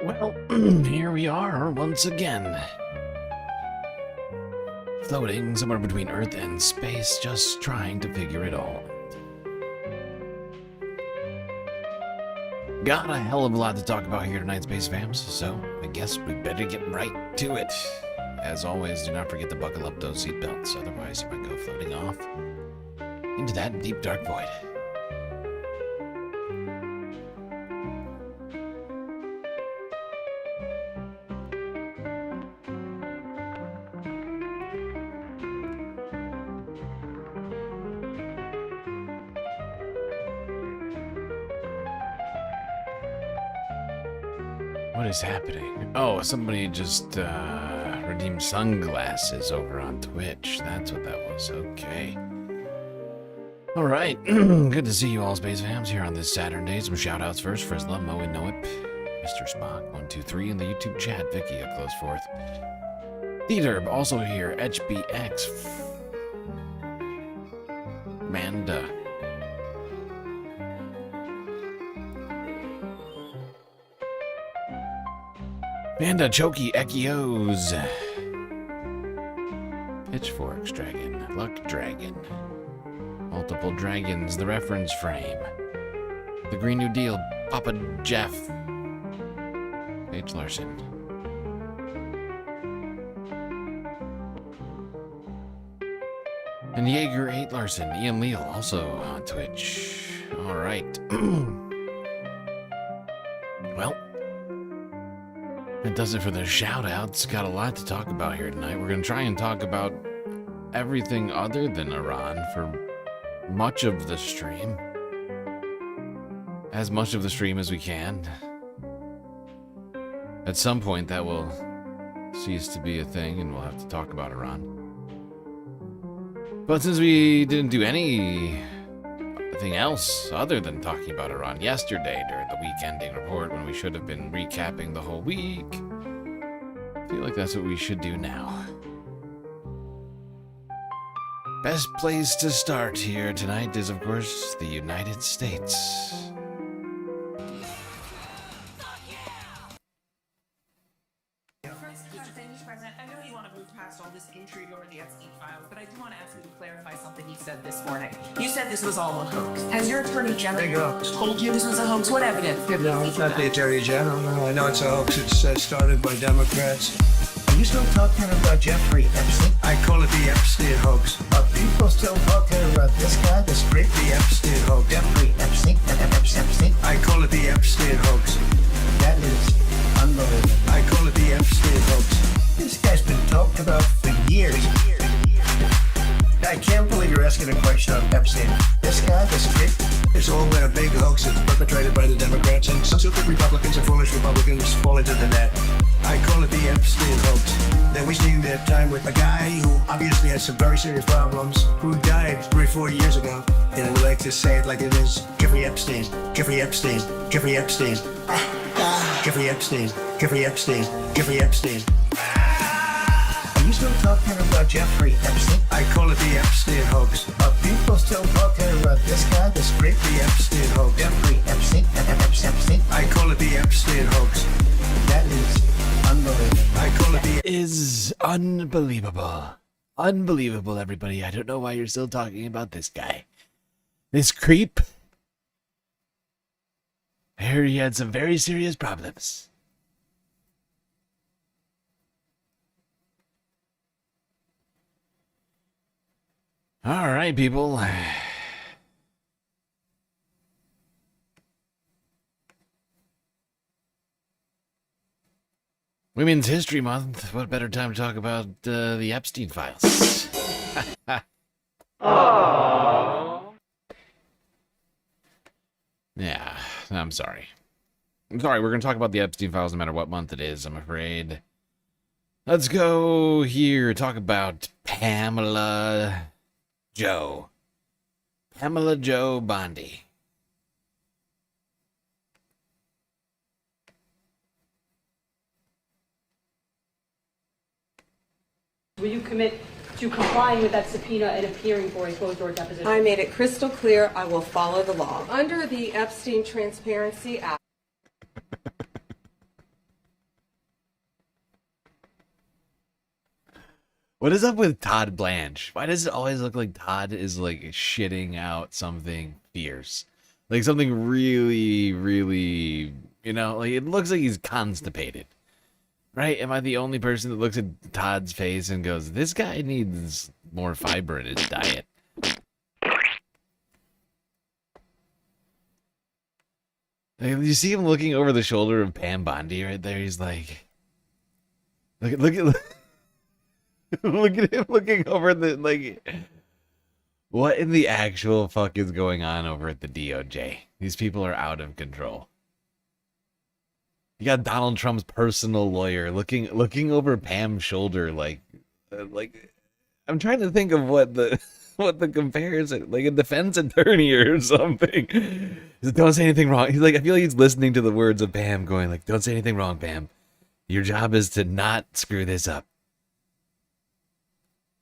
Well, here we are once again. Floating somewhere between Earth and space, just trying to figure it all out. Got a hell of a lot to talk about here tonight, Space Fams, so I guess we better get right to it. As always, do not forget to buckle up those seatbelts, otherwise you might go floating off into that deep dark void. What is happening? Oh, somebody just redeemed sunglasses over on Twitch. That's what that was. Okay. Alright. Good to see you all, Space Fams, here on this Saturday. Some shout-outs first. Frizzla, Moe, and Noip, Mr. Spock, 123, in the YouTube chat. Vicky, a close fourth. Theater, also here. HBX. Manda. Manda, Choki, Echios. Pitchforks Dragon, Luck Dragon. Multiple Dragons, the reference frame. The Green New Deal, Papa Jeff. Paige Larson. And Jaeger 8 Larson, Ian Leal, also on Twitch. Alright. Well, that does it for the shout-outs. Got a lot to talk about here tonight. We're going to try and talk about everything other than Iran for much of the stream. As much of the stream as we can. At some point that will cease to be a thing and we'll have to talk about Iran. But since we didn't do anything else other than talking about Iran yesterday during the week-ending report when we should have been recapping the whole week, I feel like that's what we should do now. Best place to start here tonight is, of course, the United States. I know you want to move past all this intrigue over the Epstein files, but I do want to ask you to clarify something you said this morning. You said this was all a hoax. Has your attorney general told you this was a hoax? What evidence? No, it's not the attorney general. No, I know it's a hoax. It's started by Democrats. Are you still talking about Jeffrey Epstein? I call it the Epstein hoax. Are people still talking about this guy? This great, the Epstein hoax. Jeffrey Epstein? Epstein? I call it the Epstein hoax. That is unbelievable. I call it the Epstein hoax. This guy's been talked about for years. I can't believe you're asking a question on Epstein. This guy, this freak, it's all a big hoax. It's perpetrated by the Democrats, and some stupid Republicans and foolish Republicans fall into the net. I call it the Epstein hoax. They're wasting their time with a guy who obviously has some very serious problems, who died 3 or 4 years ago. And I would like to say it like it is. Jeffrey Epstein, Jeffrey Epstein, Jeffrey Epstein. Jeffrey Epstein, Jeffrey Epstein, Jeffrey Epstein. Are you still talking about Jeffrey Epstein? I call it the Epstein hoax. Are people still talking about this guy, this great, the Epstein hoax? Jeffrey Epstein? Epstein? I call it the Epstein hoax. That is unbelievable. I call it the... Is unbelievable. Unbelievable, everybody. I don't know why you're still talking about this guy. This creep. I heard he had some very serious problems. All right, people. Women's History Month. What better time to talk about the Epstein files? Aww. Yeah, I'm sorry. We're going to talk about the Epstein files no matter what month it is, I'm afraid. Let's go here, talk about Pamela Joe Bondi. Will you commit to complying with that subpoena and appearing for a closed-door deposition? I made it crystal clear I will follow the law. Under the Epstein Transparency Act. What is up with Todd Blanche? Why does it always look like Todd is like shitting out something fierce? Like something really, really, you know, like it looks like he's constipated. Right? Am I the only person that looks at Todd's face and goes, this guy needs more fiber in his diet? Like, you see him looking over the shoulder of Pam Bondi right there. He's like, look at look at him looking over the, like, what in the actual fuck is going on over at the DOJ? These people are out of control. You got Donald Trump's personal lawyer looking over Pam's shoulder, like I'm trying to think of what the comparison, like a defense attorney or something. He's like, don't say anything wrong. He's like, I feel like he's listening to the words of Pam, going like, don't say anything wrong, Pam. Your job is to not screw this up.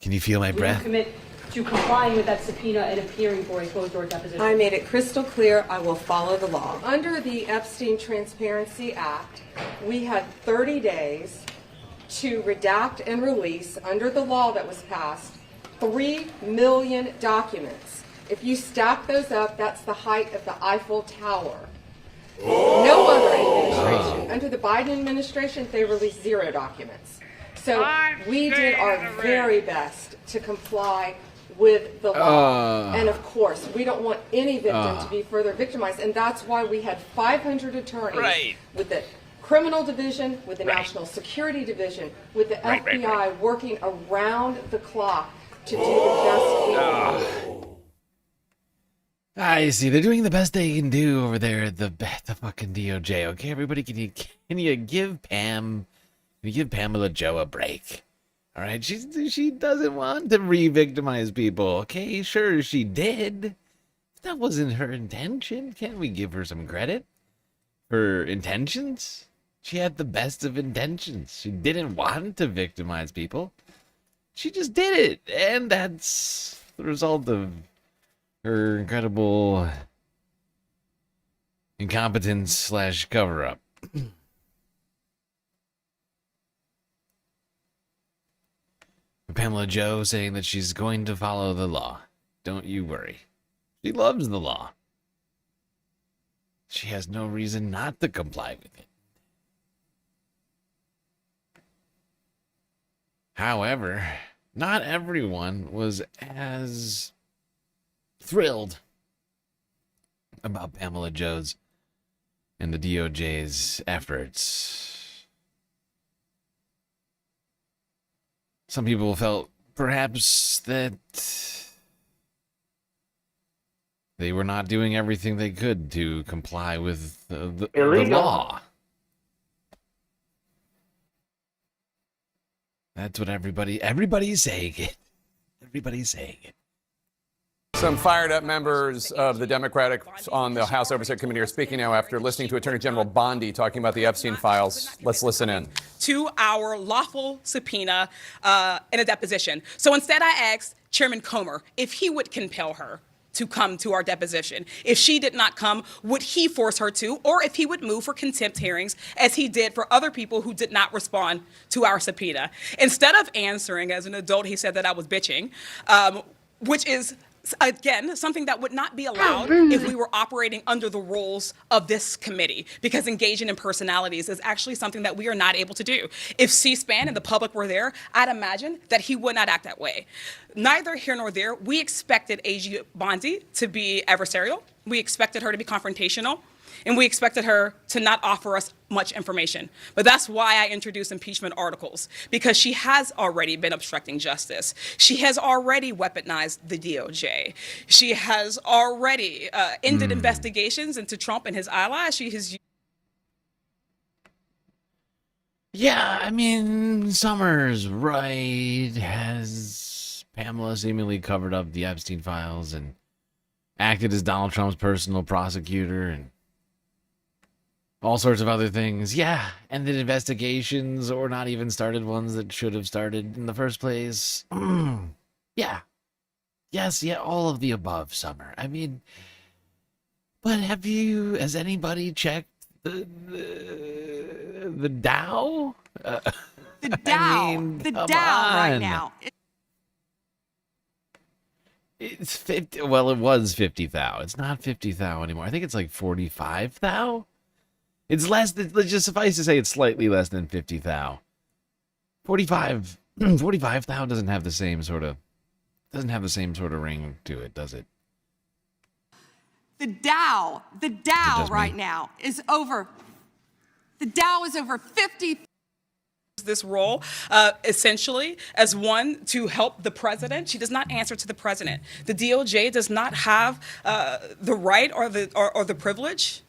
Can you feel my breath? Will you commit to complying with that subpoena and appearing for a closed-door deposition? I made it crystal clear I will follow the law. Under the Epstein Transparency Act, we had 30 days to redact and release, under the law that was passed, 3 million documents. If you stack those up, that's the height of the Eiffel Tower. No other administration. Under the Biden administration, they released 0 documents. So we did our very best to comply with the law. And of course, we don't want any victim to be further victimized. And that's why we had 500 attorneys with the Criminal Division, with the National Security Division, with the FBI working around the clock to do the best we can. I see. They're doing the best they can do over there at the fucking DOJ. Okay, everybody, can you give Pamela Joe a break? All right, she doesn't want to re-victimize people. Okay, sure, she did. That wasn't her intention. Can't we give her some credit for intentions? She had the best of intentions. She didn't want to victimize people. She just did it, and that's the result of her incredible incompetence / cover-up. Pamela Joe saying that she's going to follow the law. Don't you worry. She loves the law. She has no reason not to comply with it. However, not everyone was as thrilled about Pamela Joe's and the DOJ's efforts. Some people felt perhaps that they were not doing everything they could to comply with the law. That's what everybody's saying it. Everybody's saying it. Some fired up members of the Democratic on the House Oversight Committee are speaking now after listening to Attorney General Bondi talking about the Epstein files. Let's listen in. To our lawful subpoena in a deposition. So instead I asked Chairman Comer if he would compel her to come to our deposition. If she did not come, would he force her to, or if he would move for contempt hearings as he did for other people who did not respond to our subpoena. Instead of answering as an adult, he said that I was bitching, which is, again, something that would not be allowed if we were operating under the rules of this committee, because engaging in personalities is actually something that we are not able to do. If C-SPAN and the public were there, I'd imagine that he would not act that way. Neither here nor there, we expected AG Bondi to be adversarial. We expected her to be confrontational. And we expected her to not offer us much information. But that's why I introduced impeachment articles, because she has already been obstructing justice. She has already weaponized the DOJ. She has already ended investigations into Trump and his allies. She has. Yeah, I mean, Summer's right. Has Pamela seemingly covered up the Epstein files and acted as Donald Trump's personal prosecutor and all sorts of other things. Yeah, ended investigations or not even started ones that should have started in the first place. Yeah. Yes, yeah, all of the above, Summer. I mean, but has anybody checked the Dow? The Dow. I mean, the come Dow right on. now. It's 50. Well, it was 50 thou. It's not 50 thou anymore. I think it's like 45 thou. It's less than, let's just suffice to say it's slightly less than 50 thou. 45 thou doesn't have the same sort of ring to it, does it? The Dow just right me? now is over. The Dow is over 50. This role essentially as one to help the president. She does not answer to the president. The DOJ does not have the right or the privilege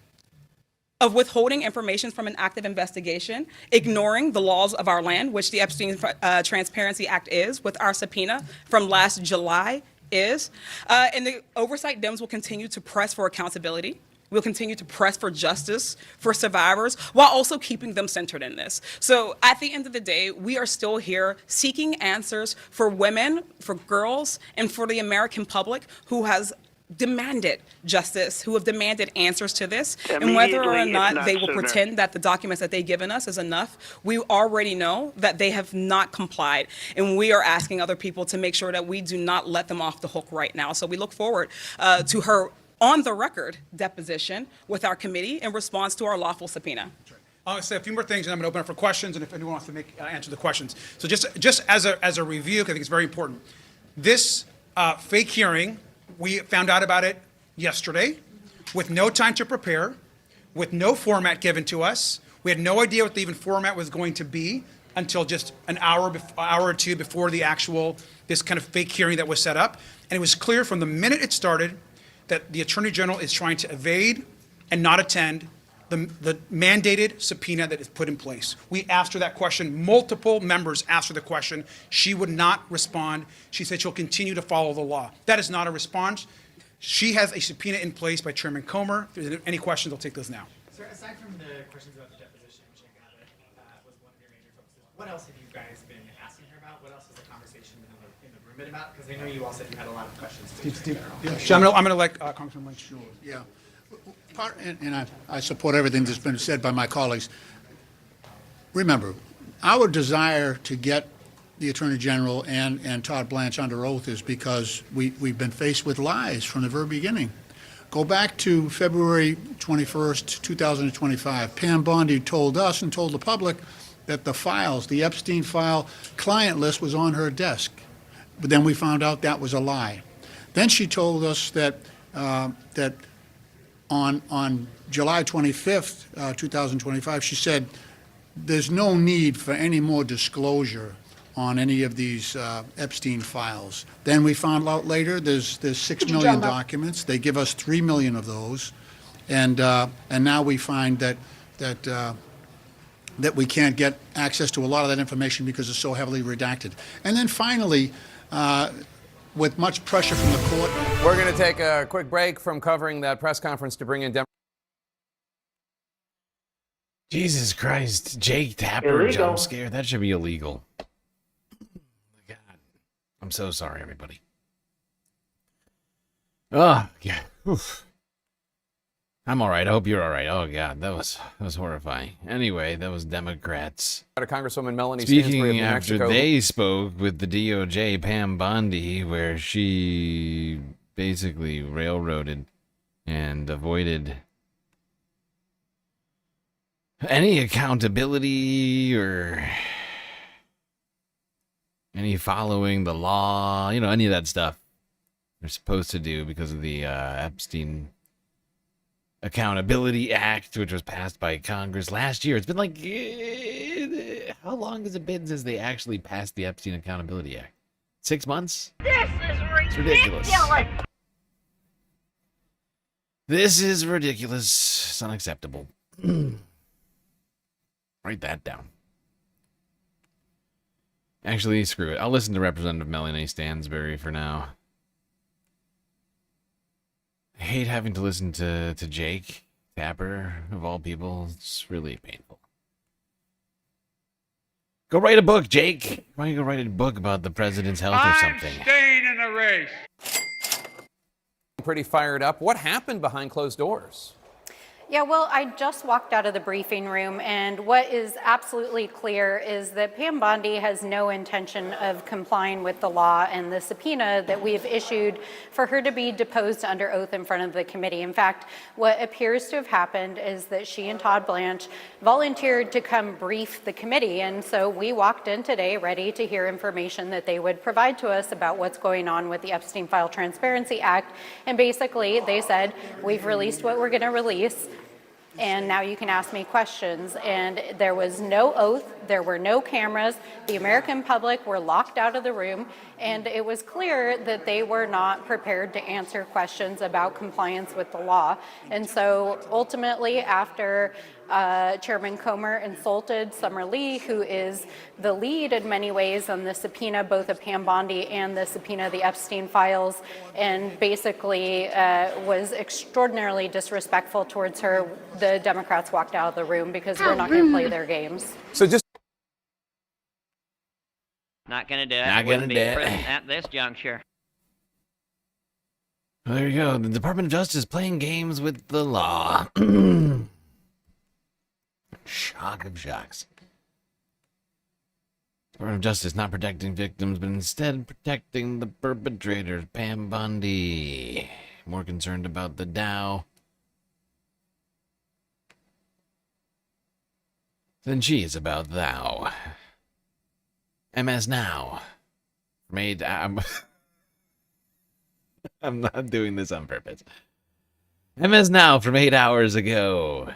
of withholding information from an active investigation, ignoring the laws of our land, which the Epstein Transparency Act is, with our subpoena from last July is. And the oversight Dems will continue to press for accountability. We'll continue to press for justice for survivors while also keeping them centered in this. So at the end of the day, we are still here seeking answers for women, for girls, and for the American public who has demanded justice, who have demanded answers to this. And whether or not they will pretend that the documents that they've given us is enough, we already know that they have not complied. And we are asking other people to make sure that we do not let them off the hook right now. So we look forward to her on the record deposition with our committee in response to our lawful subpoena. I'll say a few more things, and I'm going to open up for questions, and if anyone wants to answer the questions. So just as a review, 'cause I think it's very important. This fake hearing, we found out about it yesterday with no time to prepare, with no format given to us. We had no idea what the even format was going to be until just an hour or two before this kind of fake hearing that was set up. And it was clear from the minute it started that the Attorney General is trying to evade and not attend the mandated subpoena that is put in place. We asked her that question. Multiple members asked her the question. She would not respond. She said she'll continue to follow the law. That is not a response. She has a subpoena in place by Chairman Comer. If there's any questions, I'll take those now. Sir, aside from the questions about the deposition, which I gather was one of your major focuses, what else have you guys been asking her about? What else has the conversation been in the room been about? Because I know you all said you had a lot of questions. I'm going to let Congressman Lynch. Sure. Yeah. And I support everything that's been said by my colleagues. Remember, our desire to get the Attorney General and Todd Blanche under oath is because we've been faced with lies from the very beginning. Go back to February 21st, 2025. Pam Bondi told us and told the public that the files, the Epstein file client list was on her desk. But then we found out that was a lie. Then she told us that on July 25th, 2025, she said, there's no need for any more disclosure on any of these Epstein files. Then we found out later there's 6 million documents. They give us 3 million of those. And now we find that we can't get access to a lot of that information because it's so heavily redacted. And then finally, with much pressure from the court. We're going to take a quick break from covering that press conference to bring in Jesus Christ, Jake Tapper jump scare. That should be illegal. God, I'm so sorry, everybody. Oh, yeah. Oof. I'm all right. I hope you're all right. Oh God, that was horrifying. Anyway, that was Democrats. Congresswoman Melanie Speaking after they spoke with the DOJ, Pam Bondi, where she basically railroaded and avoided any accountability or any following the law, any of that stuff they're supposed to do because of the Epstein Accountability Act, which was passed by Congress last year. It's been like, how long has it been since they actually passed the Epstein Accountability Act? 6 months? This is ridiculous. This is ridiculous. It's unacceptable. Write that down. Actually, screw it. I'll listen to Representative Melanie Stansbury for now. I hate having to listen to Jake Tapper, of all people. It's really painful. Go write a book, Jake. Why don't you go write a book about the president's health or something? I'm staying in the race. Pretty fired up. What happened behind closed doors? Yeah, well, I just walked out of the briefing room, and what is absolutely clear is that Pam Bondi has no intention of complying with the law and the subpoena that we've issued for her to be deposed under oath in front of the committee. In fact, what appears to have happened is that she and Todd Blanche volunteered to come brief the committee, and so we walked in today ready to hear information that they would provide to us about what's going on with the Epstein File Transparency Act, and basically they said, we've released what we're going to release, and now you can ask me questions. And there was no oath, there were no cameras, the American public were locked out of the room, and it was clear that they were not prepared to answer questions about compliance with the law. And so ultimately, after Chairman Comer insulted Summer Lee, who is the lead in many ways on the subpoena, both of Pam Bondi and the subpoena of the Epstein files, and basically was extraordinarily disrespectful towards her, the Democrats walked out of the room because we're not going to play their games. So just Not going to do it. Not gonna Wouldn't be do it. present at this juncture. Well, there you go. The Department of Justice playing games with the law. Shock of shocks. Department of Justice not protecting victims, but instead protecting the perpetrators. Pam Bondi. More concerned about the Dow than she is about thou. MS Now. Made. I'm not doing this on purpose. MS Now from 8 hours ago.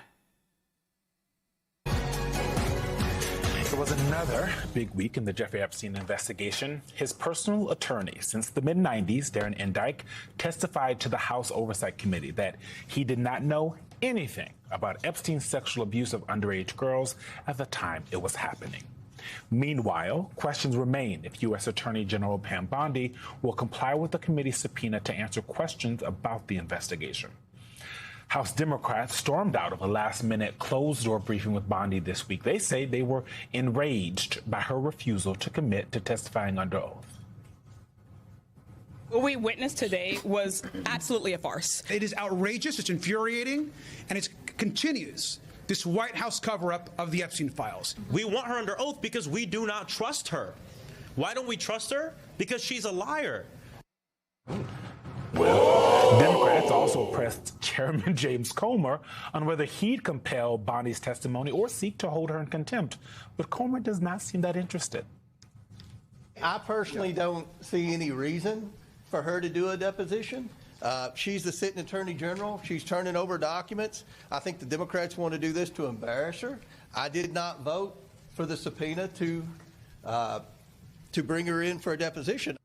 It was another big week in the Jeffrey Epstein investigation. His personal attorney since the mid-90s, Darren Endike, testified to the House Oversight Committee that he did not know anything about Epstein's sexual abuse of underage girls at the time it was happening. Meanwhile, questions remain if U.S. Attorney General Pam Bondi will comply with the committee's subpoena to answer questions about the investigation. House Democrats stormed out of a last-minute closed-door briefing with Bondi this week. They say they were enraged by her refusal to commit to testifying under oath. What we witnessed today was absolutely a farce. It is outrageous, it's infuriating, and it continues this White House cover-up of the Epstein files. We want her under oath because we do not trust her. Why don't we trust her? Because she's a liar. Well, Democrats also pressed Chairman James Comer on whether he'd compel Bondi's testimony or seek to hold her in contempt, but Comer does not seem that interested. I personally don't see any reason for her to do a deposition. She's the sitting attorney general. She's turning over documents. I think the Democrats want to do this to embarrass her. I did not vote for the subpoena to bring her in for a deposition.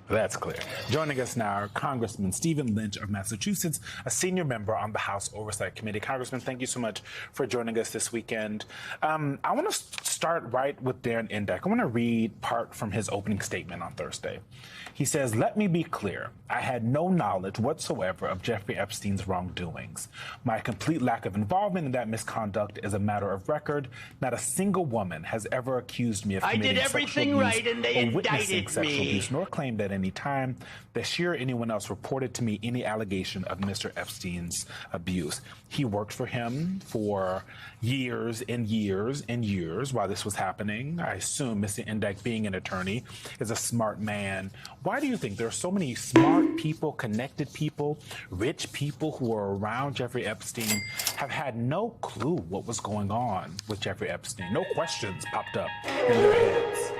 That's clear. Joining us now, Congressman Stephen Lynch of Massachusetts, a senior member on the House Oversight Committee. Congressman, thank you so much for joining us this weekend. I want to start right with Darren Endike. I want to read part from his opening statement on Thursday. He says, "Let me be clear. I had no knowledge whatsoever of Jeffrey Epstein's wrongdoings. My complete lack of involvement in that misconduct is a matter of record. Not a single woman has ever accused me of committing sexual abuse or witnessing sexual abuse, nor claimed at any time that she or anyone else reported to me any allegation of Mr. Epstein's abuse. He worked for him for years and years and years while this was happening. I assume Mr. Endike, being an attorney, is a smart man. Why do you think there are so many smart people, connected people, rich people who are around Jeffrey Epstein have had no clue what was going on with Jeffrey Epstein? No questions popped up in their heads."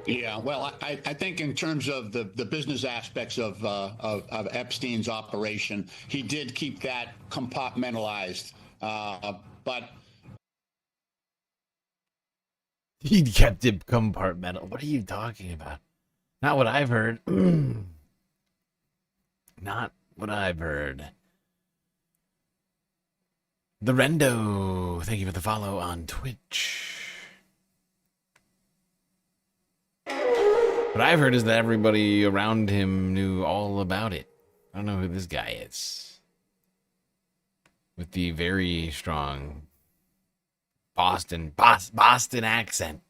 Yeah, well, I think in terms of the business aspects of Epstein's operation, he did keep that compartmentalized. But He kept it compartmental. What are you talking about? Not what I've heard. Not what I've heard. The Rendo, thank you for the follow on Twitch. What I've heard is that everybody around him knew all about it. I don't know who this guy is. With the very strong Boston accent.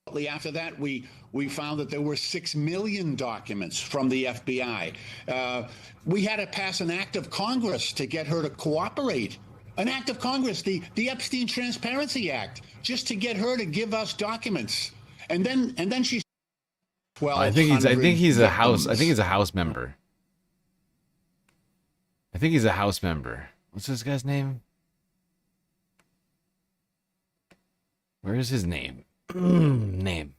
Shortly after that, we found that there were 6 million documents from the FBI. We had to pass an act of Congress to get her to cooperate. An act of Congress, the Epstein Transparency Act, just to get her to give us documents. And then she. I think he's a House member. I think he's a House member. What's this guy's name? Where is his name? Name.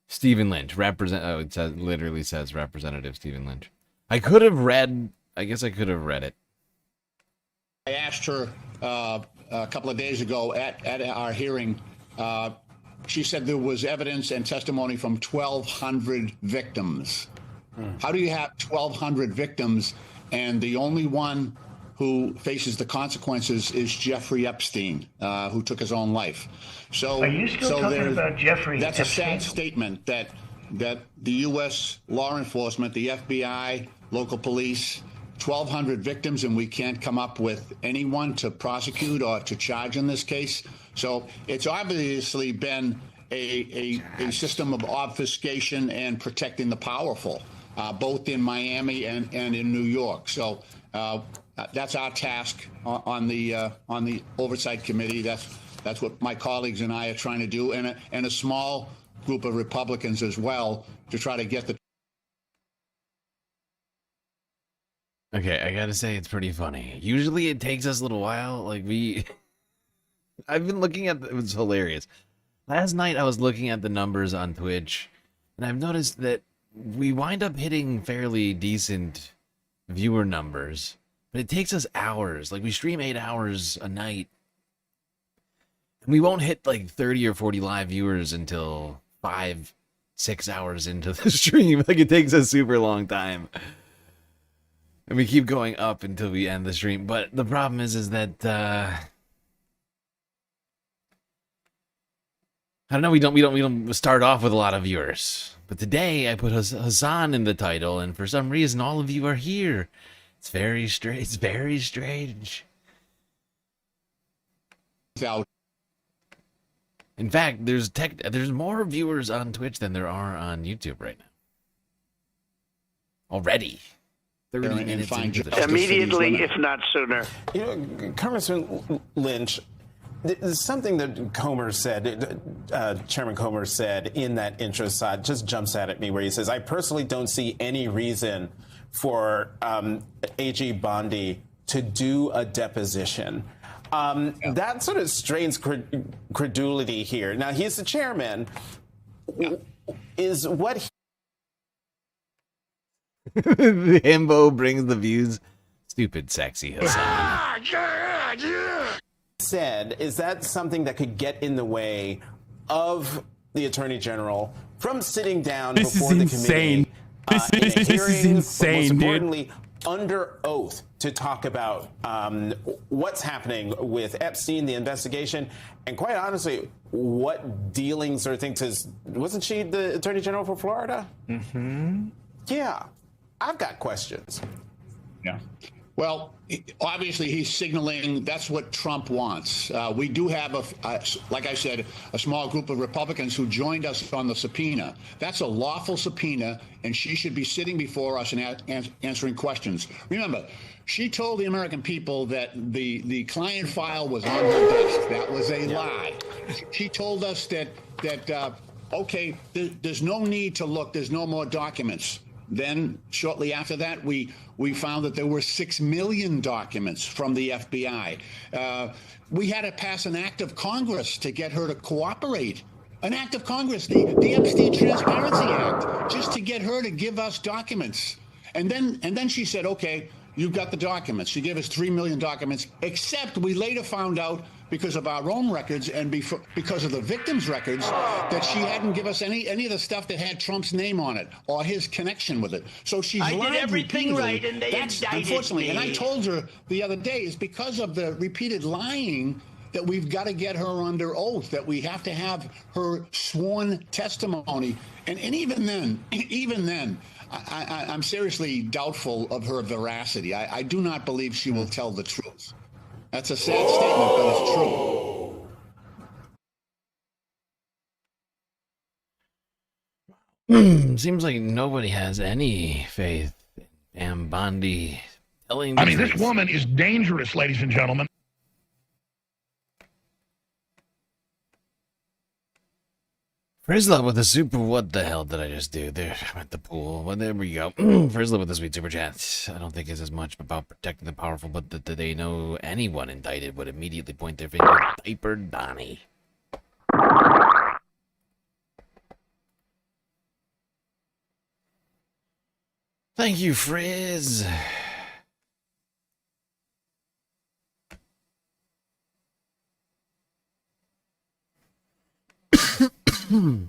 Stephen Lynch. It literally says Representative Stephen Lynch. I guess I could have read it. I asked her a couple of days ago at our hearing. She said there was evidence and testimony from 1,200 victims. How do you have 1,200 victims and the only one who faces the consequences is Jeffrey Epstein, who took his own life? So, Are you still talking about Jeffrey That's Epstein? a sad statement that the U.S. law enforcement, the FBI, local police, 1,200 victims, and we can't come up with anyone to prosecute or to charge in this case. So it's obviously been a system of obfuscation and protecting the powerful, both in Miami and in New York. So that's our task on the Oversight Committee. That's what my colleagues and I are trying to do, and a small group of Republicans as well, to try to get the. Okay, I gotta say it's pretty funny. Usually it takes us a little while. I've been looking at it was hilarious. Last night I was looking at the numbers on Twitch, and I've noticed that we wind up hitting fairly decent viewer numbers, but it takes us hours. Like, we stream 8 hours a night, and we won't hit like 30 or 40 live viewers until 5-6 hours into the stream. Like, it takes a super long time. And we keep going up until we end the stream. But the problem is that I don't know. We don't start off with a lot of viewers. But today I put Hassan in the title, and for some reason all of you are here. It's very strange. It's very strange. In fact, there's more viewers on Twitch than there are on YouTube right now. Already. 30 minutes into the Immediately, if not sooner. You know, Congressman Lynch, there's something that Comer said, Chairman Comer said in that intro side, just jumps out at me, where he says, I personally don't see any reason for AG Bondi to do a deposition. That sort of strains credulity here. Now, he's the chairman. Is what he the himbo brings the views. Stupid, sexy Hassan. Said, is that something that could get in the way of the Attorney General from sitting down before the committee? This is insane, most importantly, under oath to talk about what's happening with Epstein, the investigation, and quite honestly, what dealings or things wasn't she the Attorney General for Florida? Mm-hmm. Yeah. I've got questions. Yeah. Well, obviously, he's signaling that's what Trump wants. We do have, like I said, a small group of Republicans who joined us on the subpoena. That's a lawful subpoena, and she should be sitting before us and answering questions. Remember, she told the American people that the client file was on her desk. That was a lie. She told us that okay, there's no need to look. There's no more documents. Then, shortly after that, we found that there were 6 million documents from the FBI. We had to pass an act of Congress to get her to cooperate. An act of Congress, the Epstein Transparency Act, just to get her to give us documents. And then she said, okay, you've got the documents. She gave us 3 million documents, except we later found out, because of our own records and because of the victims' records, that she hadn't given us any of the stuff that had Trump's name on it or his connection with it. So she's lied I did everything repeatedly. right, and they indicted unfortunately, me. and I told her the other day, it's because of the repeated lying that we've got to get her under oath, that we have to have her sworn testimony. And even then, I'm seriously doubtful of her veracity. I do not believe she will tell the truth. That's a sad statement, but it's true. Seems like nobody has any faith in Pam Bondi telling the I mean, this truth. woman is dangerous, ladies and gentlemen. Frizzla with a super. What the hell did I just do? There, I'm at the pool. Well, there we go. Frizzla with a sweet super chat. I don't think it's as much about protecting the powerful, but that they know anyone indicted would immediately point their finger at Diaper Donnie. Thank you, Frizz.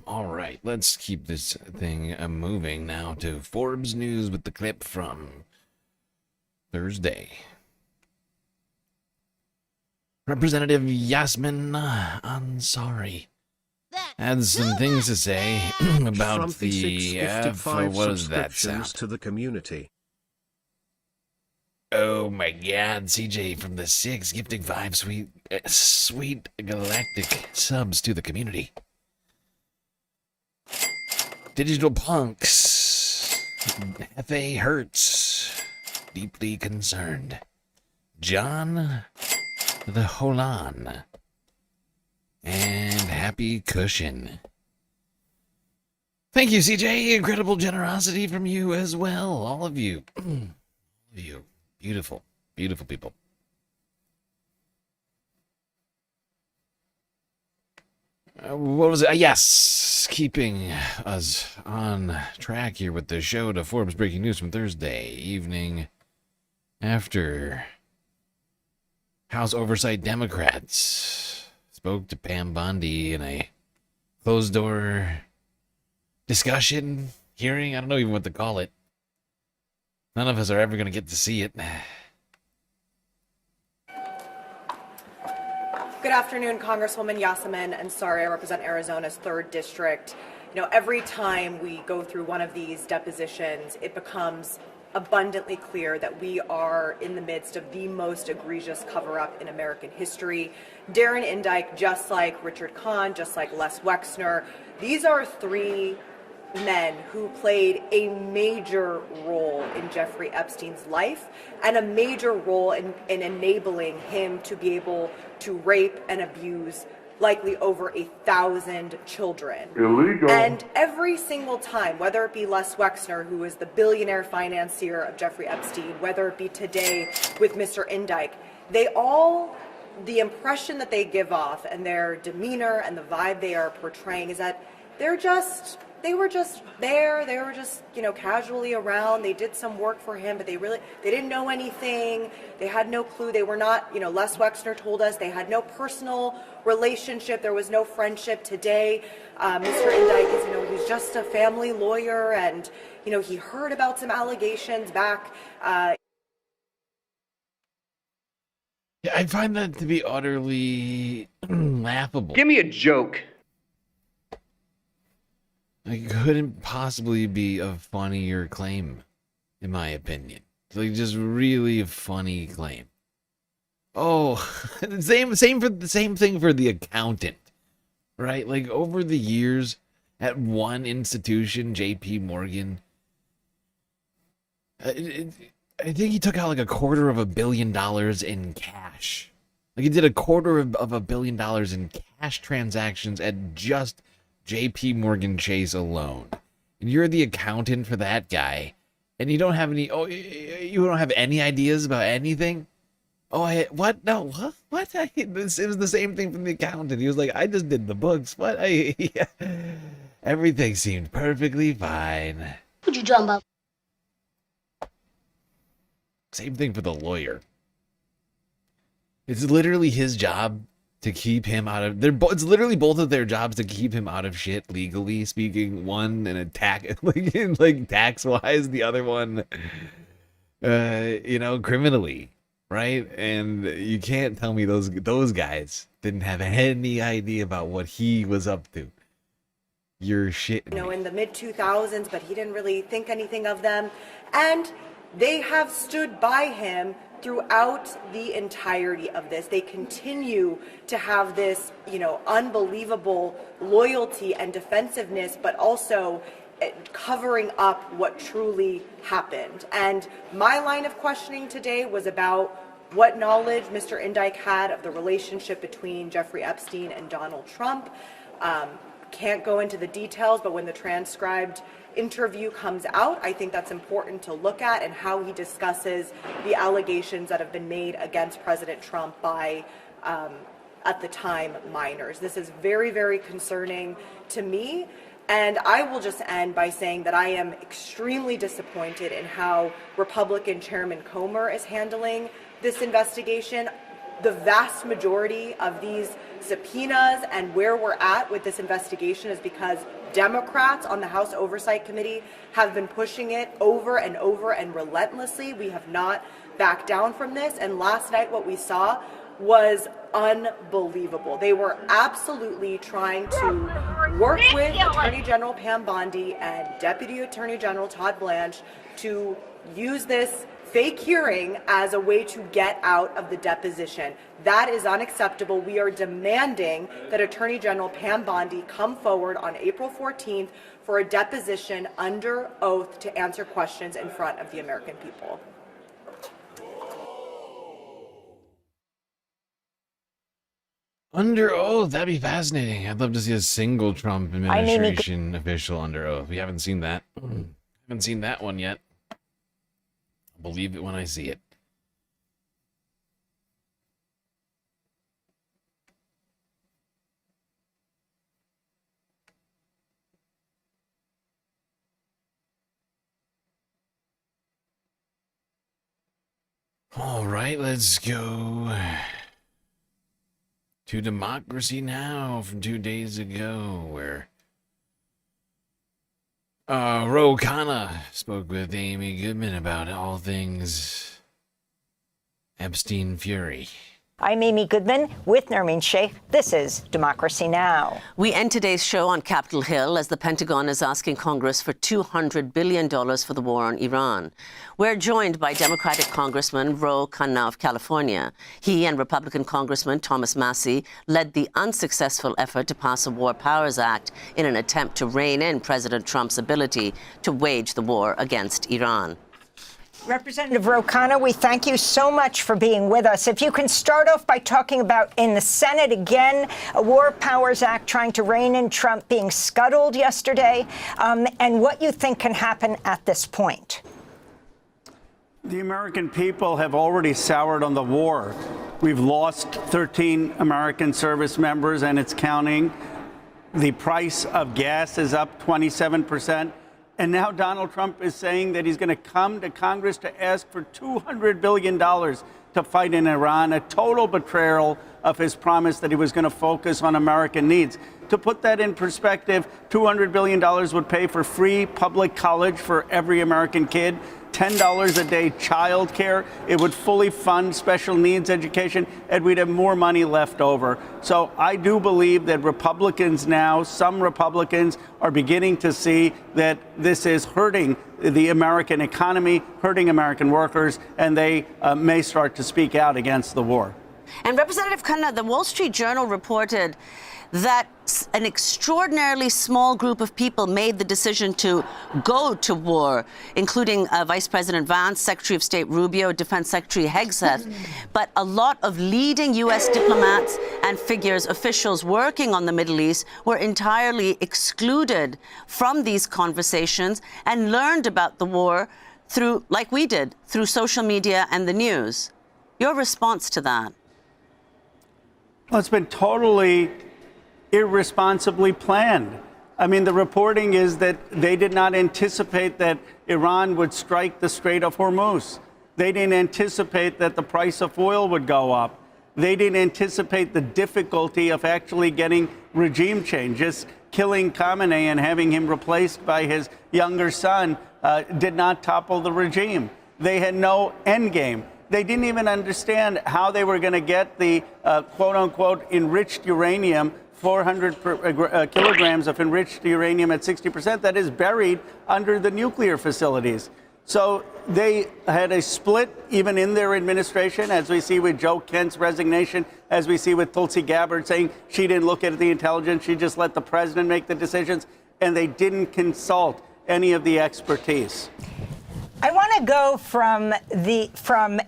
All right, let's keep this thing moving now to Forbes News with the clip from Thursday. Representative Yasmin Ansari had some things to say about Trumpy the 655 what does that subscriptions sound? to the community. Oh my God, CJ from the 6 gifting 5 sweet galactic subs to the community. Digital Punks, F.A. Hertz, deeply concerned. John the Holan, and Happy Cushion. Thank you, CJ. Incredible generosity from you as well. All of you. All of you. Beautiful, beautiful people. What was it? Yes, keeping us on track here with the show to Forbes breaking news from Thursday evening after House Oversight Democrats spoke to Pam Bondi in a closed-door discussion, hearing, I don't know even what to call it. None of us are ever going to get to see it. Good afternoon, Congresswoman Yasmin Ansari. I represent Arizona's 3rd District. You know, every time we go through one of these depositions, it becomes abundantly clear that we are in the midst of the most egregious cover-up in American history. Darren Indyke, just like Richard Kahn, just like Les Wexner, these are 3 men who played a major role in Jeffrey Epstein's life and a major role in enabling him to be able to rape and abuse likely over 1,000 children. Illegal. And every single time, whether it be Les Wexner, who is the billionaire financier of Jeffrey Epstein, whether it be today with Mr. Indyke, they all, the impression that they give off and their demeanor and the vibe they are portraying is that they were just there, they were just, you know, casually around, they did some work for him, but they didn't know anything, they had no clue, they were not, you know, Les Wexner told us they had no personal relationship, there was no friendship. Today, Mr. Indyke is, you know, he's just a family lawyer, and, you know, he heard about some allegations back. Yeah, I find that to be utterly laughable. Give me a joke. It couldn't possibly be a funnier claim, in my opinion. Like, just really a funny claim. Oh, same thing for the accountant, right? Like, over the years, at one institution, J.P. Morgan, I think he took out like $250 million in cash. Like, he did $250 million in cash transactions at just J.P. Morgan Chase alone. And you're the accountant for that guy, and you don't have any. Oh, you don't have any ideas about anything. Oh, what? No, what? It was the same thing from the accountant. He was like, I just did the books. What? Everything seemed perfectly fine. What'd you drum up? Same thing for the lawyer. It's literally his job to keep him out of. It's literally both of their jobs to keep him out of shit legally speaking. One an attack, like tax wise. The other one, you know, criminally, right? And you can't tell me those guys didn't have any idea about what he was up to. You're shit. You know, in the mid-2000s, but he didn't really think anything of them. And they have stood by him throughout the entirety of this. They continue to have this, you know, unbelievable loyalty and defensiveness, but also covering up what truly happened. And my line of questioning today was about what knowledge Mr. Indyk had of the relationship between Jeffrey Epstein and Donald Trump. Can't go into the details, but when the transcribed interview comes out, I think that's important to look at, and how he discusses the allegations that have been made against President Trump by, at the time, minors. This is very, very concerning to me. And I will just end by saying that I am extremely disappointed in how Republican Chairman Comer is handling this investigation. The vast majority of these subpoenas and where we're at with this investigation is because Democrats on the House Oversight Committee have been pushing it over and over and relentlessly. We have not backed down from this. And last night what we saw was unbelievable. They were absolutely trying to work with Attorney General Pam Bondi and Deputy Attorney General Todd Blanche to use this fake hearing as a way to get out of the deposition. That is unacceptable. We are demanding that Attorney General Pam Bondi come forward on April 14th for a deposition under oath to answer questions in front of the American people. Under oath, that'd be fascinating. I'd love to see a single Trump administration official under oath. We haven't seen that. Haven't seen that one yet. I'll believe it when I see it. All right, let's go to Democracy Now! From 2 days ago, where Ro Khanna spoke with Amy Goodman about all things Epstein Fury. I'm Amy Goodman with Nermeen Sheikh. This is Democracy Now! We end today's show on Capitol Hill as the Pentagon is asking Congress for $200 billion for the war on Iran. We're joined by Democratic Congressman Ro Khanna of California. He and Republican Congressman Thomas Massie led the unsuccessful effort to pass a War Powers Act in an attempt to rein in President Trump's ability to wage the war against Iran. Representative Ro Khanna, we thank you so much for being with us. If you can start off by talking about, in the Senate again, a War Powers Act trying to rein in Trump being scuttled yesterday, and what you think can happen at this point. The American people have already soured on the war. We've lost 13 American service members, and it's counting. The price of gas is up 27%. And now Donald Trump is saying that he's going to come to Congress to ask for $200 billion to fight in Iran, a total betrayal of his promise that he was going to focus on American needs. To put that in perspective, $200 billion would pay for free public college for every American kid, $10 a day child care. It would fully fund special needs education, and we'd have more money left over. So I do believe that Republicans now, some Republicans, are beginning to see that this is hurting the American economy, hurting American workers, and they may start to speak out against the war. And Representative Khanna, the Wall Street Journal reported that an extraordinarily small group of people made the decision to go to war, including Vice President Vance, Secretary of State Rubio, Defense Secretary Hegseth. But a lot of leading U.S. diplomats and figures, officials working on the Middle East, were entirely excluded from these conversations and learned about the war through, like we did, through social media and the news. Your response to that? Well, it's been totally irresponsibly planned. I mean, the reporting is that they did not anticipate that Iran would strike the Strait of Hormuz. They didn't anticipate that the price of oil would go up. They didn't anticipate the difficulty of actually getting regime change. Just killing Khamenei and having him replaced by his younger son did not topple the regime. They had no end game. They didn't even understand how they were going to get the quote-unquote enriched uranium, 400 kilograms of enriched uranium at 60%, that is buried under the nuclear facilities. So they had a split even in their administration, as we see with Joe Kent's resignation, as we see with Tulsi Gabbard saying she didn't look at the intelligence, she just let the president make the decisions, and they didn't consult. any of the expertise. I want to go from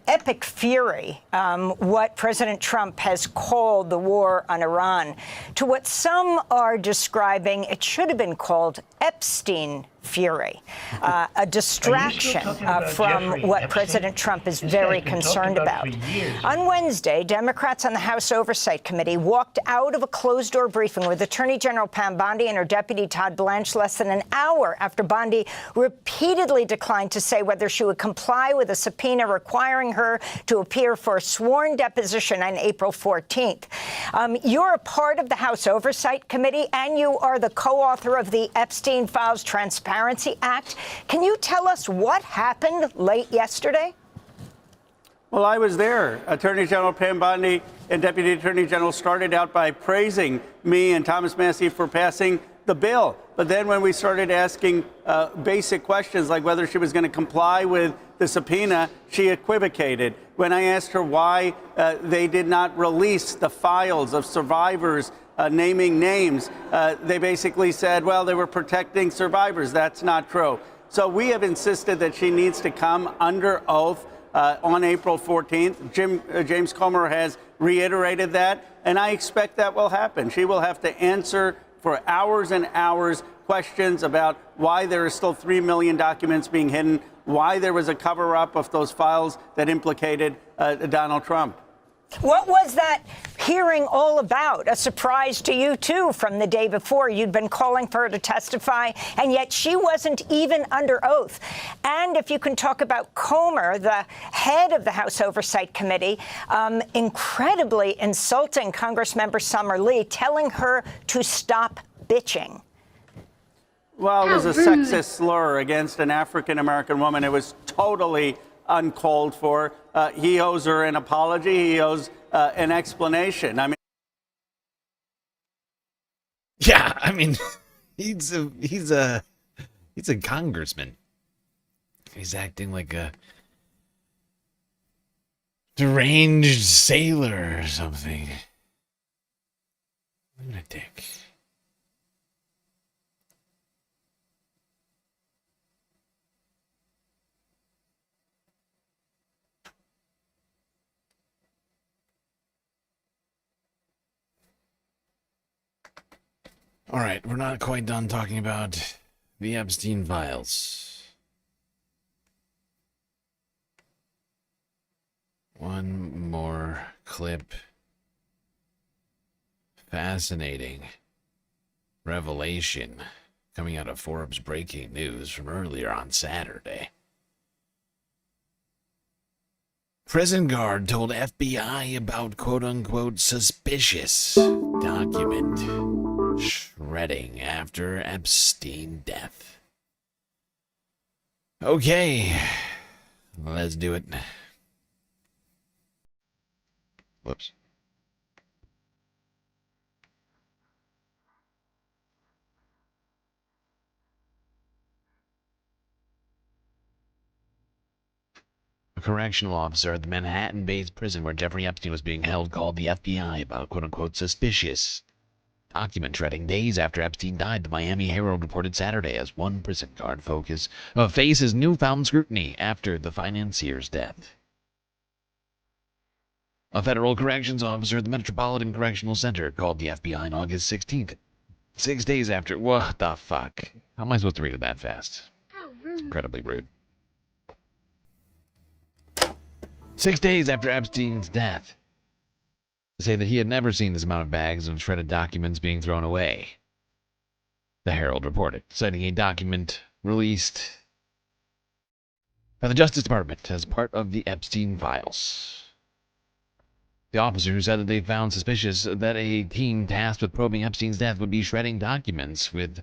epic fury, what President Trump has called the war on Iran, to what some are describing, it should have been called Epstein fury, a distraction from what President Trump is very concerned about. On Wednesday, Democrats on the House Oversight Committee walked out of a closed-door briefing with Attorney General Pam Bondi and her deputy Todd Blanche less than an hour after Bondi repeatedly declined to say whether she would comply with a subpoena requiring her to appear for a sworn deposition on April 14th. You're a part of the House Oversight Committee, and you are the co-author of the Epstein Files Transparency Act. Can you tell us what happened late yesterday? Well, I was there. Attorney General Pam Bondi and Deputy Attorney General started out by praising me and Thomas Massie for passing the bill. But then when we started asking basic questions like whether she was going to comply with the subpoena, she equivocated. When I asked her why they did not release the files of survivors naming names, they basically said, well, they were protecting survivors. That's not true. So we have insisted that she needs to come under oath on April 14th. James Comer has reiterated that, and I expect that will happen. She will have to answer for hours and hours questions about why there are still 3 million documents being hidden, why there was a cover-up of those files that implicated Donald Trump. What was that hearing all about? A surprise to you, too, from the day before. You'd been calling for her to testify, and yet she wasn't even under oath. And if you can talk about Comer, the head of the House Oversight Committee, incredibly insulting Congressmember Summer Lee, telling her to stop bitching. Well, it was a sexist slur against an African-American woman. It was totally uncalled for. He owes her an apology. He owes an explanation. I mean, yeah, I mean, he's a congressman. He's acting like a deranged sailor or something. Lunatic. All right, we're not quite done talking about the Epstein files. One more clip. Fascinating revelation coming out of Forbes breaking news from earlier on Saturday. Prison guard told FBI about quote-unquote suspicious document shredding after Epstein death. Okay, let's do it. Whoops. A correctional officer at the Manhattan-based prison where Jeffrey Epstein was being held called the FBI about quote-unquote suspicious document shredding days after Epstein died, the Miami Herald reported Saturday, as one prison guard faces newfound scrutiny after the financier's death. A federal corrections officer at the Metropolitan Correctional Center called the FBI on August 16th. 6 days after... What the fuck? How am I supposed to read it that fast? It's incredibly rude. 6 days after Epstein's death, to say that he had never seen this amount of bags of shredded documents being thrown away. The Herald reported, citing a document released by the Justice Department as part of the Epstein files. The officer said that they found suspicious that a team tasked with probing Epstein's death would be shredding documents with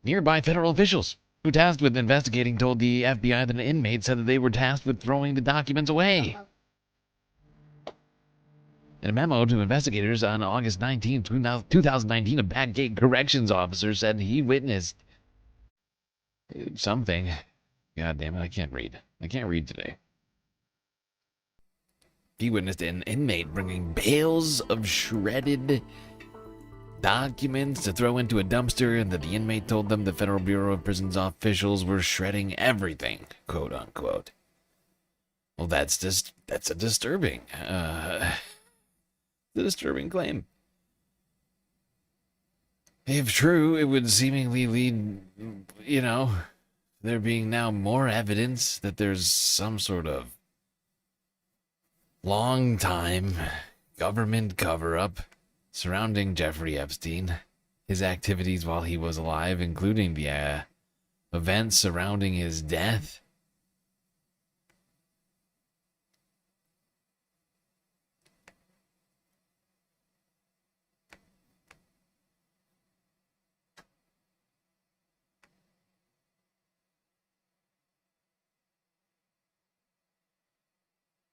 nearby federal officials who tasked with investigating told the FBI that an inmate said that they were tasked with throwing the documents away. In a memo to investigators on August 19, 2019, a Backgate corrections officer said he witnessed something. God damn it, I can't read. I can't read today. He witnessed an inmate bringing bales of shredded documents to throw into a dumpster, and that the inmate told them the Federal Bureau of Prisons officials were shredding everything, quote unquote. Well, that's a disturbing, claim. If true, it would seemingly lead, there being now more evidence that there's some sort of long-time government cover-up surrounding Jeffrey Epstein, his activities while he was alive, including the events surrounding his death.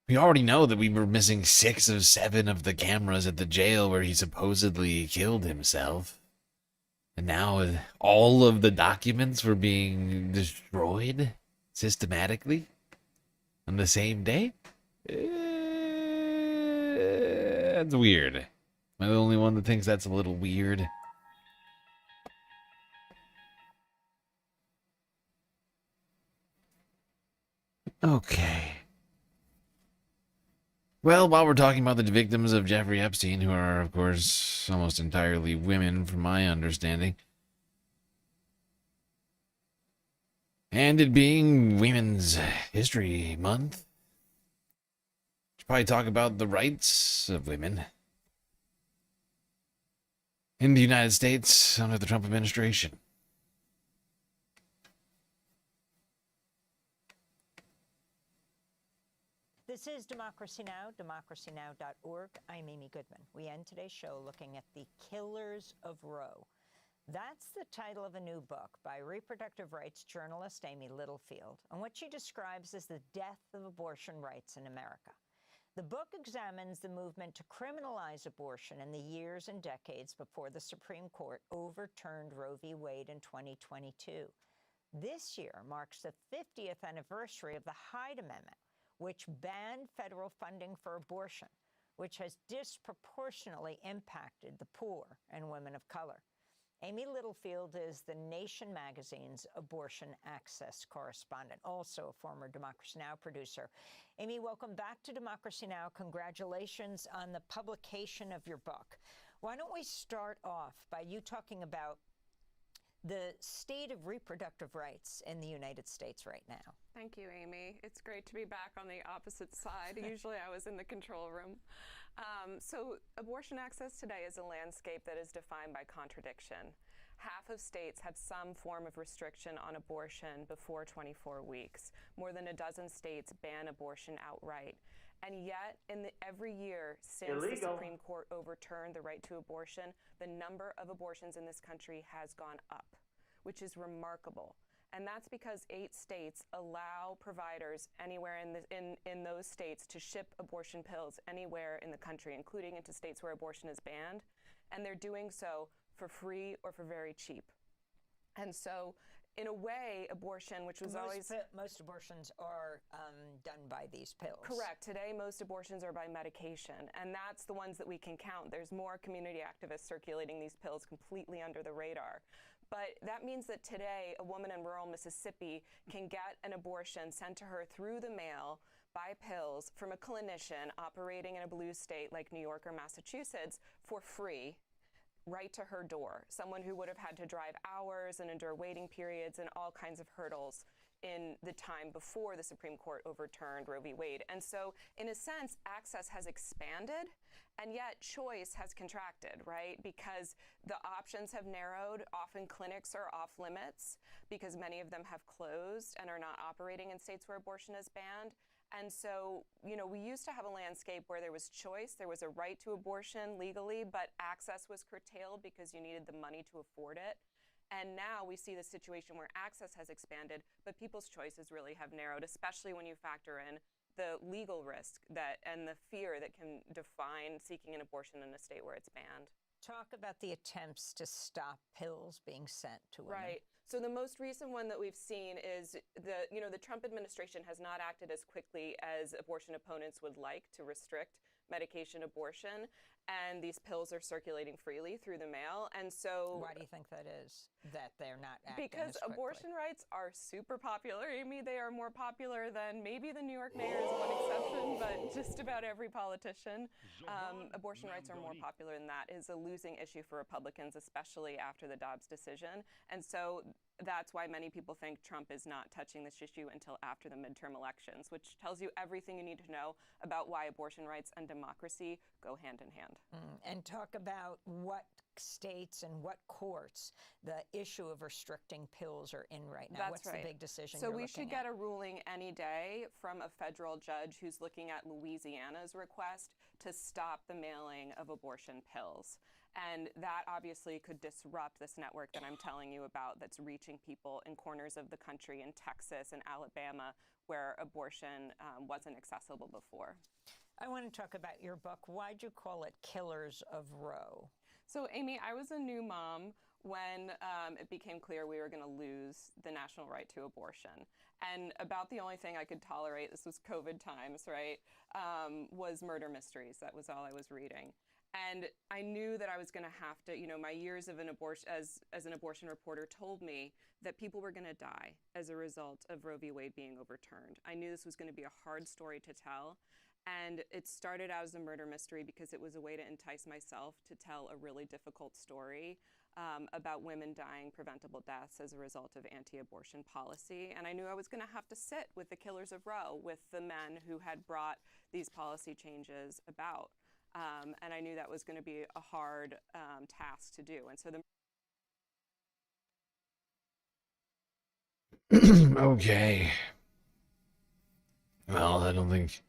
We already know that we were missing 6 of 7 of the cameras at the jail where he supposedly killed himself. And now all of the documents were being destroyed systematically on the same day? That's weird. Am I the only one that thinks that's a little weird? Okay. Well, while we're talking about the victims of Jeffrey Epstein, who are, of course, almost entirely women, from my understanding, and it being Women's History Month, we should probably talk about the rights of women in the United States under the Trump administration. This is Democracy Now!, democracynow.org. I'm Amy Goodman. We end today's show looking at the Killers of Roe. That's the title of a new book by reproductive rights journalist Amy Littlefield, and what she describes as the death of abortion rights in America. The book examines the movement to criminalize abortion in the years and decades before the Supreme Court overturned Roe v. Wade in 2022. This year marks the 50th anniversary of the Hyde Amendment, which banned federal funding for abortion, which has disproportionately impacted the poor and women of color. Amy Littlefield is The Nation magazine's abortion access correspondent, also a former Democracy Now! Producer. Amy, welcome back to Democracy Now! Congratulations on the publication of your book. Why don't we start off by you talking about the state of reproductive rights in the United States right now? Thank you, Amy. It's great to be back on the opposite side. Usually I was in the control room. So abortion access today is a landscape that is defined by contradiction. Half of states have some form of restriction on abortion before 24 weeks. More than a dozen states ban abortion outright. And yet, every year since the Supreme Court overturned the right to abortion, the number of abortions in this country has gone up, which is remarkable. And that's because 8 states allow providers anywhere in those states to ship abortion pills anywhere in the country, including into states where abortion is banned. And they're doing so for free or for very cheap. And so, in a way, abortion, which was most abortions are done by these pills. Correct. Today, most abortions are by medication, and that's the ones that we can count. There's more community activists circulating these pills completely under the radar. But that means that today, a woman in rural Mississippi can get an abortion sent to her through the mail by pills from a clinician operating in a blue state like New York or Massachusetts for free, right to her door. Someone who would have had to drive hours and endure waiting periods and all kinds of hurdles in the time before the Supreme Court overturned Roe v. Wade. And so, in a sense, access has expanded, and yet choice has contracted, right? Because the options have narrowed. Often clinics are off limits because many of them have closed and are not operating in states where abortion is banned. And so, we used to have a landscape where there was choice, there was a right to abortion legally, but access was curtailed because you needed the money to afford it. And now we see the situation where access has expanded, but people's choices really have narrowed, especially when you factor in the legal risk and the fear that can define seeking an abortion in a state where it's banned. Talk about the attempts to stop pills being sent to women. Right. So the most recent one that we've seen is the Trump administration has not acted as quickly as abortion opponents would like to restrict medication abortion, and these pills are circulating freely through the mail. And so Why do you think that is, that they're not acting because as quickly? abortion rights are super popular, Amy. They are more popular than maybe the New York mayor is one exception, but just about every politician. Abortion rights are more popular than that. It is a losing issue for Republicans, especially after the Dobbs decision. And so that's why many people think Trump is not touching this issue until after the midterm elections, which tells you everything you need to know about why abortion rights and democracy go hand in hand. And talk about what states and what courts the issue of restricting pills are in right now. That's What's right. the big decision So you're we looking should get a ruling any day from a federal judge who's looking at Louisiana's request to stop the mailing of abortion pills. And that obviously could disrupt this network that I'm telling you about that's reaching people in corners of the country, in Texas and Alabama, where abortion wasn't accessible before. I want to talk about your book. Why'd you call it Killers of Roe? So, Amy, I was a new mom when it became clear we were going to lose the national right to abortion. And about the only thing I could tolerate, this was COVID times, right, was murder mysteries. That was all I was reading. And I knew that I was going to have to, my years of an abortion as an abortion reporter told me that people were going to die as a result of Roe v. Wade being overturned. I knew this was going to be a hard story to tell. And it started out as a murder mystery because it was a way to entice myself to tell a really difficult story about women dying preventable deaths as a result of anti-abortion policy. And I knew I was going to have to sit with the killers of Roe, with the men who had brought these policy changes about. And I knew that was going to be a hard task to do. And so Okay. Well, I don't think...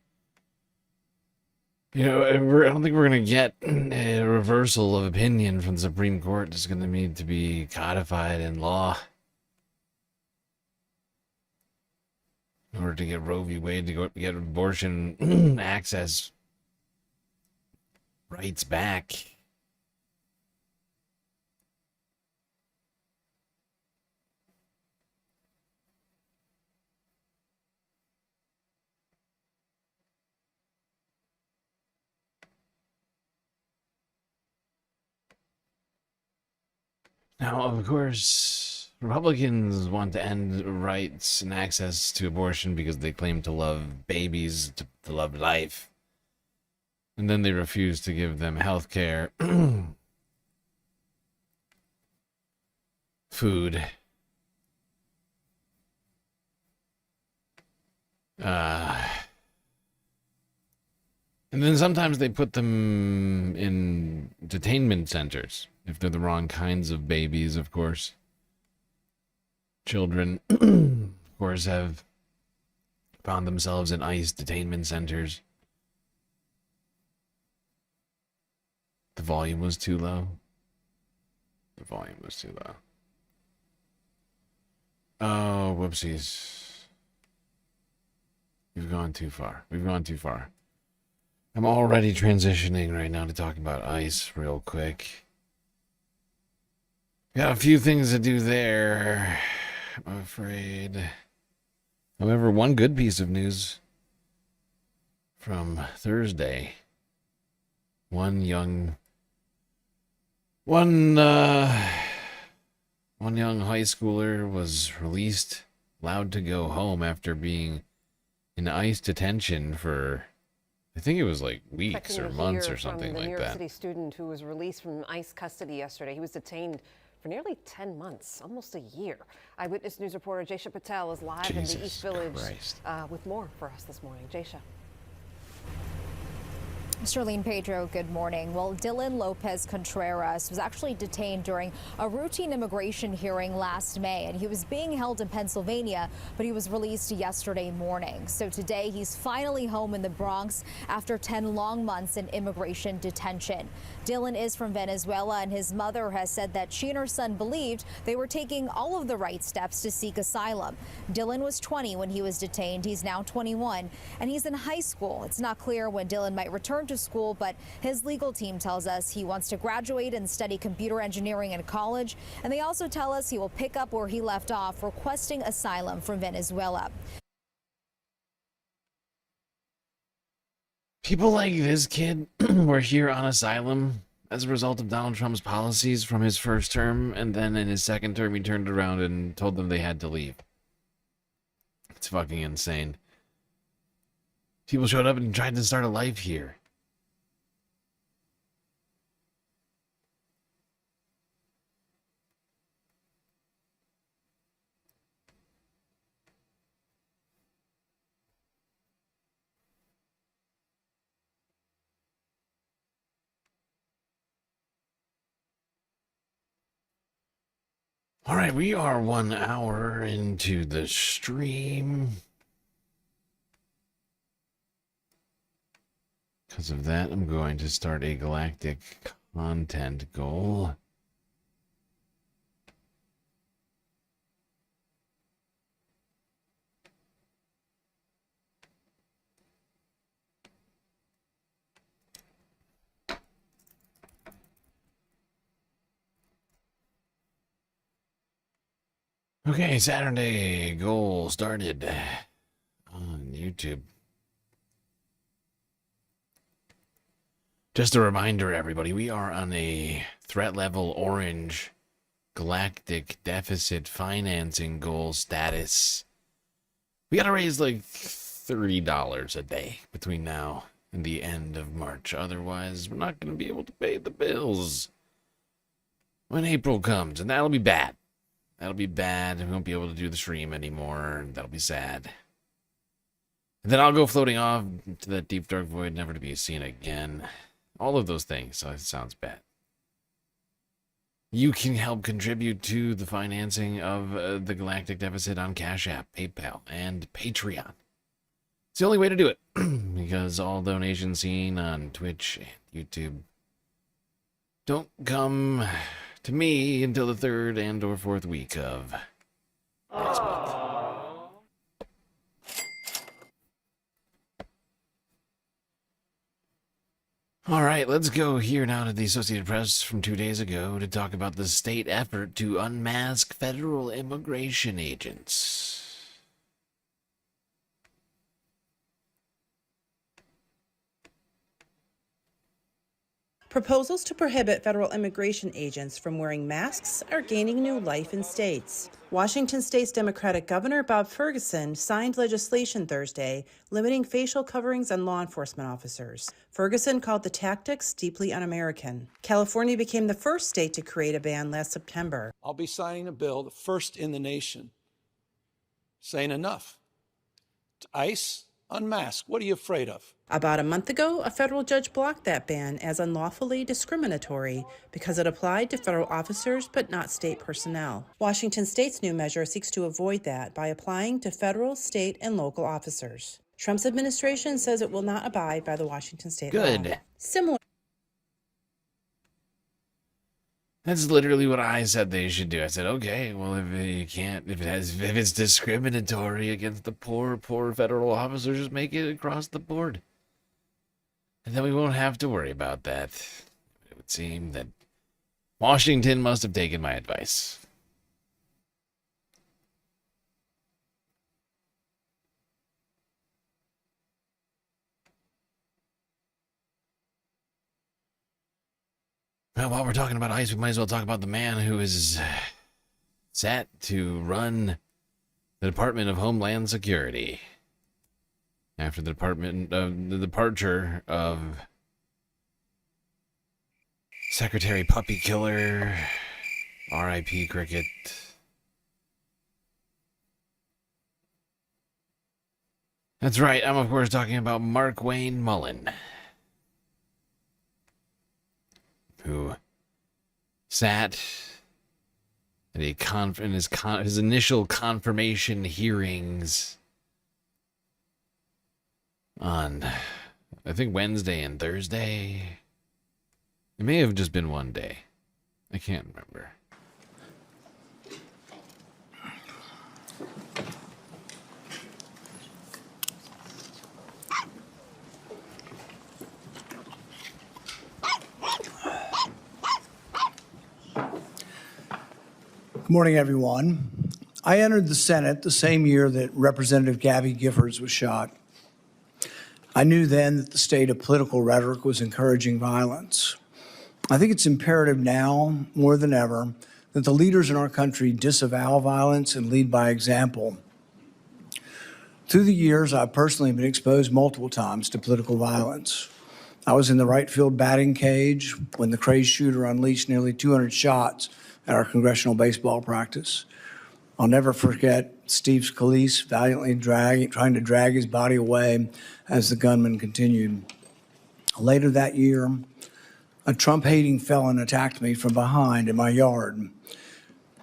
I don't think we're going to get a reversal of opinion from the Supreme Court. It's going to need to be codified in law in order to get Roe v. Wade to go get abortion access rights back. Now, of course, Republicans want to end rights and access to abortion because they claim to love babies, to love life. And then they refuse to give them health care, food, and then sometimes they put them in detainment centers, if they're the wrong kinds of babies, of course. Children, of course, have found themselves in ICE detainment centers. The volume was too low. The volume was too low. Oh, whoopsies. We've gone too far. We've gone too far. I'm already transitioning right now to talk about ICE real quick. Got a few things to do there, I'm afraid. However, one good piece of news from Thursday. One young high schooler was released, allowed to go home after being in ICE detention for, I think it was like weeks or months or something like that. The New York City student who was released from ICE custody yesterday. He was detained for nearly 10 months, almost a year. Eyewitness News reporter Jaysha Patel is live in the East Village with more for us this morning. Jaysha. Charlene Pedro, good morning. Well, Dylan Lopez Contreras was actually detained during a routine immigration hearing last May, and he was being held in Pennsylvania, but he was released yesterday morning. So today he's finally home in the Bronx after 10 long months in immigration detention. Dylan is from Venezuela, and his mother has said that she and her son believed they were taking all of the right steps to seek asylum. Dylan was 20 when he was detained. He's now 21, and he's in high school. It's not clear when Dylan might return to school, but his legal team tells us he wants to graduate and study computer engineering in college, and they also tell us he will pick up where he left off, requesting asylum from Venezuela. People like this kid were here on asylum as a result of Donald Trump's policies from his first term, and then in his second term he turned around and told them they had to leave. It's fucking insane. People showed up and tried to start a life here. All right, we are 1 hour into the stream. Because of that, I'm going to start a galactic content goal. Okay, Saturday goal started on YouTube. Just a reminder, everybody, we are on a threat level orange galactic deficit financing goal status. We gotta raise like $3 a day between now and the end of March. Otherwise, we're not gonna be able to pay the bills when April comes, and that'll be bad. That'll be bad. We won't be able to do the stream anymore. That'll be sad. And then I'll go floating off to that deep dark void, never to be seen again. All of those things. So it sounds bad. You can help contribute to the financing of the Galactic Deficit on Cash App, PayPal, and Patreon. It's the only way to do it. Because all donations seen on Twitch and YouTube don't come to me until the 3rd and or 4th week of next month. All right, let's go here now to the Associated Press from 2 days ago to talk about the state effort to unmask federal immigration agents. Proposals to prohibit federal immigration agents from wearing masks are gaining new life in states. Washington State's Democratic Governor Bob Ferguson signed legislation Thursday limiting facial coverings on law enforcement officers. Ferguson called the tactics deeply un-American. California became the first state to create a ban last September. I'll be signing a bill, the first in the nation, saying enough. ICE, unmask. What are you afraid of? About a month ago, a federal judge blocked that ban as unlawfully discriminatory because it applied to federal officers but not state personnel. Washington State's new measure seeks to avoid that by applying to federal, state, and local officers. Trump's administration says it will not abide by the Washington State law. Good. Similar. That's literally what I said they should do. I said, okay, well, if it's discriminatory against the poor federal officers, just make it across the board. And then we won't have to worry about that. It would seem that Washington must have taken my advice. Well, while we're talking about ICE, we might as well talk about the man who is set to run the Department of Homeland Security after the departure of Secretary Puppy Killer, R.I.P. Cricket. That's right, I'm of course talking about Mark Wayne Mullen, who sat at in his initial confirmation hearings on, I think, Wednesday and Thursday. It may have just been one day. I can't remember. Good morning, everyone. I entered the Senate the same year that Representative Gabby Giffords was shot. I knew then that the state of political rhetoric was encouraging violence. I think it's imperative now, more than ever, that the leaders in our country disavow violence and lead by example. Through the years, I've personally been exposed multiple times to political violence. I was in the right field batting cage when the crazed shooter unleashed nearly 200 shots at our congressional baseball practice. I'll never forget Steve Scalise valiantly trying to drag his body away as the gunman continued. Later that year, a Trump-hating felon attacked me from behind in my yard.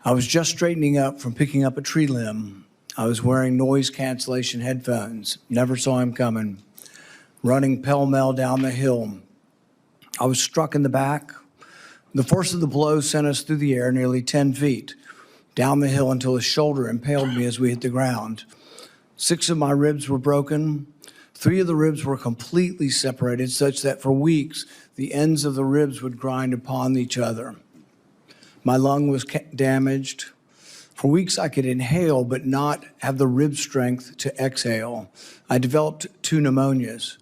I was just straightening up from picking up a tree limb. I was wearing noise cancellation headphones, never saw him coming, running pell-mell down the hill. I was struck in the back. The force of the blow sent us through the air nearly 10 feet, down the hill until his shoulder impaled me as we hit the ground. 6 of my ribs were broken. 3 of the ribs were completely separated, such that for weeks, the ends of the ribs would grind upon each other. My lung was damaged. For weeks, I could inhale but not have the rib strength to exhale. I developed 2 pneumonias.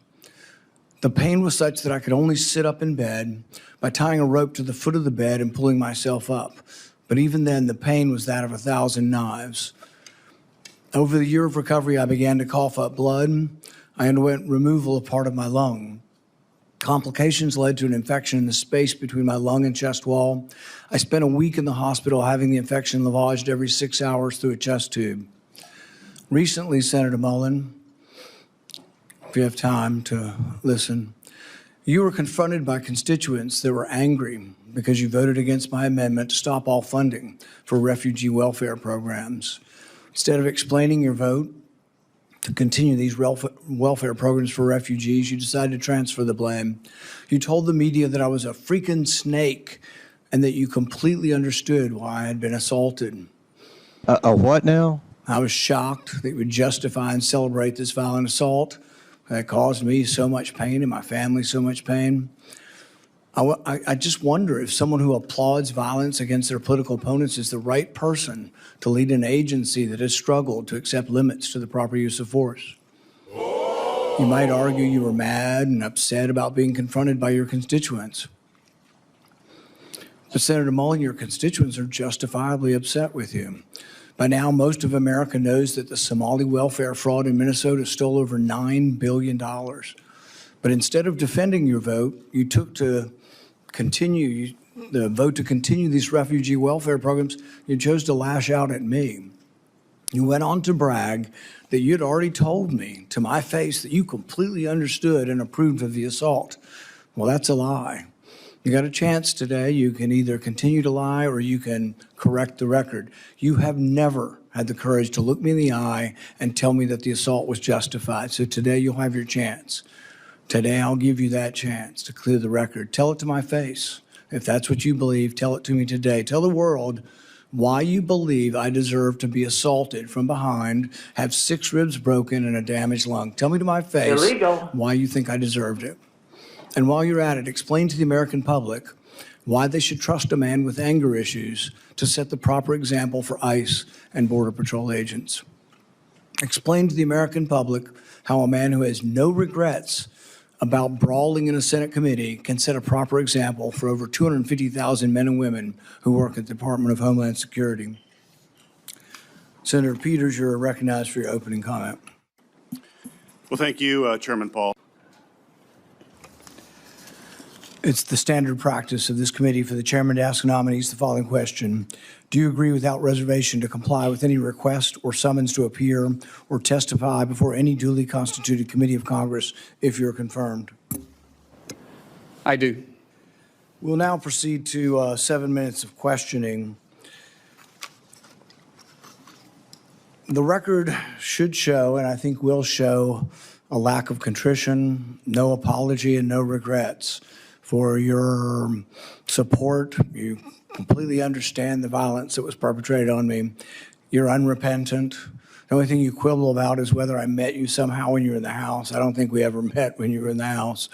The pain was such that I could only sit up in bed by tying a rope to the foot of the bed and pulling myself up. But even then, the pain was that of 1,000 knives. Over the year of recovery, I began to cough up blood. I underwent removal of part of my lung. Complications led to an infection in the space between my lung and chest wall. I spent a week in the hospital having the infection lavaged every 6 hours through a chest tube. Recently, Senator Mullen, if you have time to listen, you were confronted by constituents that were angry because you voted against my amendment to stop all funding for refugee welfare programs. Instead of explaining your vote to continue these welfare programs for refugees, you decided to transfer the blame. You told the media that I was a freaking snake and that you completely understood why I had been assaulted. A what now? I was shocked that you would justify and celebrate this violent assault that caused me so much pain and my family so much pain. I just wonder if someone who applauds violence against their political opponents is the right person to lead an agency that has struggled to accept limits to the proper use of force. You might argue you were mad and upset about being confronted by your constituents. But Senator Mullen, your constituents are justifiably upset with you. By now, most of America knows that the Somali welfare fraud in Minnesota stole over $9 billion. But instead of defending your vote, you took to continue the vote to continue these refugee welfare programs. You chose to lash out at me. You went on to brag that you'd already told me to my face that you completely understood and approved of the assault. Well, that's a lie. You got a chance today. You can either continue to lie or you can correct the record. You have never had the courage to look me in the eye and tell me that the assault was justified. So today you'll have your chance. Today, I'll give you that chance to clear the record. Tell it to my face. If that's what you believe, tell it to me today. Tell the world why you believe I deserve to be assaulted from behind, have 6 ribs broken, and a damaged lung. Tell me to my face why you think I deserved it. And while you're at it, explain to the American public why they should trust a man with anger issues to set the proper example for ICE and Border Patrol agents. Explain to the American public how a man who has no regrets about brawling in a Senate committee can set a proper example for over 250,000 men and women who work at the Department of Homeland Security. Senator Peters, you're recognized for your opening comment. Well, thank you, Chairman Paul. It's the standard practice of this committee for the chairman to ask nominees the following question. Do you agree without reservation to comply with any request or summons to appear or testify before any duly constituted committee of Congress if you're confirmed? I do. We'll now proceed to 7 minutes of questioning. The record should show, and I think will show, a lack of contrition, no apology, and no regrets for your support. You completely understand the violence that was perpetrated on me. You're unrepentant. The only thing you quibble about is whether I met you somehow when you were in the house. I don't think we ever met when you were in the house.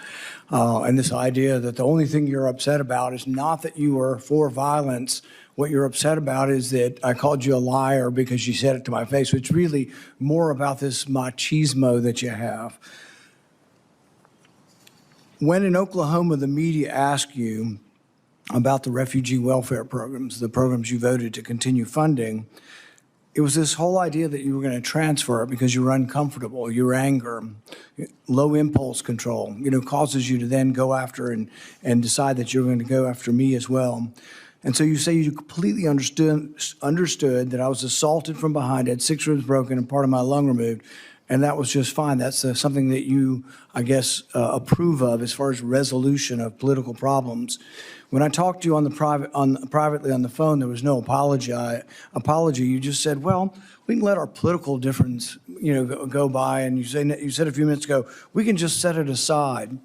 And this idea that the only thing you're upset about is not that you were for violence. What you're upset about is that I called you a liar because you said it to my face, which is really more about this machismo that you have. when in Oklahoma the media asked you about the refugee welfare programs, the programs you voted to continue funding, it was this whole idea that you were going to transfer it because you were uncomfortable, your anger, low impulse control, causes you to then go after and decide that you're going to go after me as well. And so you say you completely understood that I was assaulted from behind, had 6 ribs broken and part of my lung removed, and that was just fine. That's something that you, I guess, approve of as far as resolution of political problems. When I talked to you privately on the phone, there was no apology. You just said, well, we can let our political difference, go by. And you said a few minutes ago, we can just set it aside.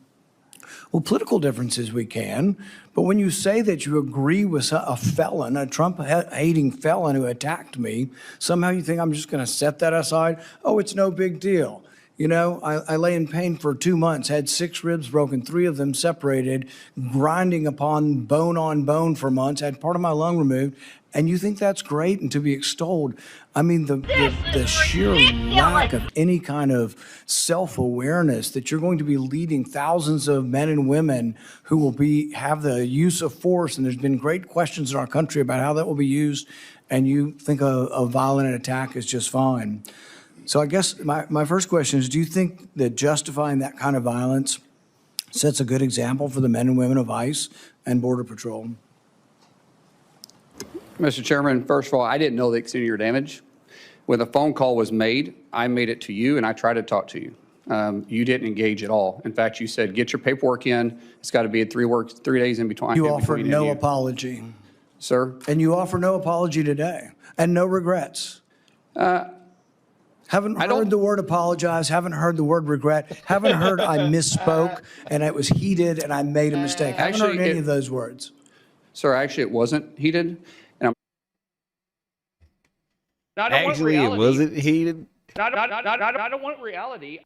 Well, political differences we can, but when you say that you agree with a felon, a Trump-hating felon who attacked me, somehow you think I'm just going to set that aside? Oh, it's no big deal. I lay in pain for 2 months, had 6 ribs broken, 3 of them separated, grinding upon bone for months, had part of my lung removed, and you think that's great and to be extolled. I mean, the sheer lack of any kind of self-awareness that you're going to be leading thousands of men and women who will have the use of force, and there's been great questions in our country about how that will be used, and you think a violent attack is just fine. So I guess my first question is, do you think that justifying that kind of violence sets a good example for the men and women of ICE and Border Patrol? Mr. Chairman, first of all, I didn't know the extent of your damage. When the phone call was made, I made it to you and I tried to talk to you. You didn't engage at all. In fact, you said, get your paperwork in. It's got to be 3 days in between. You offered no apology. Sir? And you offer no apology today and no regrets. Haven't heard the word apologize, haven't heard the word regret, haven't heard I misspoke and it was heated and I made a mistake. Haven't heard any of those words. Sir, actually, it wasn't heated. And Actually, it wasn't heated. I don't want reality.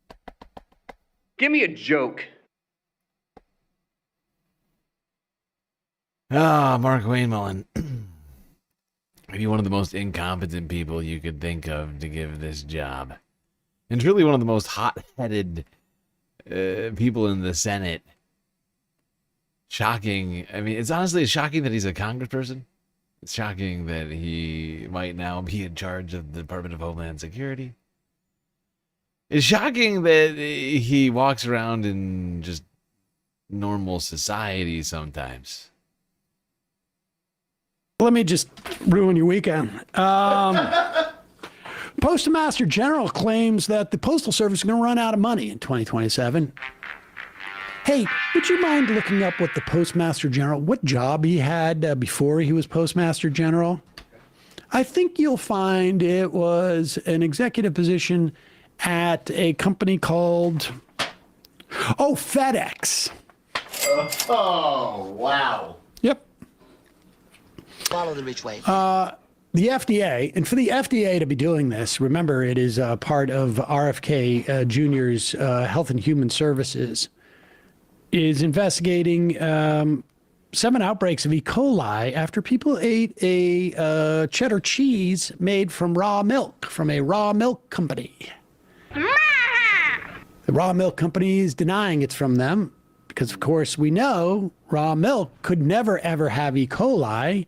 Give me a joke. Mark Wayne Mullen. Maybe one of the most incompetent people you could think of to give this job. And truly one of the most hot-headed people in the Senate. Shocking. I mean, it's honestly shocking that he's a congressperson. It's shocking that he might now be in charge of the Department of Homeland Security. It's shocking that he walks around in just normal society sometimes. Let me just ruin your weekend. Postmaster General claims that the Postal Service is going to run out of money in 2027. Hey, would you mind looking up what the Postmaster General, what job he had before he was Postmaster General? I think you'll find it was an executive position at a company called, FedEx. Oh, wow. Yep. Follow the rich way. The FDA, and for the FDA to be doing this, remember it is part of RFK Jr.'s Health and Human Services, is investigating 7 outbreaks of E. coli after people ate a cheddar cheese made from raw milk from a raw milk company. The raw milk company is denying it's from them because, of course, we know raw milk could never, ever have E. coli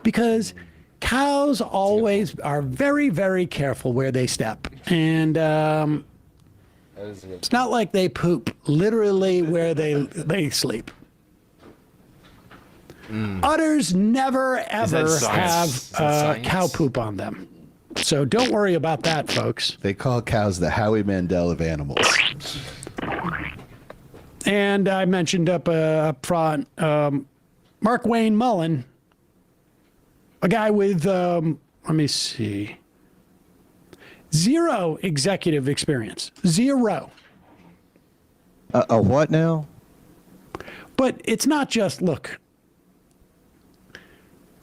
because cows always are very, very careful where they step. And it's not like they poop literally where they sleep. Udders never, ever have cow poop on them. So don't worry about that, folks. They call cows the Howie Mandel of animals. And I mentioned up front, Mark Wayne Mullen, a guy with, let me see, 0 executive experience. 0. A what now? But it's not just, look,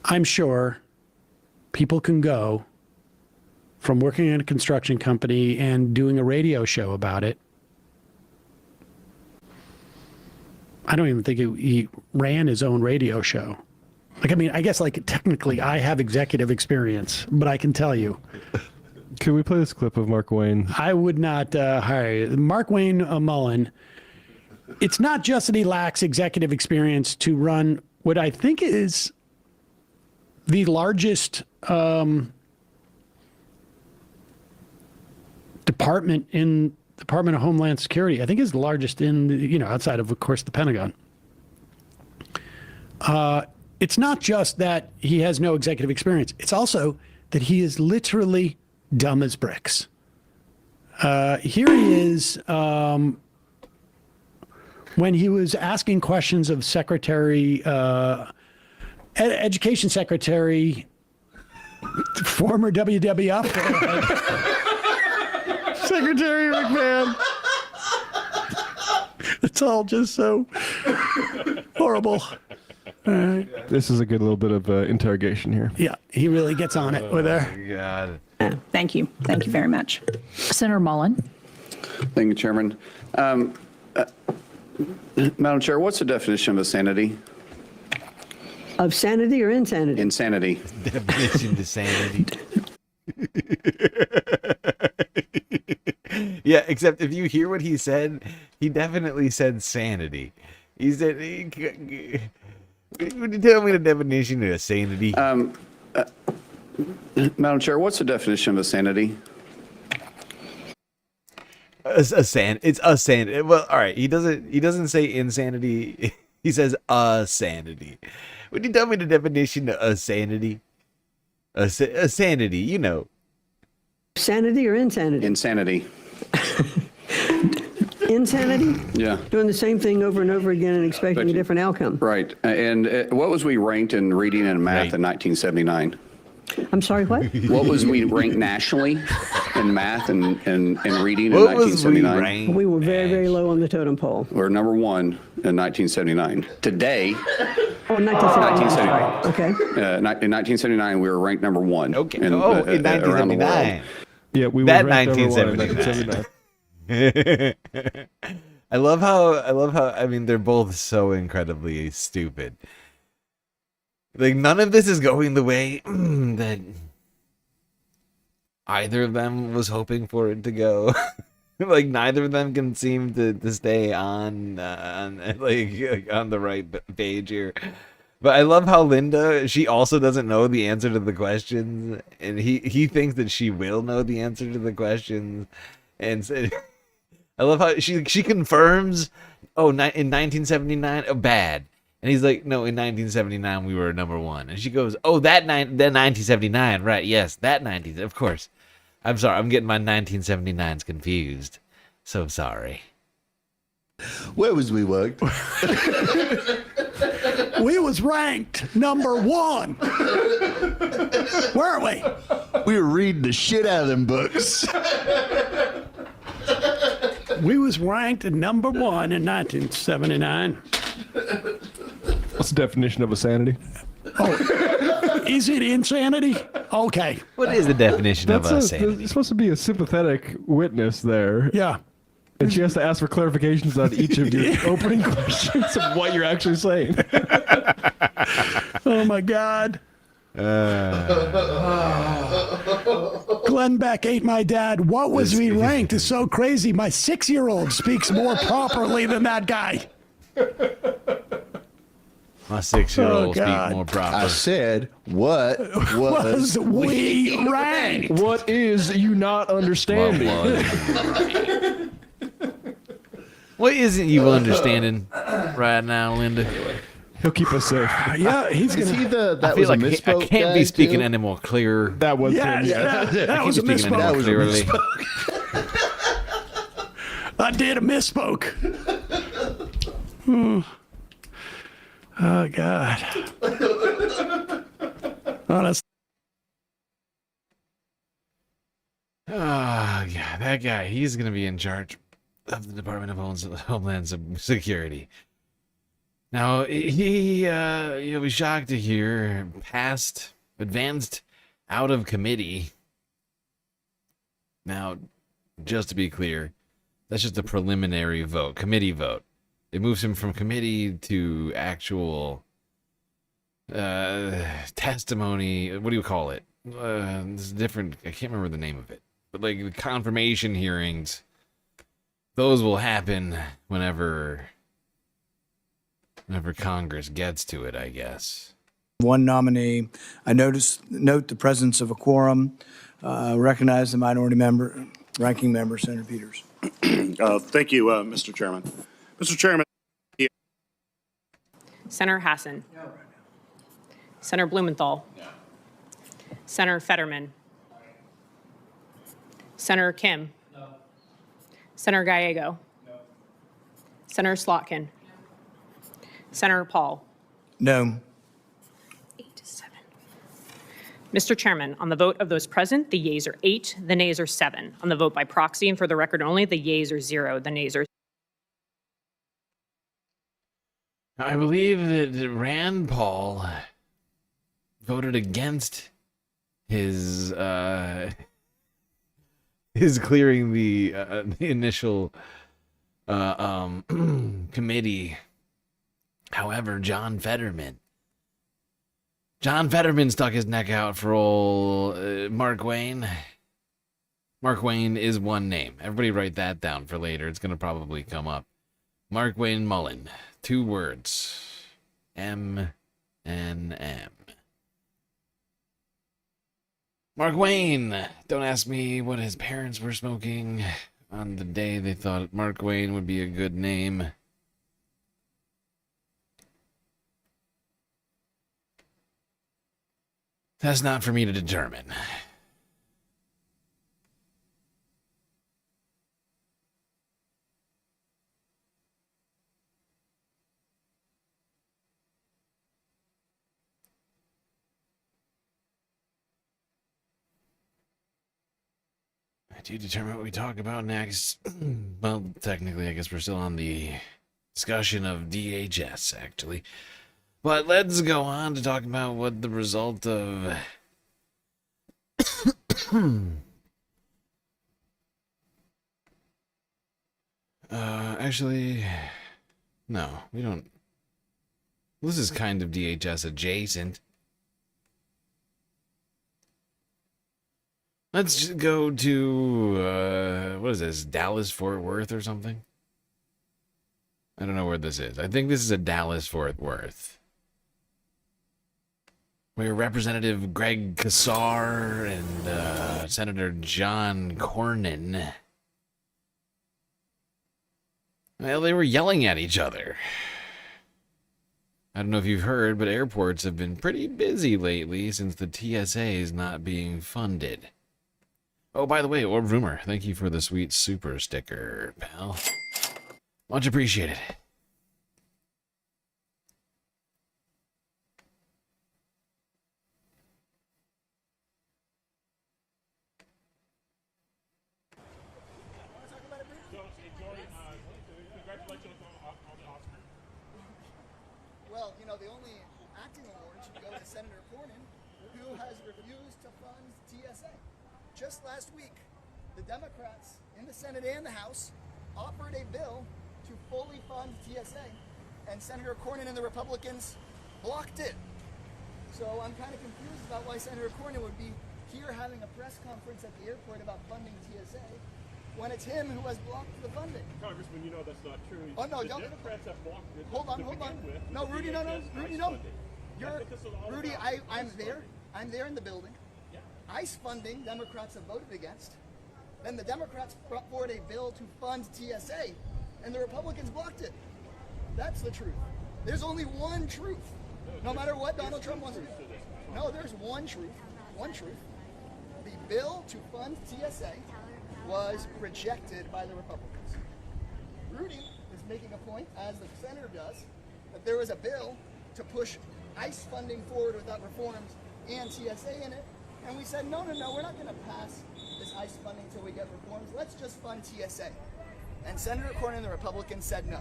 I'm sure people can go from working in a construction company and doing a radio show about it. I don't even think he ran his own radio show. Like, I mean, I guess like technically I have executive experience, but I can tell you. Can we play this clip of Mark Wayne? I would not hire Mark Wayne Mullen it's not just that he lacks executive experience to run what I think is the largest department in Department of Homeland Security. I think is the largest in, outside of course, the Pentagon. It's not just that he has no executive experience. It's also that he is literally dumb as bricks. Here he is when he was asking questions of Education Secretary, former WWF Secretary McMahon. It's all just so horrible. All right. This is a good little bit of interrogation here. Yeah, he really gets on it with her. God. Thank you. Thank you very much. Senator Mullen. Thank you, Chairman. Madam Chair, what's the definition of insanity? Of sanity or insanity? Insanity. Definition to sanity. Yeah, except if you hear what he said, he definitely said sanity. He said, would you tell me the definition of sanity? Madam Chair, what's the definition of insanity? It's a sanity. Well, all right. He doesn't say insanity. He says a sanity. Would you tell me the definition of a sanity? A sanity, you know. Sanity or insanity? Insanity. Insanity? Yeah. Doing the same thing over and over again and expecting a different outcome. Right. And what was we ranked in reading and math in 1979? I'm sorry, what? What was we ranked nationally in math and reading in 1979? We were very, very low on the totem pole. We're number one in 1979. Today, Oh, 1979. Okay. in 1979, we were ranked number one. Okay. In, in around the 1979. world. Yeah, we That were ranked number one in 1979. I love how I mean they're both so incredibly stupid. Like none of this is going the way that either of them was hoping for it to go. Like neither of them can seem to stay on the right page here. But I love how Linda, she also doesn't know the answer to the questions, and he thinks that she will know the answer to the questions, and so, I love how she confirms, in 1979, bad. And he's like, no, in 1979, we were number one. And she goes, then 1979, right, yes, that 90s, of course. I'm sorry, I'm getting my 1979s confused. So sorry. Where was we worked? We was ranked number one. Weren't we? We were reading the shit out of them books. We was ranked number one in 1979. What's the definition of a sanity? Oh, is it insanity? Okay. What is the definition of a sanity? It's supposed to be a sympathetic witness there. Yeah. And she has to ask for clarifications on each of your opening questions of what you're actually saying. Oh, my God. Glenn Beck ate my dad. What was we ranked? Is so crazy. My 6-year-old speaks more properly than that guy. My 6-year-old speak more proper. I said, what was we ranked? What is you not understanding? What isn't you understanding right now, Linda? He'll keep us safe. Yeah, he's Is gonna. he the that I was feel a like misspoke I can't guy be speaking too? any more clear. That was Yeah, him. that was a speaking any more misspoke. clearly. I did a misspoke. Oh, God. Oh, yeah, that guy. He's gonna be in charge of the Department of Homeland Security. Now, you'll be shocked to hear advanced out of committee. Now, just to be clear, that's just a preliminary vote, committee vote. It moves him from committee to actual testimony. What do you call it? This is different. I can't remember the name of it. But like the confirmation hearings, those will happen whenever Whenever Congress gets to it, I guess. One nominee. I note the presence of a quorum. Recognize the minority member, ranking member, Senator Peters. Thank you, Mr. Chairman. Mr. Chairman. Senator Hassan. No. Senator Blumenthal. No. Senator Fetterman. Senator Kim. No. Senator Gallego. No. Senator Slotkin. No. Senator Paul. No. 8 to 7. Mr. Chairman, on the vote of those present, the yeas are 8, the nays are 7. On the vote by proxy and for the record only, the yeas are 0, the nays are. I believe that Rand Paul voted against his clearing the initial committee. However, John Fetterman stuck his neck out for old Mark Wayne. Mark Wayne is one name. Everybody write that down for later. It's going to probably come up. Mark Wayne Mullen. 2 words. M-N-M. Mark Wayne. Don't ask me what his parents were smoking on the day they thought Mark Wayne would be a good name. That's not for me to determine. To determine what we talk about next, well, technically, I guess we're still on the discussion of DHS, actually. But let's go on to talk about what the result of... actually, no, we don't... This is kind of DHS adjacent. Let's just go to, what is this, Dallas-Fort Worth or something? I don't know where this is. I think this is a Dallas-Fort Worth. Where Representative Greg Casar and Senator John Cornyn, well, they were yelling at each other. I don't know if you've heard, but airports have been pretty busy lately since the TSA is not being funded. Oh, by the way, Orb Rumor, thank you for the sweet super sticker, pal. Much appreciated. Well, you know, the only acting award should go to Senator Cornyn, who has refused to fund TSA. Just last week, the Democrats in the Senate and the House offered a bill to fully fund TSA, and Senator Cornyn and the Republicans blocked it. So I'm kind of confused about why Senator Cornyn would be here having a press conference at the airport about funding TSA when it's him who has blocked the funding. Congressman, you know that's not true. Oh, no, the don't. Democrats have blocked it. Hold on. No, Rudy, no. Rudy, no. Rudy, I'm there. I'm there in the building. Yeah. ICE funding, Democrats have voted against. Then the Democrats brought forward a bill to fund TSA, and the Republicans blocked it. That's the truth. There's only one truth. No matter what Donald Trump wants to do. No, there's one truth. One truth. The bill to fund TSA was rejected by the Republicans. Rudy is making a point, as the senator does, that there was a bill to push ICE funding forward without reforms and TSA in it. And we said, no, we're not going to pass this ICE funding until we get reforms. Let's just fund TSA. And Senator Cornyn and the Republicans said no.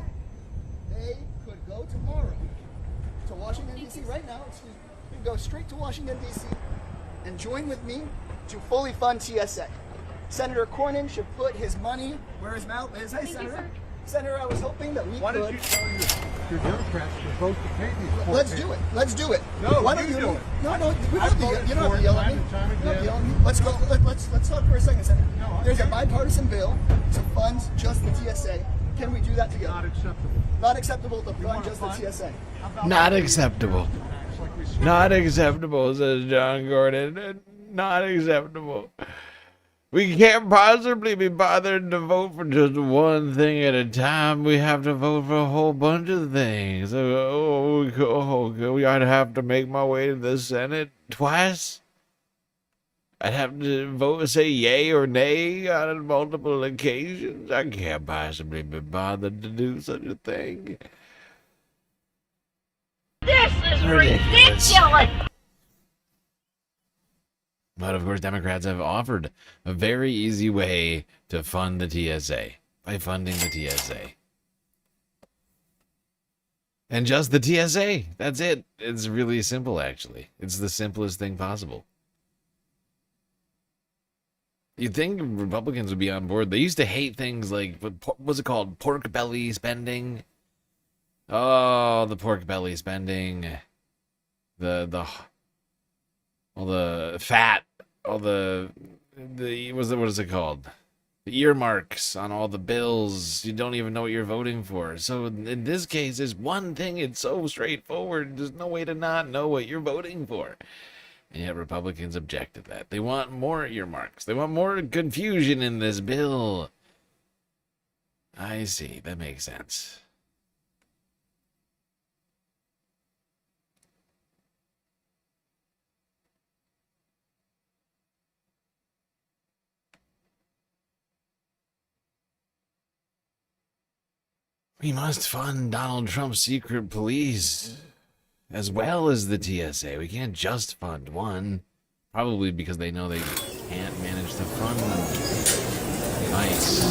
They could go tomorrow to Washington, D.C. right now, they could go straight to Washington, D.C. and join with me to fully fund TSA. Senator Cornyn should put his money where his mouth is. Hey, Senator. Senator, I was hoping that we Why could... don't you tell your Democrats to vote to pay these poor Let's people? do it. Let's do it. No, why don't you do it. No, we I've will voted you don't have for to it yell at me. time and time You don't have to again. yell at me. Let's go. Let's talk for a second, Senator. No, There's a bipartisan bill to fund just the TSA. can we do that together? Not acceptable. Not acceptable to fund just the TSA. Not acceptable. Not acceptable, says John Gordon. Not acceptable. We can't possibly be bothered to vote for just one thing at a time. We have to vote for a whole bunch of things. I'd have to make my way to the Senate twice. I'd have to say yay or nay on multiple occasions. I can't possibly be bothered to do such a thing. This is ridiculous. But of course, Democrats have offered a very easy way to fund the TSA by funding the TSA. And just the TSA. That's it. It's really simple, actually. It's the simplest thing possible. You'd think Republicans would be on board. They used to hate things like, what was it called? Pork belly spending. Oh, the pork belly spending. All the fat, all the what is it called? The earmarks on all the bills. You don't even know what you're voting for. So in this case, there's one thing. It's so straightforward. There's no way to not know what you're voting for. And yet Republicans object to that. They want more earmarks. They want more confusion in this bill. I see. That makes sense. We must fund Donald Trump's secret police as well as the TSA. We can't just fund one. Probably because they know they can't manage to fund ICE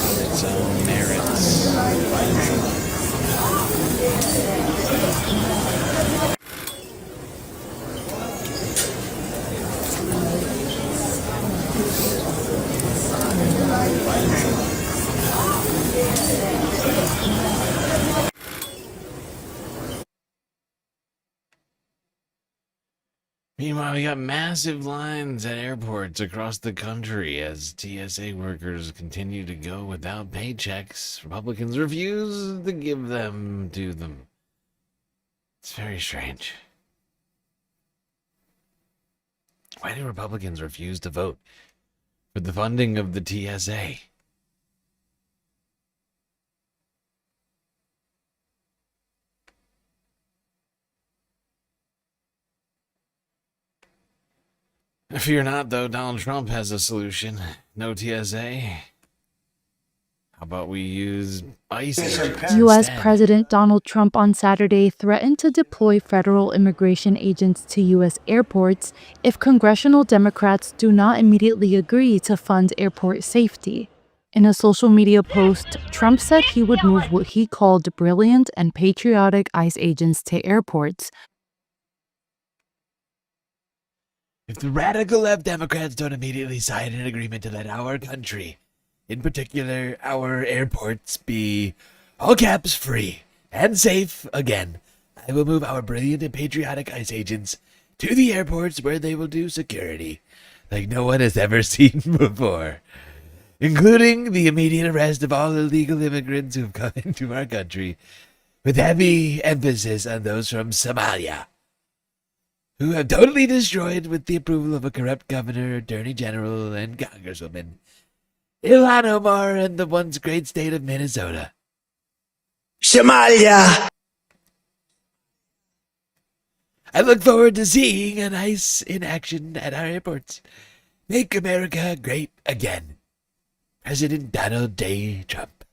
on its own merits. Meanwhile, we got massive lines at airports across the country as TSA workers continue to go without paychecks. Republicans refuse to give them to them. It's very strange. Why do Republicans refuse to vote for the funding of the TSA? Fear not, though, Donald Trump has a solution. No TSA. How about we use ICE agents? U.S. President Donald Trump on Saturday threatened to deploy federal immigration agents to U.S. airports if congressional Democrats do not immediately agree to fund airport safety. In a social media post, Trump said he would move what he called brilliant and patriotic ICE agents to airports. If the radical left Democrats don't immediately sign an agreement to let our country, in particular our airports, be all caps free and safe again, I will move our brilliant and patriotic ICE agents to the airports where they will do security like no one has ever seen before, including the immediate arrest of all illegal immigrants who have come into our country, with heavy emphasis on those from Somalia, who have totally destroyed, with the approval of a corrupt governor, attorney general, and congresswoman, Ilhan Omar and the once great state of Minnesota. Somalia! I look forward to seeing an ICE in action at our airports. Make America great again. President Donald J. Trump.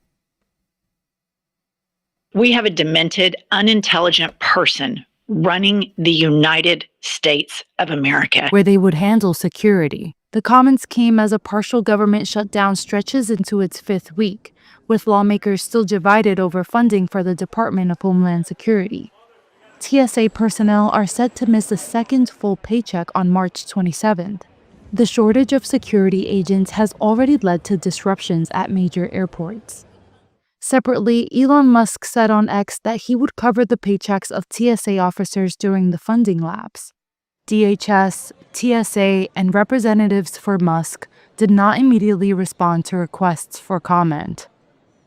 We have a demented, unintelligent person running the United States of America, where they would handle security. The comments came as a partial government shutdown stretches into its fifth week, with lawmakers still divided over funding for the Department of Homeland Security. TSA personnel are set to miss a second full paycheck on March 27th. The shortage of security agents has already led to disruptions at major airports. Separately, Elon Musk said on X that he would cover the paychecks of TSA officers during the funding lapse. DHS, TSA, and representatives for Musk did not immediately respond to requests for comment.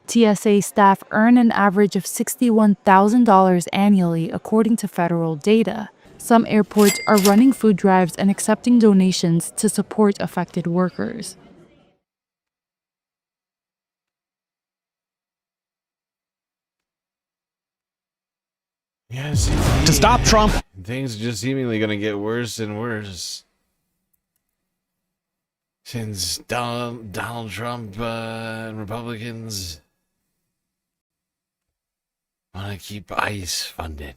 TSA staff earn an average of $61,000 annually, according to federal data. Some airports are running food drives and accepting donations to support affected workers. Yes, to stop Trump. Things are just seemingly going to get worse and worse. Since Donald Trump and Republicans want to keep ICE funded.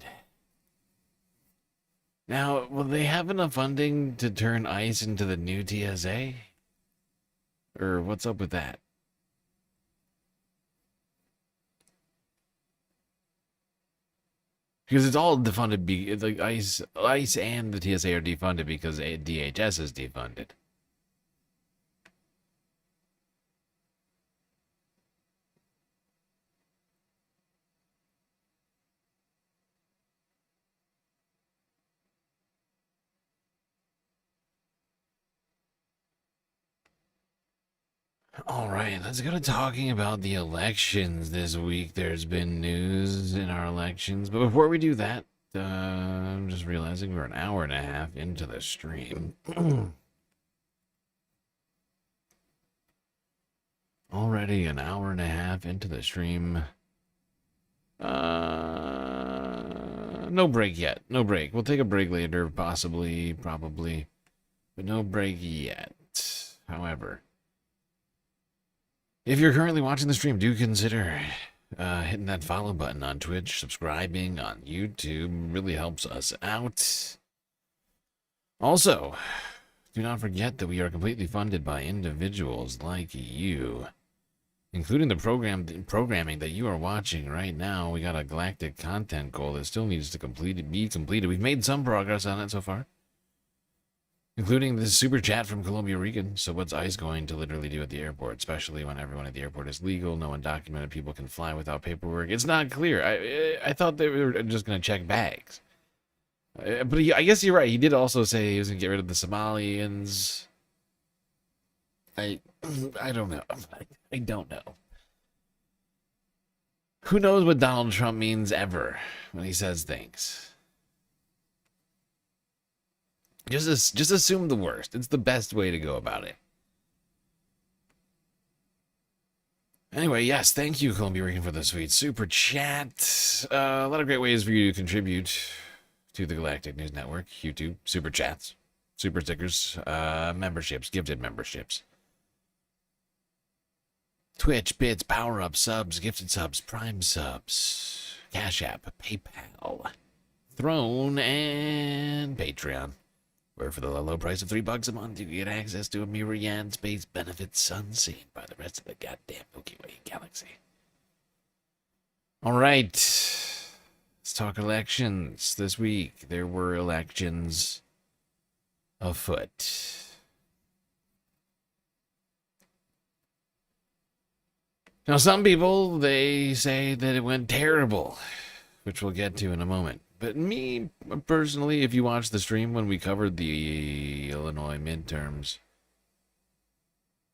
Now, will they have enough funding to turn ICE into the new TSA? Or what's up with that? Because it's all defunded. Like ICE and the TSA are defunded because DHS is defunded. All right, let's go to talking about the elections this week. There's been news in our elections, but before we do that, I'm just realizing we're an hour and a half into the stream. Already an hour and a half into the stream. No break yet. No break. We'll take a break later, possibly, probably, but no break yet. However, if you're currently watching the stream, do consider hitting that follow button on Twitch, subscribing on YouTube. Really helps us out. Also, do not forget that we are completely funded by individuals like you, including the programming that you are watching right now. We got a galactic content goal that still needs to be completed. We've made some progress on it so far, including this super chat from Columbia Regan. So what's ICE going to literally do at the airport, especially when everyone at the airport is legal, no undocumented people can fly without paperwork? It's not clear. I thought they were just going to check bags. But I guess you're right. He did also say he was going to get rid of the Somalians. I don't know. I don't know. Who knows what Donald Trump means ever when he says things? Just assume the worst. It's the best way to go about it. Anyway, yes, thank you, Columbia Regan, for the sweet super chat. A lot of great ways for you to contribute to the Galactic News Network. YouTube, super chats, super stickers, memberships, gifted memberships. Twitch, bits, power-ups, subs, gifted subs, prime subs, Cash App, PayPal, Throne, and Patreon. Where for the low price of $3 a month, you get access to a myriad space benefits unseen by the rest of the goddamn Milky Way galaxy. All right, let's talk elections. This week, there were elections afoot. Now, some people, they say that it went terrible, which we'll get to in a moment. But me, personally, if you watched the stream when we covered the Illinois midterms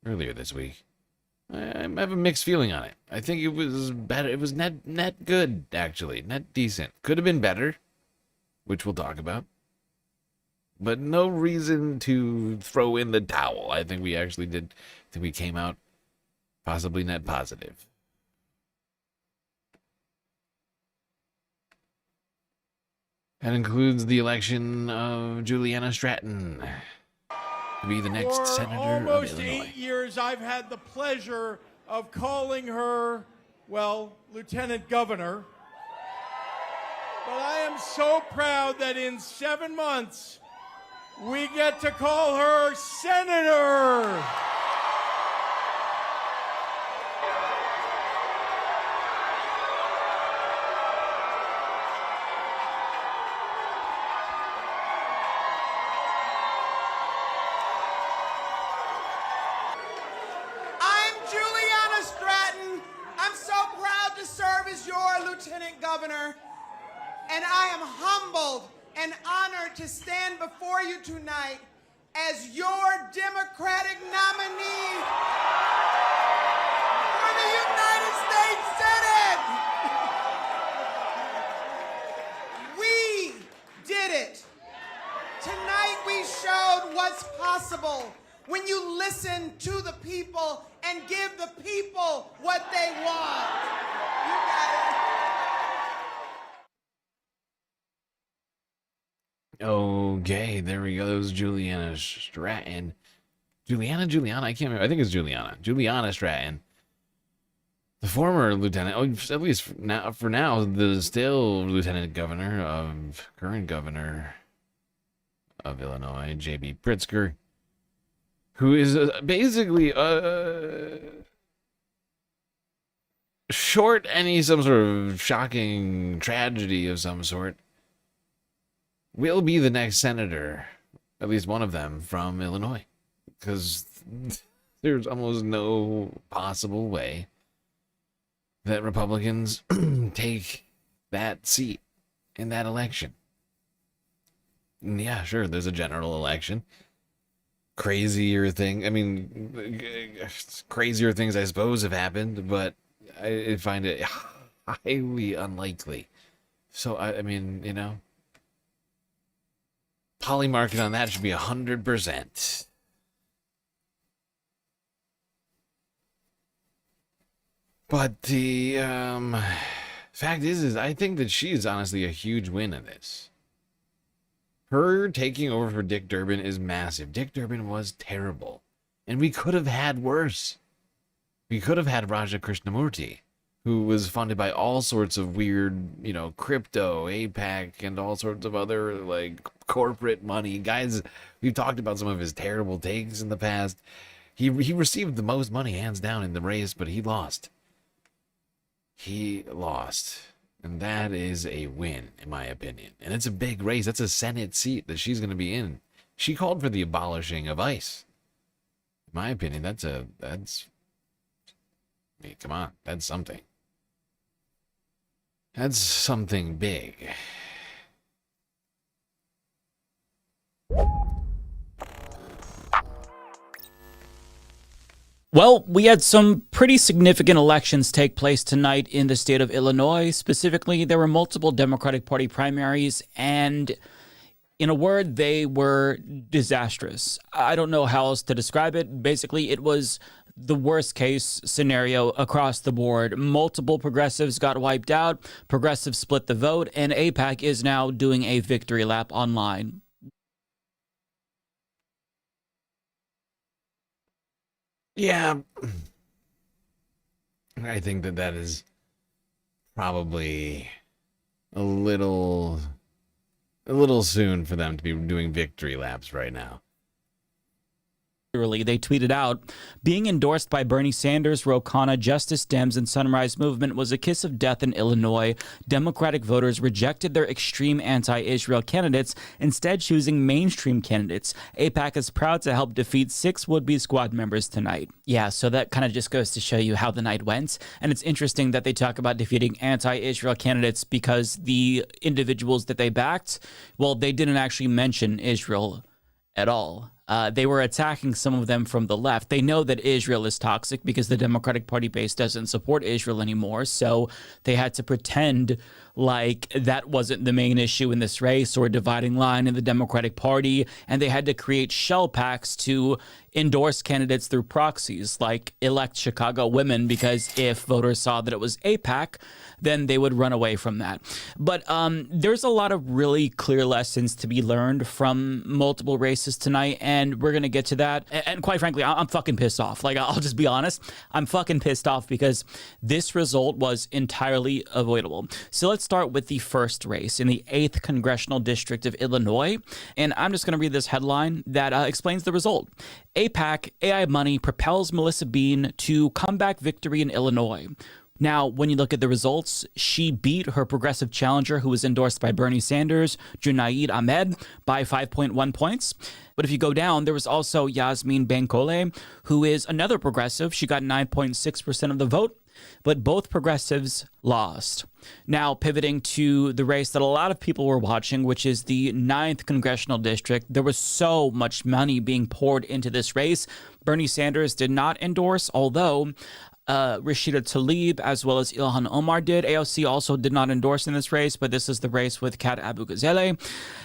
earlier this week, I have a mixed feeling on it. I think it was better. It was net good, actually. Net decent. Could have been better, which we'll talk about. But no reason to throw in the towel. I think we actually did. I think we came out possibly net positive. That includes the election of Juliana Stratton to be the next senator of almost Illinois. 8 years, I've had the pleasure of calling her, well, Lieutenant Governor. But I am so proud that in 7 months, we get to call her Senator. Governor, and I am humbled and honored to stand before you tonight as your Democratic nominee for the United States Okay, there we go. That was Juliana Stratton. Juliana, I can't remember. I think it's Juliana. Juliana Stratton. The former lieutenant, at least for now, the still lieutenant governor of, current governor of Illinois, J.B. Pritzker, who is basically short any some sort of shocking tragedy of some sort, will be the next senator, at least one of them, from Illinois. Because there's almost no possible way that Republicans take that seat in that election. And yeah, sure, there's a general election. Crazier things, I suppose, have happened, but I find it highly unlikely. So, I mean, you know, poly market on that should be 100%. But the fact is I think that she is honestly a huge win in this. Her taking over for Dick Durbin is massive. Dick Durbin was terrible, and we could have had worse. We could have had Raja Krishnamurti, who was funded by all sorts of weird, you know, crypto, APAC, and all sorts of other, like, corporate money. Guys, we've talked about some of his terrible takes in the past. He received the most money, hands down, in the race, but he lost. He lost. And that is a win, in my opinion. And it's a big race. That's a Senate seat that she's going to be in. She called for the abolishing of ICE. In my opinion, I mean, come on, that's something. That's something big. Well, we had some pretty significant elections take place tonight in the state of Illinois. Specifically, there were multiple Democratic Party primaries, and in a word, they were disastrous. I don't know how else to describe it. Basically, it was the worst case scenario across the board. Multiple progressives got wiped out, progressives split the vote, and AIPAC is now doing a victory lap online. Yeah, I think that is probably a little soon for them to be doing victory laps right now. They tweeted out, being endorsed by Bernie Sanders, Ro Khanna, Justice Dems, and Sunrise Movement was a kiss of death in Illinois. Democratic voters rejected their extreme anti-Israel candidates, instead choosing mainstream candidates. AIPAC is proud to help defeat 6 would-be squad members tonight. Yeah, so that kind of just goes to show you how the night went. And it's interesting that they talk about defeating anti-Israel candidates because the individuals that they backed, well, they didn't actually mention Israel at all. They were attacking some of them from the left. They know that Israel is toxic because the Democratic Party base doesn't support Israel anymore. So they had to pretend like that wasn't the main issue in this race or a dividing line in the Democratic Party. And they had to create shell packs to endorse candidates through proxies, like elect Chicago women, because if voters saw that it was AIPAC, then they would run away from that. But there's a lot of really clear lessons to be learned from multiple races tonight, and we're going to get to that. And quite frankly, I'm fucking pissed off. Like, I'll just be honest. I'm fucking pissed off because this result was entirely avoidable. So let's start with the first race in the 8th Congressional District of Illinois. And I'm just going to read this headline that explains the result. AIPAC, AI money propels Melissa Bean to comeback victory in Illinois. Now, when you look at the results, she beat her progressive challenger, who was endorsed by Bernie Sanders, Junaid Ahmed, by 5.1 points. But if you go down, there was also Yasmin Bankole, who is another progressive. She got 9.6% of the vote, but both progressives lost. Now, pivoting to the race that a lot of people were watching, which is the 9th Congressional District, there was so much money being poured into this race. Bernie Sanders did not endorse, although Rashida Tlaib as well as Ilhan Omar did. AOC also did not endorse in this race, but this is the race with Kat Abu-Ghazaleh.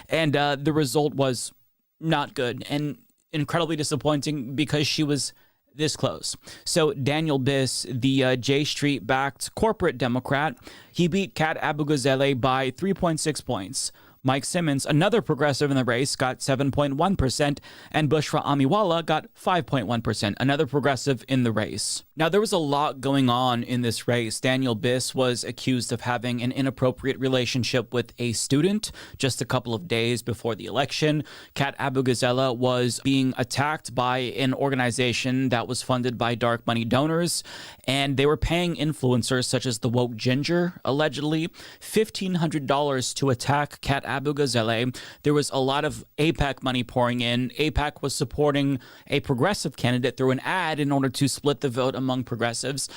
And the result was not good and incredibly disappointing because she was this close. So Daniel Biss, the J Street-backed corporate Democrat, he beat Kat Abu-Ghazaleh by 3.6 points. Mike Simmons, another progressive in the race, got 7.1%, and Bushra Amiwala got 5.1%, another progressive in the race. Now, there was a lot going on in this race. Daniel Biss was accused of having an inappropriate relationship with a student just a couple of days before the election. Kat Abu-Ghazala was being attacked by an organization that was funded by dark money donors, and they were paying influencers such as the Woke Ginger, allegedly, $1,500 to attack Kat Abu-Ghazala. There was a lot of AIPAC money pouring in. AIPAC was supporting a progressive candidate through an ad in order to split the vote among progressives.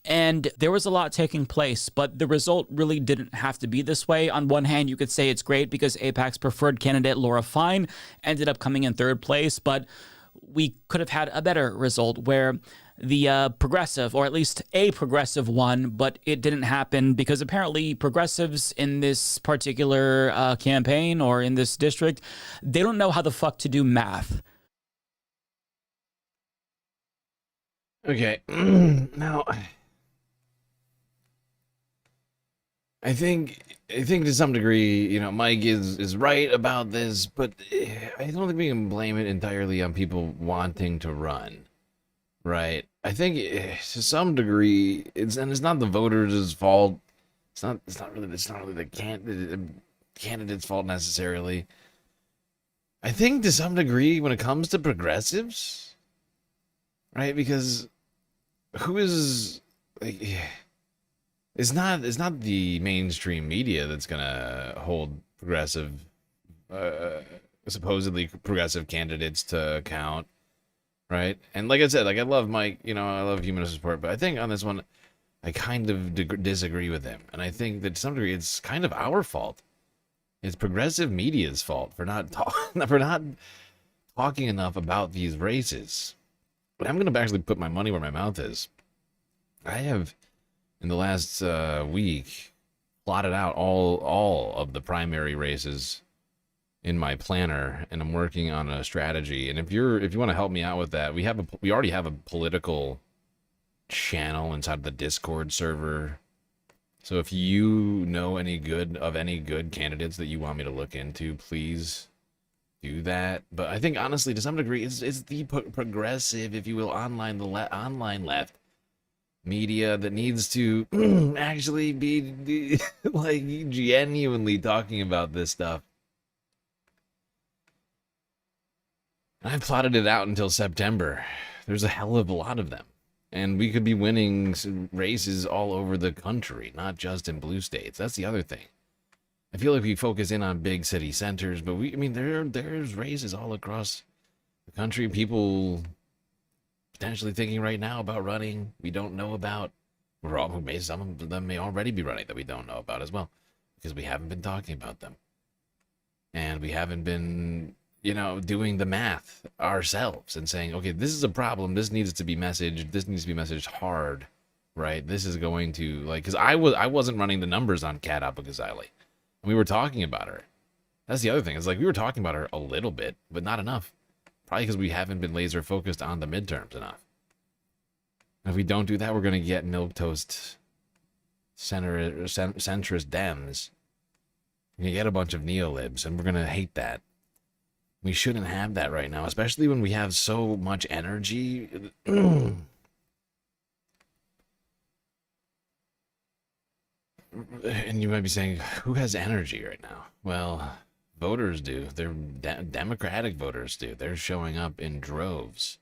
And there was a lot taking place, but the result really didn't have to be this way. On one hand, you could say it's great because AIPAC's preferred candidate, Laura Fine, ended up coming in third place, but we could have had a better result where the progressive, or at least a progressive, won, but it didn't happen because apparently progressives in this particular campaign or in this district, they don't know how the fuck to do math. Okay, now I think to some degree, you know, Mike is right about this, but I don't think we can blame it entirely on people wanting to run. Right. I think to some degree it's not the voters' fault. It's not really the candidate's fault necessarily. I think to some degree when it comes to progressives, right? Because who is like it's not the mainstream media that's gonna hold progressive supposedly progressive candidates to account. Right. And like I said, like I love Mike, you know, I love humanist support, but I think on this one, I kind of disagree with him. And I think that to some degree, it's kind of our fault. It's progressive media's fault for not talking enough about these races. But I'm going to actually put my money where my mouth is. I have, in the last week, plotted out all of the primary races in my planner, and I'm working on a strategy. And if you want to help me out with that, we already have a political channel inside the Discord server. So if you know any good candidates that you want me to look into, please do that. But I think honestly, to some degree, it's the progressive, if you will, online left media that needs to actually be like genuinely talking about this stuff. I've plotted it out until September. There's a hell of a lot of them. And we could be winning races all over the country, not just in blue states. That's the other thing. I feel like we focus in on big city centers, but there's races all across the country. People potentially thinking right now about running we don't know about. Some of them may already be running that we don't know about as well, because we haven't been talking about them. And we haven't been, you know, doing the math ourselves and saying, okay, this is a problem. This needs to be messaged. This needs to be messaged hard, right? This is going to, like, because I wasn't running the numbers on Kat Abu-Ghazala. We were talking about her. That's the other thing. It's like we were talking about her a little bit, but not enough. Probably because we haven't been laser focused on the midterms enough. And if we don't do that, we're going to get milquetoast centrist Dems. We're going to get a bunch of neolibs, and we're going to hate that. We shouldn't have that right now, especially when we have so much energy. And you might be saying, who has energy right now? Well, voters do. They're Democratic voters do. They're showing up in droves.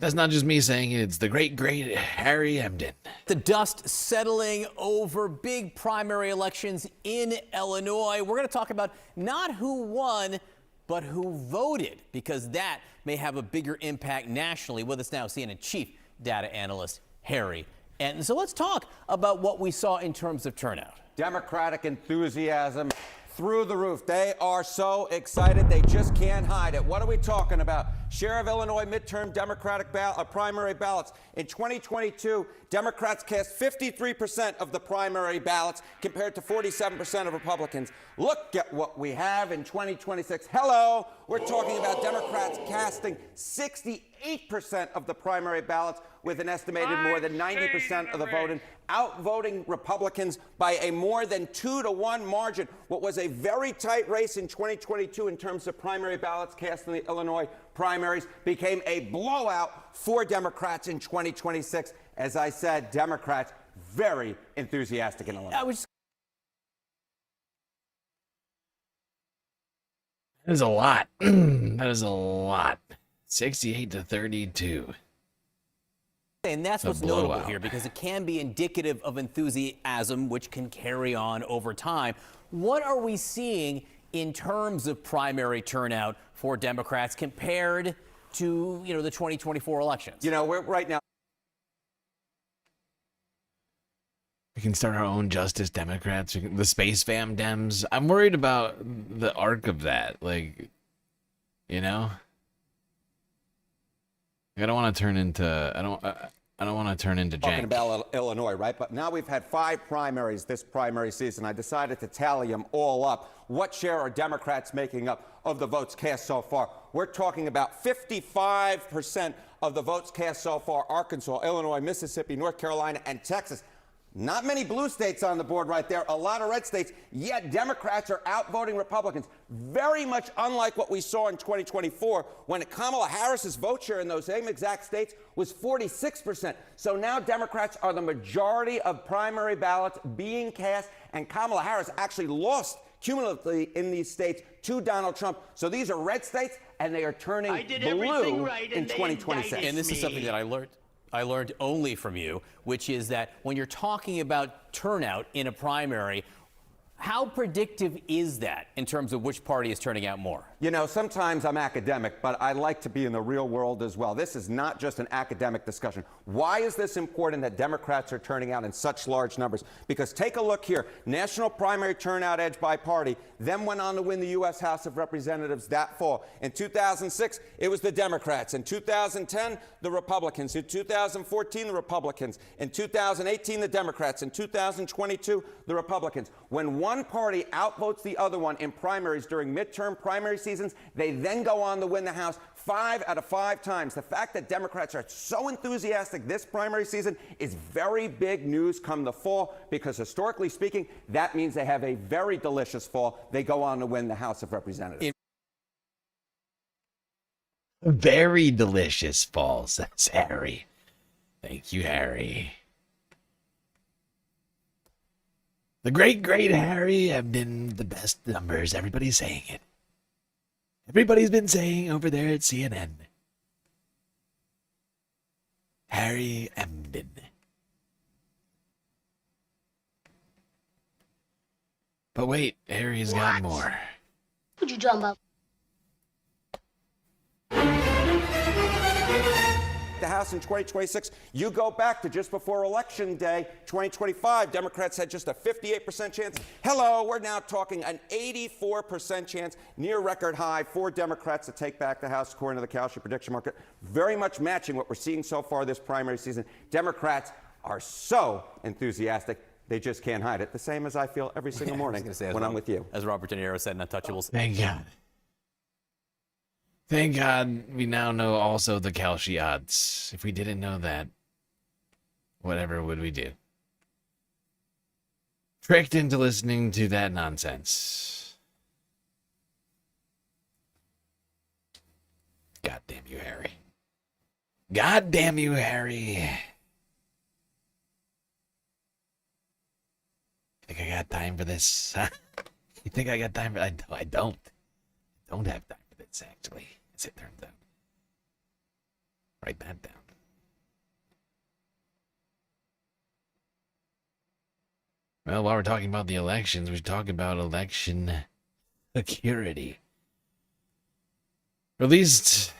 That's not just me saying it. It's the great Harry Emden. The dust settling over big primary elections in Illinois. We're going to talk about not who won, but who voted, because that may have a bigger impact nationally. With us now, CNN chief data analyst Harry. And so let's talk about what we saw in terms of turnout. Democratic enthusiasm through the roof. They are so excited, they just can't hide it. What are we talking about? Share of Illinois midterm Democratic primary ballots. In 2022, Democrats cast 53% of the primary ballots compared to 47% of Republicans. Look at what we have in 2026. Hello, we're talking about Democrats casting 68% of the primary ballots, with an estimated more than 90% of the vote, and outvoting Republicans by a more than 2-to-1 margin. What was a very tight race in 2022 in terms of primary ballots cast in the Illinois primaries became a blowout for Democrats in 2026. As I said, Democrats very enthusiastic in Illinois. That is a lot. That is a lot. 68 to 32. And that's what's notable here, because it can be indicative of enthusiasm, which can carry on over time. What are we seeing in terms of primary turnout for Democrats compared to, the 2024 elections? We're right now. We can start our own Justice Democrats, the Space Fam Dems. I'm worried about the arc of that. I don't want to turn into I don't want to turn into Talking jank. about Illinois, right? But now we've had 5 primaries this primary season. I decided to tally them all up. What share are Democrats making up of the votes cast so far? We're talking about 55% of the votes cast so far. Arkansas, Illinois, Mississippi, North Carolina, and Texas. Not many blue states on the board right there, a lot of red states, yet Democrats are outvoting Republicans. Very much unlike what we saw in 2024 when Kamala Harris's vote share in those same exact states was 46%. So now Democrats are the majority of primary ballots being cast, and Kamala Harris actually lost cumulatively in these states to Donald Trump. So these are red states, and they are turning blue in 2026. And this is something that I learned only from you, which is that when you're talking about turnout in a primary, how predictive is that in terms of which party is turning out more? Sometimes I'm academic, but I like to be in the real world as well. This is not just an academic discussion. Why is this important that Democrats are turning out in such large numbers? Because take a look here. National primary turnout edge by party, then went on to win the U.S. House of Representatives that fall. In 2006, it was the Democrats. In 2010, the Republicans. In 2014, the Republicans. In 2018, the Democrats. In 2022, the Republicans. When one party outvotes the other one in primaries during midterm primary seasons, they then go on to win the House 5 out of 5 times. The fact that Democrats are so enthusiastic this primary season is very big news come the fall, because historically speaking, that means they have a very delicious fall. They go on to win the House of Representatives. Very delicious fall, says Harry. Thank you, Harry. The great Harry have been the best numbers. Everybody's saying it. Everybody's been saying over there at CNN. Harry Emden. But wait, Harry's got more. What you talking about? The House in 2026, you go back to just before Election Day, 2025, Democrats had just a 58% chance. Hello, we're now talking an 84% chance, near record high for Democrats to take back the House, according to the Kalshi prediction market. Very much matching what we're seeing so far this primary season. Democrats are so enthusiastic, they just can't hide it. The same as I feel every single morning when I'm with you. As Robert De Niro said in Untouchables. Thank God. Thank God we now know also the Kalshi odds. If we didn't know that, whatever would we do? Tricked into listening to that nonsense. God damn you, Harry. God damn you, Harry. You think I got time for this? You think I got time for I don't. I don't have time for this, actually, as it turns out. Write that down. Well, while we're talking about the elections, we should talk about election security. Or at least,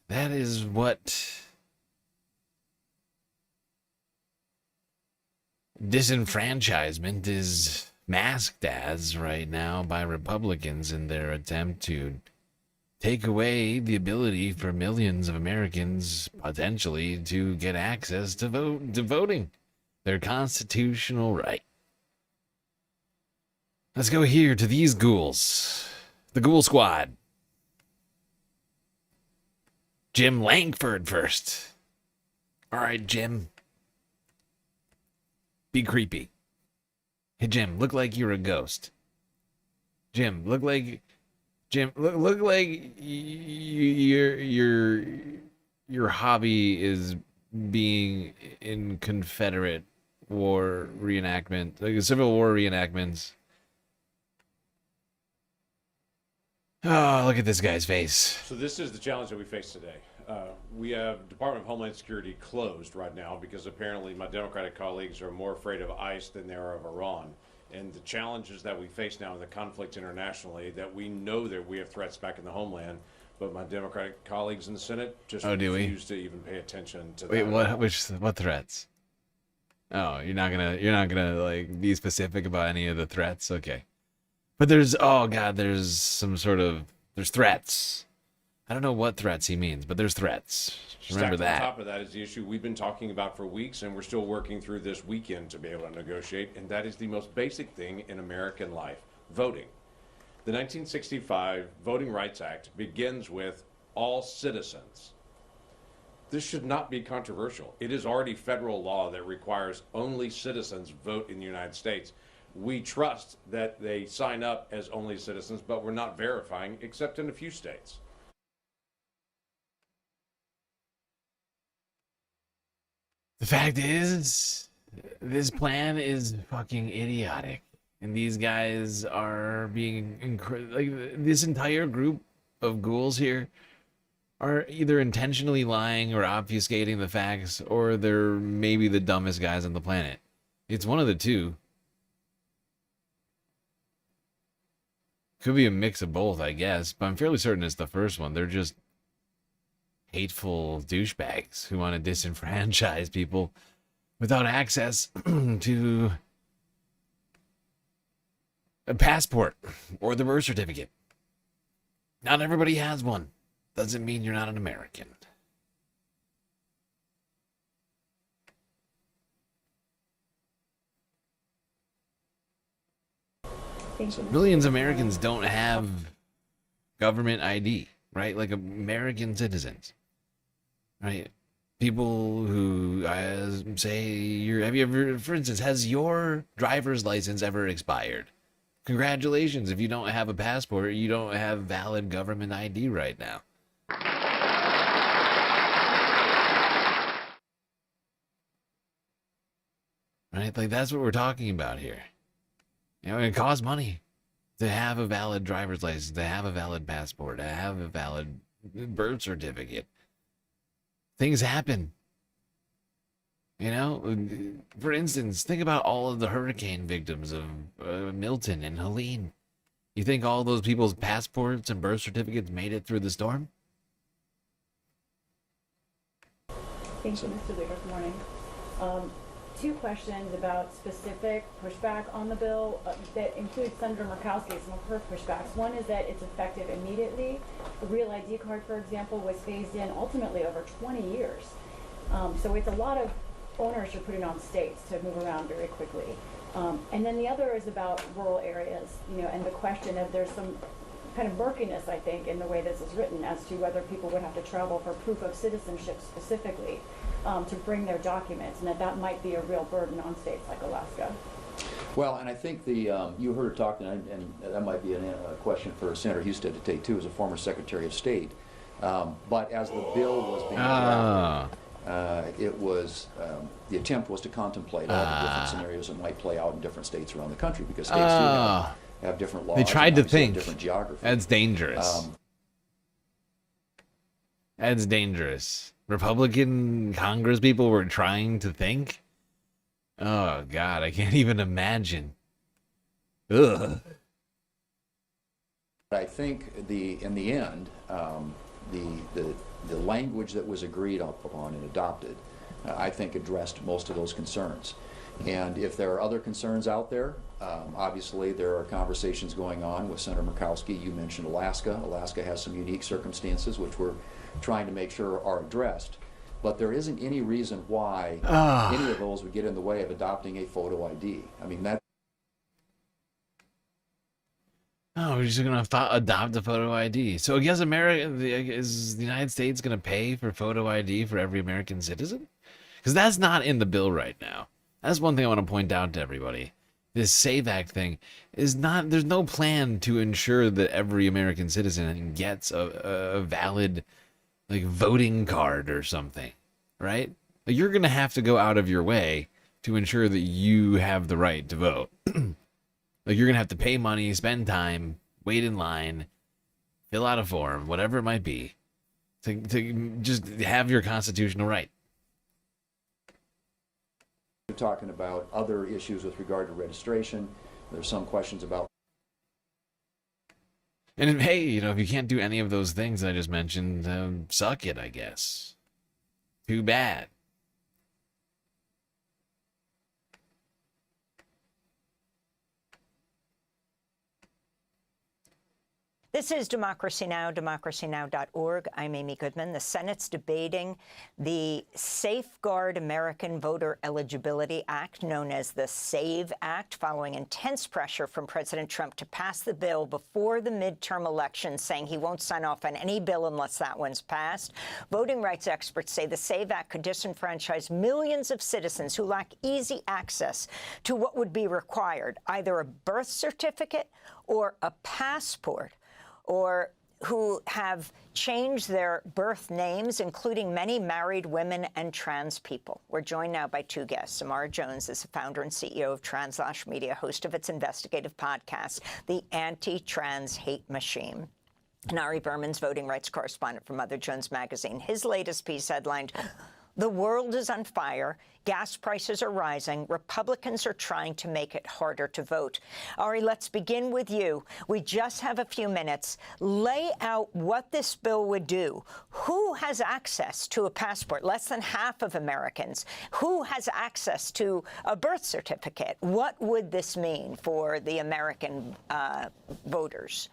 that is what disenfranchisement is masked as right now by Republicans in their attempt to take away the ability for millions of Americans potentially to get access to voting, their constitutional right. Let's go here to these ghouls, the Ghoul Squad. Jim Langford first. All right, Jim. Be creepy. Hey, Jim, look like you're a ghost. Jim, look like your hobby is being in Confederate war reenactment, like Civil War reenactments. Oh, look at this guy's face. So this is the challenge that we face today. We have Department of Homeland Security closed right now because apparently my Democratic colleagues are more afraid of ICE than they are of Iran. And the challenges that we face now in the conflict internationally, that we know that we have threats back in the homeland, but my Democratic colleagues in the Senate just refuse to even pay attention to Wait, that. what threats? Oh, you're not gonna like be specific about any of the threats? Okay. But there's there's threats. I don't know what threats he means, but there's threats. Remember Stacked that. on top of that is the issue we've been talking about for weeks, and we're still working through this weekend to be able to negotiate, and that is the most basic thing in American life, voting. The 1965 Voting Rights Act begins with all citizens. This should not be controversial. It is already federal law that requires only citizens vote in the United States. We trust that they sign up as only citizens, but we're not verifying, except in a few states. The fact is, this plan is fucking idiotic. And these guys are being like this entire group of ghouls here are either intentionally lying or obfuscating the facts, or they're maybe the dumbest guys on the planet. It's one of the two. Could be a mix of both, I guess, but I'm fairly certain it's the first one. They're just hateful douchebags who want to disenfranchise people without access to a passport or the birth certificate. Not everybody has one. Doesn't mean you're not an American. Millions of Americans don't have government ID, right? Like American citizens, right? People who say, have you ever, for instance, has your driver's license ever expired? Congratulations. If you don't have a passport, you don't have valid government ID right now. Right? Like, that's what we're talking about here. You know, it costs money to have a valid driver's license, to have a valid passport, to have a valid birth certificate. Things happen. You know, for instance, think about all of the hurricane victims of Milton and Helene. You think all those people's passports and birth certificates made it through the storm? Thank you, Mr. Leader. Good morning. Two questions about specific pushback on the bill that include Senator Murkowski, some of her pushbacks. One is that it's effective immediately. The Real ID card, for example, was phased in ultimately over 20 years. So it's a lot of owners you're putting on states to move around very quickly. And then the other is about rural areas, you know, and the question of there's some kind of murkiness, I think, in the way this is written as to whether people would have to travel for proof of citizenship specifically to bring their documents, and that might be a real burden on states like Alaska. Well, and I think you heard her talking, and that might be a question for Senator Husted to take too, as a former Secretary of State. But as the bill was being drafted, it was the attempt was to contemplate all the different scenarios that might play out in different states around the country, because states do have different laws. They tried to think. Different geography. That's dangerous. That's dangerous. Republican Congress people were trying to think. Oh God, I can't even imagine. Ugh. I think in the end, the language that was agreed upon and adopted, I think addressed most of those concerns. And if there are other concerns out there, obviously there are conversations going on with Senator Murkowski. You mentioned Alaska. Alaska has some unique circumstances which we're trying to make sure are addressed. But there isn't any reason why any of those would get in the way of adopting a photo ID. I mean, that. Oh, we're just gonna adopt a photo ID. So I guess is the United States gonna pay for photo ID for every American citizen? Because that's not in the bill right now. That's one thing I want to point out to everybody. This SAVE Act thing is not, there's no plan to ensure that every American citizen gets a valid, like, voting card or something, right? Like, you're going to have to go out of your way to ensure that you have the right to vote. Like, you're going to have to pay money, spend time, wait in line, fill out a form, whatever it might be, to just have your constitutional right. We're talking about other issues with regard to registration. There's some questions about. And hey, you know, if you can't do any of those things I just mentioned, suck it, I guess. Too bad. This is Democracy Now!, democracynow.org. I'm Amy Goodman. The Senate's debating the Safeguard American Voter Eligibility Act, known as the SAVE Act, following intense pressure from President Trump to pass the bill before the midterm elections, saying he won't sign off on any bill unless that one's passed. Voting rights experts say the SAVE Act could disenfranchise millions of citizens who lack easy access to what would be required, either a birth certificate or a passport, or who have changed their birth names, including many married women and trans people. We're joined now by two guests. Samara Jones is the founder and CEO of Translash Media, host of its investigative podcast, The Anti-Trans Hate Machine. And Ari Berman's voting rights correspondent for Mother Jones Magazine. His latest piece headlined, "The world is on fire. Gas prices are rising. Republicans are trying to make it harder to vote." Ari, let's begin with you. We just have a few minutes. Lay out what this bill would do. Who has access to a passport? Less than half of Americans. Who has access to a birth certificate? What would this mean for the American voters?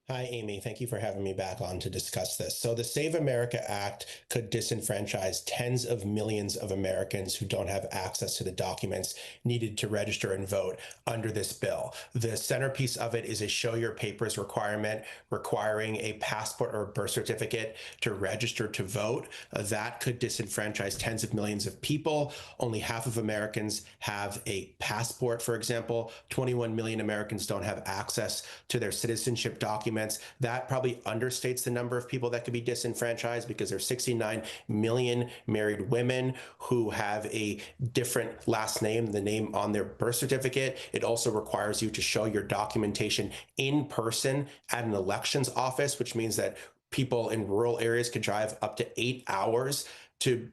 Hi, Amy. Thank you for having me back on to discuss this. So the Save America Act could disenfranchise tens of millions of Americans who don't have access to the documents needed to register and vote under this bill. The centerpiece of it is a show your papers requirement requiring a passport or a birth certificate to register to vote. That could disenfranchise tens of millions of people. Only half of Americans have a passport, for example. 21 million Americans don't have access to their citizenship documents. That probably understates the number of people that could be disenfranchised, because there's 69 million married women who have a different last name than the name on their birth certificate. It also requires you to show your documentation in person at an elections office, which means that people in rural areas could drive up to 8 hours to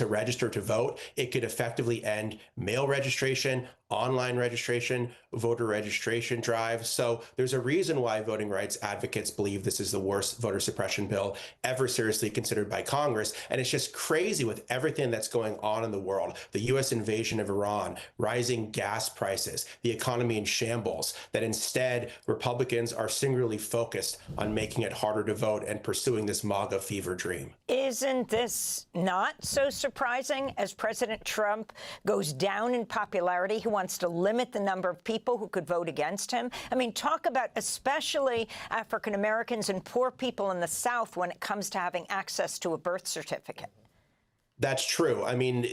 register to vote. It could effectively end mail registration, online registration, voter registration drives. So there's a reason why voting rights advocates believe this is the worst voter suppression bill ever seriously considered by Congress. And it's just crazy with everything that's going on in the world. The US invasion of Iran, rising gas prices, the economy in shambles, that instead Republicans are singularly focused on making it harder to vote and pursuing this MAGA fever dream. Isn't this not so surprising? As President Trump goes down in popularity, he wants to limit the number of people who could vote against him. I mean, talk about especially African Americans and poor people in the South when it comes to having access to a birth certificate. That's true. I mean,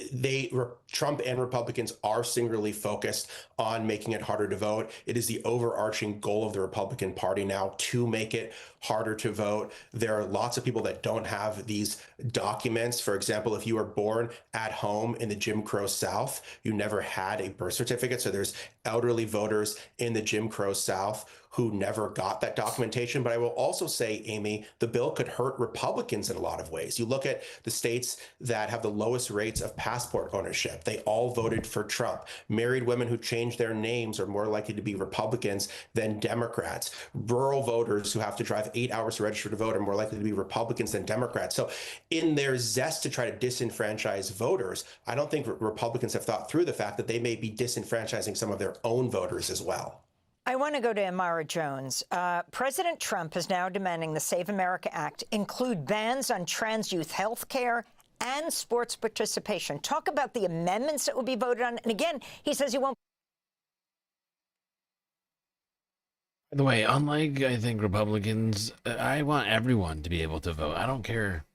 Trump and Republicans are singularly focused on making it harder to vote. It is the overarching goal of the Republican Party now to make it harder to vote. There are lots of people that don't have these documents. For example, if you were born at home in the Jim Crow South, you never had a birth certificate. So there's elderly voters in the Jim Crow South who never got that documentation. But I will also say, Amy, the bill could hurt Republicans in a lot of ways. You look at the states that have the lowest rates of passport ownership. They all voted for Trump. Married women who changed their names are more likely to be Republicans than Democrats. Rural voters who have to drive 8 hours to register to vote are more likely to be Republicans than Democrats. So in their zest to try to disenfranchise voters, I don't think Republicans have thought through the fact that they may be disenfranchising some of their own voters as well. I want to go to Amara Jones. President Trump is now demanding the Save America Act include bans on trans youth health care and sports participation. Talk about the amendments that will be voted on. And again, he says he won't. By the way, unlike, I think, Republicans, I want everyone to be able to vote. I don't care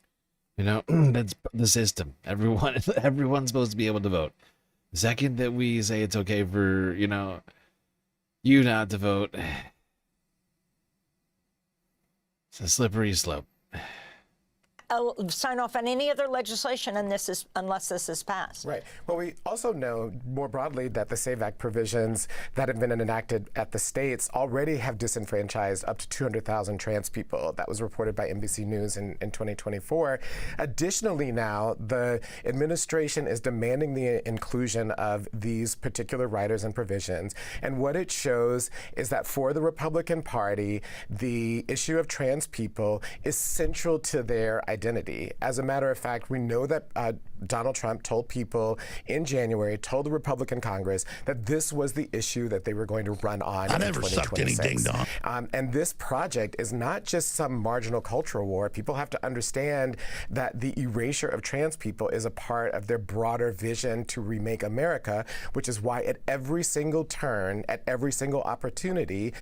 You know, that's the system. Everyone's supposed to be able to vote. The second that we say it's okay for, you know, you not to vote, it's a slippery slope. Sign off on any other legislation, and unless this is passed. Right. Well, we also know more broadly that the SAVE Act provisions that have been enacted at the states already have disenfranchised up to 200,000 trans people. That was reported by NBC News in 2024. Additionally, now the administration is demanding the inclusion of these particular riders and provisions. And what it shows is that for the Republican Party, the issue of trans people is central to their identity. As a matter of fact, we know that Donald Trump told people in January, told the Republican Congress, that this was the issue that they were going to run on in 2026. Sucked any ding dong. And this project is not just some marginal cultural war. People have to understand that the erasure of trans people is a part of their broader vision to remake America, which is why at every single turn, at every single opportunity.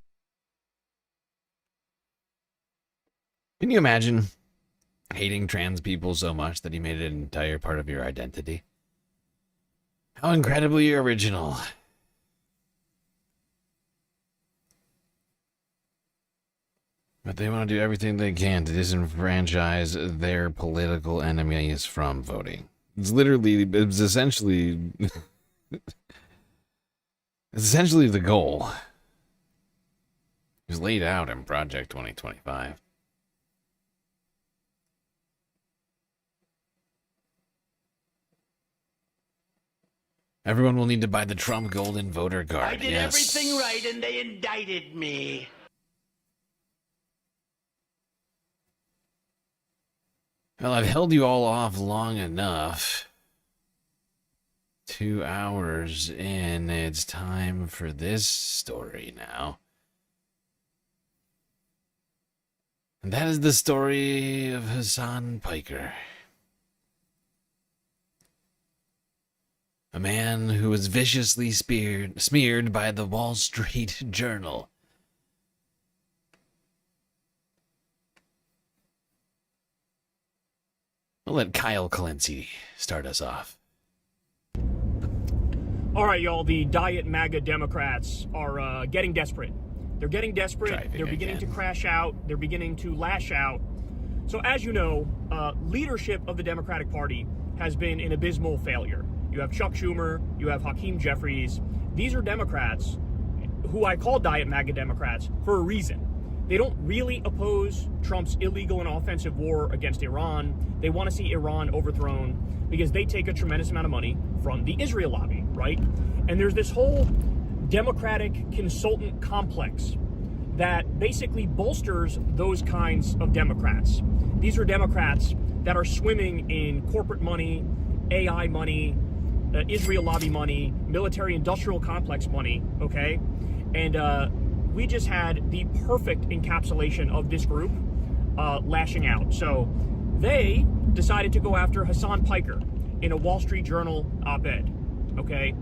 Can you imagine hating trans people so much that he made it an entire part of your identity? How incredibly original. But they want to do everything they can to disenfranchise their political enemies from voting. It's essentially the goal. It's laid out in Project 2025. Everyone will need to buy the Trump Golden Voter Card. I did everything right and they indicted me. Well, I've held you all off long enough. 2 hours in, it's time for this story now. And that is the story of Hassan Piker. A man who was viciously smeared by the Wall Street Journal. We'll let Kyle Clancy start us off. All right, y'all, the Diet MAGA Democrats are getting desperate. They're getting desperate. They're beginning to crash out. They're beginning to lash out. So as you know, leadership of the Democratic Party has been an abysmal failure. You have Chuck Schumer, you have Hakeem Jeffries. These are Democrats who I call Diet MAGA Democrats for a reason. They don't really oppose Trump's illegal and offensive war against Iran. They want to see Iran overthrown because they take a tremendous amount of money from the Israel lobby, right? And there's this whole Democratic consultant complex that basically bolsters those kinds of Democrats. These are Democrats that are swimming in corporate money, AI money, Israel lobby money, military-industrial complex money, okay? And we just had the perfect encapsulation of this group lashing out. So they decided to go after Hassan Piker in a Wall Street Journal op-ed, okay?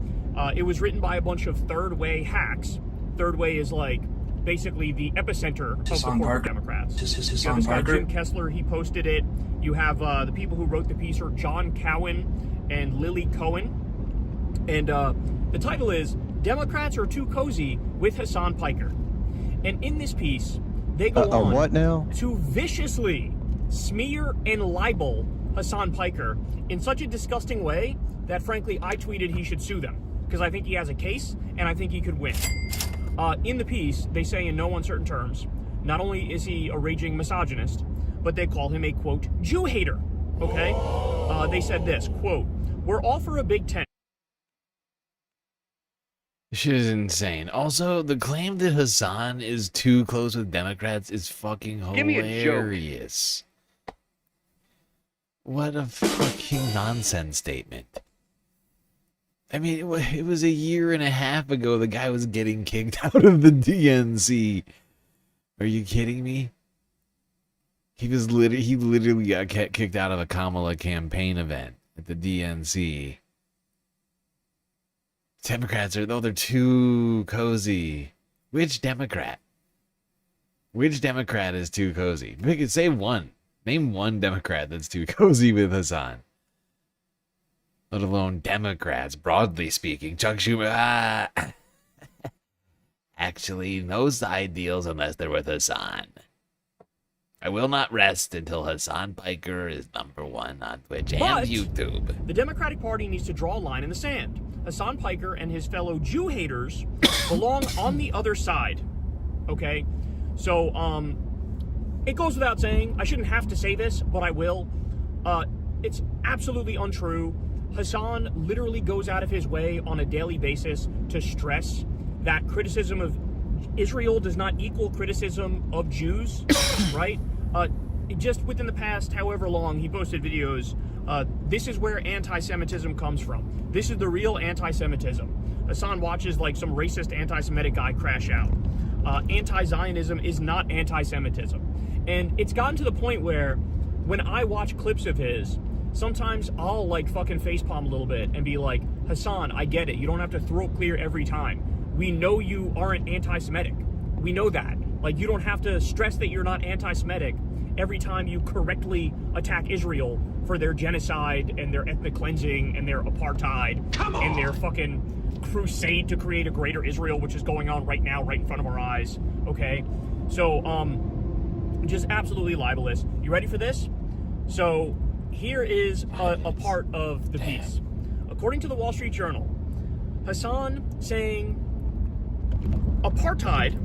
It was written by a bunch of third-way hacks. Third way is like basically the epicenter of the corporate Democrats. You have this guy, Jim Kessler, he posted it. You have the people who wrote the piece are John Cowan and Lily Cohen. And the title is Democrats Are Too Cozy with Hassan Piker. And in this piece, they go on what now? to viciously smear and libel Hassan Piker in such a disgusting way that, frankly, I tweeted he should sue them because I think he has a case and I think he could win. In the piece, they say in no uncertain terms, not only is he a raging misogynist, but they call him a, quote, Jew hater, okay? They said this, quote, we're all for a big tent. Shit is insane. Also, the claim that Hassan is too close with Democrats is fucking hilarious. What a fucking nonsense statement. I mean, it was a year and a half ago the guy was getting kicked out of the DNC. Are you kidding me? He literally got kicked out of a Kamala campaign event at the DNC. Democrats they're too cozy. Which Democrat? Which Democrat is too cozy? Say one. Name one Democrat that's too cozy with Hassan. Let alone Democrats, broadly speaking. Chuck Schumer, actually knows the ideals unless they're with Hassan. I will not rest until Hassan Piker is #1 on Twitch and YouTube. The Democratic Party needs to draw a line in the sand. Hassan Piker and his fellow Jew haters belong on the other side. Okay? So, it goes without saying, I shouldn't have to say this, but I will. It's absolutely untrue. Hassan literally goes out of his way on a daily basis to stress that criticism of Israel does not equal criticism of Jews, right? Just within the past however long, he posted videos. This is where anti-Semitism comes from. This is the real anti-Semitism. Hassan watches like some racist anti-Semitic guy crash out. Anti-Zionism is not anti-Semitism. And it's gotten to the point where when I watch clips of his, sometimes I'll like fucking facepalm a little bit and be like, Hassan, I get it. You don't have to throw it clear every time. We know you aren't anti-Semitic. We know that. Like, you don't have to stress that you're not anti-Semitic every time you correctly attack Israel for their genocide and their ethnic cleansing and their apartheid and their fucking crusade to create a greater Israel, which is going on right now, right in front of our eyes. Okay? So, just absolutely libelous. You ready for this? So, here is a part of the piece. According to the Wall Street Journal, Hassan saying apartheid,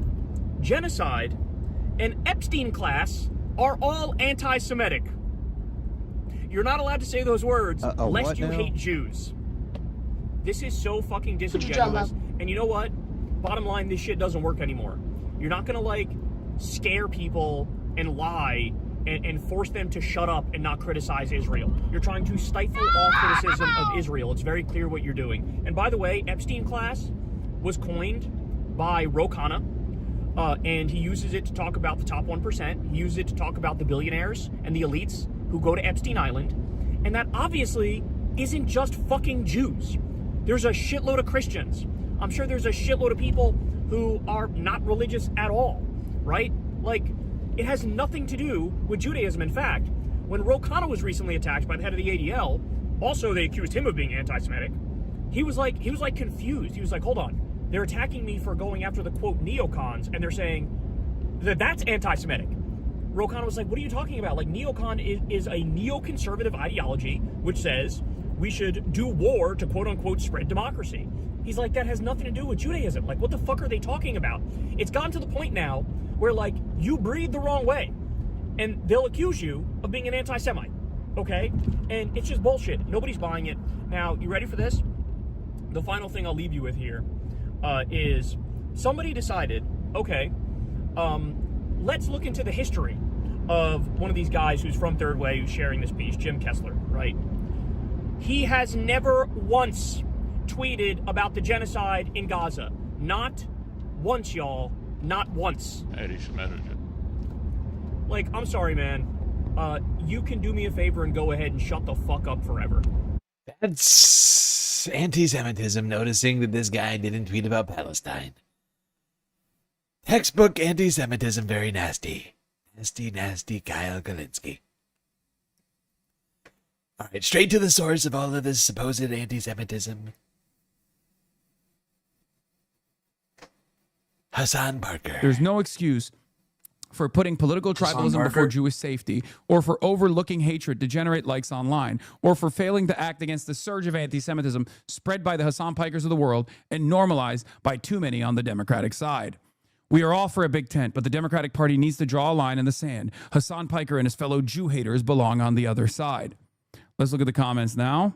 genocide, and Epstein class are all anti-Semitic. You're not allowed to say those words lest you hate Jews. This is so fucking disingenuous. And you know what? Bottom line, this shit doesn't work anymore. You're not gonna like scare people and lie and force them to shut up and not criticize Israel. You're trying to stifle all criticism of Israel. It's very clear what you're doing. And by the way, Epstein class was coined by Ro Khanna, and he uses it to talk about the top 1%. He uses it to talk about the billionaires and the elites who go to Epstein Island. And that obviously isn't just fucking Jews. There's a shitload of Christians. I'm sure there's a shitload of people who are not religious at all, right? Like, it has nothing to do with Judaism. In fact, when Ro Khanna was recently attacked by the head of the ADL, also they accused him of being anti-Semitic. He was like confused. He was like, hold on. They're attacking me for going after the, quote, neocons, and they're saying that that's anti-Semitic. Ro Khanna was like, what are you talking about? Like, neocon is a neoconservative ideology which says we should do war to, quote unquote, spread democracy. He's like, that has nothing to do with Judaism. Like, what the fuck are they talking about? It's gotten to the point now where, like, you breathe the wrong way, and they'll accuse you of being an anti-Semite, okay? And it's just bullshit. Nobody's buying it. Now, you ready for this? The final thing I'll leave you with here is somebody decided, okay, let's look into the history of one of these guys who's from Third Way, who's sharing this piece, Jim Kessler, right? He has never once tweeted about the genocide in Gaza. Not once, y'all. Not once. Like, I'm sorry, man. You can do me a favor and go ahead and shut the fuck up forever. That's anti-Semitism, noticing that this guy didn't tweet about Palestine. Textbook anti-Semitism, very nasty. Nasty, nasty Kyle Kalinske. All right, straight to the source of all of this supposed anti-Semitism. Hassan Parker. There's no excuse for putting political tribalism before Jewish safety, or for overlooking hatred to generate likes online, or for failing to act against the surge of anti-Semitism spread by the Hassan Pikers of the world and normalized by too many on the Democratic side. We are all for a big tent, but the Democratic Party needs to draw a line in the sand. Hassan Piker and his fellow Jew haters belong on the other side. Let's look at the comments now.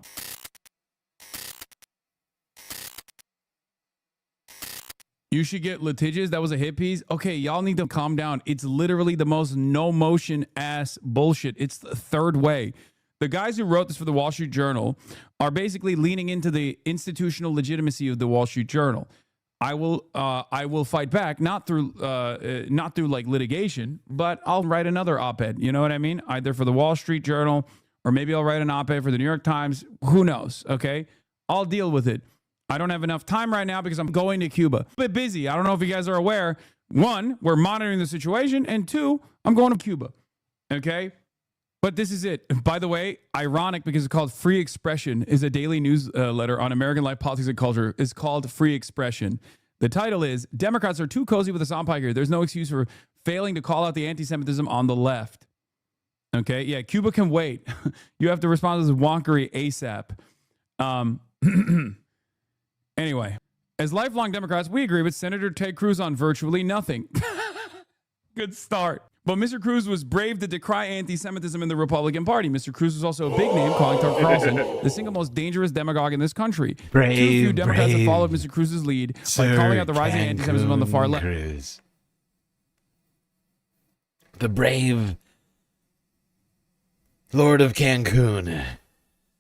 You should get litigious. That was a hit piece. Okay, y'all need to calm down. It's literally the most no-motion ass bullshit. It's the Third Way. The guys who wrote this for the Wall Street Journal are basically leaning into the institutional legitimacy of the Wall Street Journal. I will fight back, not through like litigation, but I'll write another op-ed. You know what I mean? Either for the Wall Street Journal, or maybe I'll write an op-ed for the New York Times. Who knows? Okay, I'll deal with it. I don't have enough time right now because I'm going to Cuba. A bit busy. I don't know if you guys are aware. One, we're monitoring the situation, and two, I'm going to Cuba. Okay? But this is it. By the way, ironic because it's called Free Expression, is a daily newsletter on American life, politics, and culture. It's called Free Expression. The title is, Democrats are too cozy with Hassan Piker. There's no excuse for failing to call out the anti-Semitism on the left. Okay, yeah, Cuba can wait. You have to respond to this wonkery ASAP. Anyway, as lifelong Democrats, we agree with Senator Ted Cruz on virtually nothing. Good start. But Mr. Cruz was brave to decry anti-Semitism in the Republican Party. Mr. Cruz was also a big name, calling Tucker Carlson the single most dangerous demagogue in this country. Too few Democrats have followed Mr. Cruz's lead by calling out the rising anti-Semitism on the far left. Cruz. The brave Lord of Cancun,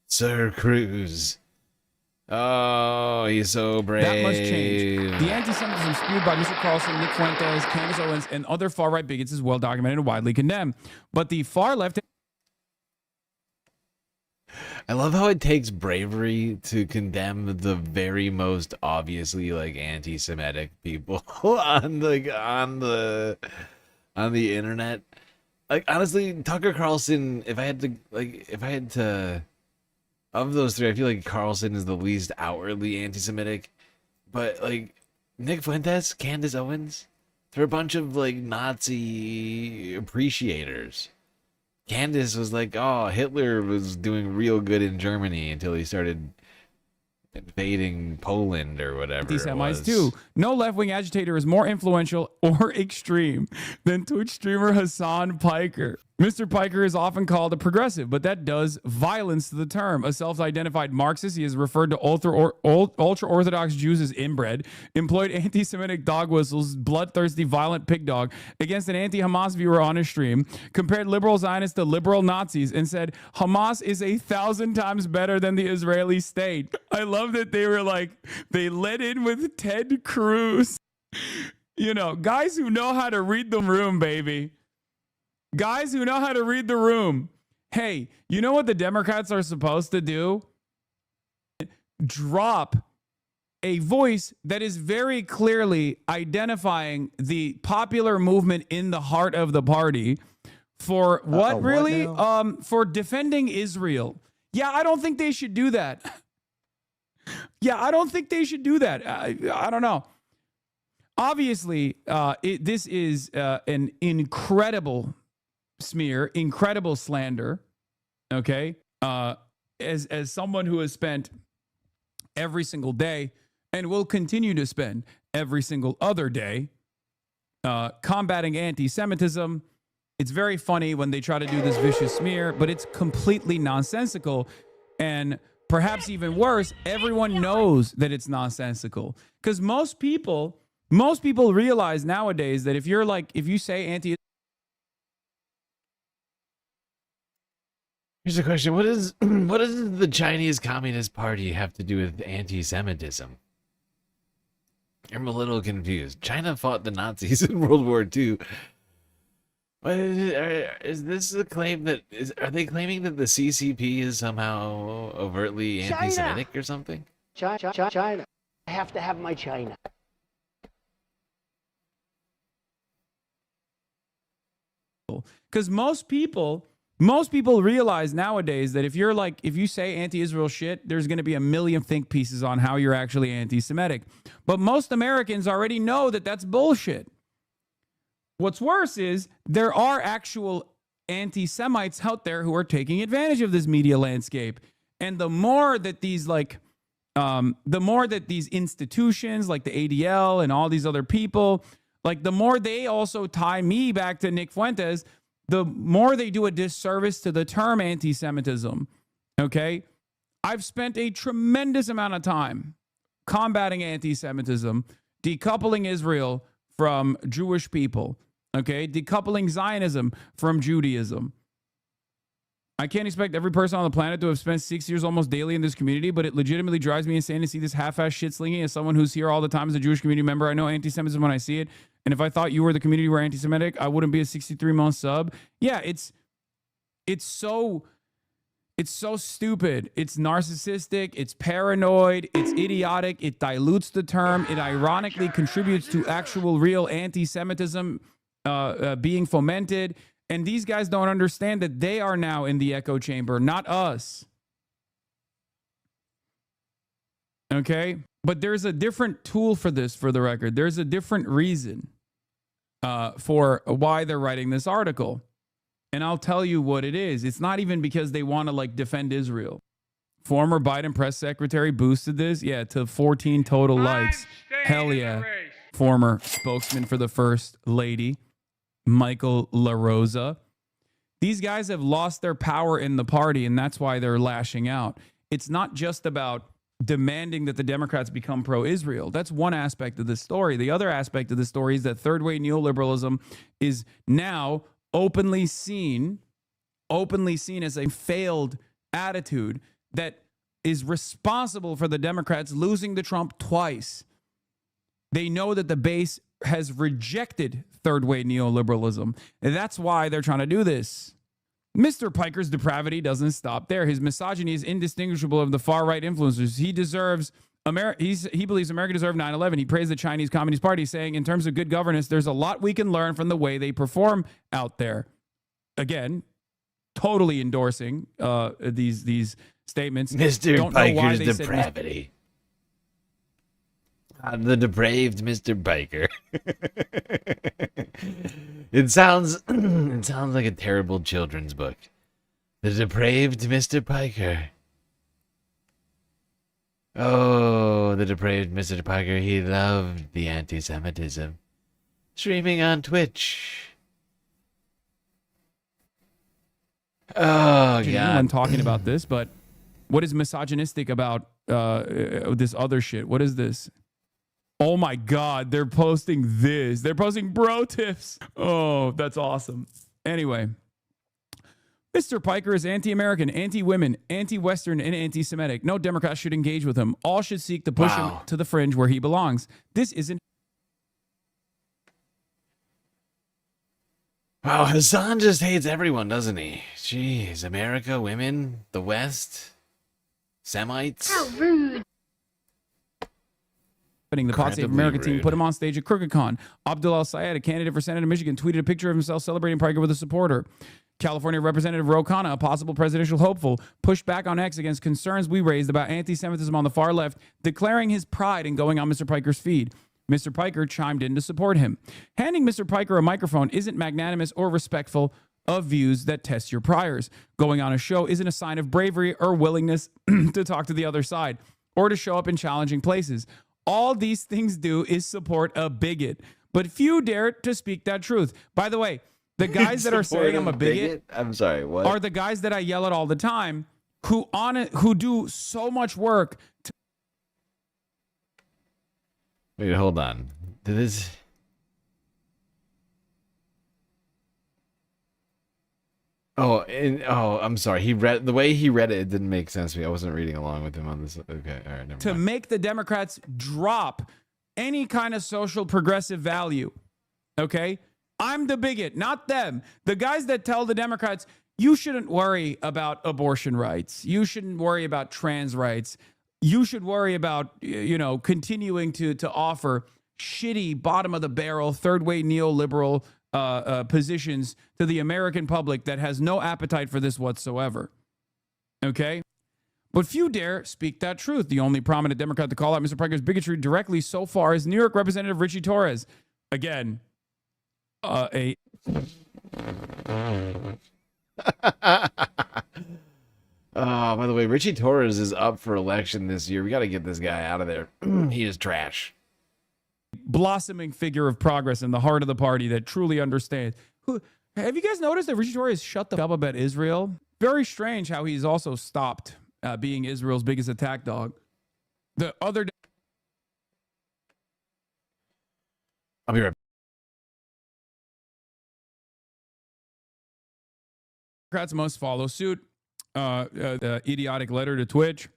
Sir Cruz. Oh, he's so brave. That must change. The anti-Semitism spewed by Mr. Carlson, Nick Fuentes, Candace Owens, and other far-right bigots is well documented and widely condemned. But the far left... I love how it takes bravery to condemn the very most obviously like anti-Semitic people on the internet. Like honestly, Tucker Carlson, if I had to of those three, I feel like Carlson is the least outwardly anti-Semitic. But like Nick Fuentes, Candace Owens, they're a bunch of like Nazi appreciators. Candace was like, oh, Hitler was doing real good in Germany until he started invading Poland or whatever. Anti-Semites too. No left-wing agitator is more influential or extreme than Twitch streamer Hassan Piker. Mr. Piker is often called a progressive, but that does violence to the term. A self-identified Marxist, he is referred to ultra-Orthodox Jews as inbred, employed anti-Semitic dog whistles, bloodthirsty, violent pig dog against an anti-Hamas viewer on his stream, compared liberal Zionists to liberal Nazis, and said, Hamas is 1,000 times better than the Israeli state. I love that they were like, they led in with Ted Cruz. You know, guys who know how to read the room, baby. Guys who know how to read the room. Hey, you know what the Democrats are supposed to do? Drop a voice that is very clearly identifying the popular movement in the heart of the party for what really? For defending Israel. Yeah, I don't think they should do that. Yeah, I don't think they should do that. I don't know. Obviously, this is an incredible smear, incredible slander. Okay, as someone who has spent every single day and will continue to spend every single other day combating anti-Semitism, it's very funny when they try to do this vicious smear, but it's completely nonsensical. And perhaps even worse, everyone knows that it's nonsensical, because most people realize nowadays that if you say anti. Here's a question: what does the Chinese Communist Party have to do with anti-Semitism? I'm a little confused. China fought the Nazis in World War II. Is this a claim that are they claiming that the CCP is somehow overtly anti-Semitic or something? China. I have to have my China. Because most people realize nowadays that if you say anti-Israel shit, there's going to be a million think pieces on how you're actually anti-Semitic. But most Americans already know that that's bullshit. What's worse is there are actual anti-Semites out there who are taking advantage of this media landscape. And the more that these institutions like the ADL and all these other people, like the more they also tie me back to Nick Fuentes, the more they do a disservice to the term anti-Semitism. Okay? I've spent a tremendous amount of time combating anti-Semitism, decoupling Israel from Jewish people, okay? Decoupling Zionism from Judaism. I can't expect every person on the planet to have spent 6 years almost daily in this community, but it legitimately drives me insane to see this half-ass shit-slinging. As someone who's here all the time as a Jewish community member, I know anti-Semitism when I see it. And if I thought you were the community were anti-Semitic, I wouldn't be a 63-month sub. Yeah, it's so stupid. It's narcissistic. It's paranoid. It's idiotic. It dilutes the term. It ironically contributes to actual real anti-Semitism being fomented. And these guys don't understand that they are now in the echo chamber, not us. Okay? But there's a different tool for this, for the record. There's a different reason for why they're writing this article. And I'll tell you what it is. It's not even because they want to like defend Israel. Former Biden press secretary boosted this, to 14 total likes. Hell yeah. Former spokesman for the First Lady, Michael LaRosa. These guys have lost their power in the party, and that's why they're lashing out. It's not just about demanding that the Democrats become pro-Israel. That's one aspect of the story. The other aspect of the story is that third-way neoliberalism is now openly seen as a failed attitude that is responsible for the Democrats losing to Trump twice. They know that the base has rejected third-way neoliberalism, and that's why they're trying to do this. Mr. Piker's depravity doesn't stop there. His misogyny is indistinguishable of the far-right influencers. He believes America deserved 9/11. He praised the Chinese Communist Party, saying, in terms of good governance, there's a lot we can learn from the way they perform out there. Again, totally endorsing these statements. Mr. Piker's depravity. I'm the depraved Mr. Piker. It sounds like a terrible children's book. The depraved Mr. Piker. Oh, the depraved Mr. Piker. He loved the anti-Semitism. Streaming on Twitch. Oh, God. I'm talking about this, but what is misogynistic about this other shit? What is this? Oh my God, they're posting this. They're posting bro tips. Oh, that's awesome. Anyway, Mr. Piker is anti-American, anti-women, anti-Western, and anti-Semitic. No Democrat should engage with him. All should seek to push him to the fringe where he belongs. This isn't... Wow, Hassan just hates everyone, doesn't he? Jeez, America, women, the West, Semites. How rude. The Pod Save America team put him on stage at CrookedCon. Abdul El-Sayed, a candidate for Senate in Michigan, tweeted a picture of himself celebrating Piker with a supporter. California Representative Ro Khanna, a possible presidential hopeful, pushed back on X against concerns we raised about anti-Semitism on the far left, declaring his pride in going on Mr. Piker's feed. Mr. Piker chimed in to support him. Handing Mr. Piker a microphone isn't magnanimous or respectful of views that test your priors. Going on a show isn't a sign of bravery or willingness to talk to the other side or to show up in challenging places. All these things do is support a bigot, but few dare to speak that truth. By the way, the guys that are saying I'm a bigot, I'm sorry, what? Are the guys that I yell at all the time who do so much work to... Wait, hold on. Did this... I'm sorry. He read the way he read it. It didn't make sense to me. I wasn't reading along with him on this. Okay, all right. To make the Democrats drop any kind of social progressive value. Okay, I'm the bigot, not them. The guys that tell the Democrats you shouldn't worry about abortion rights. You shouldn't worry about trans rights. You should worry about continuing to offer shitty bottom of the barrel third way neoliberal positions to the American public that has no appetite for this whatsoever. Okay? But few dare speak that truth. The only prominent Democrat to call out Mr. Piker's bigotry directly so far is New York Representative Richie Torres. Again, by the way, Richie Torres is up for election this year. We got to get this guy out of there. He is trash. Blossoming figure of progress in the heart of the party that truly understands. Have you guys noticed that Richie Torres shut the up about Israel? Very strange how he's also stopped being Israel's biggest attack dog. The other... I'll be right back. Democrats must follow suit. The idiotic letter to Twitch.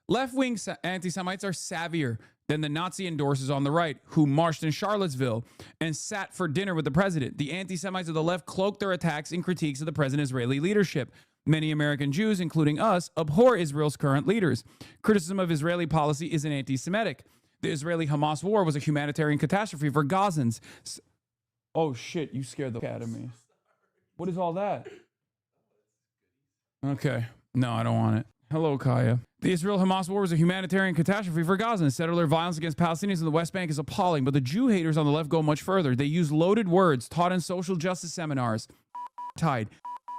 Left-wing anti-Semites are savvier than the Nazi endorsers on the right who marched in Charlottesville and sat for dinner with the president. The anti-Semites of the left cloak their attacks in critiques of the present Israeli leadership. Many American Jews, including us, abhor Israel's current leaders. Criticism of Israeli policy isn't anti-Semitic. The Israeli-Hamas war was a humanitarian catastrophe for Gazans. Oh, shit, you scared the cat out of me. What is all that? Okay. No, I don't want it. Hello, Kaya. The Israel-Hamas war was a humanitarian catastrophe for Gaza, and settler violence against Palestinians in the West Bank is appalling. But the Jew haters on the left go much further. They use loaded words taught in social justice seminars. Tide.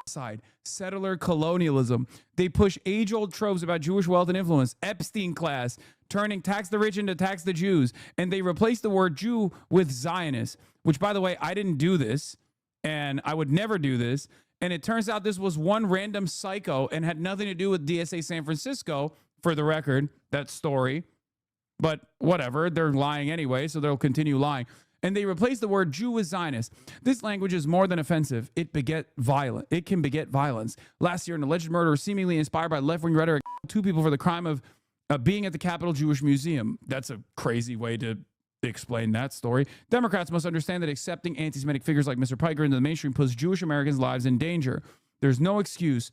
Side. Settler colonialism. They push age-old tropes about Jewish wealth and influence. Epstein class, turning tax the rich into tax the Jews. And they replace the word Jew with Zionist, which, by the way, I didn't do this, and I would never do this. And it turns out this was one random psycho and had nothing to do with DSA San Francisco, for the record, that story. But whatever, they're lying anyway, so they'll continue lying. And they replace the word Jew with Zionist. This language is more than offensive. It can beget violence. Last year, an alleged murderer seemingly inspired by left-wing rhetoric killed 2 people for the crime of being at the Capitol Jewish Museum. That's a crazy way to explain that story. Democrats must understand that accepting anti-Semitic figures like Mr. Piker into the mainstream puts Jewish Americans' lives in danger. There's no excuse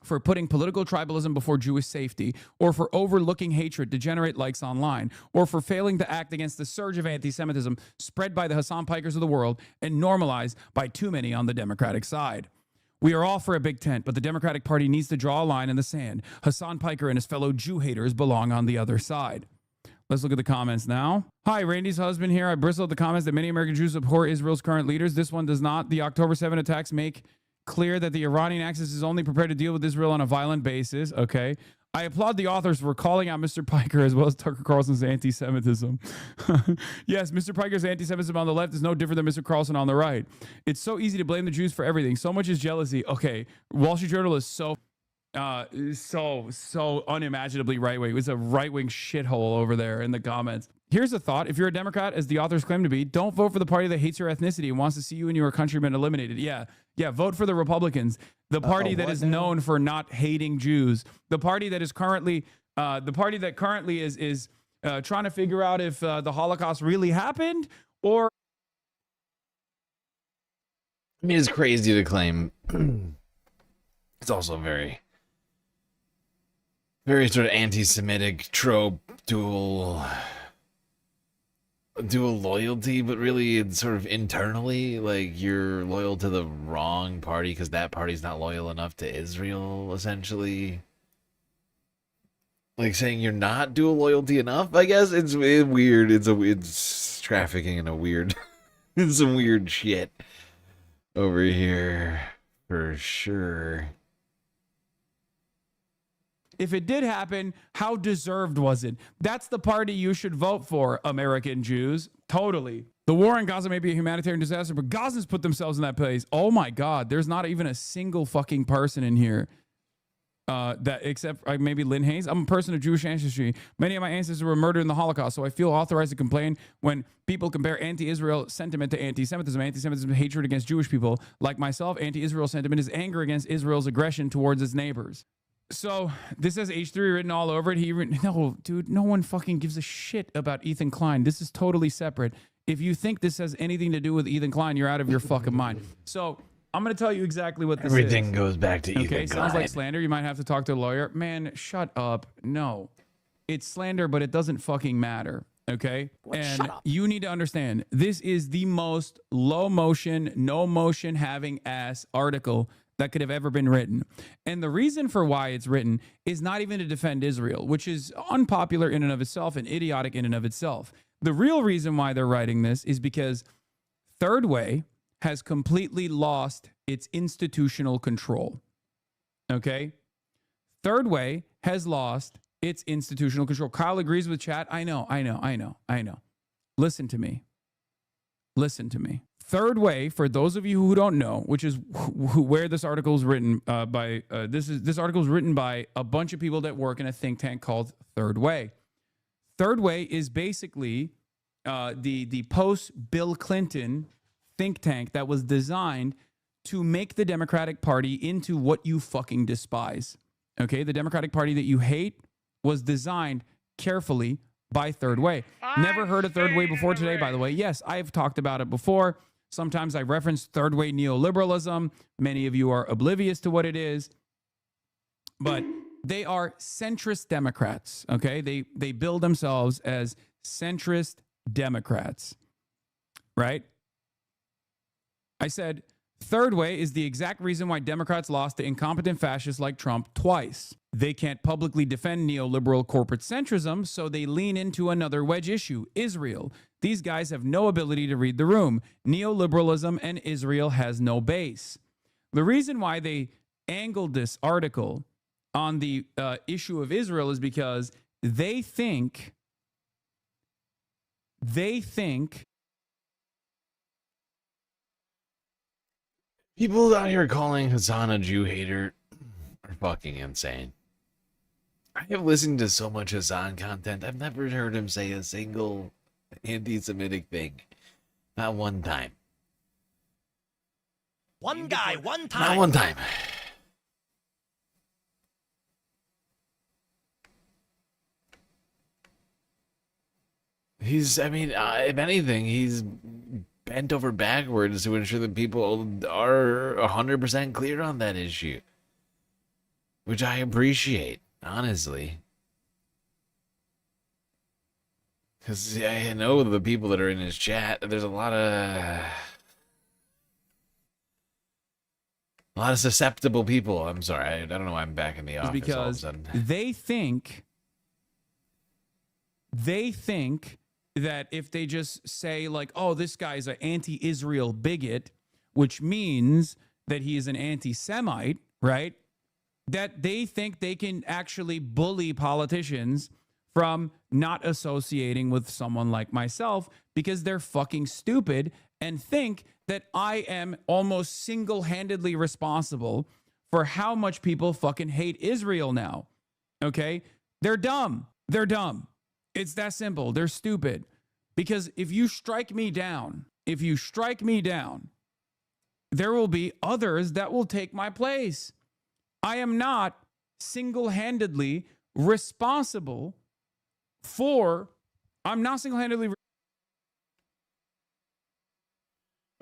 for putting political tribalism before Jewish safety, or for overlooking hatred to generate likes online, or for failing to act against the surge of anti-Semitism spread by the Hassan Pikers of the world and normalized by too many on the Democratic side. We are all for a big tent, but the Democratic Party needs to draw a line in the sand. Hassan Piker and his fellow Jew haters belong on the other side. Let's look at the comments now. Hi, Randy's husband here. I bristle at the comments that many American Jews abhor Israel's current leaders. This one does not. The October 7 attacks make clear that the Iranian axis is only prepared to deal with Israel on a violent basis. Okay. I applaud the authors for calling out Mr. Piker as well as Tucker Carlson's anti-Semitism. Yes, Mr. Piker's anti-Semitism on the left is no different than Mr. Carlson on the right. It's so easy to blame the Jews for everything. So much is jealousy. Okay, Wall Street Journal is so unimaginably right-wing. It's a right-wing shithole over there in the comments. Here's a thought. If you're a Democrat, as the authors claim to be, don't vote for the party that hates your ethnicity and wants to see you and your countrymen eliminated. Yeah, vote for the Republicans, the party that is known for not hating Jews, the party that is currently, trying to figure out if the Holocaust really happened or... I mean, it's crazy to claim. It's also very sort of anti-Semitic trope, dual loyalty, but really it's sort of internally, like you're loyal to the wrong party because that party's not loyal enough to Israel, essentially. Like saying you're not dual loyalty enough, I guess. It's weird. It's trafficking in a weird, in some weird shit over here, for sure. If it did happen, how deserved was it? That's the party you should vote for, American Jews. Totally. The war in Gaza may be a humanitarian disaster, but Gazans put themselves in that place. Oh my God, there's not even a single fucking person in here that except maybe Lynn Hayes. I'm a person of Jewish ancestry. Many of my ancestors were murdered in the Holocaust, so I feel authorized to complain when people compare anti-Israel sentiment to anti-Semitism. Anti-Semitism is hatred against Jewish people. Like myself, anti-Israel sentiment is anger against Israel's aggression towards its neighbors. So this has H3 written all over it. No, dude, no one fucking gives a shit about Ethan Klein. This is totally separate. If you think this has anything to do with Ethan Klein, you're out of your fucking mind. So I'm going to tell you exactly what this is. Everything goes back to Ethan Klein. Okay, sounds like slander. You might have to talk to a lawyer. Man, shut up. No, it's slander, but it doesn't fucking matter. Okay? And you need to understand, this is the most low motion, no motion having ass article that could have ever been written. And the reason for why it's written is not even to defend Israel, which is unpopular in and of itself and idiotic in and of itself. The real reason why they're writing this is because Third Way has completely lost its institutional control. Okay? Third Way has lost its institutional control. Kyle agrees with chat. I know. Listen to me. Third Way, for those of you who don't know, which is where this article is written by, this article is written by a bunch of people that work in a think tank called Third Way. Third Way is basically the post-Bill Clinton think tank that was designed to make the Democratic Party into what you fucking despise. Okay, the Democratic Party that you hate was designed carefully by Third Way. Never heard of Third Way before today, by the way. Yes, I've talked about it before. Sometimes I reference Third Way neoliberalism. Many of you are oblivious to what it is. But they are centrist Democrats, okay? They bill themselves as centrist Democrats, right? I said Third way is the exact reason why Democrats lost to incompetent fascists like Trump twice. They can't publicly defend neoliberal corporate centrism, so they lean into another wedge issue, Israel. These guys have no ability to read the room. Neoliberalism and Israel has no base. The reason why they angled this article on the issue of Israel is because they think people out here calling Hassan a Jew hater are fucking insane. I have listened to so much Hassan content. I've never heard him say a single anti-Semitic thing. Not one time. One guy, one time. Not one time. He's, I mean, if anything, he's bent over backwards to ensure that people are 100% clear on that issue. Which I appreciate, honestly. Because I know the people that are in his chat, there's a lot of susceptible people. I'm sorry, I don't know why I'm back in the office because all of a sudden. they think that if they just say like, oh, this guy's an anti-Israel bigot, which means that he is an anti-Semite, right? That they think they can actually bully politicians from not associating with someone like myself because they're fucking stupid and think that I am almost single-handedly responsible for how much people fucking hate Israel now. Okay? They're dumb. They're dumb. It's that simple. They're stupid. Because if you strike me down, there will be others that will take my place. I am not single-handedly responsible for,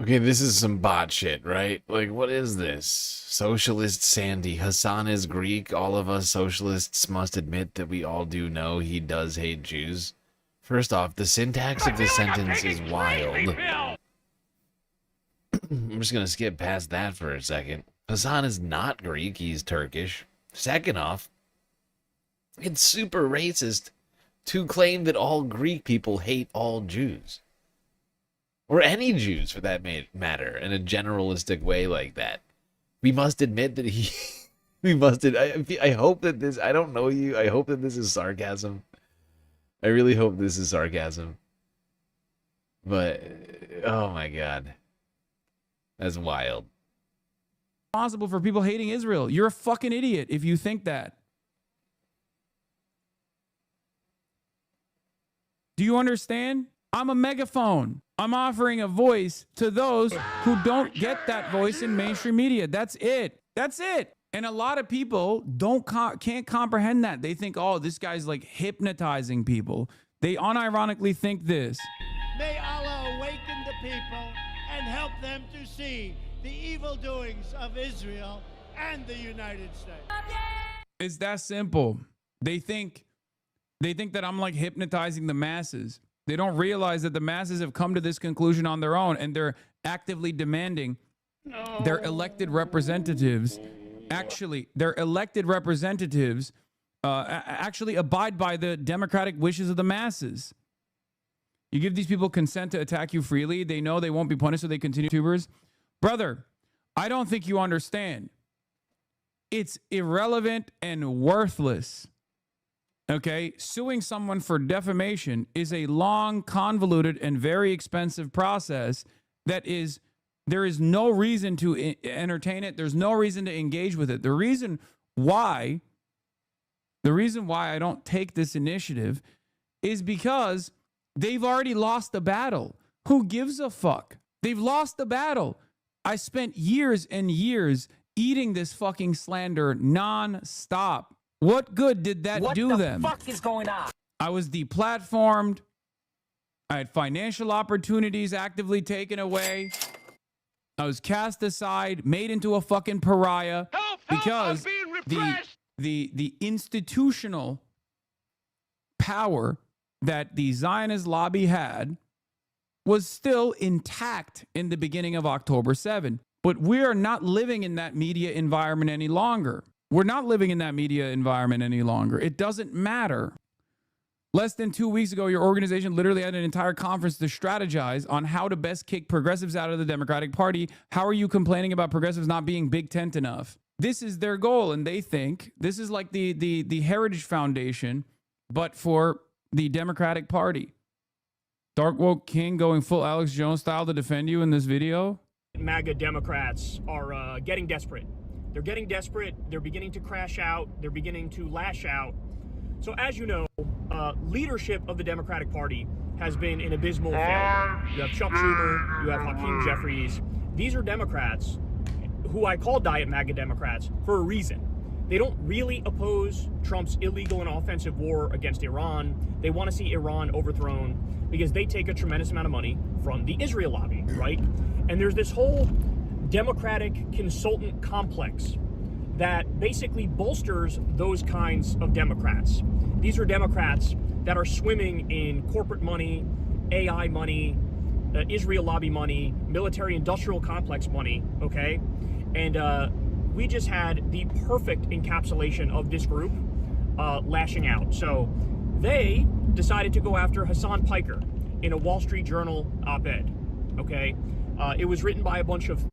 Okay, this is some bot shit, right? Like, what is this? Socialist Sandy. Hassan is Greek. All of us socialists must admit that we all do know he does hate Jews. First off, the syntax of this sentence is wild. I'm just going to skip past that for a second. Hassan is not Greek. He's Turkish. Second off, it's super racist to claim that all Greek people hate all Jews. Or any Jews, for that matter, in a generalistic way like that. We must admit that he... I hope that this... I don't know you. I hope that this is sarcasm. I really hope this is sarcasm. But... oh my god. That's wild. Responsible for people hating Israel. You're a fucking idiot if you think that. Do you understand? I'm a megaphone. I'm offering a voice to those who don't get that voice in mainstream media. That's it. That's it. And a lot of people can't comprehend that. They think, oh, this guy's like hypnotizing people. They unironically think this. May Allah awaken the people and help them to see the evil doings of Israel and the United States. It's that simple. They think that I'm like hypnotizing the masses. They don't realize that the masses have come to this conclusion on their own, and they're actively demanding their elected representatives actually abide by the democratic wishes of the masses. You give these people consent to attack you freely. They know they won't be punished, so they continue. YouTubers. Brother, I don't think you understand. It's irrelevant and worthless. Okay, suing someone for defamation is a long, convoluted, and very expensive process there is no reason to entertain it. There's no reason to engage with it. The reason why I don't take this initiative is because they've already lost the battle. Who gives a fuck? They've lost the battle. I spent years and years eating this fucking slander non-stop. What good did that do them? What the fuck is going on? I was deplatformed. I had financial opportunities actively taken away. I was cast aside, made into a fucking pariah because the institutional power that the Zionist lobby had was still intact in the beginning of October 7. But we are not living in that media environment any longer. We're not living in that media environment any longer. It doesn't matter. Less than 2 weeks ago, your organization literally had an entire conference to strategize on how to best kick progressives out of the Democratic Party. How are you complaining about progressives not being big tent enough? This is their goal, and they think this is like the Heritage Foundation, but for the Democratic Party. Dark Woke King going full Alex Jones style to defend you in this video. MAGA Democrats are getting desperate. They're getting desperate. They're beginning to crash out. They're beginning to lash out. So as you know, leadership of the Democratic Party has been an abysmal failure. You have Chuck Schumer, you have Hakeem Jeffries. These are Democrats who I call Diet MAGA Democrats for a reason. They don't really oppose Trump's illegal and offensive war against Iran. They want to see Iran overthrown because they take a tremendous amount of money from the Israel lobby, right? And there's this whole Democratic consultant complex that basically bolsters those kinds of Democrats. These are Democrats that are swimming in corporate money, AI money, Israel lobby money, military industrial complex money, okay? And we just had the perfect encapsulation of this group lashing out. So they decided to go after Hassan Piker in a Wall Street Journal op-ed, okay? It was written by a bunch of...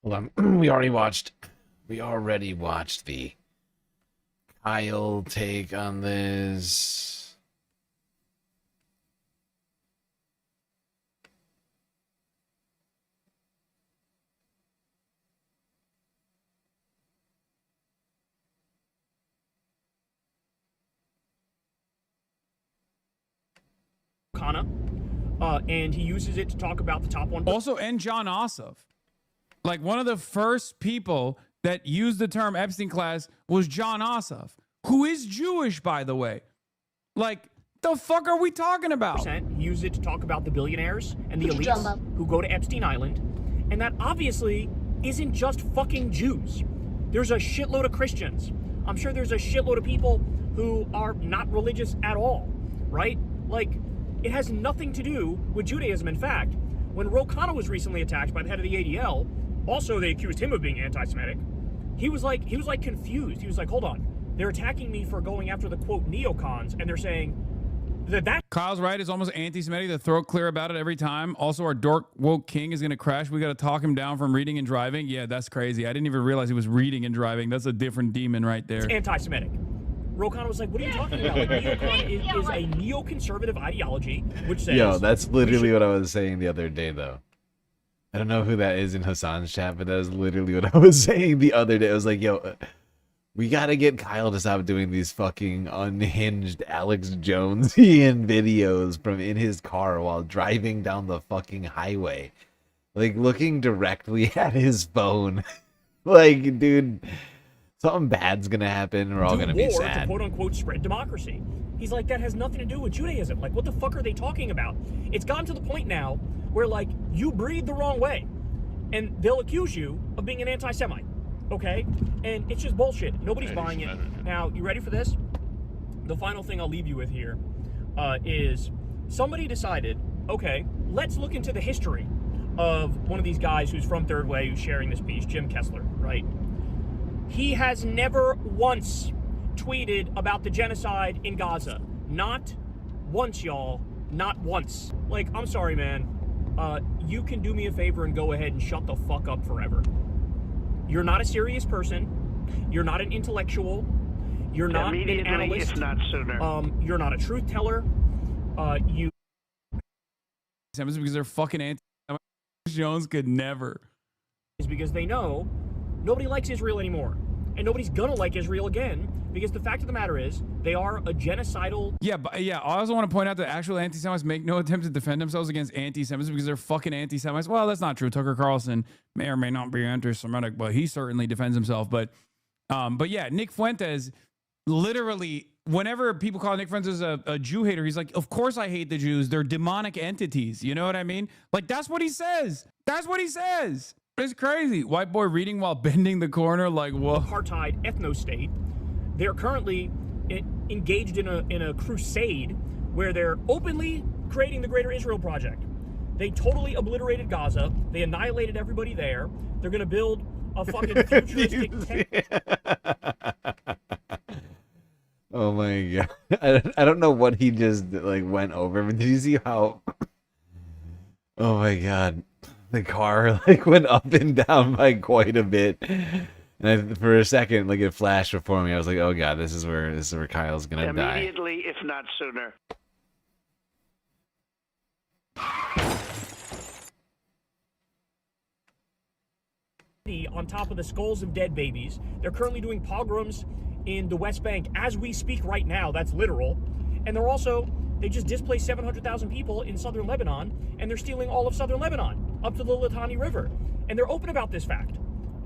Hold on. We already watched the Kyle take on this. Kana, and he uses it to talk about the top 1%. Also, and John Ossoff. Like, one of the first people that used the term Epstein class was John Ossoff, who is Jewish, by the way. Like, the fuck are we talking about? Use it to talk about the billionaires and the elites who go to Epstein Island. And that obviously isn't just fucking Jews. There's a shitload of Christians. I'm sure there's a shitload of people who are not religious at all, right? Like, it has nothing to do with Judaism. In fact, when Ro Khanna was recently attacked by the head of the ADL, also they accused him of being anti-Semitic. He was like confused. He was like, hold on, they're attacking me for going after the quote neocons, and they're saying that Kyle's right. It's almost anti-Semitic. The throat clear about it every time. Also, our Dark Woke King is going to crash. We got to talk him down from reading and driving. Yeah, that's crazy. I didn't even realize he was reading and driving. That's a different demon right there. It's anti-Semitic. Ro Khanna was like, what are you talking about? Like, neocon is a neoconservative ideology, which says... Yo, that's literally what I was saying the other day, though. I don't know who that is in Hassan's chat, but that was literally what I was saying the other day. I was like, yo, we got to get Kyle to stop doing these fucking unhinged Alex Jonesian videos from in his car while driving down the fucking highway. Like, looking directly at his phone. Like, dude... something bad's gonna happen. We're all gonna be sad. To quote unquote spread democracy. He's like, that has nothing to do with Judaism. Like, what the fuck are they talking about? It's gotten to the point now where, like, you breathe the wrong way, and they'll accuse you of being an anti-Semite. Okay, and it's just bullshit. Nobody's buying it. Now, you ready for this? The final thing I'll leave you with here is somebody decided, okay, let's look into the history of one of these guys who's from Third Way who's sharing this piece, Jim Kessler, right? He has never once tweeted about the genocide in Gaza. Not once, y'all. Not once. Like, I'm sorry, man. You can do me a favor and go ahead and shut the fuck up forever. You're not a serious person. You're not an intellectual. You're not an analyst. If not sooner. You're not a truth teller. You... Because they're fucking anti... Jones could never. Is because they know nobody likes Israel anymore. And nobody's gonna like Israel again, because the fact of the matter is, they are a genocidal... Yeah, but yeah, I also want to point out that actual anti-Semites make no attempt to defend themselves against anti-Semites because they're fucking anti-Semites. Well, that's not true. Tucker Carlson may or may not be anti-Semitic, but he certainly defends himself. But yeah, Nick Fuentes, literally, whenever people call Nick Fuentes a Jew hater, he's like, of course I hate the Jews. They're demonic entities. You know what I mean? Like, that's what he says. That's what he says. It's crazy. White boy reading while bending the corner, like, whoa. Apartheid ethno-state. They're currently engaged in a crusade where they're openly creating the Greater Israel Project. They totally obliterated Gaza. They annihilated everybody there. They're going to build a fucking futuristic Oh my god. I don't know what he just like went over, but did you see how oh my god. The car like went up and down by quite a bit. And for a second, like it flashed before me. I was like, "Oh god, this is where Kyle's gonna die." Immediately, if not sooner. On top of the skulls of dead babies. They're currently doing pogroms in the West Bank as we speak right now. That's literal. And they just displaced 700,000 people in southern Lebanon, and they're stealing all of southern Lebanon up to the Litani River. And they're open about this fact,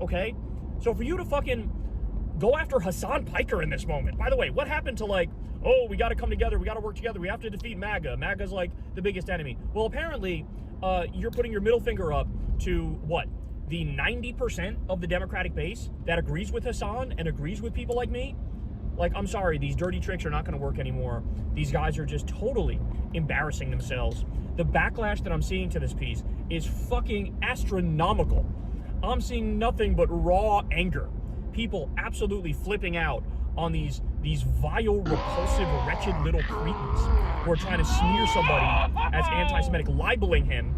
okay? So for you to fucking go after Hassan Piker in this moment, by the way, what happened to like, oh, we got to come together, we got to work together, we have to defeat MAGA. MAGA's like the biggest enemy. Well, apparently, you're putting your middle finger up to what? The 90% of the Democratic base that agrees with Hassan and agrees with people like me. Like, I'm sorry, these dirty tricks are not going to work anymore. These guys are just totally embarrassing themselves. The backlash that I'm seeing to this piece is fucking astronomical. I'm seeing nothing but raw anger. People absolutely flipping out on these vile, repulsive, wretched little cretins who are trying to smear somebody as anti-Semitic, libeling him.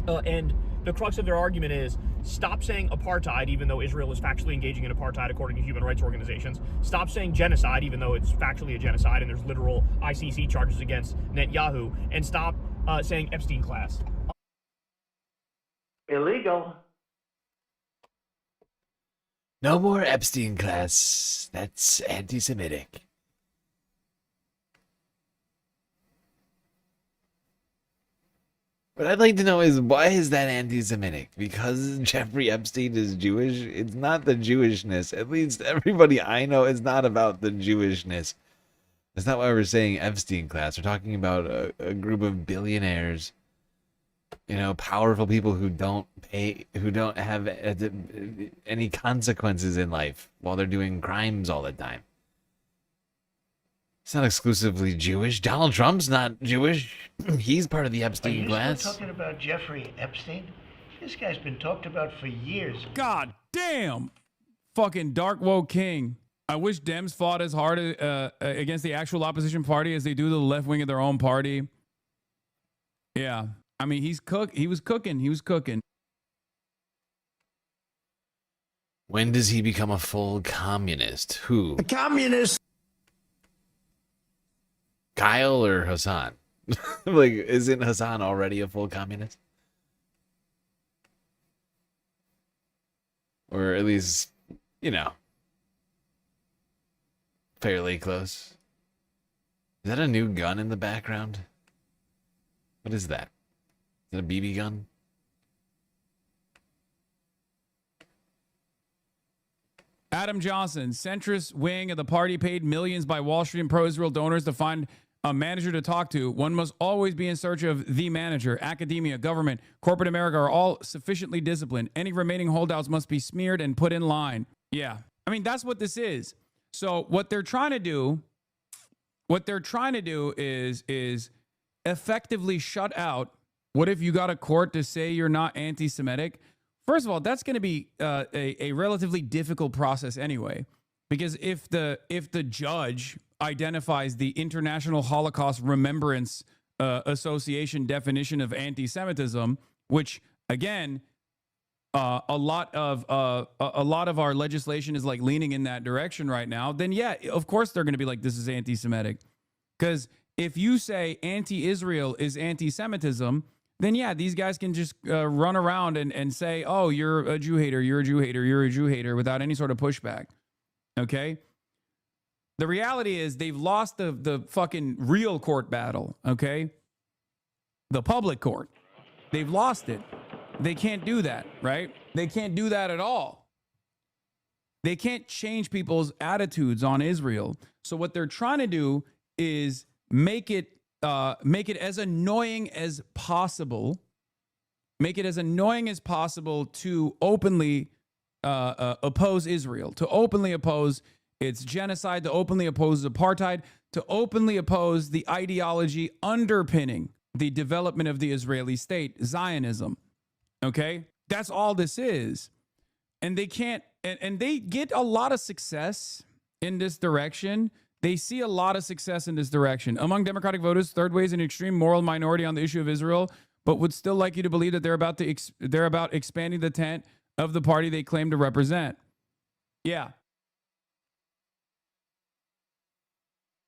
And the crux of their argument is, stop saying apartheid, even though Israel is factually engaging in apartheid according to human rights organizations. Stop saying genocide, even though it's factually a genocide and there's literal ICC charges against Netanyahu. And stop saying Epstein class. Illegal. No more Epstein class. That's anti-Semitic. What I'd like to know is, why is that anti-Semitic? Because Jeffrey Epstein is Jewish? It's not the Jewishness. At least everybody I know is not about the Jewishness. That's not why we're saying Epstein class. We're talking about a group of billionaires, you know, powerful people who don't have any consequences in life while they're doing crimes all the time. It's not exclusively Jewish. Donald Trump's not Jewish. He's part of the Epstein class. Still talking about Jeffrey Epstein? This guy's been talked about for years. God damn. Fucking dark woke king. I wish Dems fought as hard against the actual opposition party as they do the left wing of their own party. Yeah. I mean, he was cooking. When does he become a full communist? Who? A communist. Kyle or Hassan? Like, isn't Hassan already a full communist? Or at least, you know, fairly close. Is that a new gun in the background? What is that? Is it a BB gun? Adam Johnson, centrist wing of the party paid millions by Wall Street and pro-Israel donors to find a manager to talk to. One must always be in search of the manager. Academia, government, corporate America are all sufficiently disciplined. Any remaining holdouts must be smeared and put in line. Yeah. I mean, that's what this is. So what they're trying to do is effectively shut out. What if you got a court to say you're not anti-Semitic? First of all, that's going to be a relatively difficult process anyway, because if the judge identifies the International Holocaust Remembrance Association definition of anti-Semitism, which again, a lot of our legislation is like leaning in that direction right now, then yeah, of course they're going to be like, this is anti-Semitic. Because if you say anti-Israel is anti-Semitism, then yeah, these guys can just run around and say, oh, you're a Jew hater, you're a Jew hater, you're a Jew hater, without any sort of pushback. Okay? The reality is they've lost the fucking real court battle, okay? The public court. They've lost it. They can't do that, right? They can't do that at all. They can't change people's attitudes on Israel. So what they're trying to do is make it as annoying as possible. Make it as annoying as possible to openly oppose Israel, to openly oppose its genocide, to openly oppose apartheid, to openly oppose the ideology underpinning the development of the Israeli state, Zionism. Okay? That's all this is. And they can't, and they get a lot of success in this direction. They see a lot of success in this direction. Among Democratic voters, third way is an extreme moral minority on the issue of Israel, but would still like you to believe that they're about expanding the tent of the party they claim to represent. Yeah.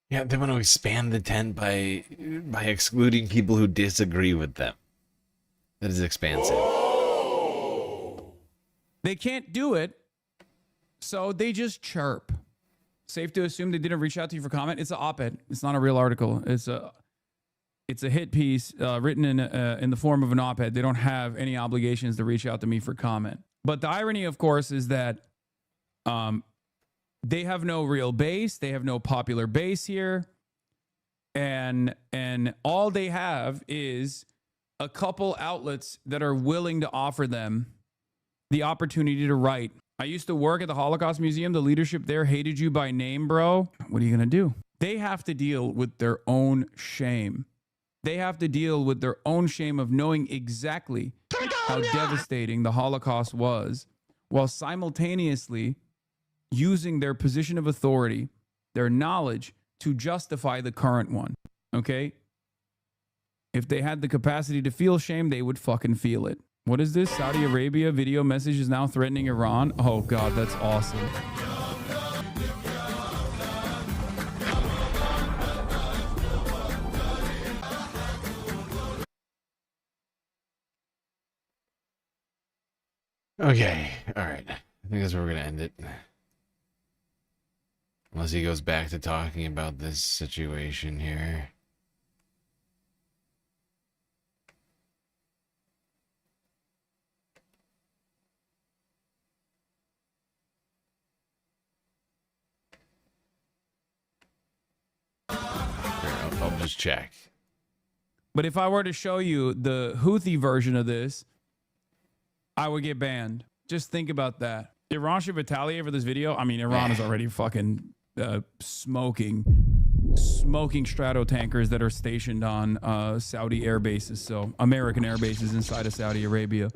Yeah, they want to expand the tent by excluding people who disagree with them. That is expansive. They can't do it, so they just chirp. Safe to assume they didn't reach out to you for comment. It's an op-ed. It's not a real article. It's a hit piece written in the form of an op-ed. They don't have any obligations to reach out to me for comment. But the irony, of course, is that they have no real base. They have no popular base here, and all they have is a couple outlets that are willing to offer them the opportunity to write. I used to work at the Holocaust Museum. The leadership there hated you by name, bro. What are you going to do? They have to deal with their own shame. They have to deal with their own shame of knowing exactly how devastating the Holocaust was, while simultaneously using their position of authority, their knowledge, to justify the current one. Okay? If they had the capacity to feel shame, they would fucking feel it. What is this? Saudi Arabia video message is now threatening Iran. Oh, God, that's awesome. Okay, all right. I think that's where we're going to end it. Unless he goes back to talking about this situation here. I'll just check. But if I were to show you the Houthi version of this, I would get banned. Just think about that. Iran should retaliate for this video. I mean, Iran is already fucking smoking strato tankers that are stationed on Saudi air bases. So American air bases inside of Saudi Arabia.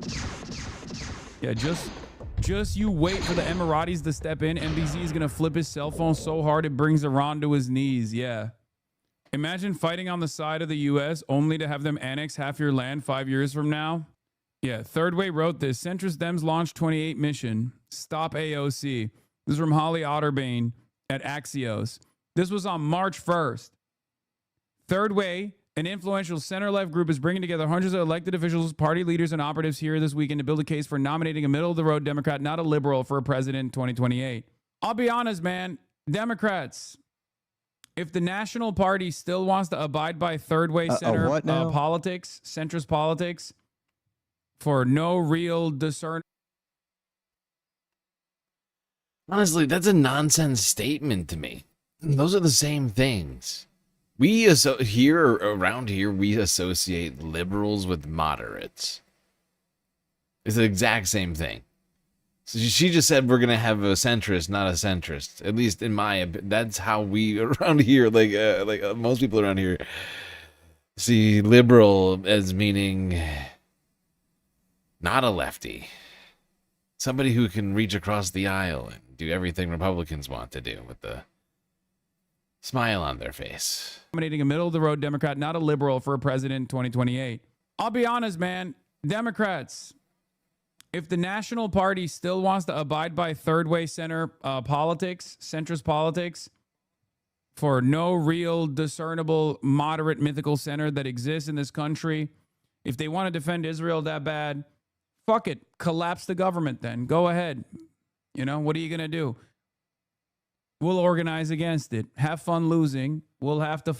Yeah, just you wait for the Emiratis to step in. MBZ is going to flip his cell phone so hard it brings Iran to his knees. Yeah. Imagine fighting on the side of the U.S. only to have them annex half your land 5 years from now. Yeah, Third Way wrote this. Centrist Dems launched 28 mission. Stop AOC. This is from Holly Otterbane at Axios. This was on March 1st. Third Way, an influential center-left group, is bringing together hundreds of elected officials, party leaders, and operatives here this weekend to build a case for nominating a middle-of-the-road Democrat, not a liberal, for a president in 2028. I'll be honest, man. Democrats, if the National Party still wants to abide by Third Way center politics, centrist politics, for no real discernment. Honestly, that's a nonsense statement to me. Those are the same things. We around here, we associate liberals with moderates. It's the exact same thing. So she just said we're gonna have a centrist, not a centrist. At least in my opinion, that's how we around here, most people around here, see liberal as meaning not a lefty, somebody who can reach across the aisle and do everything Republicans want to do with the smile on their face. Nominating a middle-of-the-road Democrat, not a liberal, for a president in 2028. I'll be honest, man. Democrats, if the National Party still wants to abide by Third Way center politics, centrist politics, for no real discernible moderate mythical center that exists in this country, if they want to defend Israel that bad, fuck it. Collapse the government then. Go ahead. You know, what are you going to do? We'll organize against it. Have fun losing. We'll have to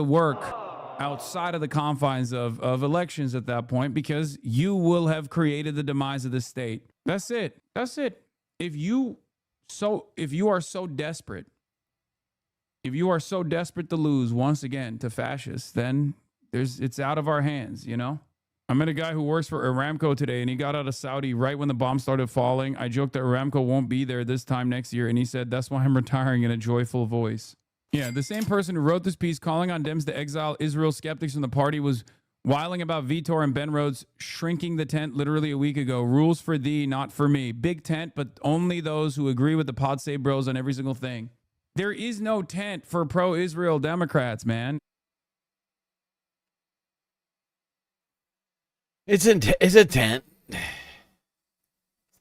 work outside of the confines of elections at that point, because you will have created the demise of the state. That's it. That's it. If you are so desperate to lose once again to fascists, then it's out of our hands, you know? I met a guy who works for Aramco today, and he got out of Saudi right when the bomb started falling. I joked that Aramco won't be there this time next year, and he said, that's why I'm retiring, in a joyful voice. Yeah, the same person who wrote this piece calling on Dems to exile Israel skeptics from the party was whiling about Vitor and Ben Rhodes shrinking the tent literally a week ago. Rules for thee, not for me. Big tent, but only those who agree with the Pod Save Bros on every single thing. There is no tent for pro-Israel Democrats, man. It's a tent.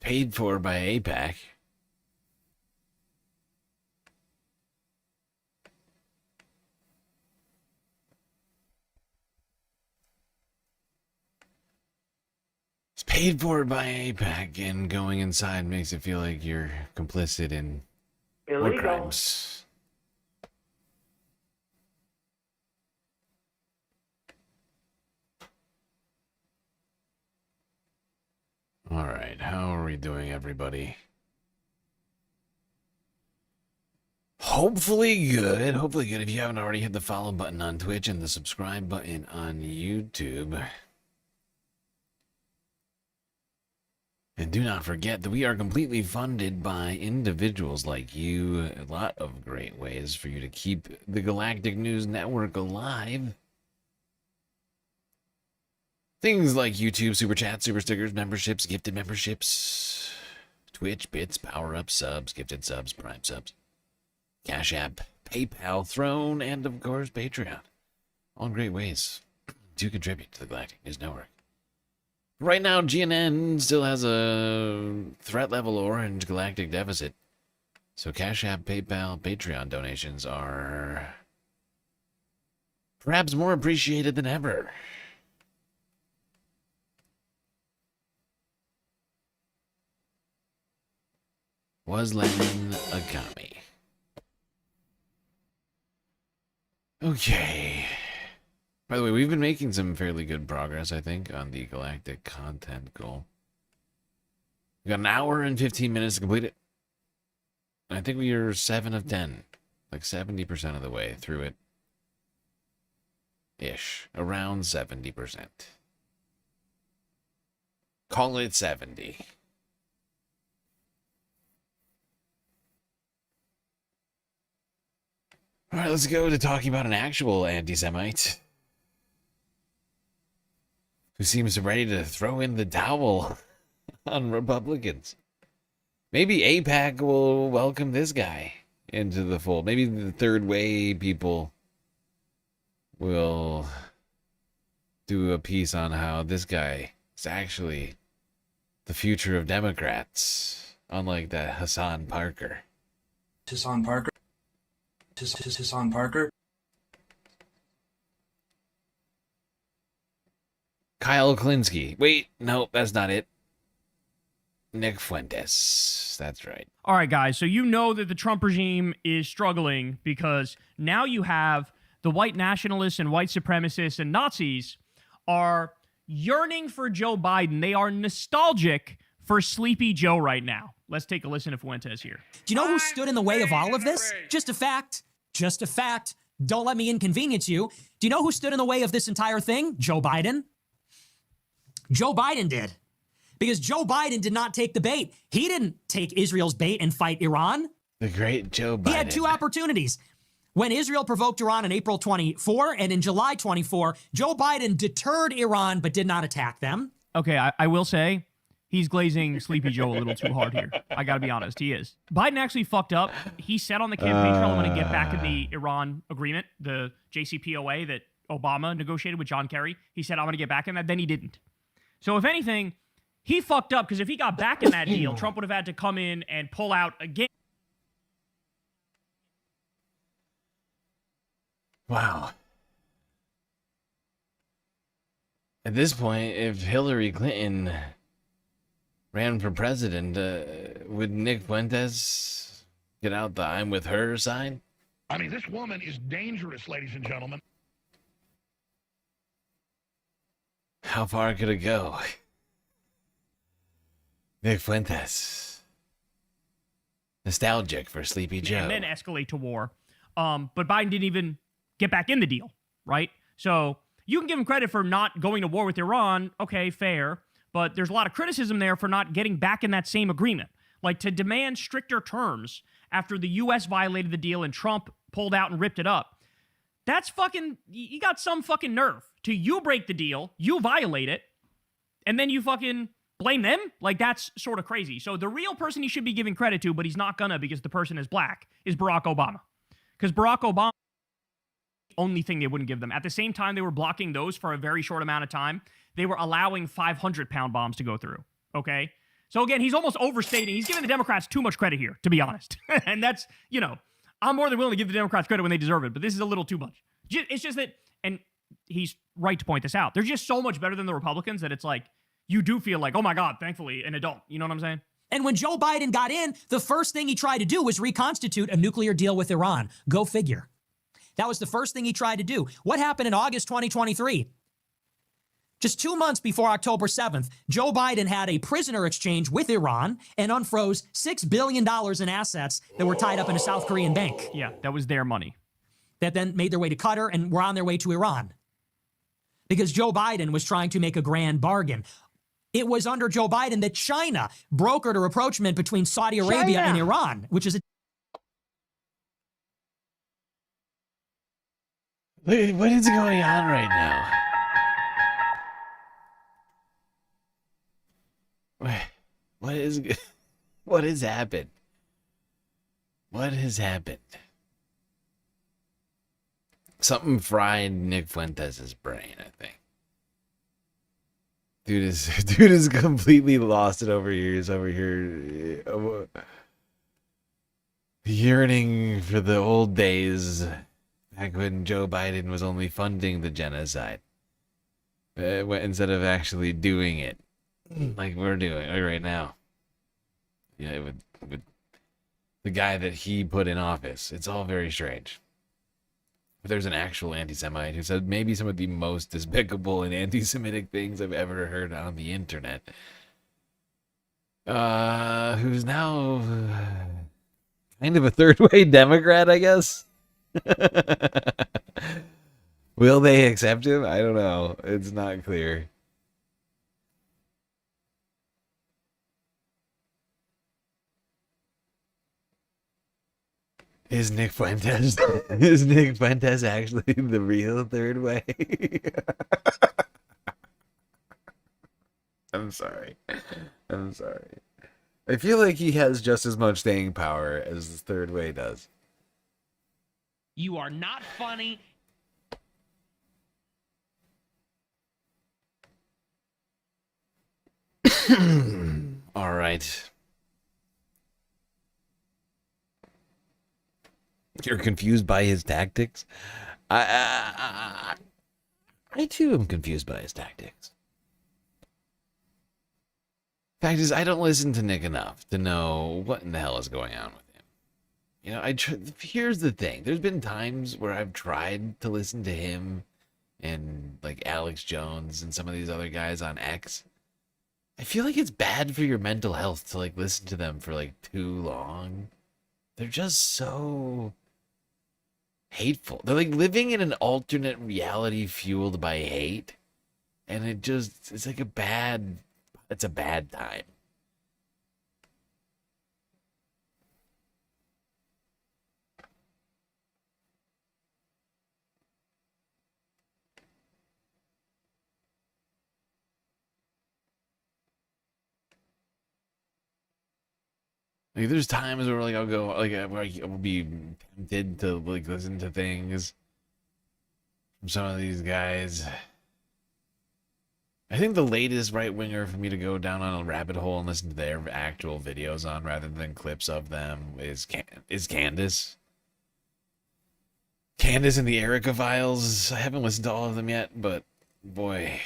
Paid for by AIPAC. It's paid for by AIPAC, and going inside makes it feel like you're complicit in war crimes. All right, how are we doing, everybody? Hopefully good. Hopefully good. If you haven't already, hit the follow button on Twitch and the subscribe button on YouTube. And do not forget that we are completely funded by individuals like you. A lot of great ways for you to keep the Galactic News Network alive. Things like YouTube, Super Chat, Super Stickers, memberships, gifted memberships, Twitch, bits, power-ups, subs, gifted subs, Prime subs, Cash App, PayPal, Throne, and, of course, Patreon. All great ways to contribute to the Galactic News Network. Right now, GNN still has a threat level orange galactic deficit. So Cash App, PayPal, Patreon donations are perhaps more appreciated than ever. Was Lenin a commie? Okay. By the way, we've been making some fairly good progress, I think, on the galactic content goal. We got an hour and 15 minutes to complete it. I think we are 7 of 10. Like 70% of the way through it. Ish. Around 70%. Call it 70. All right, let's go to talking about an actual anti-Semite who seems ready to throw in the towel on Republicans. Maybe AIPAC will welcome this guy into the fold. Maybe the third way people will do a piece on how this guy is actually the future of Democrats, unlike that Hassan Parker. Hassan Parker. Hassan Parker. Kyle Klinsky. Wait, no, that's not it. Nick Fuentes. That's right. All right, guys. So you know that the Trump regime is struggling because now you have the white nationalists and white supremacists and Nazis are yearning for Joe Biden. They are nostalgic for Sleepy Joe right now. Let's take a listen to Fuentes here. Do you know who stood in the way of all of this? Just a fact. Just a fact. Don't let me inconvenience you. Do you know who stood in the way of this entire thing? Joe Biden. Joe Biden did. Because Joe Biden did not take the bait. He didn't take Israel's bait and fight Iran. The great Joe Biden. He had two opportunities. When Israel provoked Iran in April 24 and in July 24, Joe Biden deterred Iran but did not attack them. Okay, I will say he's glazing Sleepy Joe a little too hard here. I got to be honest, he is. Biden actually fucked up. He said on the campaign trail, I'm going to get back in the Iran agreement, the JCPOA that Obama negotiated with John Kerry. He said, I'm going to get back in that. Then he didn't. So if anything, he fucked up because if he got back in that deal, Trump would have had to come in and pull out again. Wow. At this point, if Hillary Clinton ran for president, would Nick Fuentes get out the I'm with her sign? I mean, this woman is dangerous, ladies and gentlemen. How far could it go? Nick Fuentes. Nostalgic for Sleepy Joe. And then escalate to war. But Biden didn't even get back in the deal, right? So you can give him credit for not going to war with Iran. Okay, fair. But there's a lot of criticism there for not getting back in that same agreement. Like to demand stricter terms after the U.S. violated the deal and Trump pulled out and ripped it up. That's fucking, you got some fucking nerve to you break the deal, you violate it, and then you fucking blame them? Like, that's sort of crazy. So the real person he should be giving credit to, but he's not gonna because the person is black, is Barack Obama. Because Barack Obama, only thing they wouldn't give them. At the same time they were blocking those for a very short amount of time, they were allowing 500-pound bombs to go through, okay? So again, he's almost overstating. He's giving the Democrats too much credit here, to be honest. And that's, you know, I'm more than willing to give the Democrats credit when they deserve it, but this is a little too much. It's just that, and he's right to point this out, they're just so much better than the Republicans that it's like, you do feel like, oh my God, thankfully, an adult. You know what I'm saying? And when Joe Biden got in, the first thing he tried to do was reconstitute a nuclear deal with Iran. Go figure. That was the first thing he tried to do. What happened in August 2023? Just 2 months before October 7th, Joe Biden had a prisoner exchange with Iran and unfroze $6 billion in assets that were tied up in a South Korean bank. Yeah, that was their money. That then made their way to Qatar and were on their way to Iran. Because Joe Biden was trying to make a grand bargain. It was under Joe Biden that China brokered a rapprochement between Saudi Arabia and Iran, which is a... What is going on right now? What has happened? What has happened? Something fried Nick Fuentes' brain, I think. Dude is completely lost it over here. He's over here yearning for the old days back when Joe Biden was only funding the genocide instead of actually doing it like we're doing right now. Yeah, with the guy that he put in office. It's all very strange. But there's an actual anti-Semite who said maybe some of the most despicable and anti-Semitic things I've ever heard on the internet. Who's now kind of a third-way Democrat, I guess. Will they accept him? I don't know. It's not clear. Is Nick Fuentes actually the real third way? I'm sorry. I feel like he has just as much staying power as the third way does. You are not funny. All right. You're confused by his tactics? I too am confused by his tactics. Fact is, I don't listen to Nick enough to know what in the hell is going on with him. You know, here's the thing. There's been times where I've tried to listen to him and like Alex Jones and some of these other guys on X. I feel like it's bad for your mental health to like listen to them for like too long. They're just so hateful. They're like living in an alternate reality fueled by hate. And it's like it's a bad time. Like there's times where like I'll go like where I will be tempted to like listen to things from some of these guys. I think the latest right winger for me to go down on a rabbit hole and listen to their actual videos on rather than clips of them is Candace. Candace and the Erica Files. I haven't listened to all of them yet, but boy,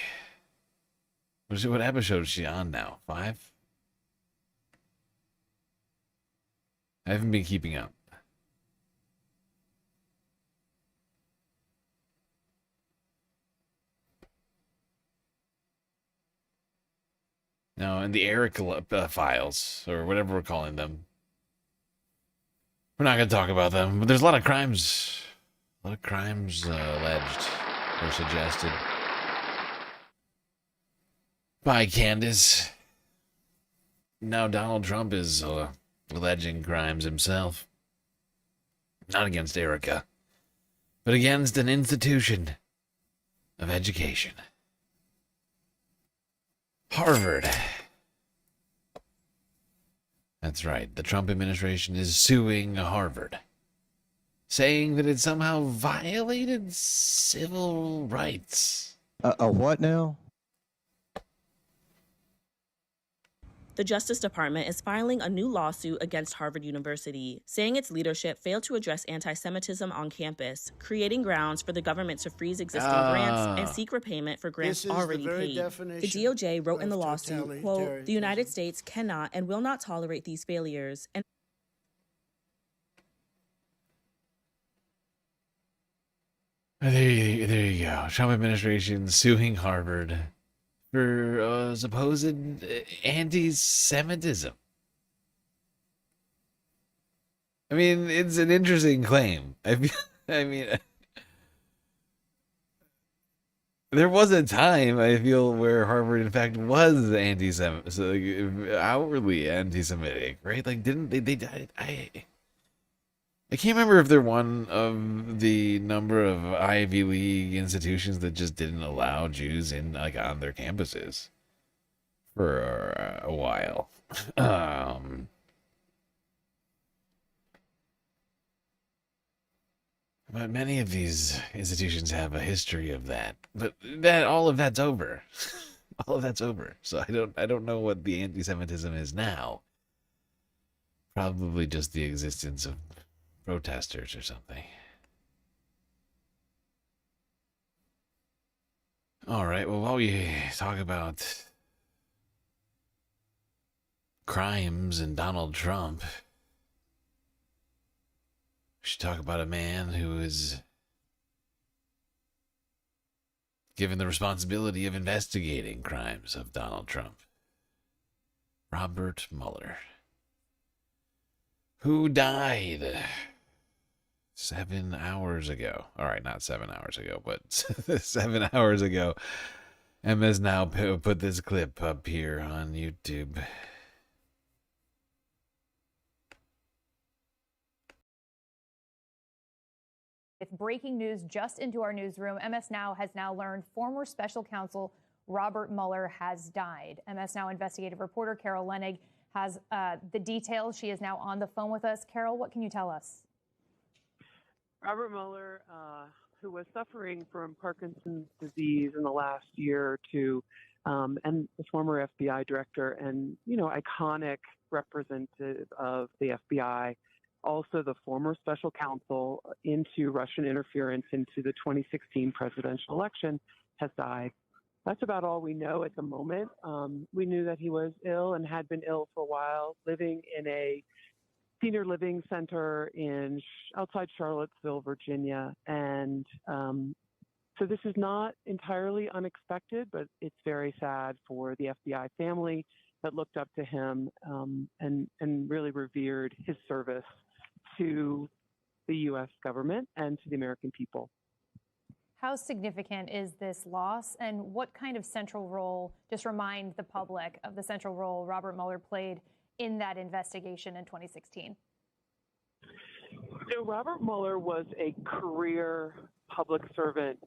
what episode is she on now? 5? I haven't been keeping up. No, and the Erica Files, or whatever we're calling them. We're not going to talk about them, but there's a lot of crimes. Alleged or suggested by Candace. Now Donald Trump is alleging crimes himself. Not against Erica, but against an institution of education. Harvard. That's right. The Trump administration is suing Harvard, saying that it somehow violated civil rights. A what now? The Justice Department is filing a new lawsuit against Harvard University, saying its leadership failed to address anti-Semitism on campus, creating grounds for the government to freeze existing grants and seek repayment for grants already paid. The DOJ wrote in the lawsuit, quote, "The United States cannot and will not tolerate these failures." And there you go. Trump administration suing Harvard for supposed anti-Semitism. I mean, it's an interesting claim. I mean, there was a time, I feel, where Harvard, in fact, was anti-Semitic, so, like, outwardly anti-Semitic, right? Like, didn't they? I can't remember if they're one of the number of Ivy League institutions that just didn't allow Jews in, like, on their campuses for a while. But many of these institutions have a history of that. But all of that's over. All of that's over. So I don't know what the anti-Semitism is now. Probably just the existence of protesters or something. All right, well, while we talk about crimes and Donald Trump, we should talk about a man who is given the responsibility of investigating crimes of Donald Trump. Robert Mueller, who died 7 hours ago. All right, not 7 hours ago, but 7 hours ago. Emma's now put this clip up here on YouTube. With breaking news just into our newsroom, MS Now has now learned former special counsel Robert Mueller has died. MS Now investigative reporter Carol Lenig has the details. She is now on the phone with us. Carol, what can you tell us? Robert Mueller, who was suffering from Parkinson's disease in the last year or two, and the former FBI director and, iconic representative of the FBI, also the former special counsel into Russian interference into the 2016 presidential election, has died. That's about all we know at the moment. We knew that he was ill and had been ill for a while, living in a senior living center outside Charlottesville, Virginia. And so this is not entirely unexpected, but it's very sad for the FBI family that looked up to him and really revered his service to the U.S. government and to the American people. How significant is this loss, and what kind of central role, just remind the public of the central role Robert Mueller played in that investigation in 2016? So Robert Mueller was a career public servant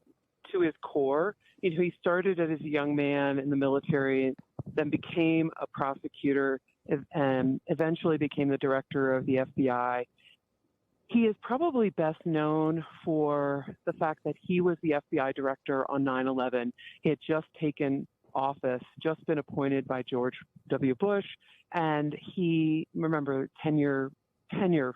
to his core. He started as a young man in the military, then became a prosecutor, and eventually became the director of the FBI. He is probably best known for the fact that he was the FBI director on 9/11. He had just taken office, just been appointed by George W. Bush, and he, remember, tenure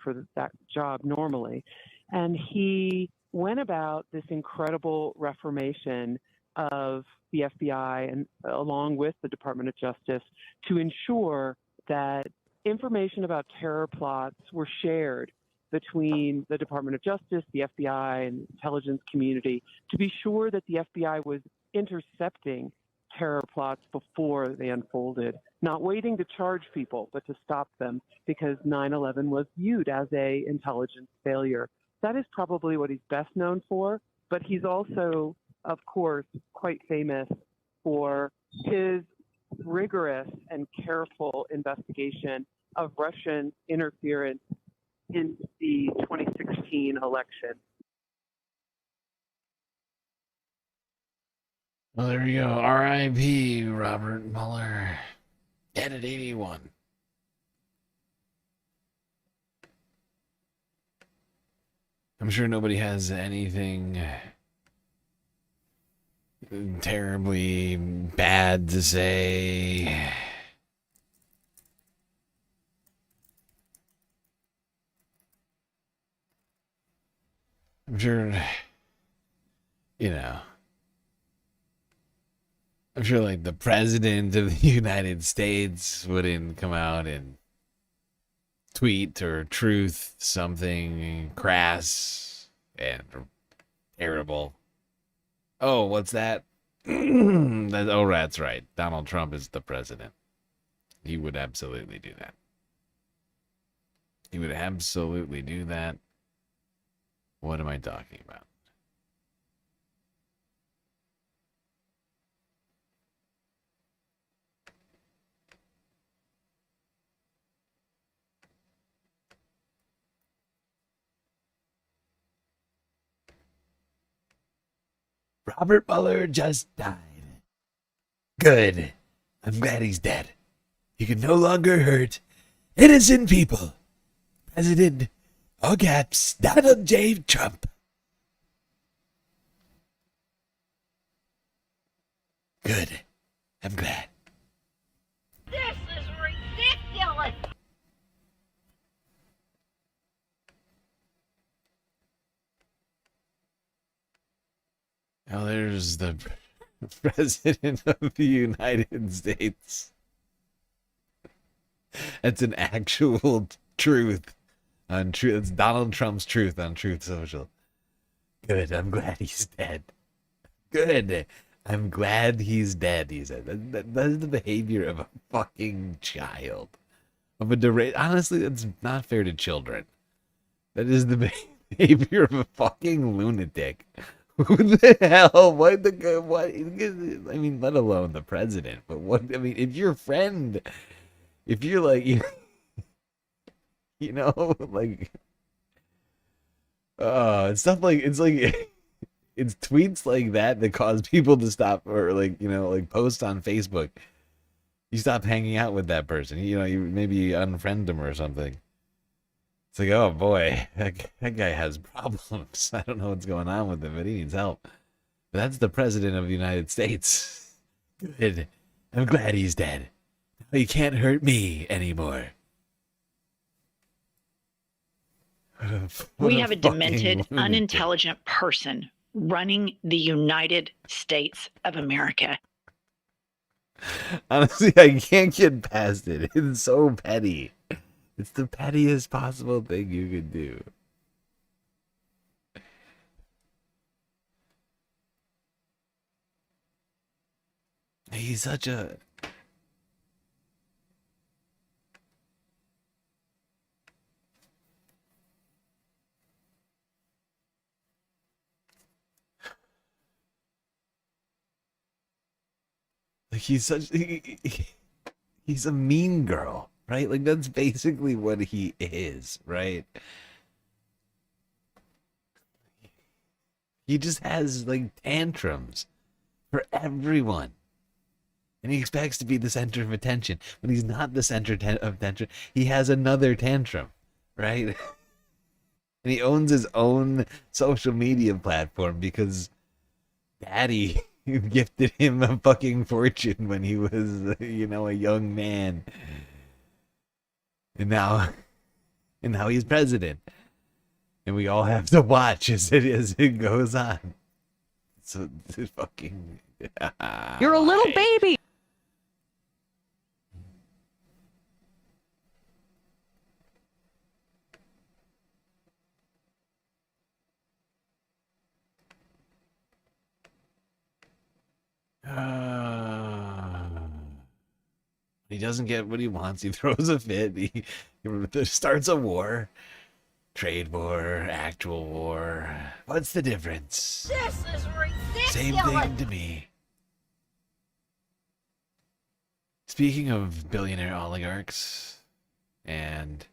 for that job normally. And he went about this incredible reformation of the FBI and along with the Department of Justice to ensure that information about terror plots were shared between the Department of Justice, the FBI, and the intelligence community to be sure that the FBI was intercepting terror plots before they unfolded, not waiting to charge people, but to stop them because 9/11 was viewed as an intelligence failure. That is probably what he's best known for, but he's also, of course, quite famous for his rigorous and careful investigation of Russian interference in the 2016 election. Well, there we go. R.I.P. Robert Mueller. Dead at 81. I'm sure nobody has anything terribly bad to say. I'm sure, you know, I'm sure like the president of the United States wouldn't come out and tweet or truth something crass and terrible. Oh, what's that? Oh, that's right. Donald Trump is the president. He would absolutely do that. He would absolutely do that. What am I talking about? Robert Mueller just died. Good. I'm glad he's dead. He can no longer hurt innocent people. President, all caps, Donald J. Trump. Good. I'm glad. This is ridiculous! Now there's the President of the United States. That's an actual truth on Truth. It's Donald Trump's truth on Truth Social. Good. I'm glad he's dead. Good. I'm glad he's dead, he said. That's the behavior of a fucking child. Of a honestly, that's not fair to children. That is the behavior of a fucking lunatic. Who the hell? What? I mean, let alone the president. But what? I mean, if your friend, if you're like, you know, like, it's stuff like it's tweets like that cause people to stop or like, you know, like post on Facebook. You stop hanging out with that person. You know, you maybe unfriend them or something. It's like, oh boy, that guy has problems. I don't know what's going on with him, but he needs help. But that's the president of the United States. Good. I'm glad he's dead. He can't hurt me anymore. We have a demented, unintelligent person running the United States of America. Honestly, I can't get past it. It's so petty. It's the pettiest possible thing you could do. He's such a... Like, he's such... He's a mean girl, right? Like, that's basically what he is, right? He just has, like, tantrums for everyone. And he expects to be the center of attention. When he's not the center of attention, he has another tantrum, right? And he owns his own social media platform because Daddy gifted him a fucking fortune when he was, you know, a young man. And now he's president. And we all have to watch as it goes on. So it's fucking... You're a little baby. He doesn't get what he wants. He throws a fit. He starts a war. Trade war, actual war. What's the difference? This is ridiculous! Same thing to me. Speaking of billionaire oligarchs and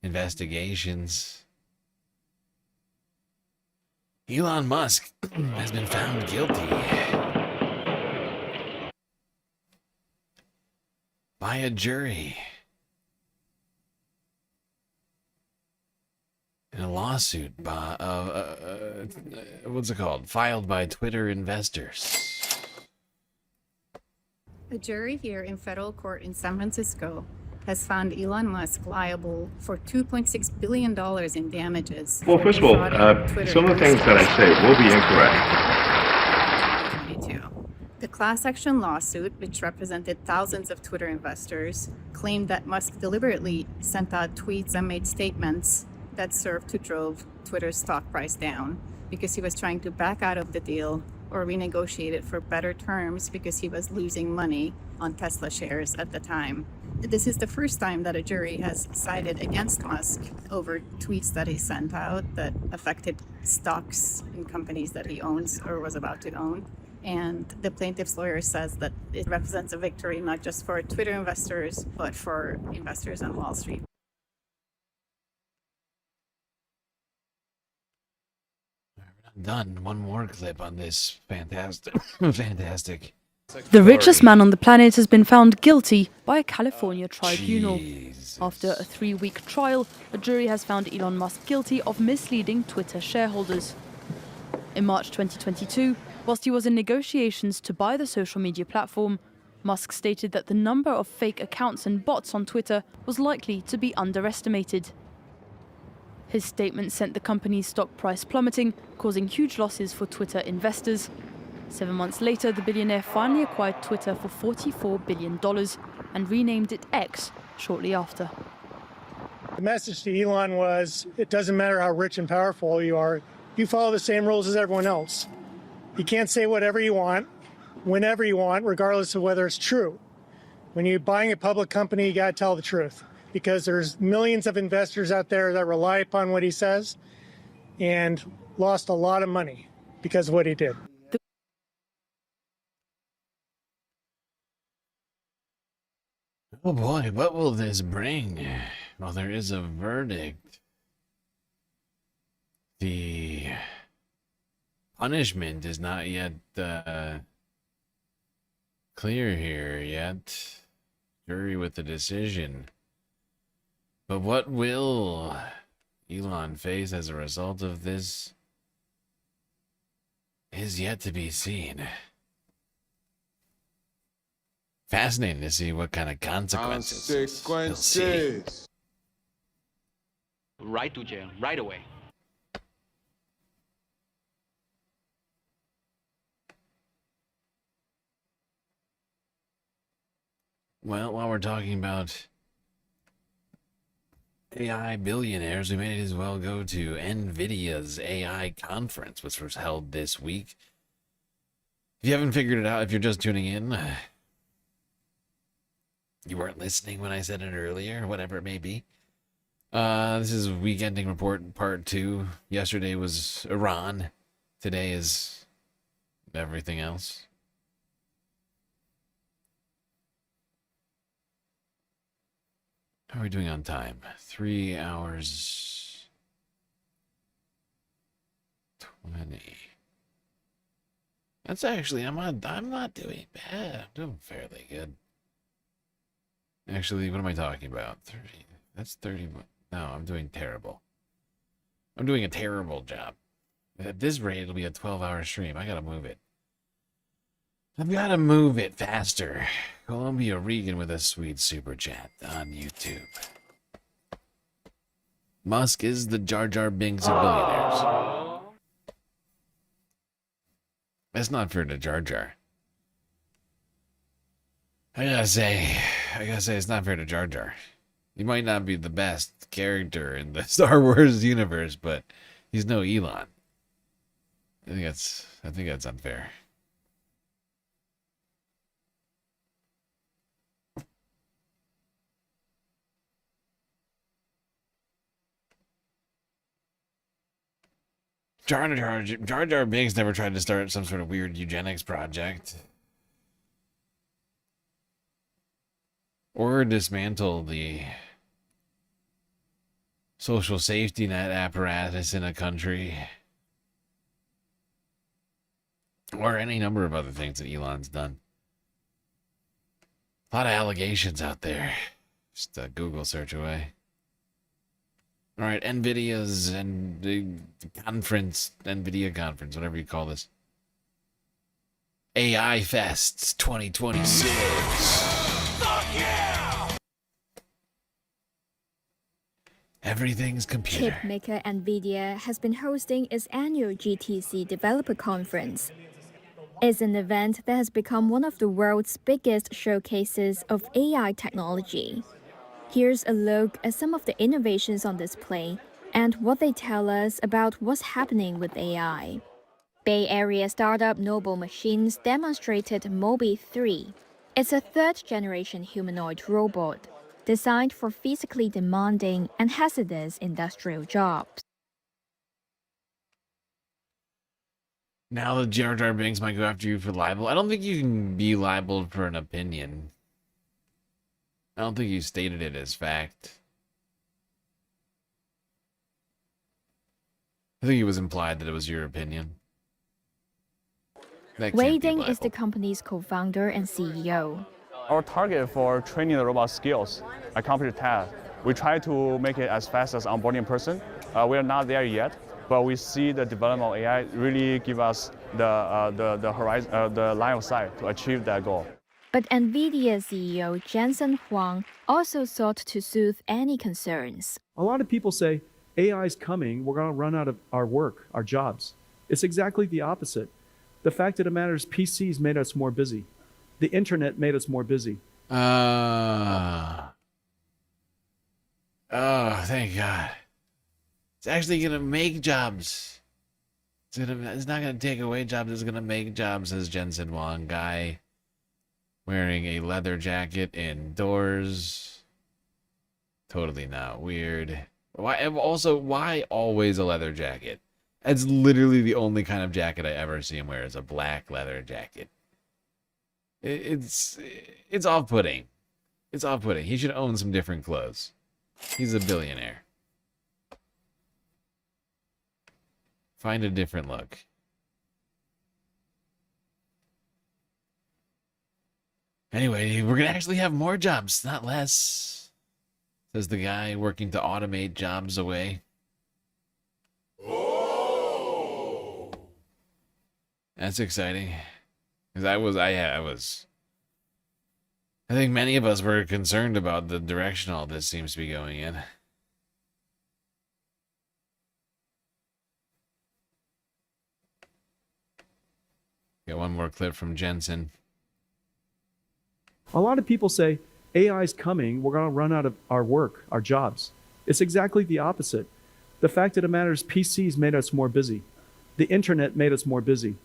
investigations. Elon Musk has been found guilty by a jury in a lawsuit by what's it called? Filed by Twitter investors. A jury here in federal court in San Francisco has found Elon Musk liable for $2.6 billion in damages. Well, first of all, some of the things that I say will be incorrect. The class action lawsuit, which represented thousands of Twitter investors, claimed that Musk deliberately sent out tweets and made statements that served to drove Twitter's stock price down because he was trying to back out of the deal or renegotiate it for better terms because he was losing money on Tesla shares at the time. This is the first time that a jury has sided against Musk over tweets that he sent out that affected stocks in companies that he owns or was about to own. And the plaintiff's lawyer says that it represents a victory not just for Twitter investors, but for investors on Wall Street. Done. One more clip on this fantastic. The richest man on the planet has been found guilty by a California tribunal. After a 3-week trial, a jury has found Elon Musk guilty of misleading Twitter shareholders. In March 2022, whilst he was in negotiations to buy the social media platform, Musk stated that the number of fake accounts and bots on Twitter was likely to be underestimated. His statement sent the company's stock price plummeting, causing huge losses for Twitter investors. 7 months later, the billionaire finally acquired Twitter for $44 billion and renamed it X shortly after. The message to Elon was, it doesn't matter how rich and powerful you are, you follow the same rules as everyone else. You can't say whatever you want, whenever you want, regardless of whether it's true. When you're buying a public company, you gotta tell the truth, because there's millions of investors out there that rely upon what he says and lost a lot of money because of what he did. Oh boy, what will this bring? Well, there is a verdict. The punishment is not yet clear here yet. Jury with the decision. But what will Elon face as a result of this is yet to be seen. Fascinating to see what kind of consequences he'll see. Right to jail, right away. Well, while we're talking about AI billionaires, we may as well go to NVIDIA's AI conference, which was held this week. If you haven't figured it out, if you're just tuning in, you weren't listening when I said it earlier, whatever it may be. This is Week Ending Report Part 2. Yesterday was Iran. Today is everything else. How are we doing on time? 3 hours 20. That's actually, I'm not doing bad. I'm doing fairly good. Actually, what am I talking about? 30. That's 30. No, I'm doing terrible. I'm doing a terrible job. At this rate, it'll be a 12-hour stream. I gotta move it. I've got to move it faster. Columbia Regan with a sweet super chat on YouTube. Musk is the Jar Jar Binks of billionaires. That's not fair to Jar Jar. I gotta say it's not fair to Jar Jar. He might not be the best character in the Star Wars universe, but he's no Elon. I think that's unfair. Jar Jar Binks never tried to start some sort of weird eugenics project. Or dismantle the social safety net apparatus in a country. Or any number of other things that Elon's done. A lot of allegations out there. Just a Google search away. All right, NVIDIA's and the conference, NVIDIA conference, whatever you call this. AI Fest 2026. Fuck yeah! Everything's computer. Chip maker NVIDIA has been hosting its annual GTC Developer Conference. It's an event that has become one of the world's biggest showcases of AI technology. Here's a look at some of the innovations on display and what they tell us about what's happening with AI. Bay Area startup Noble Machines demonstrated Mobi 3. It's a third-generation humanoid robot designed for physically demanding and hazardous industrial jobs. Now the Jar Jar Binks might go after you for libel. I don't think you can be libeled for an opinion. I don't think you stated it as fact. I think it was implied that it was your opinion. Wei Ding is the company's co-founder and CEO. Our target for training the robot skills, accomplish tasks, we try to make it as fast as onboarding person. We are not there yet, but we see the development of AI really give us the horizon, the line of sight to achieve that goal. But NVIDIA CEO Jensen Huang also sought to soothe any concerns. A lot of people say AI is coming, we're going to run out of our work, our jobs. It's exactly the opposite. The fact of the matter is PCs made us more busy. The internet made us more busy. Oh, thank God. It's actually going to make jobs. It's not going to take away jobs. It's going to make jobs, says Jensen Huang, guy wearing a leather jacket indoors. Totally not weird. Why always a leather jacket? That's literally the only kind of jacket I ever see him wear is a black leather jacket. It's off-putting. It's off-putting. He should own some different clothes. He's a billionaire. Find a different look. Anyway, we're going to actually have more jobs, not less. Says the guy working to automate jobs away. Oh! That's exciting. Because I think many of us were concerned about the direction all this seems to be going in. Got one more clip from Jensen. A lot of people say AI is coming, we're going to run out of our work, our jobs. It's exactly the opposite. The fact of the matter is PCs made us more busy. The internet made us more busy.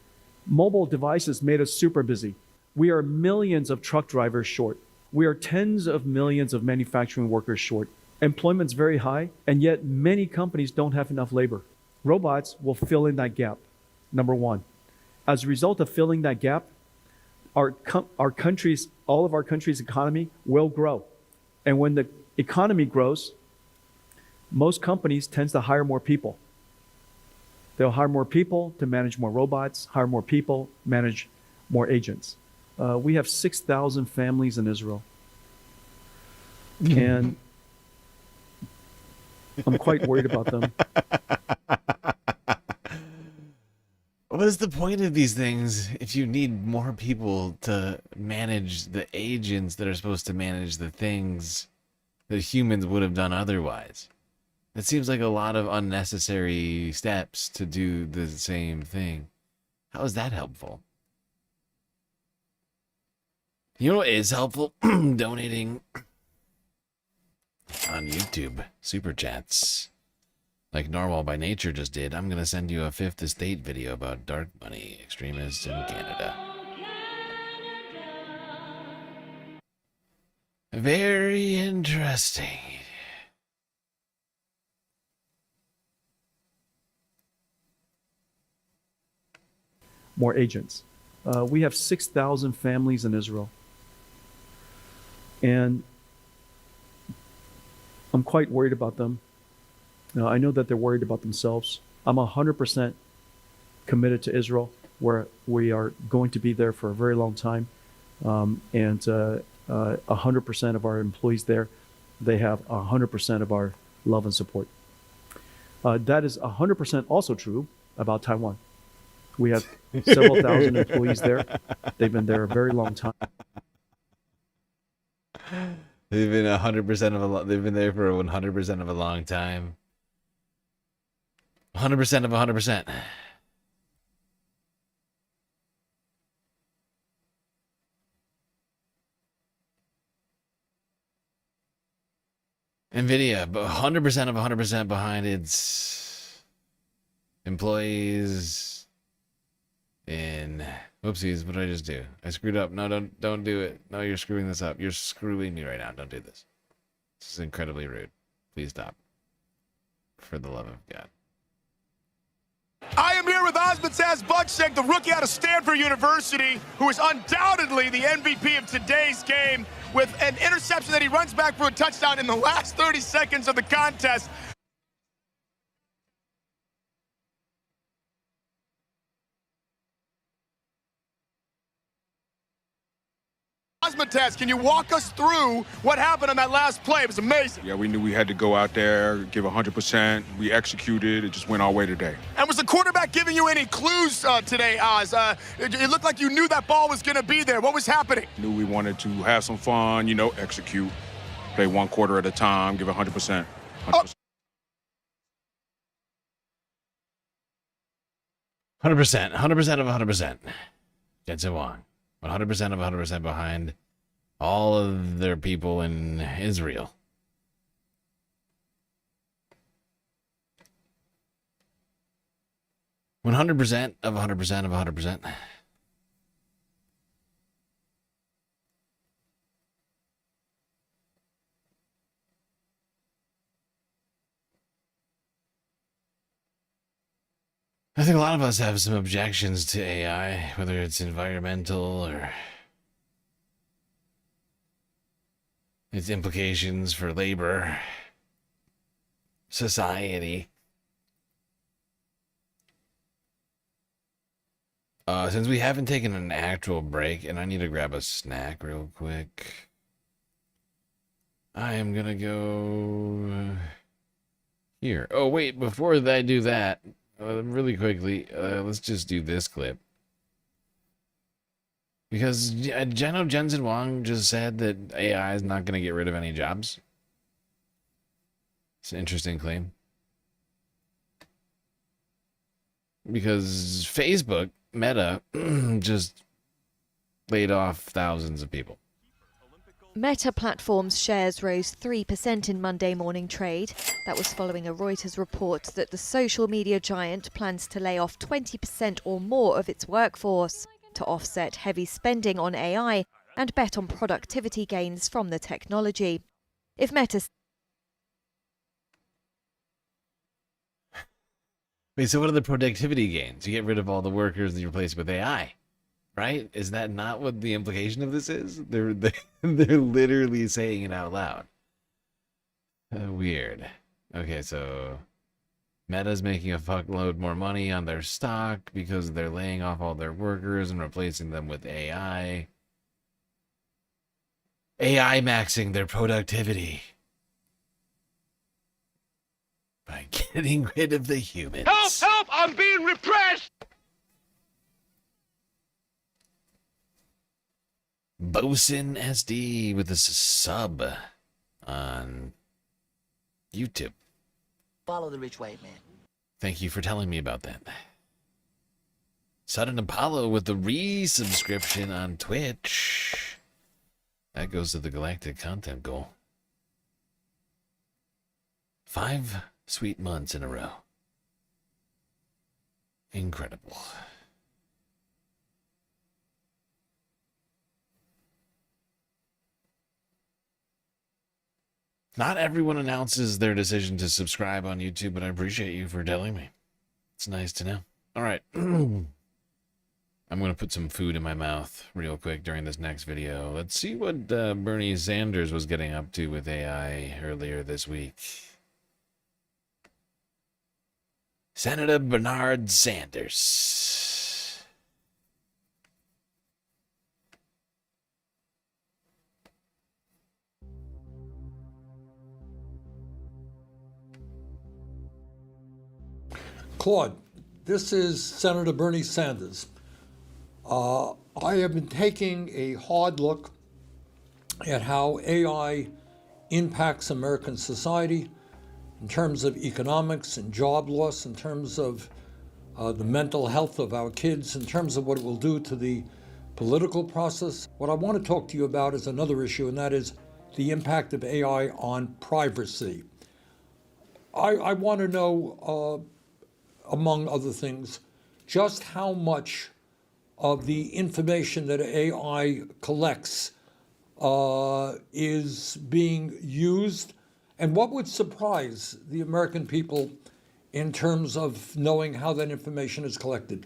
Mobile devices made us super busy. We are millions of truck drivers short. We are tens of millions of manufacturing workers short. Employment's very high, and yet many companies don't have enough labor. Robots will fill in that gap, number one. As a result of filling that gap, all of our country's economy will grow. And when the economy grows, most companies tend to hire more people. They'll hire more people to manage more robots, hire more people, manage more agents. We have 6,000 families in Israel. And I'm quite worried about them. What is the point of these things if you need more people to manage the agents that are supposed to manage the things that humans would have done otherwise? It seems like a lot of unnecessary steps to do the same thing. How is that helpful? You know what is helpful? Donating on YouTube. Super chats. Like Normal by Nature just did. I'm going to send you a Fifth Estate video about dark money extremists in Canada. Very interesting. More agents. We have 6,000 families in Israel. And I'm quite worried about them. Now, I know that they're worried about themselves. I'm 100% committed to Israel, where we are going to be there for a very long time. And 100% of our employees there, they have 100% of our love and support. That is 100% also true about Taiwan. We have several thousand employees there. They've been there a very long time. They've been 100% they've been there for 100% of a long time. 100% of 100%. NVIDIA, 100% of 100% behind its employees in... Whoopsies, what did I just do? I screwed up. No, don't do it. No, you're screwing this up. You're screwing me right now. Don't do this. This is incredibly rude. Please stop. For the love of God. I am here with Osmantaz Buckshank, the rookie out of Stanford University, who is undoubtedly the MVP of today's game, with an interception that he runs back for a touchdown in the last 30 seconds of the contest. Osmantaz, can you walk us through what happened on that last play? It was amazing. Yeah, we knew we had to go out there, give 100%. We executed. It just went our way today. And was the quarterback giving you any clues today, Oz? It looked like you knew that ball was going to be there. What was happening? Knew we wanted to have some fun, execute, play one quarter at a time, give 100%. 100%. 100% of 100%. Jensen Wong. 100% of 100% behind all of their people in Israel. One 100% of 100% of 100%. I think a lot of us have some objections to AI, whether it's environmental or its implications for labor, society. Since we haven't taken an actual break, and I need to grab a snack real quick, I am gonna go here. Oh, wait, before I do that, really quickly, let's just do this clip. Because Jensen Wong just said that AI is not going to get rid of any jobs. It's an interesting claim. Because Facebook, Meta, just laid off thousands of people. Meta Platforms shares rose 3% in Monday morning trade. That was following a Reuters report that the social media giant plans to lay off 20% or more of its workforce to offset heavy spending on AI and bet on productivity gains from the technology. If Meta... Wait, so what are the productivity gains? You get rid of all the workers and you replace with AI. Right? Is that not what the implication of this is? They're literally saying it out loud. Weird. Okay, so Meta's making a fuckload more money on their stock because they're laying off all their workers and replacing them with AI. AI maxing their productivity by getting rid of the humans. Help! Help! I'm being repressed! Bosun SD with a sub on YouTube. Follow the rich white man. Thank you for telling me about that. Sudden Apollo with the resubscription on Twitch. That goes to the Galactic content goal. 5 sweet months in a row. Incredible. Not everyone announces their decision to subscribe on YouTube, but I appreciate you for telling me. It's nice to know. All right. I'm going to put some food in my mouth real quick during this next video. Let's see what Bernie Sanders was getting up to with AI earlier this week. Senator Bernard Sanders. Claude, this is Senator Bernie Sanders. I have been taking a hard look at how AI impacts American society in terms of economics and job loss, in terms of the mental health of our kids, in terms of what it will do to the political process. What I want to talk to you about is another issue, and that is the impact of AI on privacy. I want to know, among other things, just how much of the information that AI collects is being used, and what would surprise the American people in terms of knowing how that information is collected?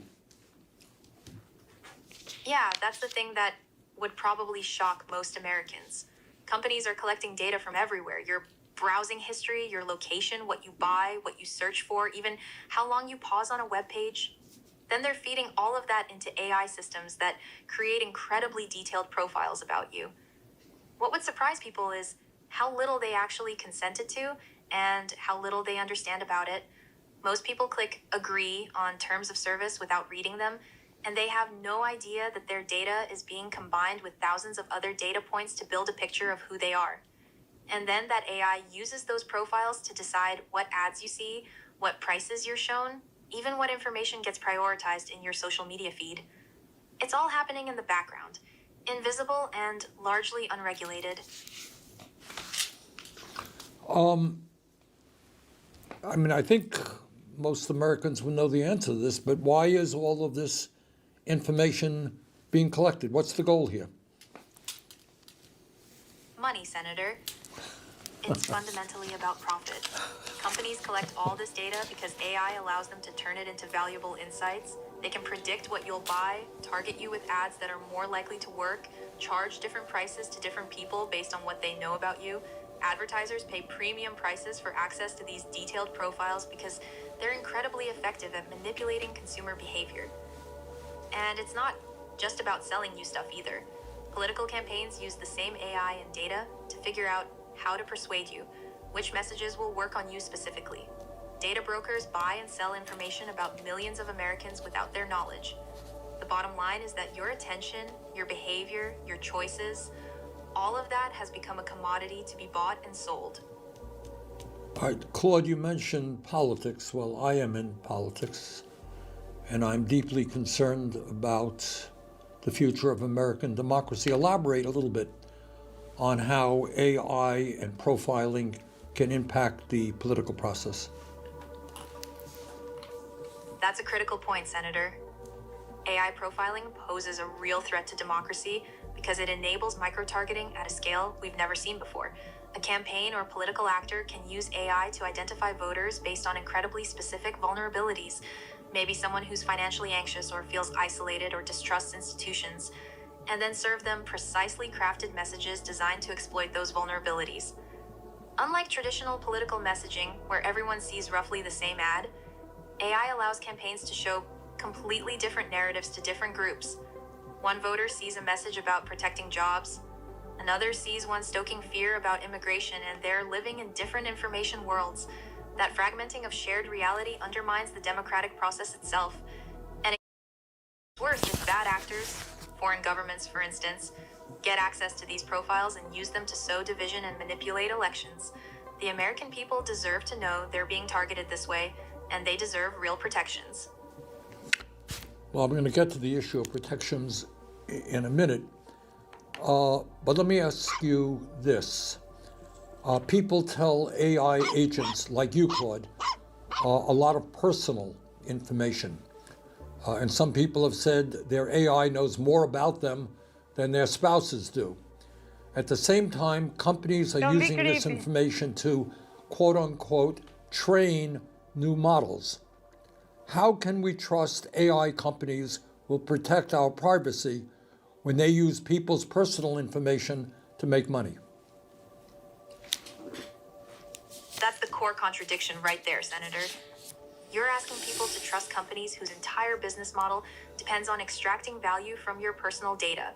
Yeah, that's the thing that would probably shock most Americans. Companies are collecting data from everywhere. Your browsing history, your location, what you buy, what you search for, even how long you pause on a web page. Then they're feeding all of that into AI systems that create incredibly detailed profiles about you. What would surprise people is how little they actually consented to and how little they understand about it. Most people click agree on terms of service without reading them, and they have no idea that their data is being combined with thousands of other data points to build a picture of who they are. And then that AI uses those profiles to decide what ads you see, what prices you're shown, even what information gets prioritized in your social media feed. It's all happening in the background, invisible and largely unregulated. I mean, I think most Americans will know the answer to this, but why is all of this information being collected? What's the goal here? Money, Senator. It's fundamentally about profit. Companies collect all this data because AI allows them to turn it into valuable insights. They can predict what you'll buy, target you with ads that are more likely to work, charge different prices to different people based on what they know about you. Advertisers pay premium prices for access to these detailed profiles because they're incredibly effective at manipulating consumer behavior. And it's not just about selling you stuff either. Political campaigns use the same AI and data to figure out how to persuade you, which messages will work on you specifically. Data brokers buy and sell information about millions of Americans without their knowledge. The bottom line is that your attention, your behavior, your choices, all of that has become a commodity to be bought and sold. All right, Claude, you mentioned politics. Well, I am in politics, and I'm deeply concerned about the future of American democracy. Elaborate a little bit on how AI and profiling can impact the political process. That's a critical point, Senator. AI profiling poses a real threat to democracy because it enables micro-targeting at a scale we've never seen before. A campaign or political actor can use AI to identify voters based on incredibly specific vulnerabilities. Maybe someone who's financially anxious or feels isolated or distrusts institutions, and then serve them precisely crafted messages designed to exploit those vulnerabilities. Unlike traditional political messaging, where everyone sees roughly the same ad, AI allows campaigns to show completely different narratives to different groups. One voter sees a message about protecting jobs, another sees one stoking fear about immigration, and they're living in different information worlds. That fragmenting of shared reality undermines the democratic process itself. And it's worse if bad actors, foreign governments for instance, get access to these profiles and use them to sow division and manipulate elections. The American people deserve to know they're being targeted this way, and they deserve real protections. Well, I'm going to get to the issue of protections in a minute, but let me ask you this. People tell AI agents like you, Claude, a lot of personal information. And some people have said their AI knows more about them than their spouses do. At the same time, companies are using this information to, quote unquote, train new models. How can we trust AI companies will protect our privacy when they use people's personal information to make money? That's the core contradiction right there, Senator. You're asking people to trust companies whose entire business model depends on extracting value from your personal data.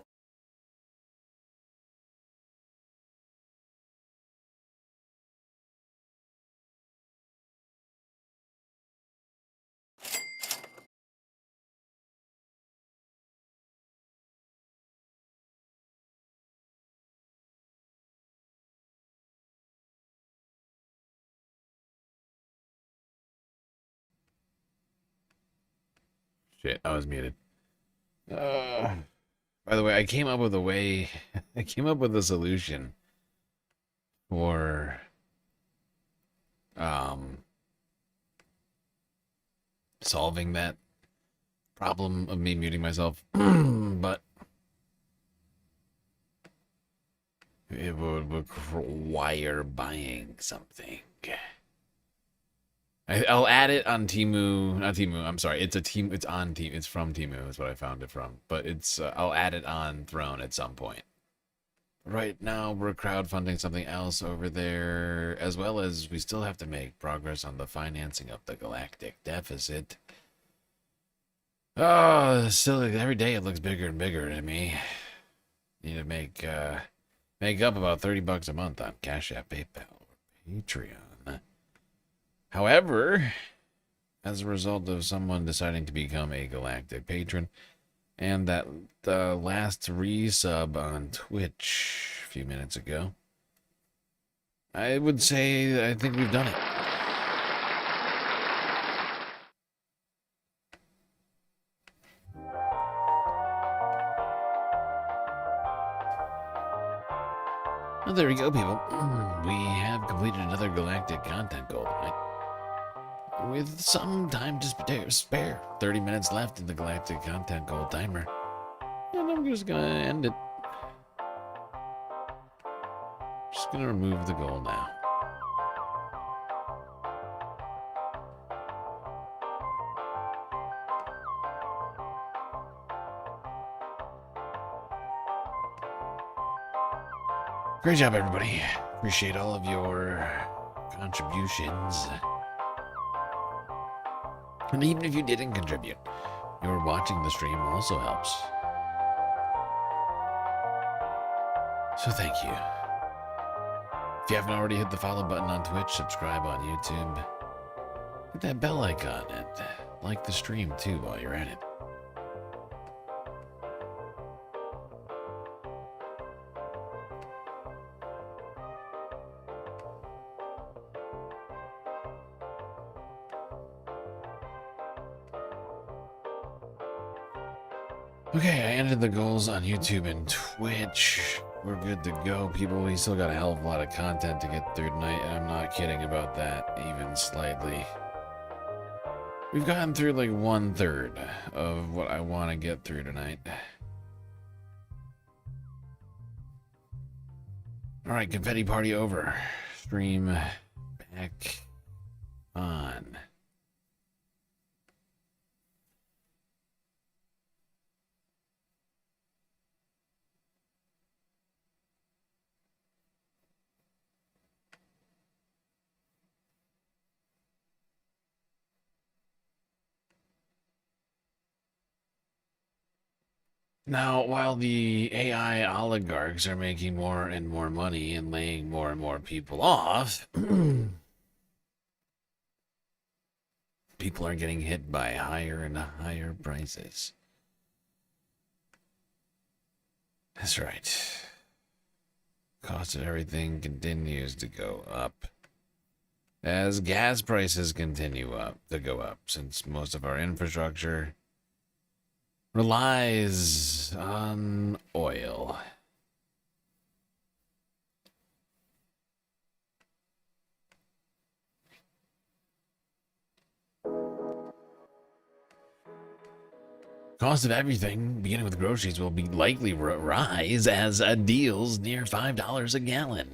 Shit, I was muted. By the way, I came up with a way. I came up with a solution for solving that problem of me muting myself, but it would require buying something. I'll add it on Temu. Not Temu. I'm sorry. It's on Temu. It's from Temu. That's what I found it from. But it's. I'll add it on Throne at some point. Right now, we're crowdfunding something else over there, as well as we still have to make progress on the financing of the galactic deficit. Oh, still every day it looks bigger and bigger to me. Need to make up about $30 a month on Cash App, PayPal, or Patreon. However, as a result of someone deciding to become a galactic patron, and that the last resub on Twitch a few minutes ago, I would say I think we've done it. Well, there we go, people. We have completed another galactic content goal tonight, with some time to spare. 30 minutes left in the galactic content goal timer. And I'm just gonna end it. Just gonna remove the goal now. Great job, everybody. Appreciate all of your contributions. And even if you didn't contribute, your watching the stream also helps. So thank you. If you haven't already hit the follow button on Twitch, subscribe on YouTube. Hit that bell icon and like the stream too while you're at it. Okay, I ended the goals on YouTube and Twitch. We're good to go, people. We still got a hell of a lot of content to get through tonight, and I'm not kidding about that, even slightly. We've gotten through like 1/3 of what I want to get through tonight. Alright, confetti party over. Stream back on. Now, while the AI oligarchs are making more and more money and laying more and more people off, people are getting hit by higher and higher prices. That's right. Cost of everything continues to go up, as gas prices continue to go up, since most of our infrastructure relies on oil. Cost of everything, beginning with groceries, will be likely rise as deals near $5 a gallon.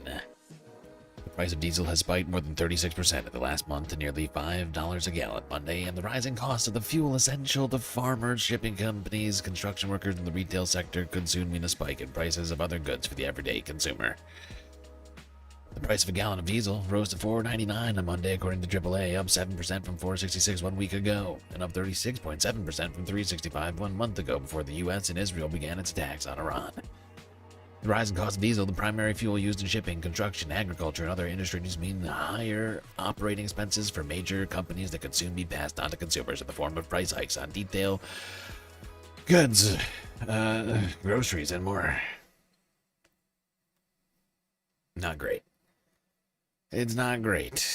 The price of diesel has spiked more than 36% in the last month to nearly $5 a gallon Monday, and the rising cost of the fuel essential to farmers, shipping companies, construction workers, and the retail sector could soon mean a spike in prices of other goods for the everyday consumer. The The price of a gallon of diesel rose to $4.99 on Monday, according to AAA, up 7% from $4.66 1 week ago, and up 36.7% from $3.65 1 month ago before the U.S. and Israel began its attacks on Iran. The rising cost of diesel, the primary fuel used in shipping, construction, agriculture, and other industries, mean higher operating expenses for major companies that could soon be passed on to consumers in the form of price hikes on detail goods, groceries, and more. Not great. It's not great.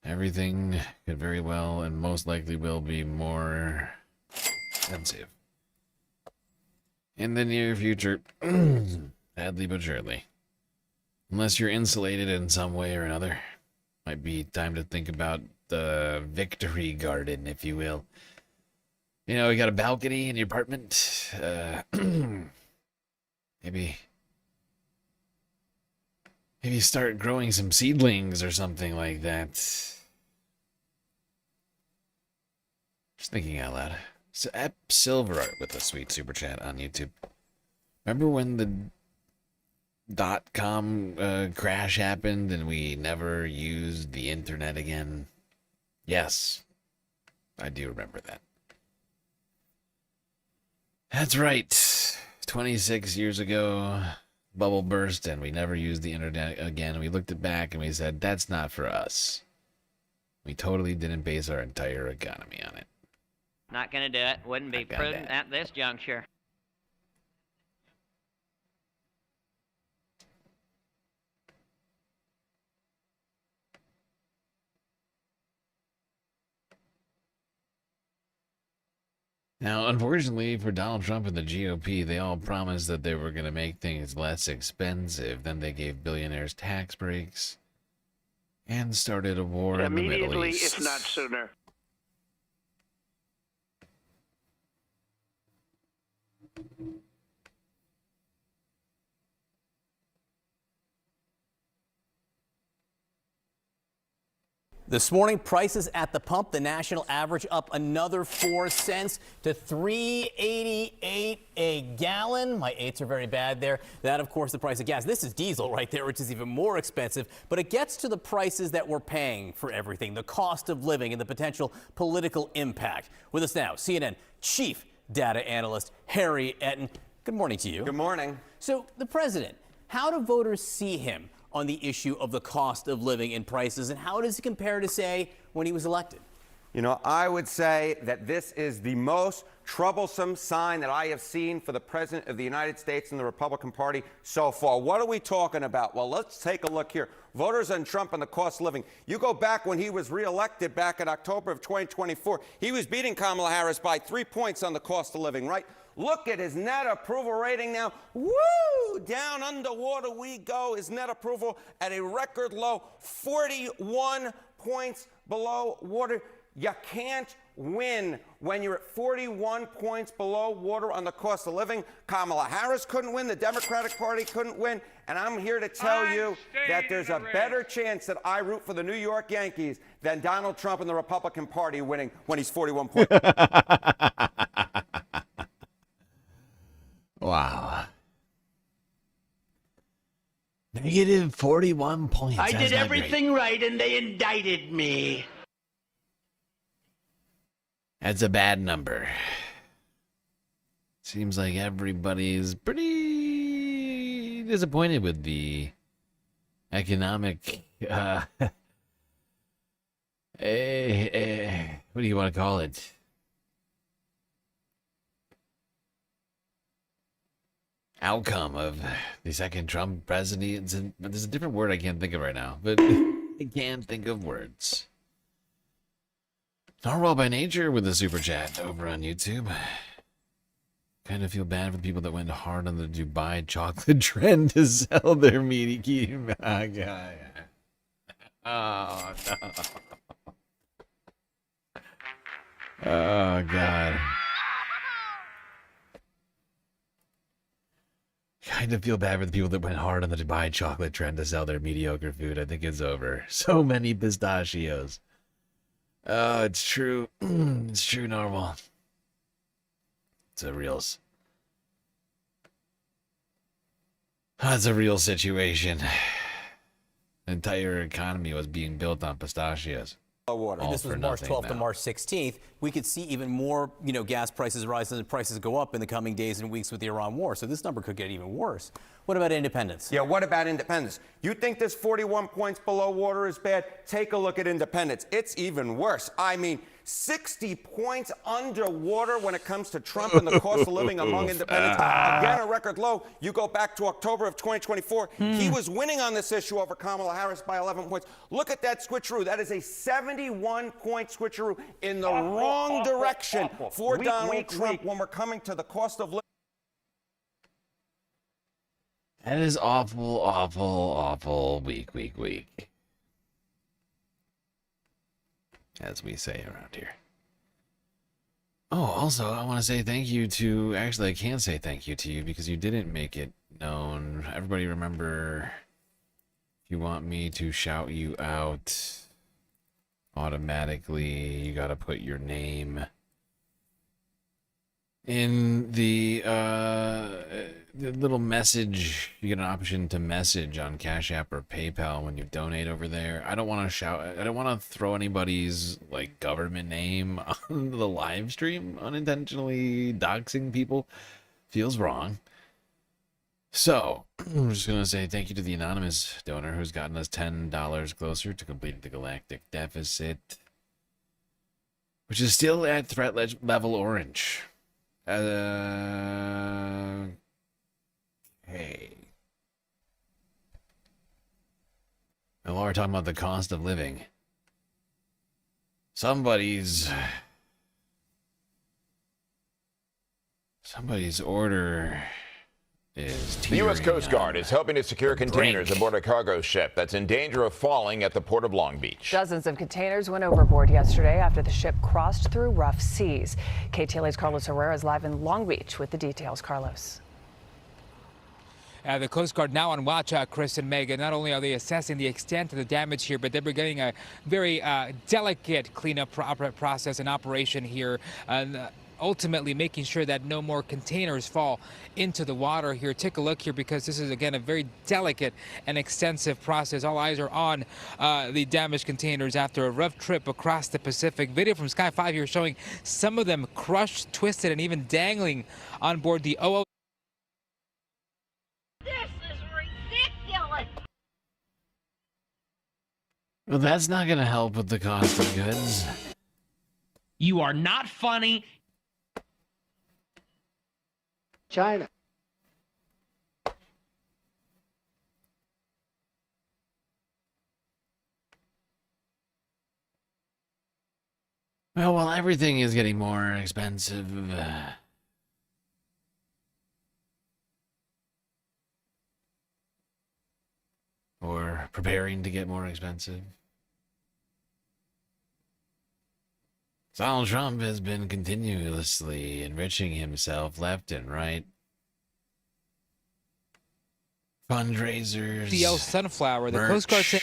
Everything could very well and most likely will be more expensive in the near future. Sadly but surely. Unless you're insulated in some way or another. Might be time to think about the victory garden, if you will. You know, you got a balcony in your apartment. Maybe start growing some seedlings or something like that. Just thinking out loud. So, Silverart with a sweet super chat on YouTube. Remember when the .com crash happened and we never used the internet again? Yes, I do remember that. That's right. 26 years ago, bubble burst and we never used the internet again. We looked it back and we said, that's not for us. We totally didn't base our entire economy on it. Not gonna do it. Wouldn't be prudent at this juncture. Now, unfortunately for Donald Trump and the GOP, they all promised that they were going to make things less expensive. Then they gave billionaires tax breaks and started a war in the Middle East. If not sooner. This morning, prices at the pump, the national average up another 4 cents to $3.88 a gallon. My eights are very bad there. That, of course, the price of gas. This is diesel right there, which is even more expensive. But it gets to the prices that we're paying for everything, the cost of living and the potential political impact. With us now, CNN chief data analyst Harry Etten. Good morning to you. Good morning. So the president, how do voters see him on the issue of the cost of living and prices, and how does it compare to, say, when he was elected? You know, I would say that this is the most troublesome sign that I have seen for the President of the United States and the Republican Party so far. What are we talking about? Well, let's take a look here. Voters on Trump and the cost of living. You go back when he was reelected back in October of 2024, he was beating Kamala Harris by 3 points on the cost of living, right? Look at his net approval rating now. Woo! Down underwater we go. His net approval at a record low, 41 points below water. You can't win when you're at 41 points below water on the cost of living. Kamala Harris couldn't win. The Democratic Party couldn't win. And I'm here to tell you that there's a better chance that I root for the New York Yankees than Donald Trump and the Republican Party winning when he's 41 points. Wow. Negative 41 points. I That's did not everything great. right and they indicted me. That's a bad number. Seems like everybody's pretty disappointed with the economic, what do you want to call it? Outcome of the second Trump presidency. There's a different word I can't think of right now, but I can't think of words. Narwhal by Nature with a super chat over on YouTube. Kind of feel bad for the people that went hard on the Dubai chocolate trend to sell their meaty. Oh, God. Oh, no. Oh, God. Kind of feel bad for the people that went hard on the Dubai chocolate trend to sell their mediocre food. I think it's over. So many pistachios. Oh, it's true. It's true, Narwhal. It's a reals. That's a real situation. The entire economy was being built on pistachios. Water. And this was March 12th to March 16th. We could see even more, gas prices rise and prices go up in the coming days and weeks with the Iran war. So this number could get even worse. What about independence? Yeah, what about independence? You think this 41 points below water is bad? Take a look at independence. It's even worse. I mean, 60 points underwater when it comes to Trump and the cost of living among independents. Again, a record low. You go back to October of 2024. He was winning on this issue over Kamala Harris by 11 points. Look at that switcheroo. That is a 71-point switcheroo in the wrong direction for Donald Trump when we're coming to the cost of living. That is awful, awful, awful. Weak. As we say around here. Oh, also, I want to say thank you to... Actually, I can't say thank you to you because you didn't make it known. Everybody remember, if you want me to shout you out automatically, you got to put your name in the little message. You get an option to message on Cash App or PayPal when you donate over there. I don't want to shout. I don't want to throw anybody's government name on the live stream. Unintentionally doxing people feels wrong. So I'm just gonna say thank you to the anonymous donor who's gotten us $10 closer to completing the galactic deficit, which is still at threat level orange. Okay. And while we're talking about the cost of living, somebody's order is the U.S. Coast Guard is helping to secure containers aboard a cargo ship that's in danger of falling at the port of Long Beach. Dozens of containers went overboard yesterday after the ship crossed through rough seas. KTLA's Carlos Herrera is live in Long Beach with the details. Carlos. The Coast Guard now on watch, Chris and Megan. Not only are they assessing the extent of the damage here, but they're beginning a very delicate cleanup process and operation here. Ultimately making sure that no more containers fall into the water here. Take a look here because this is, again, a very delicate and extensive process. All eyes are on the damaged containers after a rough trip across the Pacific. Video from Sky 5 here showing some of them crushed, twisted, and even dangling on board the OO. This is ridiculous. Well, that's not going to help with the cost of goods. You are not funny. China. Well, while everything is getting more expensive, or preparing to get more expensive, Donald Trump has been continuously enriching himself left and right. Fundraisers, CL Sunflower, the Coast Guard said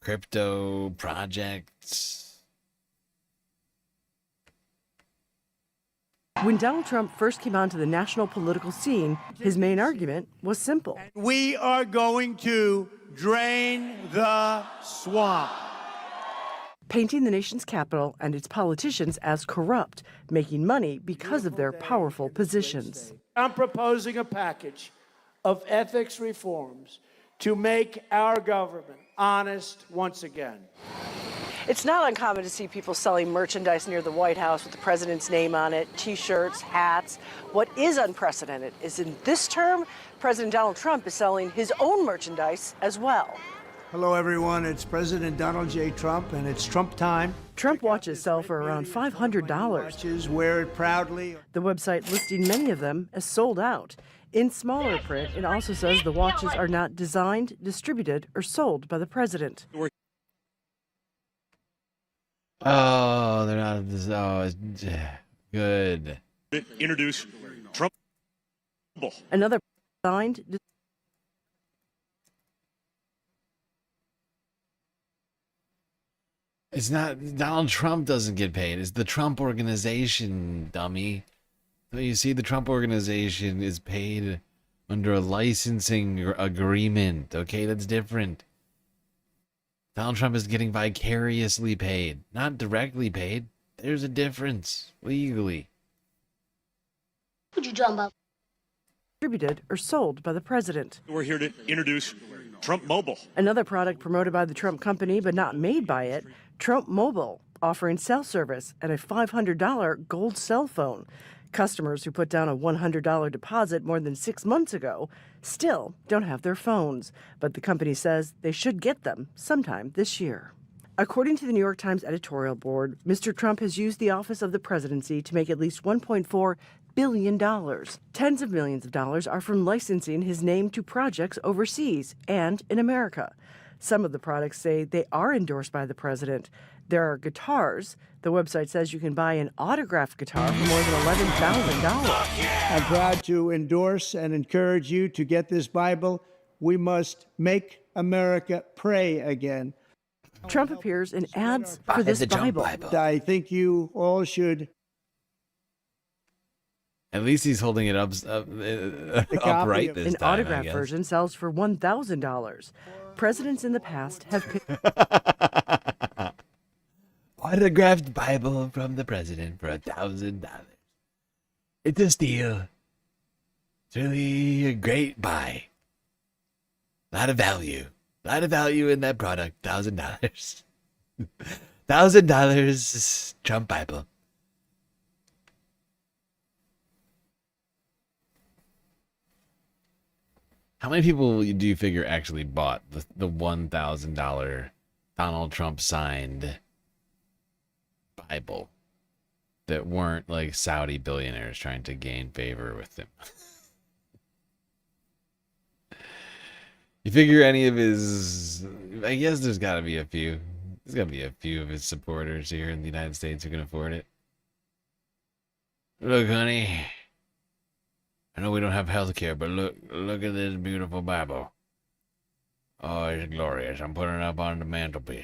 crypto projects. When Donald Trump first came onto the national political scene, his main argument was simple. We are going to drain the swamp. Painting the nation's capital and its politicians as corrupt, making money because of their powerful positions. I'm proposing a package of ethics reforms to make our government honest once again. It's not uncommon to see people selling merchandise near the White House with the president's name on it, T-shirts, hats. What is unprecedented is in this term, President Donald Trump is selling his own merchandise as well. Hello, everyone. It's President Donald J. Trump, and it's Trump time. Trump watches sell for around $500. Watches, wear it proudly. The website listing many of them as sold out. In smaller print, it also says the watches are not designed, distributed, or sold by the president. Oh, they're not. Oh, good. Introduce Trump. Another designed. It's not, Donald Trump doesn't get paid. It's the Trump organization, dummy. You see, the Trump organization is paid under a licensing agreement. Okay, that's different. Donald Trump is getting vicariously paid, not directly paid. There's a difference legally. What you talking about? Distributed or sold by the president. We're here to introduce Trump Mobile. Another product promoted by the Trump company but not made by it, Trump Mobile, offering cell service and a $500 gold cell phone. Customers who put down a $100 deposit more than 6 months ago still don't have their phones, but the company says they should get them sometime this year. According to the New York Times editorial board, Mr. Trump has used the office of the presidency to make at least $1.4 billion. Tens of millions of dollars are from licensing his name to projects overseas and in America. Some of the products say they are endorsed by the president. There are guitars. The website says you can buy an autographed guitar for more than $11,000. I'm proud to endorse and encourage you to get this Bible. We must make America pray again. Trump appears in ads for this Bible. I think you all should. At least he's holding it upright this An time, autographed version sells for $1,000. Presidents in the past have autographed Bible from the president for $1,000. It's a steal. It's really a great buy. A lot of value in that product. $1,000. $1,000 Trump Bible. How many people do you figure actually bought the $1,000 Donald Trump signed Bible that weren't like Saudi billionaires trying to gain favor with him? You figure any of his... I guess there's got to be a few. There's got to be a few of his supporters here in the United States who can afford it. Look, honey. I know we don't have health care, but look at this beautiful Bible. Oh, it's glorious. I'm putting it up on the mantelpiece.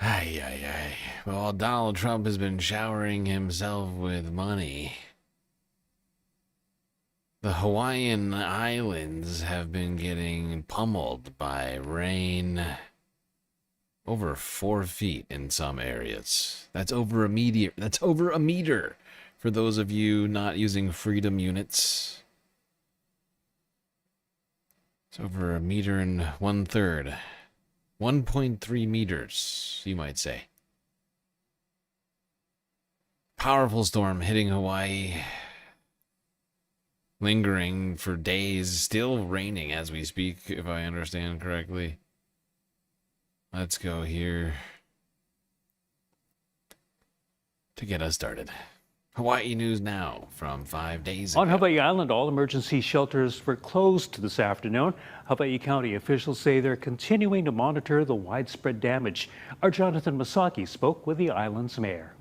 Ay. Well, Donald Trump has been showering himself with money. The Hawaiian Islands have been getting pummeled by rain over 4 feet in some areas. That's over a meter. That's over a meter for those of you not using freedom units. It's over 1 1/3. 1.3 meters, you might say. Powerful storm hitting Hawaii. Lingering for days, still raining as we speak, if I understand correctly. Let's go here to get us started. Hawaii news now from 5 days ago. On Hawaii Island, all emergency shelters were closed this afternoon. Hawaii County officials say they're continuing to monitor the widespread damage. Our Jonathan Masaki spoke with the island's mayor.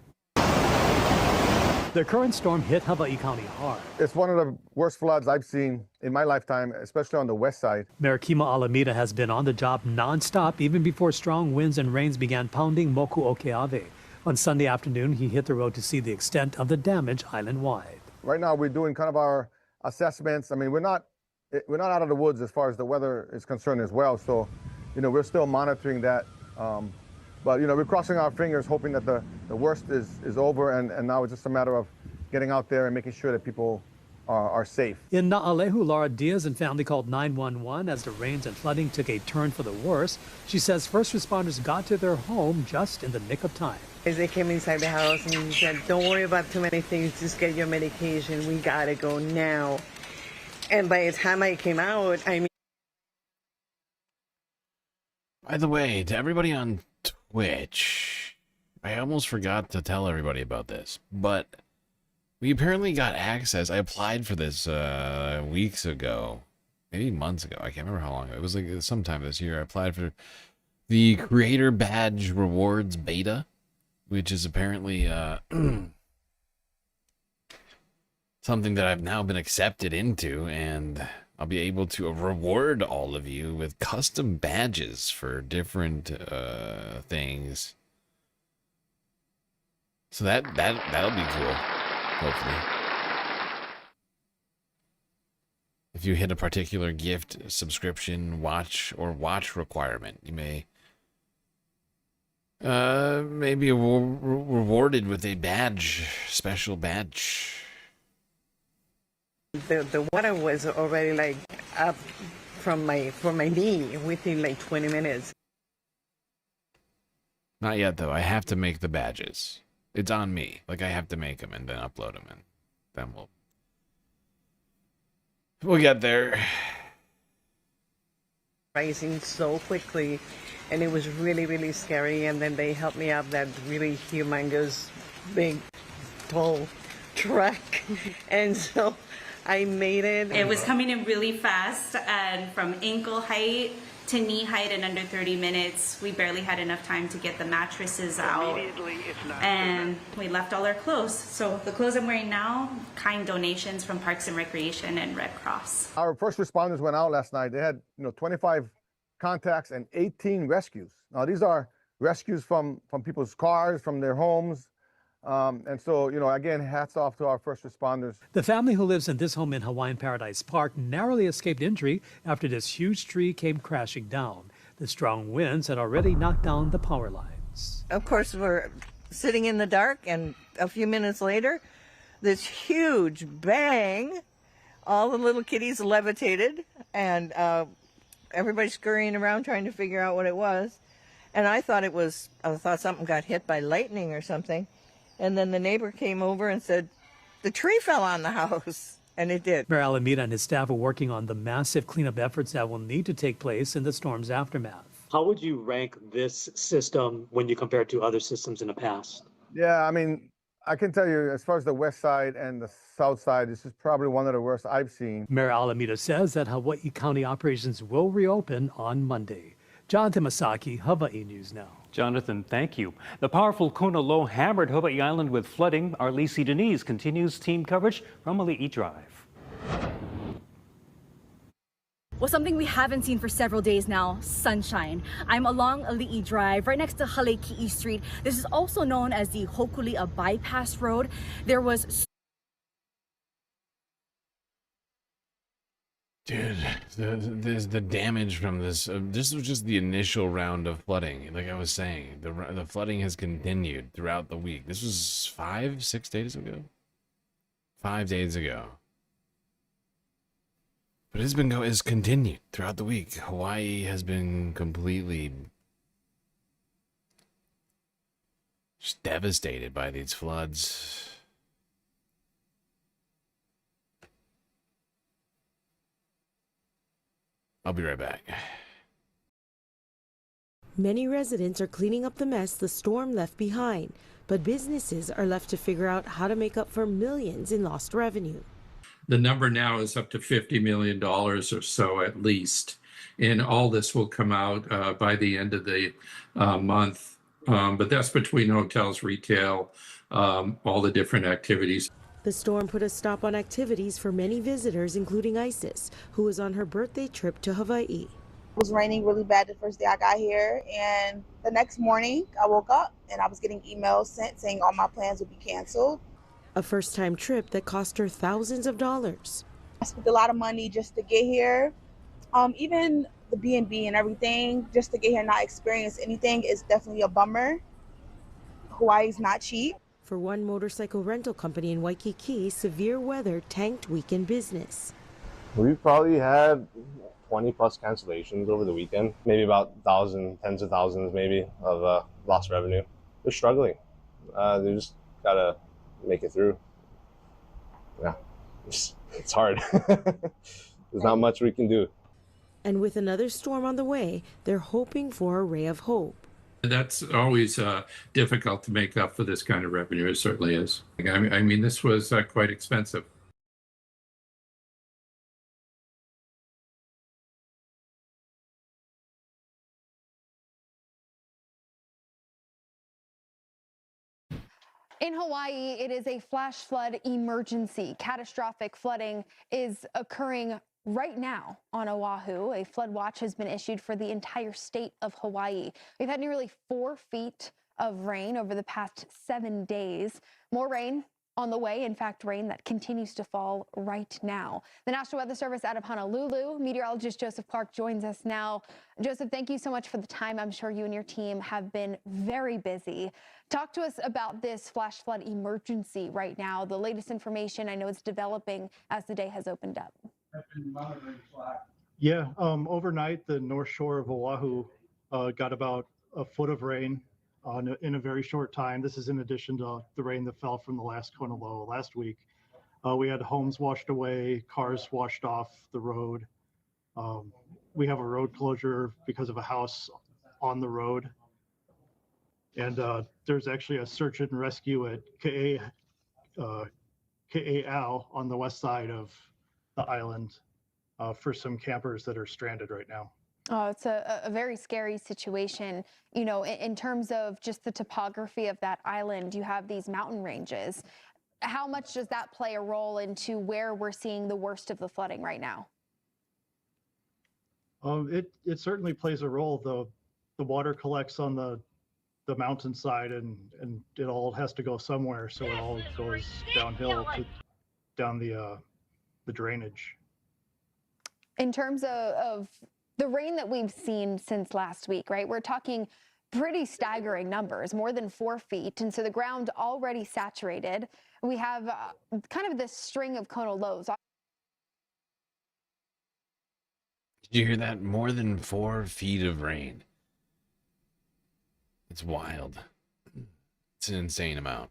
The current storm hit Hawaii County hard. It's one of the worst floods I've seen in my lifetime, especially on the west side. Mayor Kima Alameda has been on the job nonstop even before strong winds and rains began pounding Moku Okeawe. On Sunday afternoon, he hit the road to see the extent of the damage island-wide. Right now, we're doing kind of our assessments. I mean, we're not out of the woods as far as the weather is concerned as well. So, we're still monitoring that. But, we're crossing our fingers, hoping that the worst is over, and now it's just a matter of getting out there and making sure that people are safe. In Na'alehu, Laura Diaz and family called 911 as the rains and flooding took a turn for the worse. She says first responders got to their home just in the nick of time. As they came inside the house and he said, don't worry about too many things, just get your medication, we gotta go now. And by the time I came out, I mean... By the way, to everybody on Twitch, I almost forgot to tell everybody about this, but we apparently got access. I applied for this weeks ago, maybe months ago. I can't remember how long ago. It was like sometime this year. I applied for the Creator Badge Rewards Beta, which is apparently something that I've now been accepted into, and I'll be able to reward all of you with custom badges for different things. So that'll be cool, hopefully. If you hit a particular gift, subscription, watch requirement, you may be rewarded with a badge, special badge. The water was already like up from my knee within like 20 minutes. Not yet though. I have to make the badges. It's on me. Like I have to make them and then upload them, and then we'll get there. Rising so quickly, and it was really, really scary. And then they helped me up that really humongous, big, tall truck, and so I made it. It was coming in really fast, and from ankle height to knee height in under 30 minutes. We barely had enough time to get the mattresses out, and we left all our clothes. So the clothes I'm wearing now, kind donations from Parks and Recreation and Red Cross. Our first responders went out last night. They had 25 contacts and 18 rescues. Now these are rescues from people's cars, from their homes. And so, again, hats off to our first responders. The family who lives in this home in Hawaiian Paradise Park narrowly escaped injury after this huge tree came crashing down. The strong winds had already knocked down the power lines. Of course, we're sitting in the dark, and a few minutes later, this huge bang. All the little kitties levitated, and everybody scurrying around trying to figure out what it was. And I thought something got hit by lightning or something. And then the neighbor came over and said, the tree fell on the house. And it did. Mayor Alameda and his staff are working on the massive cleanup efforts that will need to take place in the storm's aftermath. How would you rank this system when you compare it to other systems in the past? Yeah, I mean, I can tell you, as far as the west side and the south side, this is probably one of the worst I've seen. Mayor Alameda says that Hawaii County operations will reopen on Monday. Jonathan Masaki, Hawaii News Now. Jonathan, thank you. The powerful Kona low hammered Hawaii Island with flooding. Our Lacey Denise continues team coverage from Ali'i Drive. Well, something we haven't seen for several days now, sunshine. I'm along Ali'i Drive, right next to Haleki'i Street. This is also known as the Hokuli'a Bypass Road. There was... Dude, the damage from this. This was just the initial round of flooding. Like I was saying, the flooding has continued throughout the week. This was 5-6 days ago. 5 days ago. But it's continued throughout the week. Hawaii has been completely just devastated by these floods. I'll be right back. Many residents are cleaning up the mess the storm left behind, but businesses are left to figure out how to make up for millions in lost revenue. The number now is up to $50 million or so at least, and all this will come out by the end of the month. But that's between hotels, retail, all the different activities. The storm put a stop on activities for many visitors, including Isis, who was on her birthday trip to Hawaii. It was raining really bad the first day I got here, and the next morning I woke up and I was getting emails sent saying all my plans would be canceled. A first-time trip that cost her thousands of dollars. I spent a lot of money just to get here. Even the B&B and everything, just to get here and not experience anything is definitely a bummer. Hawaii's not cheap. For one motorcycle rental company in Waikiki, severe weather tanked weekend business. We probably had 20 plus cancellations over the weekend, maybe about 1,000, tens of thousands maybe of lost revenue. They're struggling. They just gotta make it through. Yeah, it's hard. There's not much we can do. And with another storm on the way, they're hoping for a ray of hope. That's always difficult to make up for this kind of revenue. It certainly is. I mean, this was quite expensive. In Hawaii, it is a flash flood emergency. Catastrophic flooding is occurring Right now on Oahu, a flood watch has been issued for the entire state of Hawaii. We've had nearly 4 feet of rain over the past 7 days. More rain on the way. In fact, rain that continues to fall right now. The National Weather Service out of Honolulu, meteorologist Joseph Clark joins us now. Joseph, thank you so much for the time. I'm sure you and your team have been very busy. Talk to us about this flash flood emergency right now. The latest information, I know it's developing as the day has opened up. Yeah, overnight, the north shore of Oahu got about a foot of rain in a very short time. This is in addition to the rain that fell from the last Kona low last week. We had homes washed away, cars washed off the road. We have a road closure because of a house on the road. And there's actually a search and rescue at Ka'au on the west side of the island for some campers that are stranded right now. Oh, it's a very scary situation. You know, in terms of just the topography of that island, you have these mountain ranges. How much does that play a role into where we're seeing the worst of the flooding right now? It certainly plays a role. The water collects on the mountainside, and it all has to go somewhere, so it all goes downhill down the drainage. In terms of the rain that we've seen since last week, right? We're talking pretty staggering numbers, more than 4 feet. And so the ground already saturated. We have kind of this string of Kona lows. Did you hear that? More than 4 feet of rain. It's wild. It's an insane amount.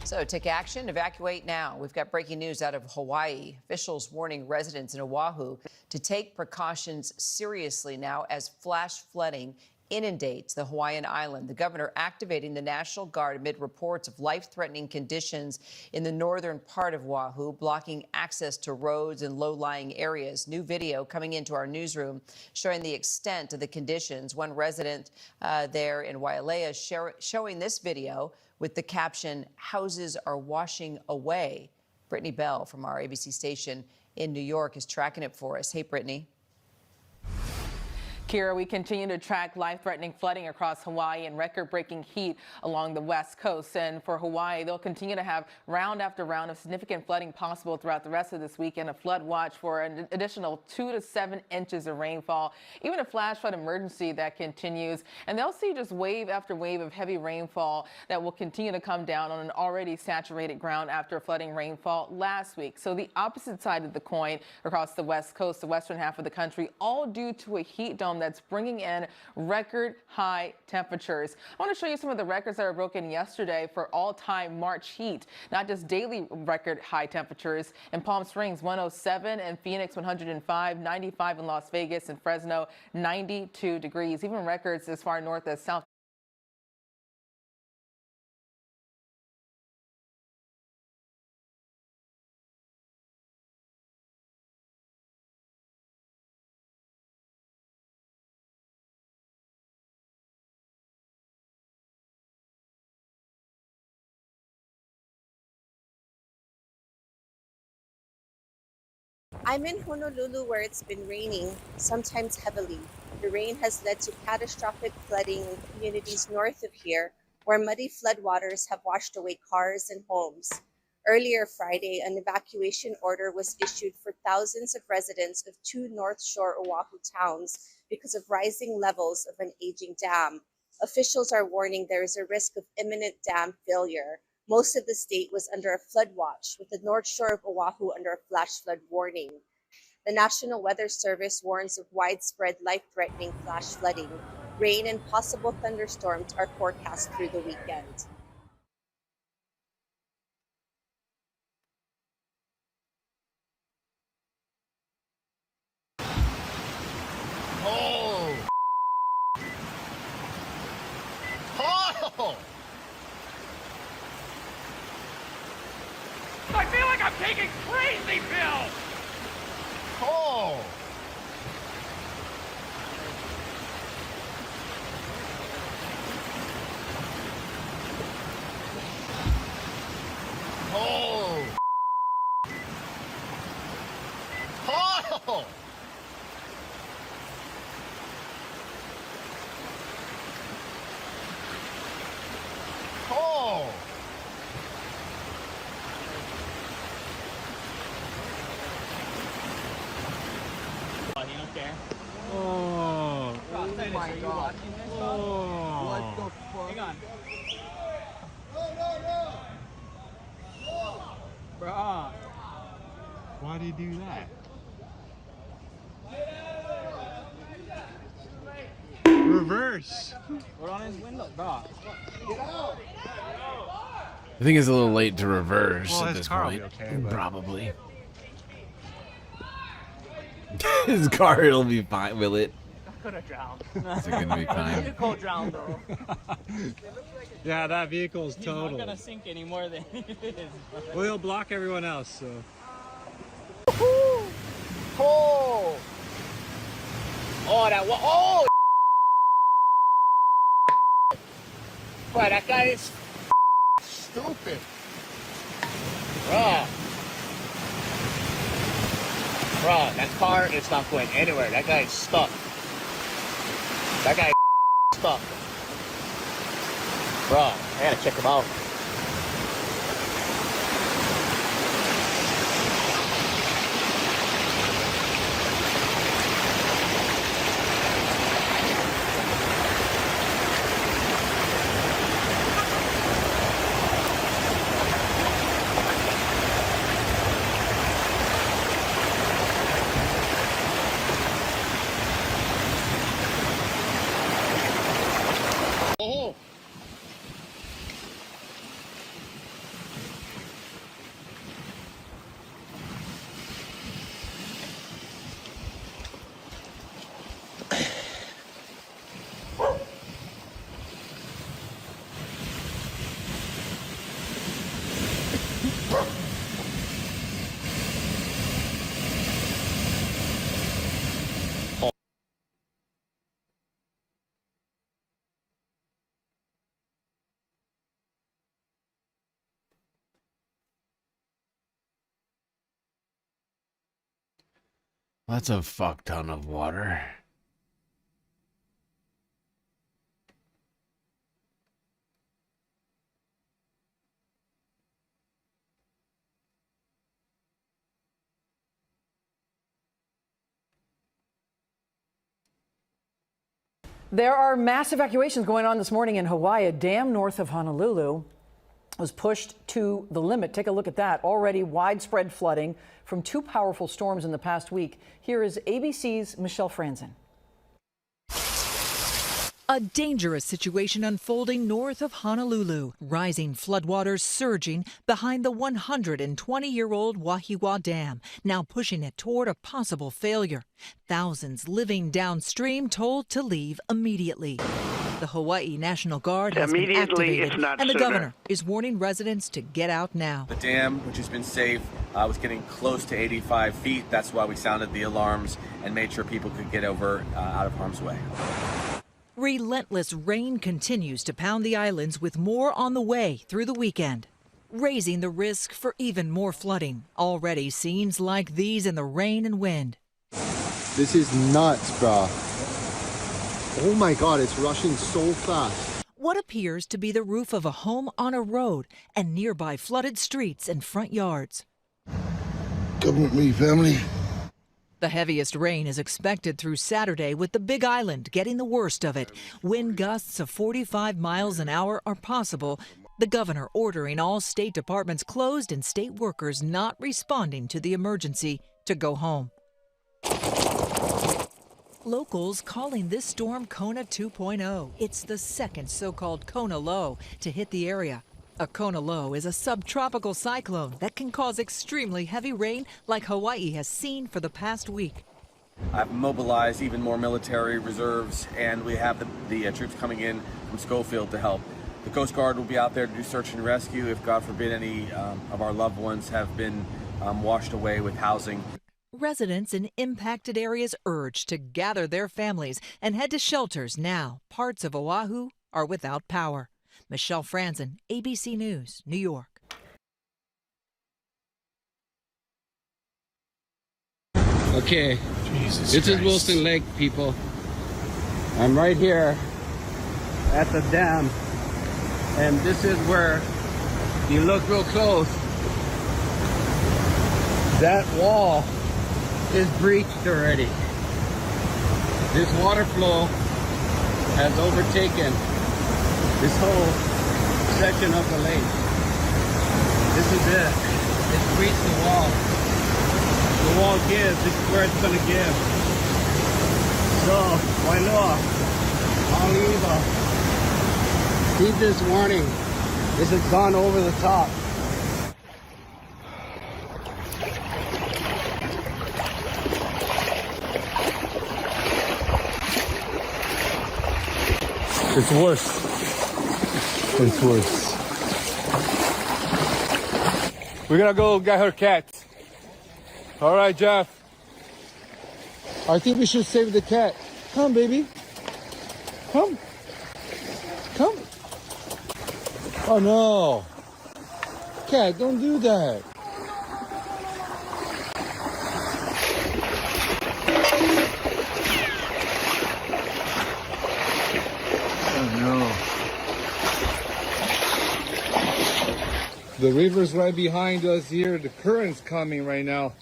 So take action, evacuate now. We've got breaking news out of Hawaii. Officials warning residents in Oahu to take precautions seriously now as flash flooding inundates the Hawaiian island. The governor activating the National Guard amid reports of life-threatening conditions in the northern part of Oahu, blocking access to roads and low-lying areas. New video coming into our newsroom showing the extent of the conditions. One resident there in Wailea showing this video with the caption, "Houses are washing away." Brittany Bell from our ABC station in New York is tracking it for us. Hey, Brittany. Kira, we continue to track life-threatening flooding across Hawaii and record-breaking heat along the west coast. And for Hawaii, they'll continue to have round after round of significant flooding possible throughout the rest of this weekend. A flood watch for an additional 2 to 7 inches of rainfall, even a flash flood emergency that continues. And they'll see just wave after wave of heavy rainfall that will continue to come down on an already saturated ground after flooding rainfall last week. So the opposite side of the coin across the west coast, the western half of the country, all due to a heat dome that's bringing in record high temperatures. I want to show you some of the records that were broken yesterday for all-time March heat, not just daily record high temperatures. In Palm Springs, 107, and Phoenix, 105, 95 in Las Vegas and Fresno, 92 degrees, even records as far north as South. I'm in Honolulu where it's been raining, sometimes heavily. The rain has led to catastrophic flooding in communities north of here, where muddy floodwaters have washed away cars and homes. Earlier Friday, an evacuation order was issued for thousands of residents of 2 North Shore Oahu towns because of rising levels of an aging dam. Officials are warning there is a risk of imminent dam failure. Most of the state was under a flood watch, with the North Shore of Oahu under a flash flood warning. The National Weather Service warns of widespread life-threatening flash flooding. Rain and possible thunderstorms are forecast through the weekend. Oh! Oh! I feel like I'm taking crazy pills! Oh! my god. What the fuck? Hang on. Bruh. Why do you do that? Reverse. Put on his window, bro. Get out. I think it's a little late to reverse Well, at his this car will point. be okay, but- Probably. His car, it'll be fine, will it? I could have drowned. Is it gonna be fine? Vehicle drowned though. Yeah, that vehicle is total. He's not gonna sink any more than it is. We'll block everyone else, so. Oh! Oh, that was. Oh! Boy, that guy is stupid. Bruh. Bruh, that car is not going anywhere. That guy is stuck. That guy is stuck. Bruh, I gotta check him out. Oh. That's a fuck ton of water. There are mass evacuations going on this morning in Hawaii. A dam north of Honolulu was pushed to the limit. Take a look at that. Already widespread flooding from two powerful storms in the past week. Here is ABC's Michelle Franzen. A dangerous situation unfolding north of Honolulu. Rising floodwaters surging behind the 120-year-old Wahiawa Dam, now pushing it toward a possible failure. Thousands living downstream told to leave immediately. The Hawaii National Guard has been activated, and the governor is warning residents to get out now. The dam, which has been safe, was getting close to 85 feet. That's why we sounded the alarms and made sure people could get over out of harm's way. Relentless rain continues to pound the islands, with more on the way through the weekend, raising the risk for even more flooding. Already scenes like these in the rain and wind. This is nuts, bro. Oh my God, it's rushing so fast. What appears to be the roof of a home on a road and nearby flooded streets and front yards. Come with me, family. The heaviest rain is expected through Saturday, with the Big Island getting the worst of it. Wind gusts of 45 miles an hour are possible. The governor ordering all state departments closed and state workers not responding to the emergency to go home. Locals calling this storm Kona 2.0. It's the second so-called Kona low to hit the area. A Kona low is a subtropical cyclone that can cause extremely heavy rain like Hawaii has seen for the past week. I've mobilized even more military reserves, and we have the troops coming in from Schofield to help. The Coast Guard will be out there to do search and rescue if, God forbid, any of our loved ones have been washed away with housing. Residents in impacted areas urged to gather their families and head to shelters now. Parts of Oahu are without power. Michelle Franzen, ABC News, New York. Okay, Jesus this Christ. is Wilson Lake, people. I'm right here at the dam, and this is where you look real close. That wall is breached already. This water flow has overtaken this whole section of the lake. This is it. It's reached the wall. The wall gives. This is where it's going to give. So, Wailoa, Oliva, heed this warning. This has gone over the top. It's worse. It's worse. We're gonna go get her cat. All right, Jeff. I think we should save the cat. Come, baby. Come. Come. Oh, no. Cat, don't do that. Oh, no. The river's right behind us here. The current's coming right now.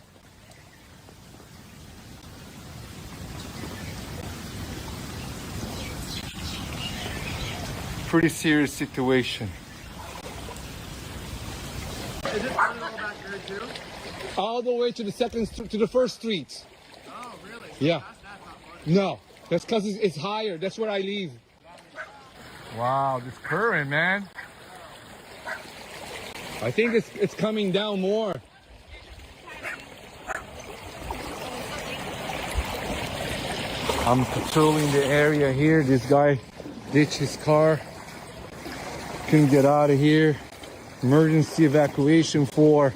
Pretty serious situation. Is it all back there too? All the way to the first street. Oh, really? Yeah. No, that's because it's higher. That's where I live. Wow, this current, man. I think it's coming down more. I'm patrolling the area here. This guy ditched his car. Couldn't get out of here. Emergency evacuation for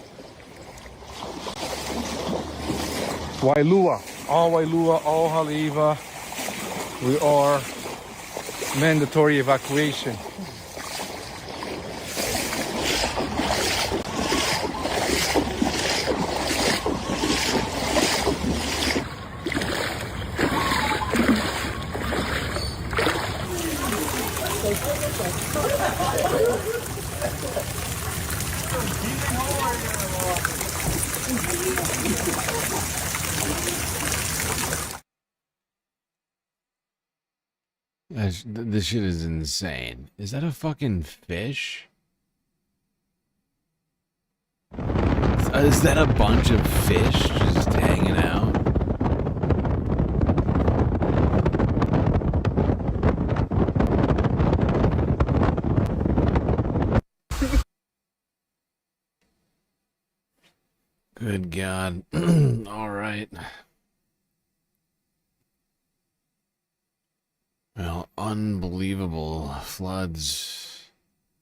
Wailua. All Wailua, all Haleiwa. We are mandatory evacuation. This shit is insane. Is that a fucking fish? Is that a bunch of fish just hanging out? Good God. All right. Well, unbelievable floods.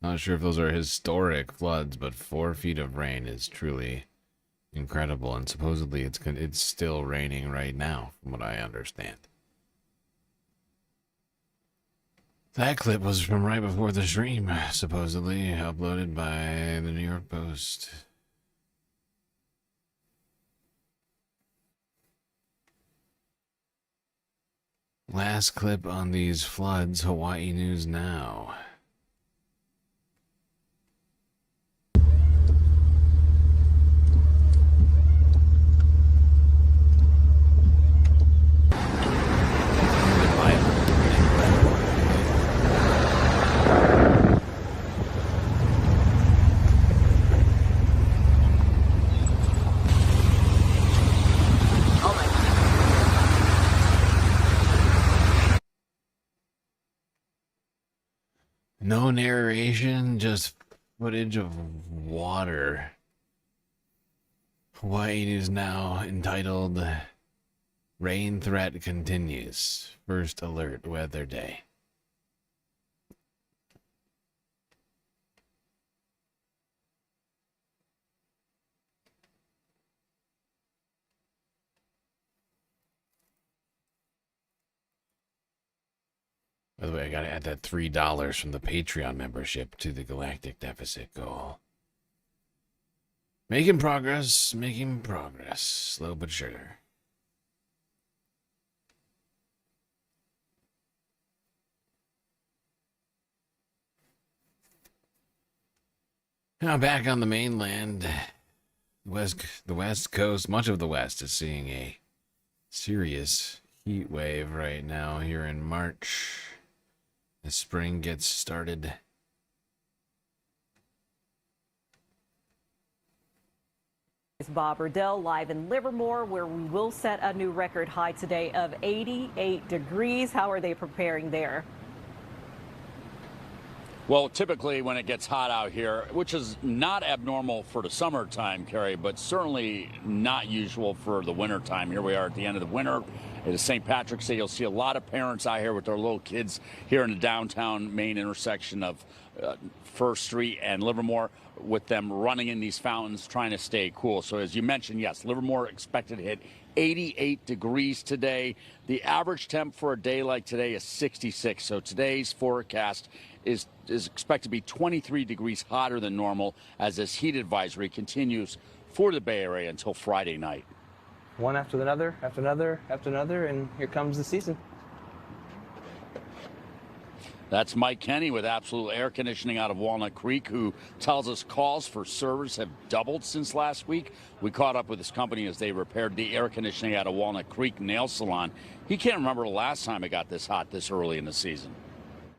Not sure if those are historic floods, but 4 feet of rain is truly incredible. And supposedly it's still raining right now, from what I understand. That clip was from right before the stream, supposedly uploaded by the New York Post. Last clip on these floods, Hawaii News Now. No narration, just footage of water. Hawaii News Now entitled Rain Threat Continues. First alert weather day. By the way, I gotta add that $3 from the Patreon membership to the galactic deficit goal. Making progress, slow but sure. Now back on the mainland, the West Coast, much of the West is seeing a serious heat wave right now here in March. as spring gets started. It's Bob Erdell live in Livermore, where we will set a new record high today of 88 degrees. How are they preparing there? Well, typically when it gets hot out here, which is not abnormal for the summertime, Carrie, but certainly not usual for the wintertime. Here we are at the end of the winter. It is St. Patrick's Day. You'll see a lot of parents out here with their little kids here in the downtown main intersection of First Street and Livermore, with them running in these fountains trying to stay cool. So as you mentioned, yes, Livermore expected to hit 88 degrees today. The average temp for a day like today is 66. So today's forecast is expected to be 23 degrees hotter than normal as this heat advisory continues for the Bay Area until Friday night. One after another, after another, after another, and here comes the season. That's Mike Kenny with Absolute Air Conditioning out of Walnut Creek, who tells us calls for service have doubled since last week. We caught up with this company as they repaired the air conditioning out of Walnut Creek Nail Salon. He can't remember the last time it got this hot this early in the season.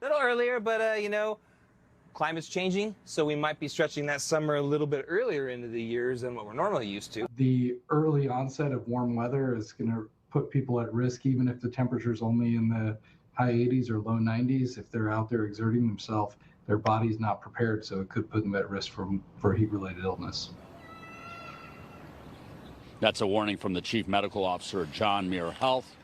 A little earlier, but you know, climate's changing, so we might be stretching that summer a little bit earlier into the years than what we're normally used to. The early onset of warm weather is going to put people at risk, even if the temperature's only in the high 80s or low 90s. If they're out there exerting themselves, their body's not prepared, so it could put them at risk for heat-related illness. That's a warning from the Chief Medical Officer at John Muir Health,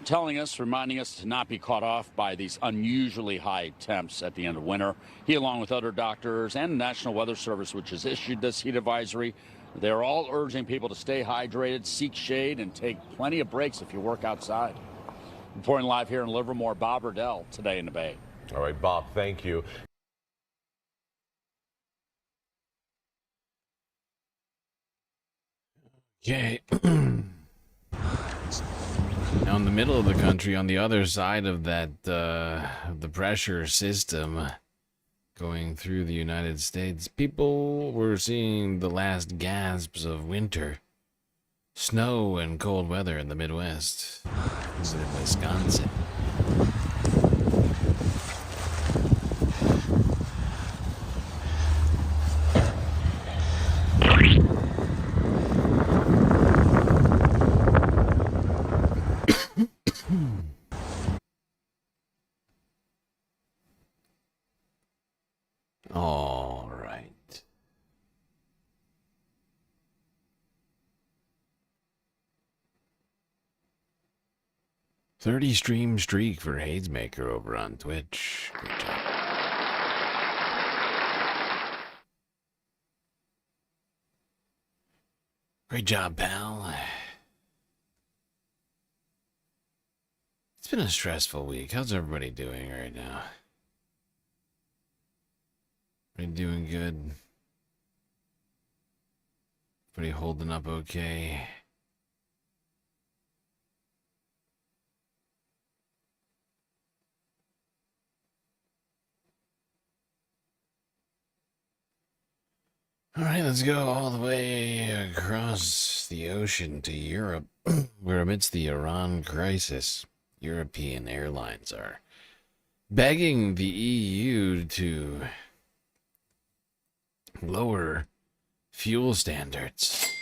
reminding us to not be caught off by these unusually high temps at the end of winter. He, along with other doctors and the National Weather Service, which has issued this heat advisory, they're all urging people to stay hydrated, seek shade, and take plenty of breaks if you work outside. Reporting live here in Livermore, Bob Erdell, Today in the Bay. All right, Bob, thank you. Okay. Now in the middle of the country, on the other side of that, the pressure system going through the United States, people were seeing the last gasps of winter. Snow and cold weather in the Midwest. This is in Wisconsin. All right. $30 stream streak for Hazemaker over on Twitch. Great job. Great job, pal. It's been a stressful week. How's everybody doing right now? Everybody doing good? Everybody holding up okay? All right, let's go all the way across the ocean to Europe, where amidst the Iran crisis, European airlines are begging the EU to lower fuel standards.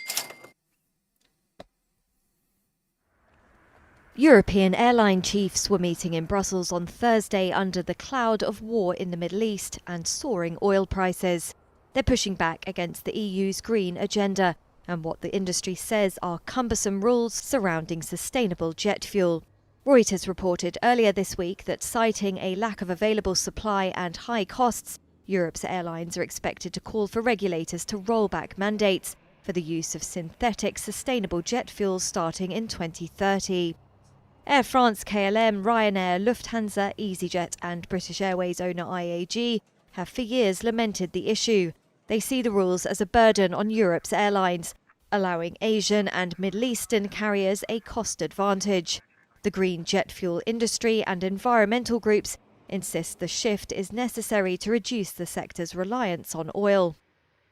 European airline chiefs were meeting in Brussels on Thursday under the cloud of war in the Middle East and soaring oil prices. They're pushing back against the EU's green agenda and what the industry says are cumbersome rules surrounding sustainable jet fuel. Reuters reported earlier this week that, citing a lack of available supply and high costs, Europe's airlines are expected to call for regulators to roll back mandates for the use of synthetic sustainable jet fuels starting in 2030. Air France, KLM, Ryanair, Lufthansa, EasyJet and British Airways owner IAG have for years lamented the issue. They see the rules as a burden on Europe's airlines, allowing Asian and Middle Eastern carriers a cost advantage. The green jet fuel industry and environmental groups insist the shift is necessary to reduce the sector's reliance on oil.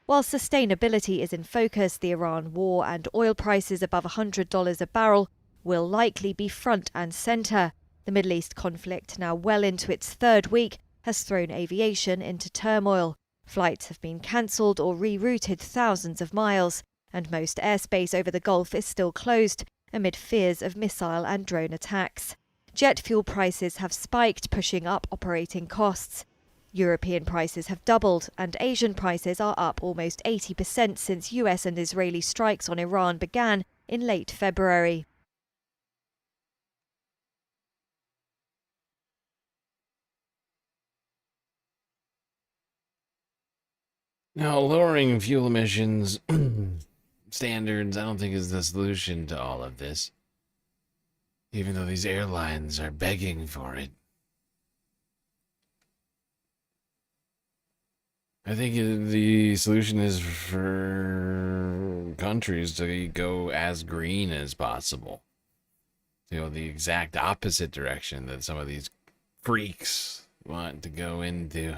While sustainability is in focus, the Iran war and oil prices above $100 a barrel will likely be front and centre. The Middle East conflict, now well into its third week, has thrown aviation into turmoil. Flights have been cancelled or rerouted thousands of miles, and most airspace over the Gulf is still closed amid fears of missile and drone attacks. Jet fuel prices have spiked, pushing up operating costs. European prices have doubled, and Asian prices are up almost 80% since US and Israeli strikes on Iran began in late February. Now, lowering fuel emissions standards, I don't think is the solution to all of this. Even though these airlines are begging for it. I think the solution is for countries to go as green as possible. You know, the exact opposite direction that some of these freaks want to go into.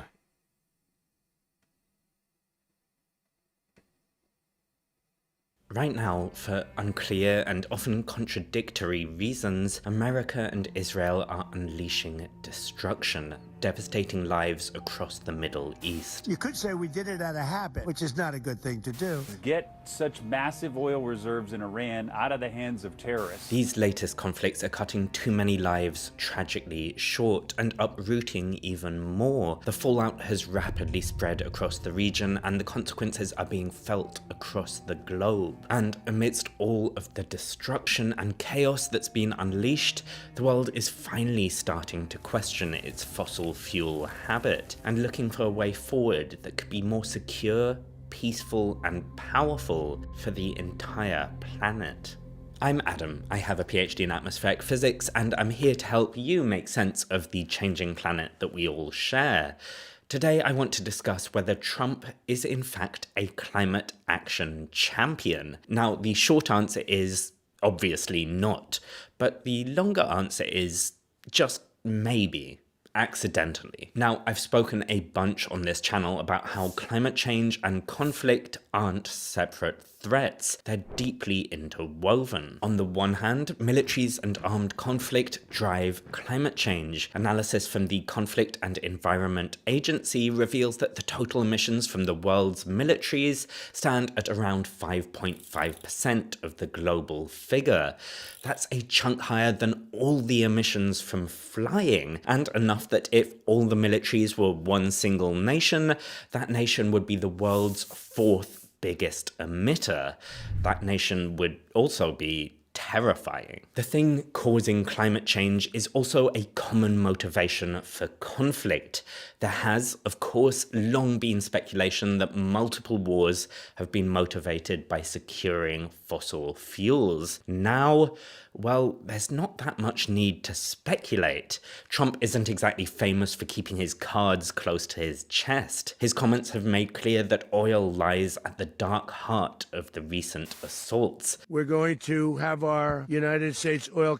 Right now, for unclear and often contradictory reasons, America and Israel are unleashing destruction, devastating lives across the Middle East. You could say we did it out of habit, which is not a good thing to do. Get such massive oil reserves in Iran out of the hands of terrorists. These latest conflicts are cutting too many lives tragically short and uprooting even more. The fallout has rapidly spread across the region, and the consequences are being felt across the globe. And amidst all of the destruction and chaos that's been unleashed, the world is finally starting to question its fossil fuel habit and looking for a way forward that could be more secure, peaceful, and powerful for the entire planet. I'm Adam, I have a PhD in atmospheric physics, and I'm here to help you make sense of the changing planet that we all share. Today I want to discuss whether Trump is in fact a climate action champion. Now, the short answer is obviously not, but the longer answer is just maybe. Accidentally. Now, I've spoken a bunch on this channel about how climate change and conflict aren't separate threats. They're deeply interwoven. On the one hand, militaries and armed conflict drive climate change. Analysis from the Conflict and Environment Agency reveals that the total emissions from the world's militaries stand at around 5.5% of the global figure. That's a chunk higher than all the emissions from flying, and enough that if all the militaries were one single nation, that nation would be the world's fourth biggest emitter. That nation would also be terrifying. The thing causing climate change is also a common motivation for conflict. There has, of course, long been speculation that multiple wars have been motivated by securing fossil fuels. Now, well, there's not that much need to speculate. Trump isn't exactly famous for keeping his cards close to his chest. His comments have made clear that oil lies at the dark heart of the recent assaults. We're going to have our United States oil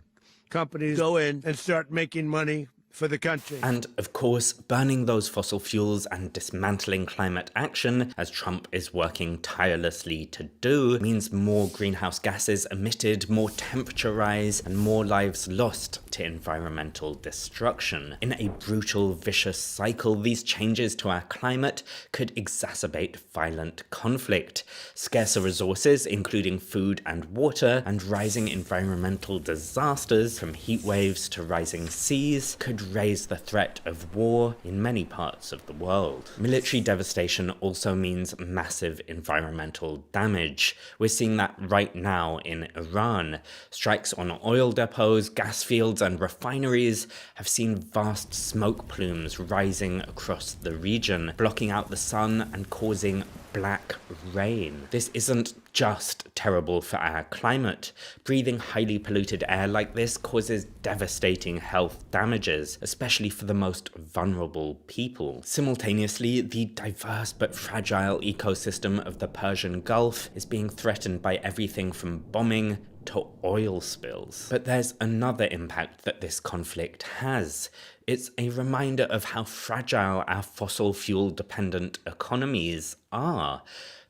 companies go in and start making money for the country. And of course, burning those fossil fuels and dismantling climate action, as Trump is working tirelessly to do, means more greenhouse gases emitted, more temperature rise, and more lives lost to environmental destruction. In a brutal, vicious cycle, these changes to our climate could exacerbate violent conflict. Scarcer resources, including food and water, and rising environmental disasters, from heat waves to rising seas, could raise the threat of war in many parts of the world. Military devastation also means massive environmental damage. We're seeing that right now in Iran. Strikes on oil depots, gas fields, and refineries have seen vast smoke plumes rising across the region, blocking out the sun and causing black rain. This isn't just terrible for our climate. Breathing highly polluted air like this causes devastating health damages, especially for the most vulnerable people. Simultaneously, the diverse but fragile ecosystem of the Persian Gulf is being threatened by everything from bombing to oil spills. But there's another impact that this conflict has. It's a reminder of how fragile our fossil fuel dependent economies are.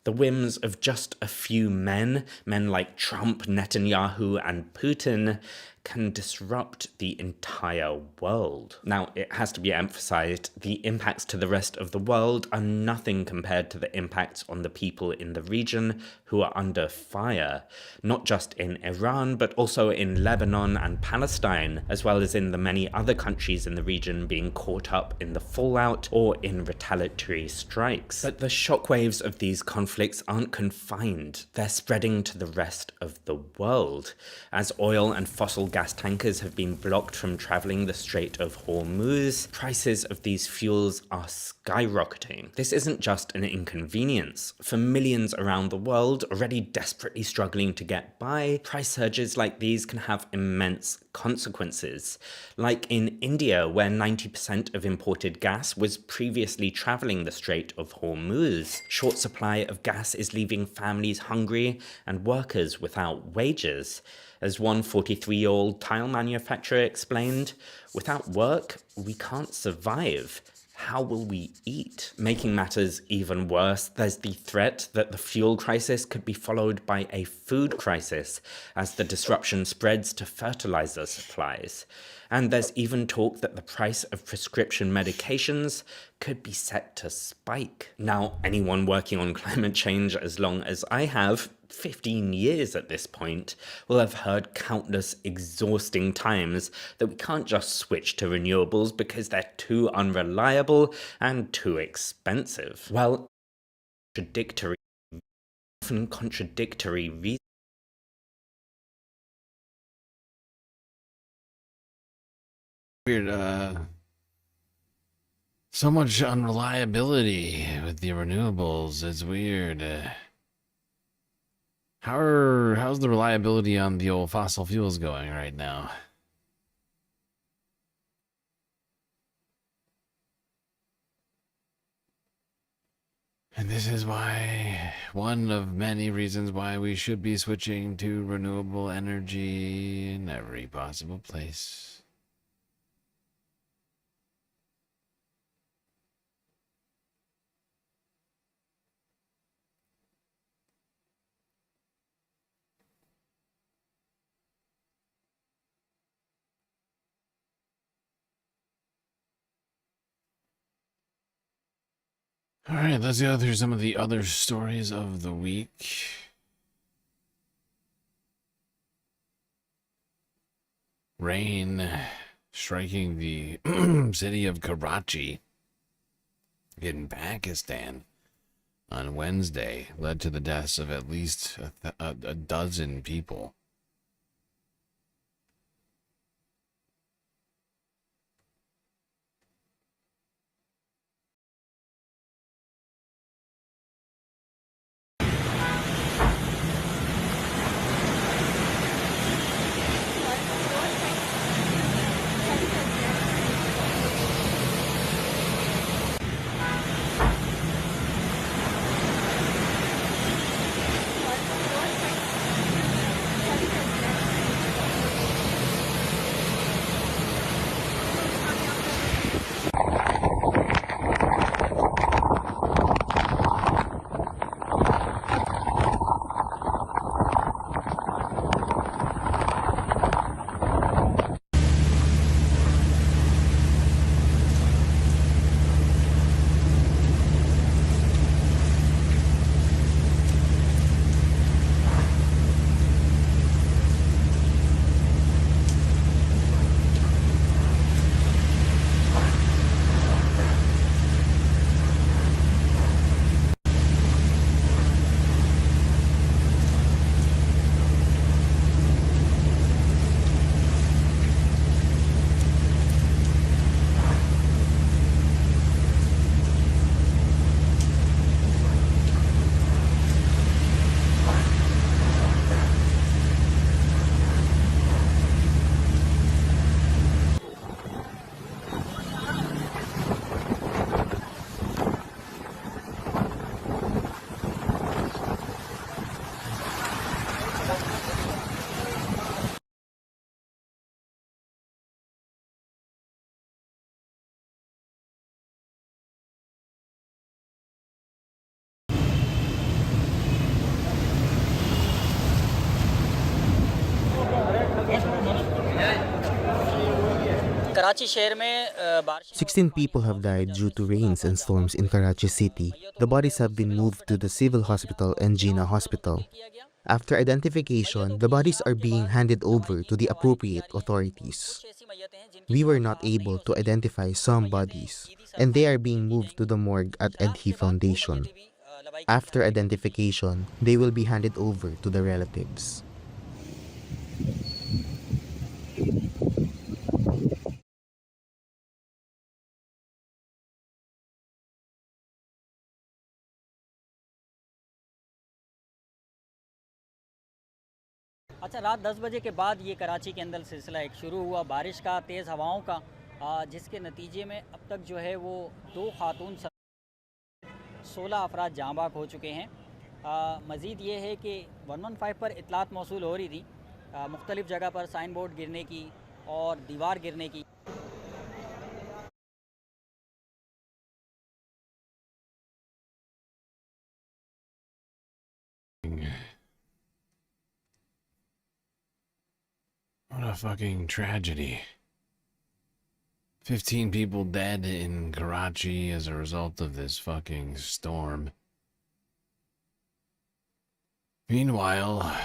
The whims of just a few men like Trump, Netanyahu, and Putin, can disrupt the entire world. Now, it has to be emphasized, the impacts to the rest of the world are nothing compared to the impacts on the people in the region who are under fire, not just in Iran, but also in Lebanon and Palestine, as well as in the many other countries in the region being caught up in the fallout or in retaliatory strikes. But the shockwaves of these conflicts aren't confined, they're spreading to the rest of the world, as oil and fossil gas tankers have been blocked from traveling the Strait of Hormuz. Prices of these fuels are skyrocketing. This isn't just an inconvenience. For millions around the world already desperately struggling to get by, price surges like these can have immense consequences. Like in India, where 90% of imported gas was previously traveling the Strait of Hormuz. Short supply of gas is leaving families hungry and workers without wages. As one 43-year-old tile manufacturer explained, without work, we can't survive. How will we eat? Making matters even worse, there's the threat that the fuel crisis could be followed by a food crisis as the disruption spreads to fertilizer supplies. And there's even talk that the price of prescription medications could be set to spike. Now, anyone working on climate change as long as I have, 15 years at this point, will have heard countless exhausting times that we can't just switch to renewables because they're too unreliable and too expensive. Well, often contradictory reasons. Weird, so much unreliability with the renewables. It's weird. How's the reliability on the old fossil fuels going right now? And this is why, one of many reasons why we should be switching to renewable energy in every possible place. All right, let's go through some of the other stories of the week. Rain striking the city of Karachi in Pakistan on Wednesday led to the deaths of at least a dozen people. 16 people have died due to rains and storms in Karachi city. The bodies have been moved to the civil hospital and Jinnah hospital. After identification, the bodies are being handed over to the appropriate authorities. We were not able to identify some bodies, and they are being moved to the morgue at Edhi Foundation. After identification, they will be handed over to the relatives. अच्छा, रात 10 बजे के बाद ये कराची के अंदर सिलसिला एक शुरू हुआ बारिश का, तेज़ हवाओं का, जिसके नतीजे में अब तक जो है वो 2 खातून 16 अफराद जाँ बाक हो चुके हैं। मज़ीद ये है कि 115 पर इतलात मौसूल हो रही थी मुख्तलिफ़ जगह पर साइन बोर्ड गिरने की और दीवार गिरने की। What a fucking tragedy. 15 people dead in Karachi as a result of this fucking storm. Meanwhile,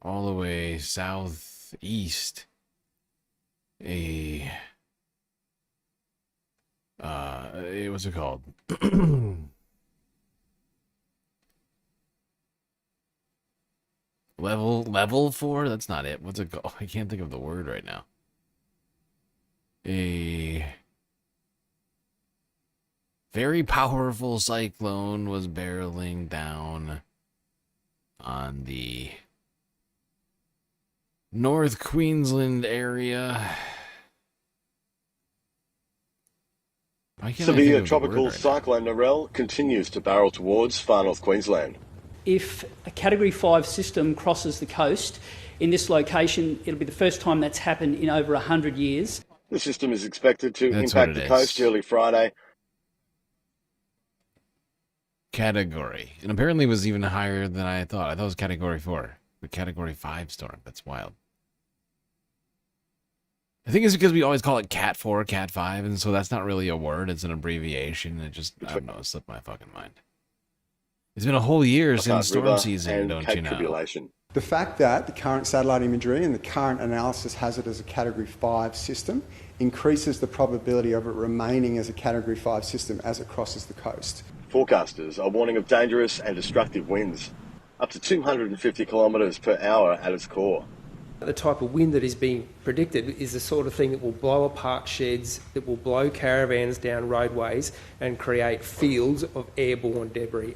all the way southeast, what's it called? Level 4? That's not it. What's it called? I can't think of the word right now. A very powerful cyclone was barreling down on the North Queensland area. Severe tropical cyclone Narelle continues to barrel towards far north Queensland. If a Category 5 system crosses the coast in this location, it'll be the first time that's happened in over 100 years. The system is expected to impact the coast early Friday. Category. And apparently it was even higher than I thought. I thought it was Category 4. The Category 5 storm. That's wild. I think it's because we always call it Cat 4, Cat 5, and so that's not really a word. It's an abbreviation. It just, I don't know, it slipped my fucking mind. It's been a whole year since storm season, don't you know? The fact that the current satellite imagery and the current analysis has it as a Category 5 system increases the probability of it remaining as a Category 5 system as it crosses the coast. Forecasters are warning of dangerous and destructive winds, up to 250 kilometres per hour at its core. The type of wind that is being predicted is the sort of thing that will blow apart sheds, that will blow caravans down roadways and create fields of airborne debris.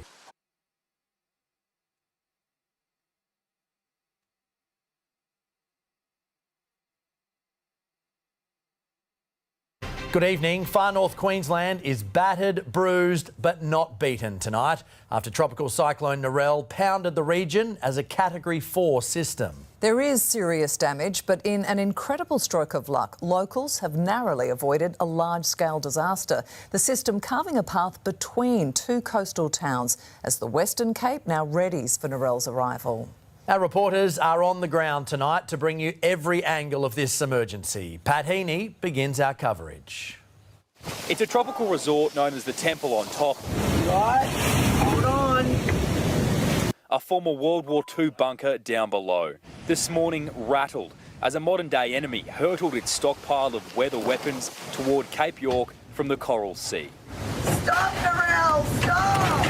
Good evening. Far North Queensland is battered, bruised, but not beaten tonight after Tropical Cyclone Narelle pounded the region as a Category 4 system. There is serious damage, but in an incredible stroke of luck, locals have narrowly avoided a large-scale disaster. The system carving a path between two coastal towns as the Western Cape now readies for Narelle's arrival. Our reporters are on the ground tonight to bring you every angle of this emergency. Pat Heaney begins our coverage. It's a tropical resort known as the Temple on Top. Right, hold on. A former World War II bunker down below. This morning rattled as a modern-day enemy hurtled its stockpile of weather weapons toward Cape York from the Coral Sea. Stop, Narelle, stop!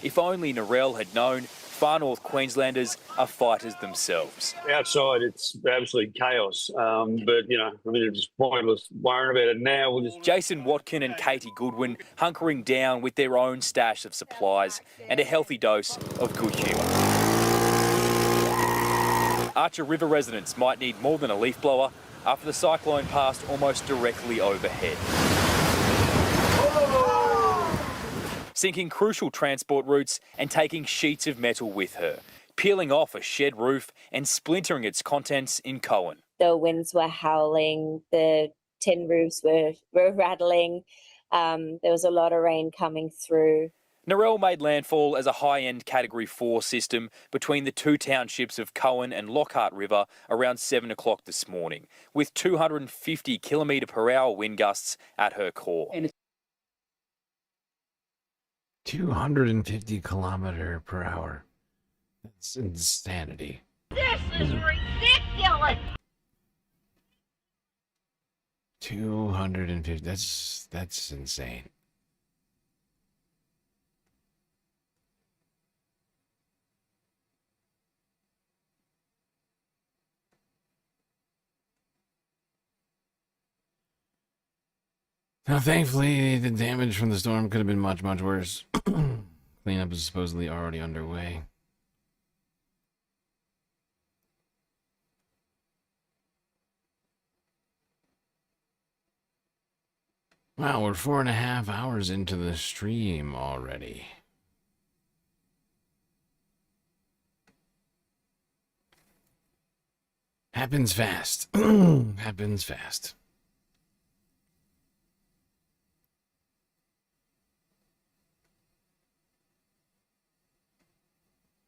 If only Narelle had known, Far North Queenslanders are fighters themselves. Outside, it's absolute chaos. But, you know, I mean, it's pointless worrying about it now. We'll just... Jason Watkin and Katie Goodwin hunkering down with their own stash of supplies and a healthy dose of good humour. Archer River residents might need more than a leaf blower after the cyclone passed almost directly overhead. Sinking crucial transport routes and taking sheets of metal with her, peeling off a shed roof and splintering its contents in Cohen. The winds were howling, the tin roofs were rattling, there was a lot of rain coming through. Narelle made landfall as a high-end Category 4 system between the two townships of Cowan and Lockhart River around 7 o'clock this morning, with 250 km/h wind gusts at her core. 250 km/h. That's insanity. This is ridiculous! 250. That's insane. Now, thankfully, the damage from the storm could have been much, much worse. Cleanup is supposedly already underway. Wow, we're 4.5 hours into the stream already. Happens fast. Happens fast.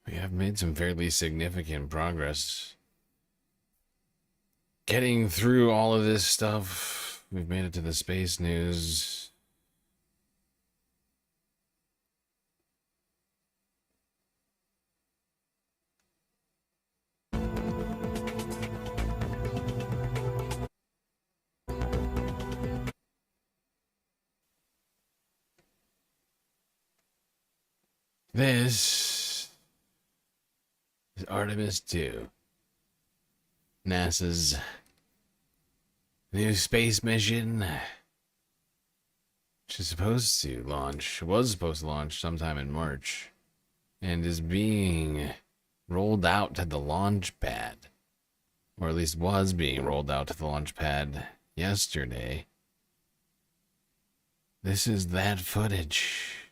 We have made some fairly significant progress getting through all of this stuff. We've made it to the space news. This is Artemis 2, NASA's new space mission, which is supposed to launch, was supposed to launch sometime in March, and is being rolled out to the launch pad, or at least was being rolled out to the launch pad yesterday. This is that footage.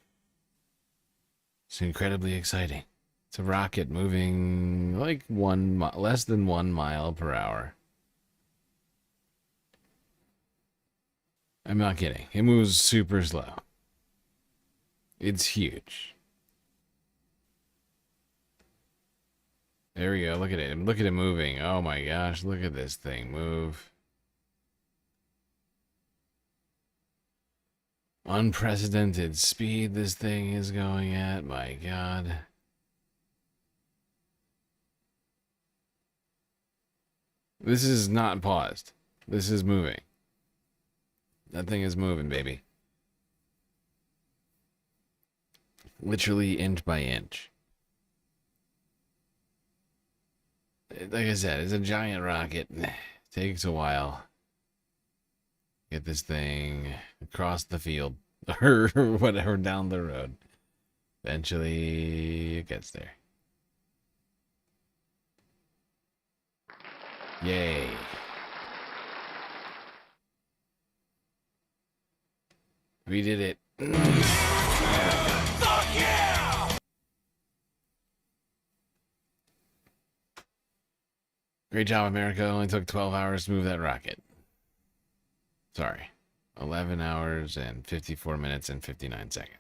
It's incredibly exciting. It's a rocket moving like less than 1 mile per hour. I'm not kidding. It moves super slow. It's huge. There we go. Look at it. Look at it moving. Oh my gosh. Look at this thing move. Unprecedented speed this thing is going at. My God. This is not paused. This is moving. That thing is moving, baby. Literally inch by inch. Like I said, it's a giant rocket. It takes a while. Get this thing across the field or whatever down the road. Eventually it gets there. Yay. We did it. Fuck yeah! Great job, America. Only took 12 hours to move that rocket. Sorry. 11 hours and 54 minutes and 59 seconds.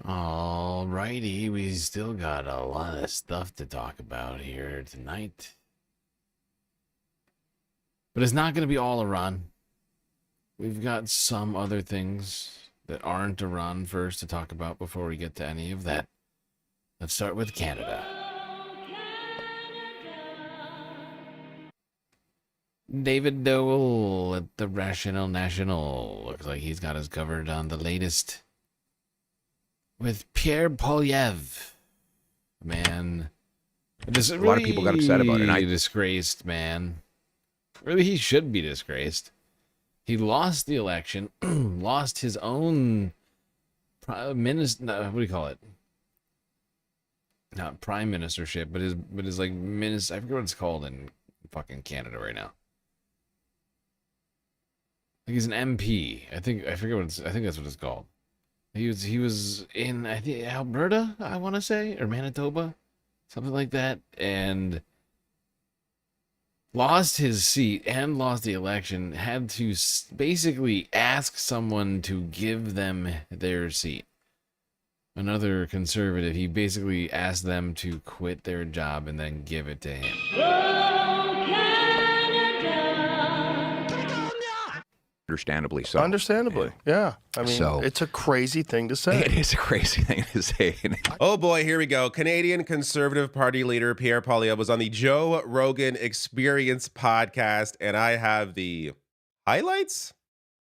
Alrighty, we still got a lot of stuff to talk about here tonight. But it's not going to be all Iran. We've got some other things that aren't Iran first to talk about before we get to any of that. Let's start with Canada. David Dole at the Rational National. Looks like he's got us covered on the latest with Pierre Polyev. Man. A lot of people got upset about it. Disgraced, man. Really, he should be disgraced. He lost the election, lost his own minister. What do you call it? Not prime ministership, but his like minister. I forget what it's called in fucking Canada right now. he's an MP. I think that's what it's called. He was in, I think, Alberta, I want to say, or Manitoba, something like that, and lost his seat and lost the election. Had to basically ask someone to give them their seat. Another conservative, he basically asked them to quit their job and then give it to him. Understandably so. Understandably, yeah. I mean, it's a crazy thing to say. It is a crazy thing to say. Oh boy, here we go. Canadian Conservative Party leader Pierre Poilievre was on the Joe Rogan Experience podcast, and I have the highlights,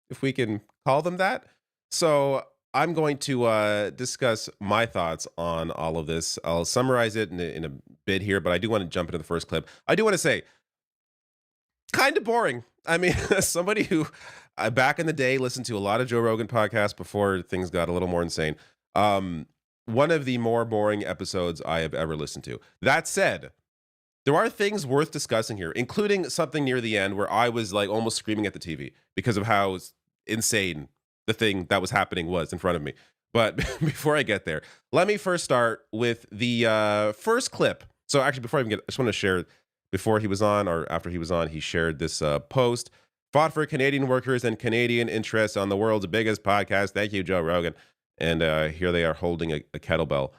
if we can call them that. So I'm going to discuss my thoughts on all of this. I'll summarize it in a bit here, but I do want to jump into the first clip. I do want to say, kind of boring. I mean, as somebody who back in the day listened to a lot of Joe Rogan podcasts before things got a little more insane. One of the more boring episodes I have ever listened to. That said, there are things worth discussing here, including something near the end where I was like almost screaming at the TV because of how insane the thing that was happening was in front of me. But before I get there, let me first start with the first clip. So actually, before I even get, I just want to share, before he was on or after he was on, he shared this post. Fought for Canadian workers and Canadian interests on the world's biggest podcast. Thank you, Joe Rogan. And here they are holding a kettlebell.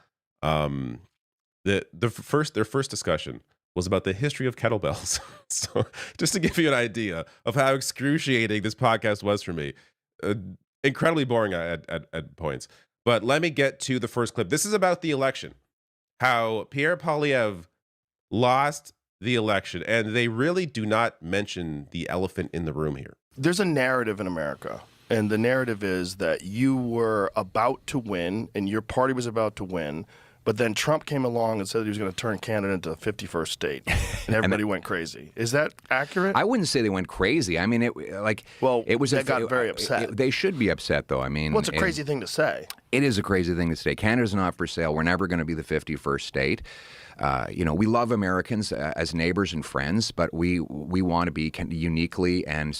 Their first discussion was about the history of kettlebells. So just to give you an idea of how excruciating this podcast was for me. Incredibly boring at points. But let me get to the first clip. This is about the election. How Pierre Poilievre lost the election, and they really do not mention the elephant in the room here. There's a narrative in America, and the narrative is that you were about to win, and your party was about to win, but then Trump came along and said he was going to turn Canada into the 51st state, and everybody went crazy. Is that accurate? I wouldn't say they went crazy. I mean, it was. They got very upset. They should be upset, though. I mean, well, it's a crazy thing to say. It is a crazy thing to say. Canada's not for sale. We're never going to be the 51st state. We love Americans as neighbors and friends, but we want to be uniquely and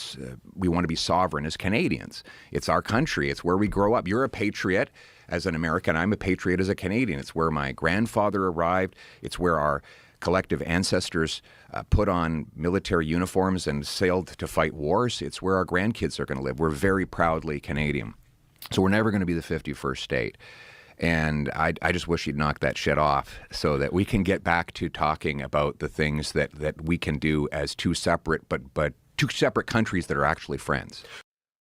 we want to be sovereign as Canadians. It's our country. It's where we grow up. You're a patriot as an American. I'm a patriot as a Canadian. It's where my grandfather arrived. It's where our collective ancestors put on military uniforms and sailed to fight wars. It's where our grandkids are going to live. We're very proudly Canadian. So we're never going to be the 51st state. And I just wish he'd knock that shit off so that we can get back to talking about the things that we can do as two separate, but two separate countries that are actually friends.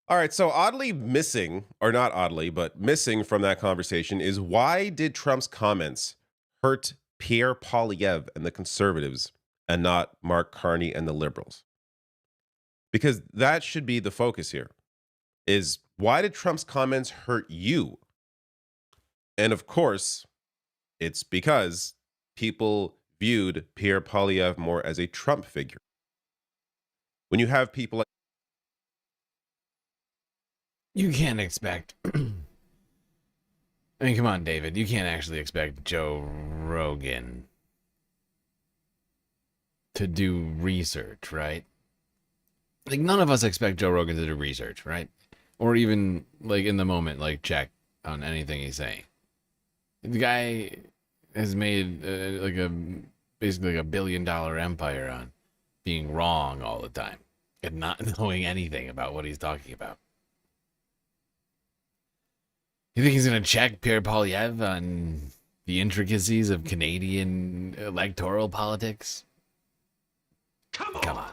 All right, so oddly missing, or not oddly, but missing from that conversation is why did Trump's comments hurt Pierre Poilievre and the Conservatives and not Mark Carney and the Liberals? Because that should be the focus here, is why did Trump's comments hurt you? And of course, it's because people viewed Pierre Poilievre more as a Trump figure. When you have people like... You can't expect... I mean, come on, David. You can't actually expect Joe Rogan to do research, right? Like, none of us expect Joe Rogan to do research, right? Or even, like, in the moment, like, check on anything he's saying. The guy has made basically a $1 billion empire on being wrong all the time and not knowing anything about what he's talking about. You think he's going to check Pierre Poilievre on the intricacies of Canadian electoral politics? Come on.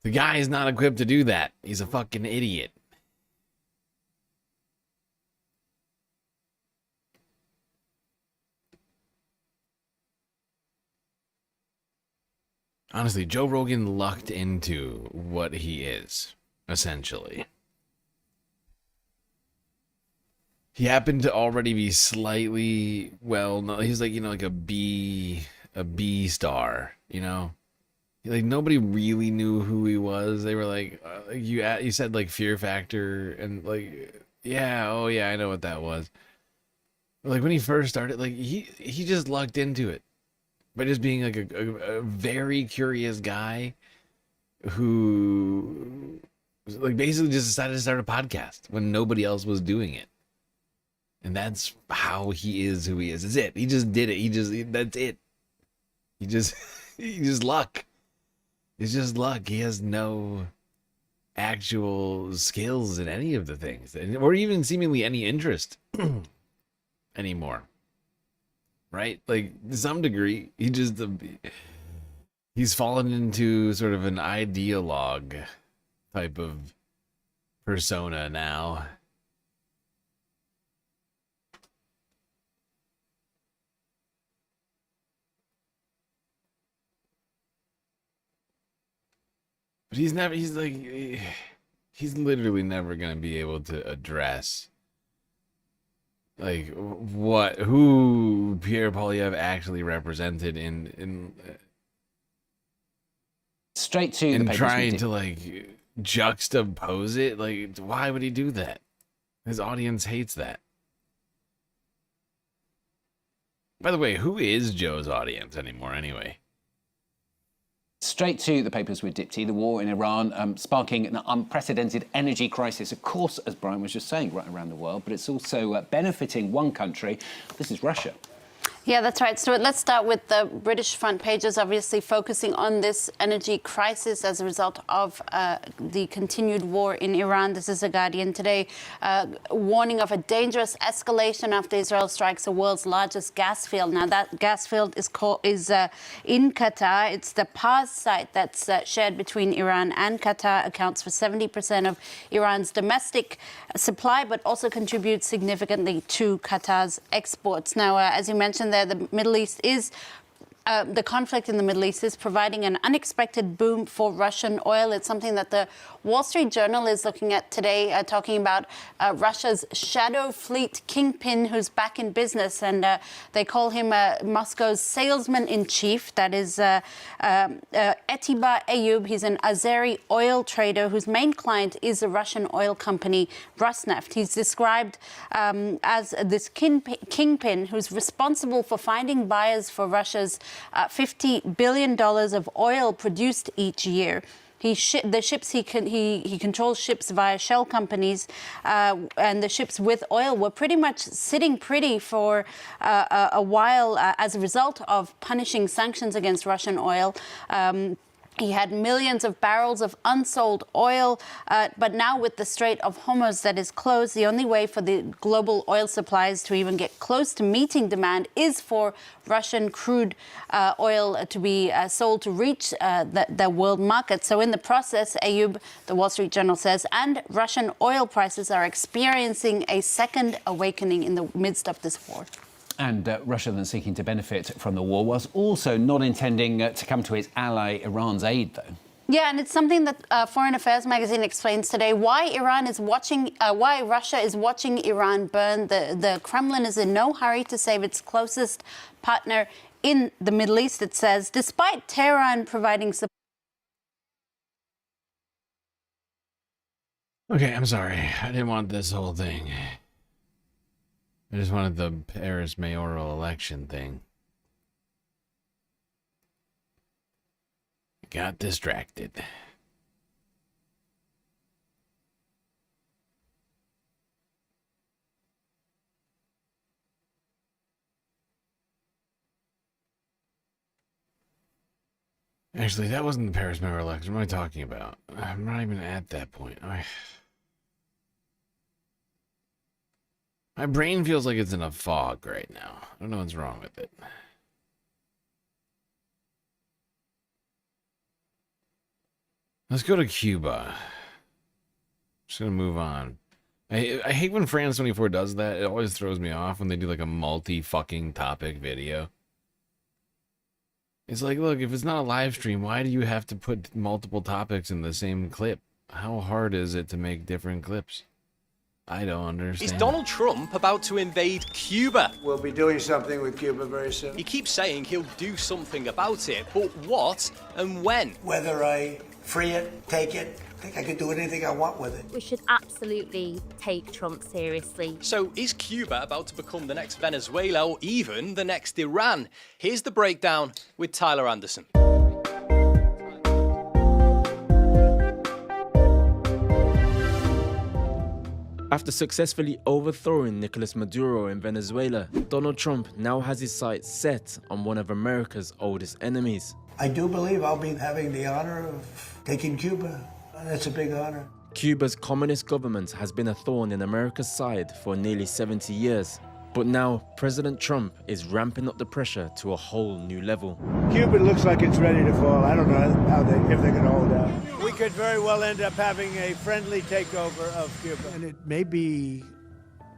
The guy is not equipped to do that. He's a fucking idiot. Honestly, Joe Rogan lucked into what he is, essentially. He happened to already be slightly, well, no, he's like, like a B star, Like, nobody really knew who he was. They were like, you said, like, Fear Factor, and, like, I know what that was. Like, when he first started, like, he just lucked into it. By just being like a very curious guy who like basically just decided to start a podcast when nobody else was doing it. And that's how he is who he is. That's it. He just did it. That's it. He just luck. It's just luck. He has no actual skills in any of the things, or even seemingly any interest anymore. Right? Like, to some degree, he's fallen into sort of an ideologue type of persona now. But he's literally never going to be able to address like who Pierre Poilievre actually represented in straight to in the trying to like juxtapose it. Like, why would he do that? His audience hates that. By the way, who is Joe's audience anymore anyway? Straight to the papers with Dipti, the war in Iran sparking an unprecedented energy crisis, of course, as Brian was just saying, right around the world, but it's also benefiting one country. This is Russia. Yeah, that's right, Stuart. Let's start with the British front pages, obviously focusing on this energy crisis as a result of the continued war in Iran. This is The Guardian today, warning of a dangerous escalation after Israel strikes the world's largest gas field. Now, that gas field is in Qatar. It's the Pars site that's shared between Iran and Qatar, accounts for 70% of Iran's domestic supply, but also contributes significantly to Qatar's exports. Now, as you mentioned there, the Middle East is the conflict in the Middle East is providing an unexpected boom for Russian oil. It's something that the Wall Street Journal is looking at today, talking about Russia's shadow fleet kingpin who's back in business. And they call him Moscow's salesman-in-chief. That is Etibar Ayub. He's an Azeri oil trader whose main client is the Russian oil company Rosneft. He's described as this kingpin who's responsible for finding buyers for Russia's $50 billion of oil produced each year. He controls ships via shell companies, and the ships with oil were pretty much sitting pretty for a while as a result of punishing sanctions against Russian oil. He had millions of barrels of unsold oil, but now with the Strait of Hormuz that is closed, the only way for the global oil supplies to even get close to meeting demand is for Russian crude oil to be sold to reach the world market. So in the process, Ayub, the Wall Street Journal says, and Russian oil prices are experiencing a second awakening in the midst of this war. And Russia then seeking to benefit from the war, whilst also not intending to come to its ally Iran's aid, though. Yeah, and it's something that Foreign Affairs magazine explains today. Why Russia is watching Iran burn. The Kremlin is in no hurry to save its closest partner in the Middle East, it says, despite Tehran providing support. Okay, I'm sorry. I didn't want this whole thing. I just wanted the Paris mayoral election thing. Got distracted. Actually, that wasn't the Paris mayoral election. What am I talking about? I'm not even at that point. My brain feels like it's in a fog right now. I don't know what's wrong with it. Let's go to Cuba. Just gonna move on. I hate when France 24 does that. It always throws me off when they do like a multi-fucking topic video. It's like, look, if it's not a live stream, why do you have to put multiple topics in the same clip? How hard is it to make different clips? I don't understand. Is Donald Trump about to invade Cuba? We'll be doing something with Cuba very soon. He keeps saying he'll do something about it, but what and when? Whether I free it, take it, I think I can do anything I want with it. We should absolutely take Trump seriously. So is Cuba about to become the next Venezuela or even the next Iran? Here's the breakdown with Tyler Anderson. After successfully overthrowing Nicolas Maduro in Venezuela, Donald Trump now has his sights set on one of America's oldest enemies. I do believe I'll be having the honor of taking Cuba. That's a big honor. Cuba's communist government has been a thorn in America's side for nearly 70 years. But now, President Trump is ramping up the pressure to a whole new level. Cuba looks like it's ready to fall. I don't know if they're going to hold out. We could very well end up having a friendly takeover of Cuba. And it may be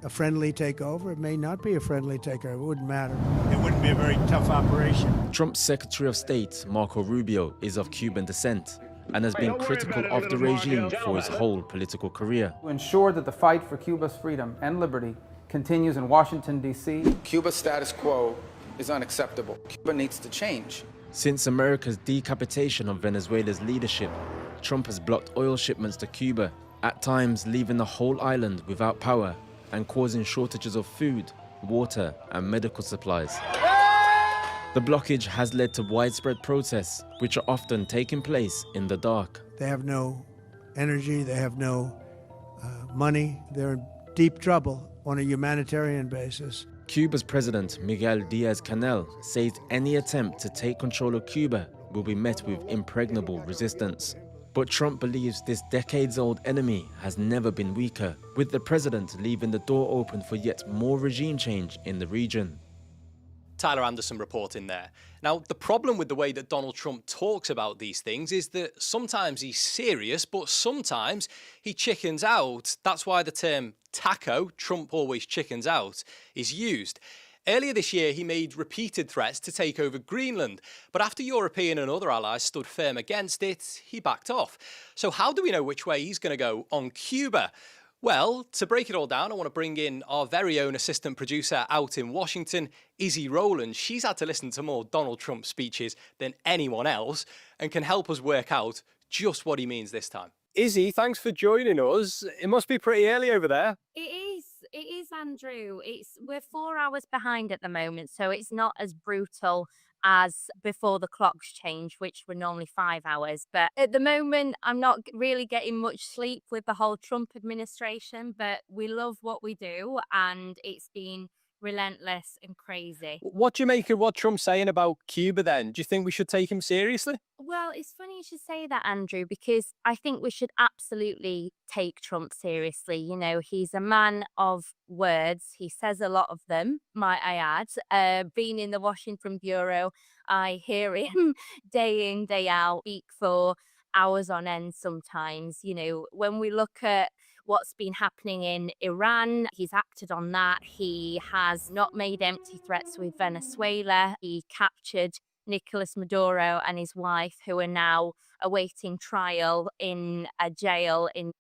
a friendly takeover. It may not be a friendly takeover. It wouldn't matter. It wouldn't be a very tough operation. Trump's Secretary of State, Marco Rubio, is of Cuban descent and has been critical of the regime for his whole political career. To ensure that the fight for Cuba's freedom and liberty continues in Washington, D.C. Cuba's status quo is unacceptable. Cuba needs to change. Since America's decapitation of Venezuela's leadership, Trump has blocked oil shipments to Cuba, at times leaving the whole island without power and causing shortages of food, water, and medical supplies. The blockage has led to widespread protests, which are often taking place in the dark. They have no energy, they have no money, they're in deep trouble on a humanitarian basis. Cuba's president, Miguel Díaz-Canel, says any attempt to take control of Cuba will be met with impregnable resistance. But Trump believes this decades-old enemy has never been weaker, with the president leaving the door open for yet more regime change in the region. Tyler Anderson reporting there. Now, the problem with the way that Donald Trump talks about these things is that sometimes he's serious, but sometimes he chickens out. That's why the term taco, Trump always chickens out, is used. Earlier this year, he made repeated threats to take over Greenland, but after European and other allies stood firm against it, he backed off. So how do we know which way he's going to go on Cuba? Well, to break it all down, I want to bring in our very own assistant producer out in Washington, Izzy Rowland. She's had to listen to more Donald Trump speeches than anyone else and can help us work out just what he means this time. Izzy, thanks for joining us. It must be pretty early over there. It is, Andrew. We're 4 hours behind at the moment, so it's not as brutal as before the clocks change, which were normally 5 hours. But at the moment, I'm not really getting much sleep with the whole Trump administration, but we love what we do, and it's been relentless and crazy. What do you make of what Trump's saying about Cuba then? Do you think we should take him seriously? Well, it's funny you should say that, Andrew, because I think we should absolutely take Trump seriously. You know, he's a man of words. He says a lot of them, might I add. Being in the Washington Bureau, I hear him day in, day out, speak for hours on end sometimes. You know, when we look at what's been happening in Iran, he's acted on that. He has not made empty threats with Venezuela. He captured Nicolas Maduro and his wife, who are now awaiting trial in a jail in.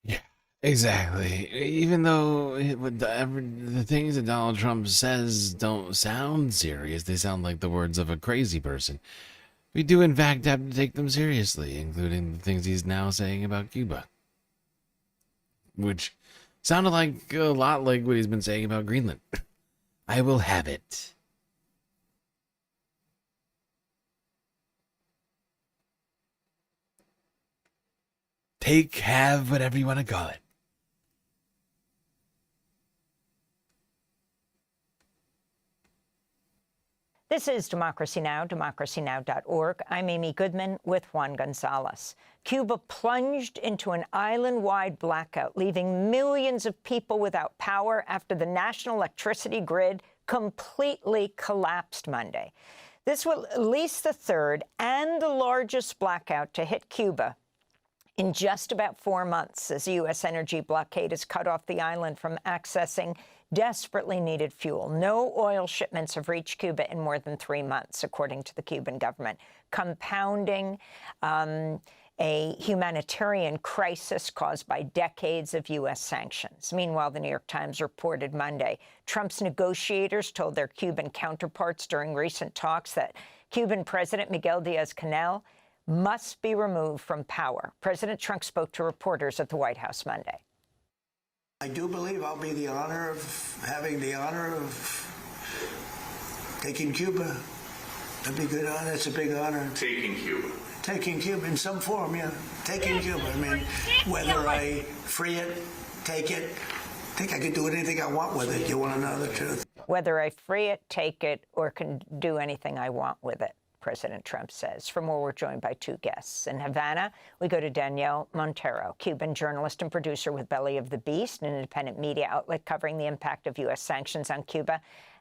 Yeah, exactly. Even though the things that Donald Trump says don't sound serious, they sound like the words of a crazy person. We do, in fact, have to take them seriously, including the things he's now saying about Cuba. Which sounded like a lot like what he's been saying about Greenland. I will have it. Have, whatever you want to call it. This is Democracy Now!, democracynow.org. I'm Amy Goodman with Juan Gonzalez. Cuba plunged into an island-wide blackout, leaving millions of people without power after the national electricity grid completely collapsed Monday. This was at least the third and the largest blackout to hit Cuba in just about 4 months, as the U.S. energy blockade has cut off the island from accessing desperately needed fuel. No oil shipments have reached Cuba in more than 3 months, according to the Cuban government, compounding a humanitarian crisis caused by decades of U.S. sanctions. Meanwhile, the New York Times reported Monday, Trump's negotiators told their Cuban counterparts during recent talks that Cuban President Miguel Díaz-Canel must be removed from power. President Trump spoke to reporters at the White House Monday. I do believe I'll be having the honor of taking Cuba. That'd be good. That's a big honor. Taking Cuba. Taking Cuba in some form, yeah. Taking Cuba. I mean, whether I free it, take it, I think I could do anything I want with it. You want to know the truth? Whether I free it, take it, or can do anything I want with it, President Trump says. For more, we're joined by two guests. In Havana, we go to Danielle Montero, Cuban journalist and producer with Belly of the Beast, an independent media outlet covering the impact of U.S. sanctions on Cuba.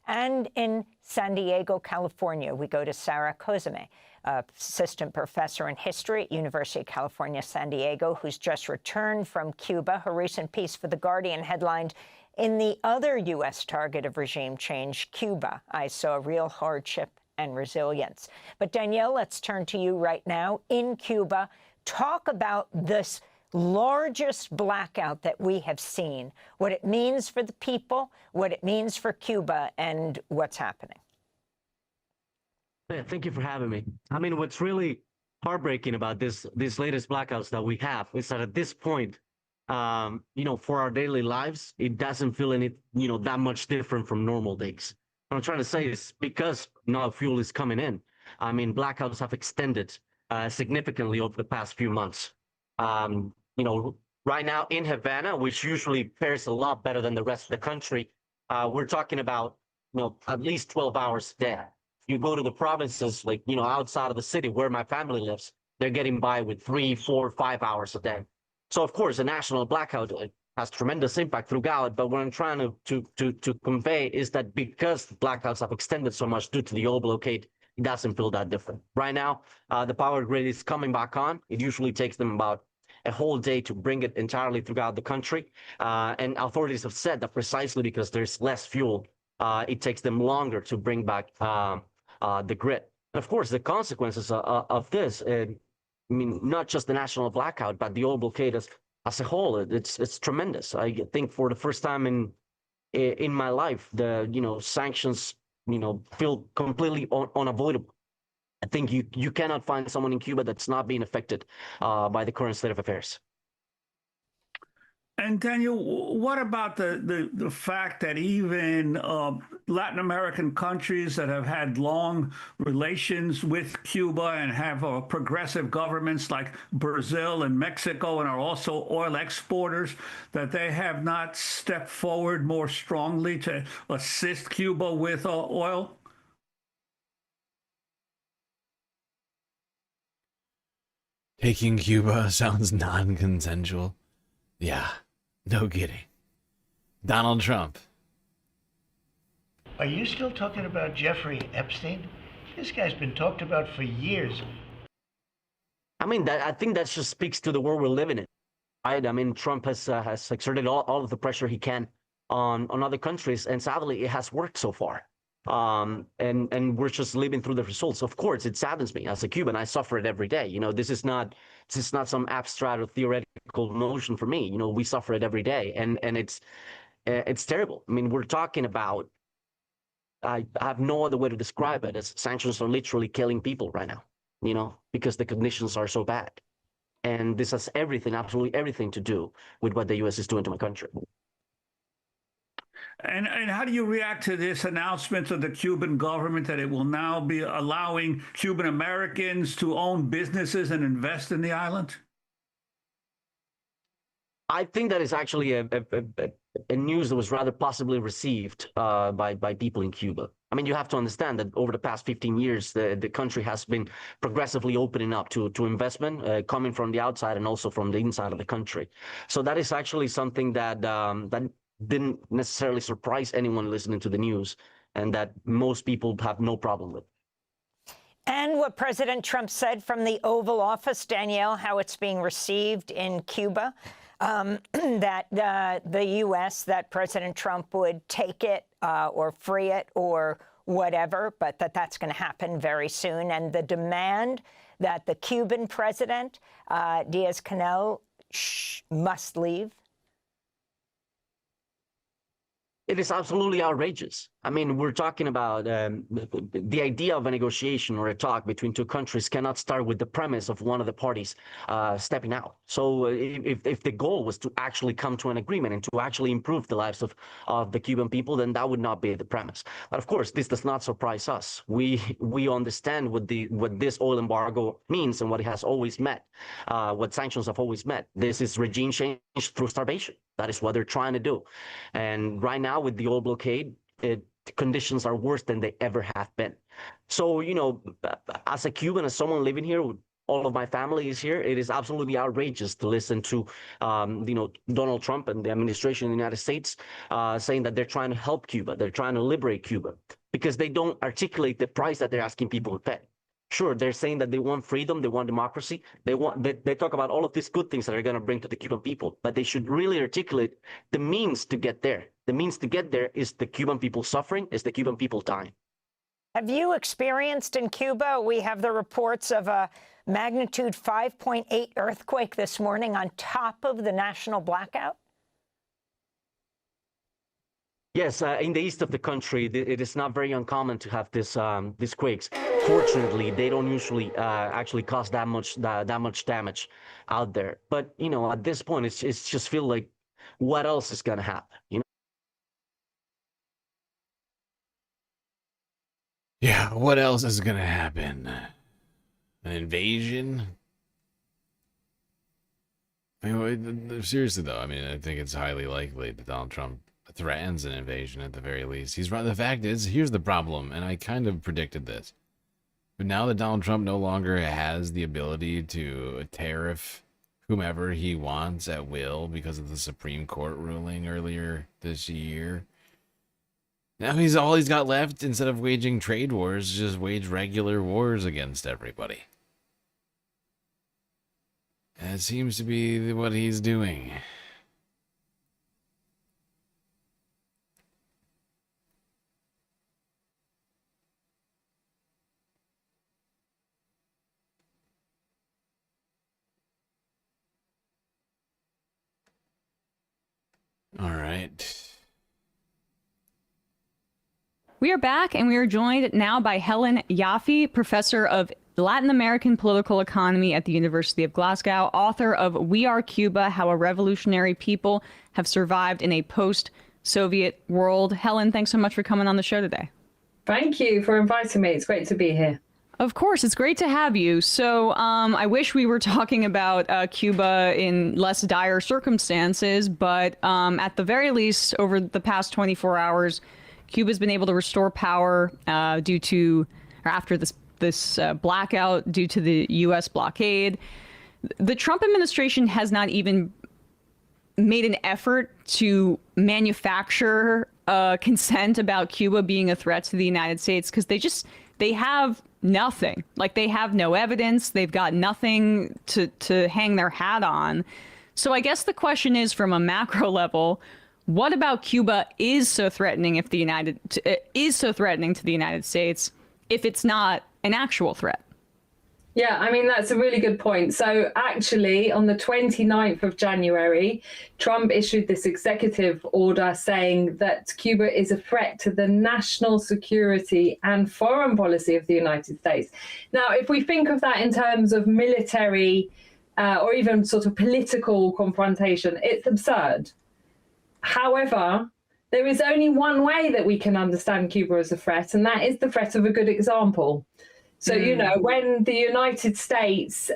And in San Diego, California, we go to Sarah Kozame, assistant professor in history at University of California, San Diego, who's just returned from Cuba. Her recent piece for The Guardian headlined, "In the other U.S. target of regime change, Cuba, I saw real hardship and resilience." But Danielle, let's turn to you right now in Cuba. Talk about this largest blackout that we have seen, what it means for the people, what it means for Cuba, and what's happening. Yeah, thank you for having me. I mean, what's really heartbreaking about these latest blackouts that we have is that at this point, for our daily lives, it doesn't feel any, that much different from normal days. What I'm trying to say is because now fuel is coming in, I mean, blackouts have extended significantly over the past few months. Right now in Havana, which usually fares a lot better than the rest of the country, we're talking about, at least 12 hours a day. You go to the provinces, like, outside of the city where my family lives, they're getting by with 3, 4, 5 hours a day. So, of course, a national blackout has tremendous impact throughout. But what I'm trying to convey is that because blackouts have extended so much due to the oil blockade, it doesn't feel that different. Right now, the power grid is coming back on. It usually takes them about a whole day to bring it entirely throughout the country. And authorities have said that precisely because there's less fuel, it takes them longer to bring back the grid. And of course, the consequences of this, not just the national blackout, but the oil blockade as a whole, it's tremendous. I think for the first time in my life, the sanctions feel completely unavoidable. I think you cannot find someone in Cuba that's not being affected by the current state of affairs. And Daniel, what about the fact that even Latin American countries that have had long relations with Cuba and have progressive governments like Brazil and Mexico and are also oil exporters, that they have not stepped forward more strongly to assist Cuba with oil? Taking Cuba sounds non-consensual. Yeah, no kidding. Donald Trump. Are you still talking about Jeffrey Epstein? This guy's been talked about for years. I mean, I think that just speaks to the world we're living in, right? I mean, Trump has exerted all of the pressure he can on other countries, and sadly, it has worked so far. And we're just living through the results. Of course, it saddens me as a Cuban. I suffer it every day. This is not some abstract or theoretical notion for me. We suffer it every day, and it's terrible. I mean, we're talking about, I have no other way to describe it, as sanctions are literally killing people right now, because the conditions are so bad. And this has everything, absolutely everything to do with what the U.S. is doing to my country. And how do you react to this announcement of the Cuban government that it will now be allowing Cuban Americans to own businesses and invest in the island? I think that is actually a news that was rather possibly received by people in Cuba. I mean, you have to understand that over the past 15 years, the country has been progressively opening up to investment coming from the outside and also from the inside of the country. So that is actually something that didn't necessarily surprise anyone listening to the news, and that most people have no problem with. And what President Trump said from the Oval Office, Danielle, how it's being received in Cuba, that the U.S., that President Trump would take it or free it or whatever, but that's going to happen very soon. And the demand that the Cuban president, Diaz-Canel, must leave. It is absolutely outrageous. I mean, we're talking about the idea of a negotiation or a talk between two countries cannot start with the premise of one of the parties stepping out. So if the goal was to actually come to an agreement and to actually improve the lives of the Cuban people, then that would not be the premise. But of course, this does not surprise us. We understand what this oil embargo means and what it has always met, what sanctions have always met. This is regime change through starvation. That is what they're trying to do. And right now with the oil blockade, conditions are worse than they ever have been. So, you know, as a Cuban, as someone living here, all of my family is here, it is absolutely outrageous to listen to, you know, Donald Trump and the administration in the United States saying that they're trying to help Cuba, they're trying to liberate Cuba, because they don't articulate the price that they're asking people to pay. Sure, they're saying that they want freedom, they want democracy, they talk about all of these good things that are going to bring to the Cuban people, but they should really articulate the means to get there. The means to get there is the Cuban people suffering, is the Cuban people dying. Have you experienced in Cuba? We have the reports of a magnitude 5.8 earthquake this morning on top of the national blackout. Yes, in the east of the country, it is not very uncommon to have these quakes. Fortunately, they don't usually actually cause that much damage out there. But you know, at this point, it's just feel like, what else is gonna happen? You know. Yeah, what else is gonna happen? An invasion? I mean, seriously though, I mean, I think it's highly likely that Donald Trump threatens an invasion at the very least. He's right. The fact is, here's the problem, and I kind of predicted this. But now that Donald Trump no longer has the ability to tariff whomever he wants at will because of the Supreme Court ruling earlier this year, now all he's got left, instead of waging trade wars, just wage regular wars against everybody. That seems to be what he's doing. All right. We are back, and we are joined now by Helen Yaffe, professor of Latin American Political Economy at the University of Glasgow, author of We Are Cuba, How a Revolutionary People Have Survived in a Post-Soviet World. Helen, thanks so much for coming on the show today. Thank you for inviting me. It's great to be here. Of course, it's great to have you. So I wish we were talking about Cuba in less dire circumstances, but at the very least, over the past 24 hours, Cuba's been able to restore power after this blackout due to the U.S. blockade. The Trump administration has not even made an effort to manufacture consent about Cuba being a threat to the United States, because they have nothing. Like, they have no evidence. They've got nothing to hang their hat on. So I guess the question is, from a macro level, what about Cuba is so threatening to the United States if it's not an actual threat? Yeah, I mean, that's a really good point. So actually, on the 29th of January, Trump issued this executive order saying that Cuba is a threat to the national security and foreign policy of the United States. Now, if we think of that in terms of military or even sort of political confrontation, it's absurd. However, there is only one way that we can understand Cuba as a threat, and that is the threat of a good example. So, you know, when the United States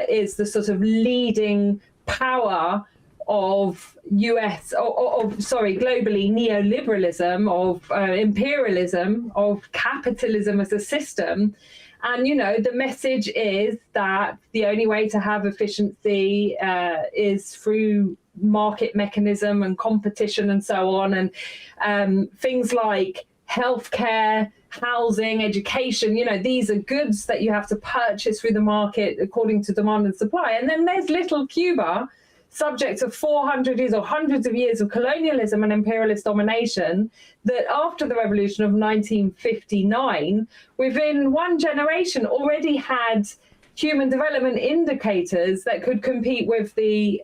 is the sort of leading power of globally neoliberalism, of imperialism, of capitalism as a system, and, you know, the message is that the only way to have efficiency is through market mechanism and competition and so on, and things like healthcare, housing, education, you know, these are goods that you have to purchase through the market according to demand and supply. And then there's little Cuba, subject to 400 years or hundreds of years of colonialism and imperialist domination, that after the revolution of 1959, within one generation already had human development indicators that could compete with the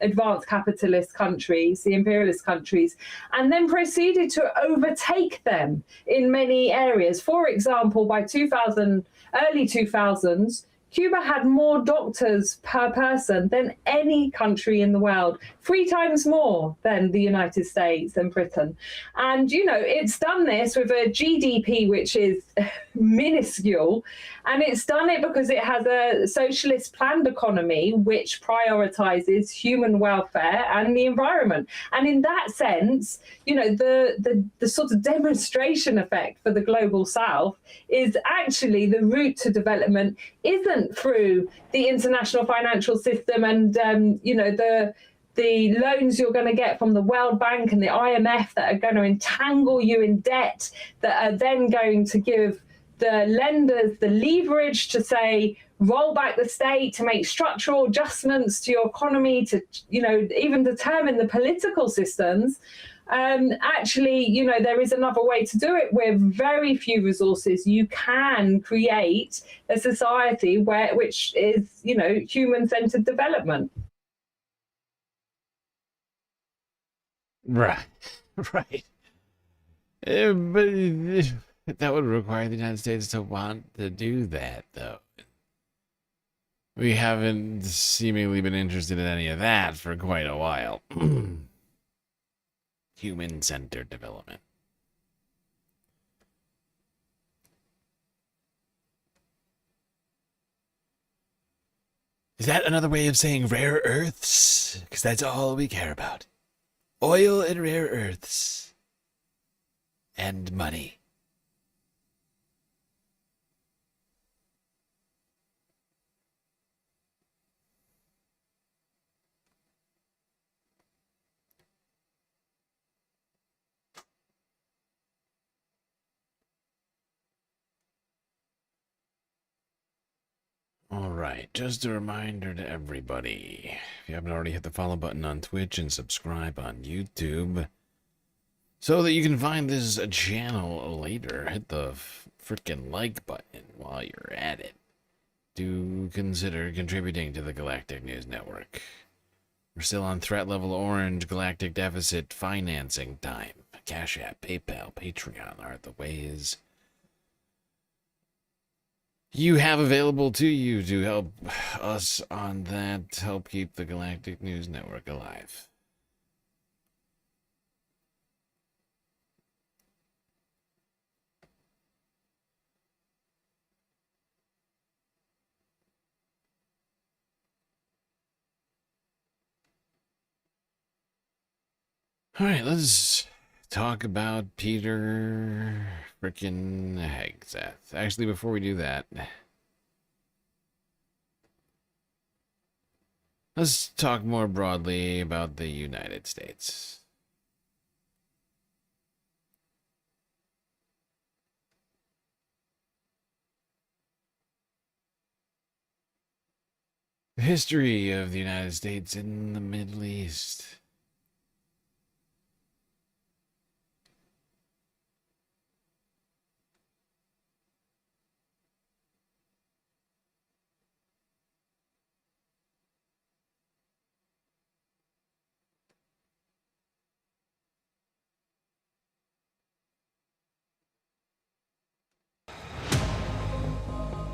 advanced capitalist countries, the imperialist countries, and then proceeded to overtake them in many areas. For example, by early 2000s, Cuba had more doctors per person than any country in the world, 3 times more than the United States and Britain. And, you know, it's done this with a GDP which is minuscule, and it's done it because it has a socialist planned economy which prioritizes human welfare and the environment. And in that sense, you know, the sort of demonstration effect for the global South is actually the route to development isn't through the international financial system and, you know, the loans you're going to get from the World Bank and the IMF that are going to entangle you in debt, that are then going to give the lenders the leverage to say, roll back the state, to make structural adjustments to your economy, to, you know, even determine the political systems. Actually, you know, there is another way to do it with very few resources. You can create a society which is, you know, human-centered development. Right, right. But that would require the United States to want to do that, though. We haven't seemingly been interested in any of that for quite a while. Human-centered development. Is that another way of saying rare earths? Because that's all we care about. Oil and rare earths. And money. Alright, just a reminder to everybody, if you haven't already, hit the follow button on Twitch and subscribe on YouTube so that you can find this channel later. Hit the freaking like button while you're at it. Do consider contributing to the Galactic News Network. We're still on threat level orange, galactic deficit financing time. Cash App, PayPal, Patreon are the ways you have available to you to help us on that, help keep the Galactic News Network alive. All right, let's talk about Peter frickin' Hegseth. Actually, before we do that, let's talk more broadly about the United States. The history of the United States in the Middle East.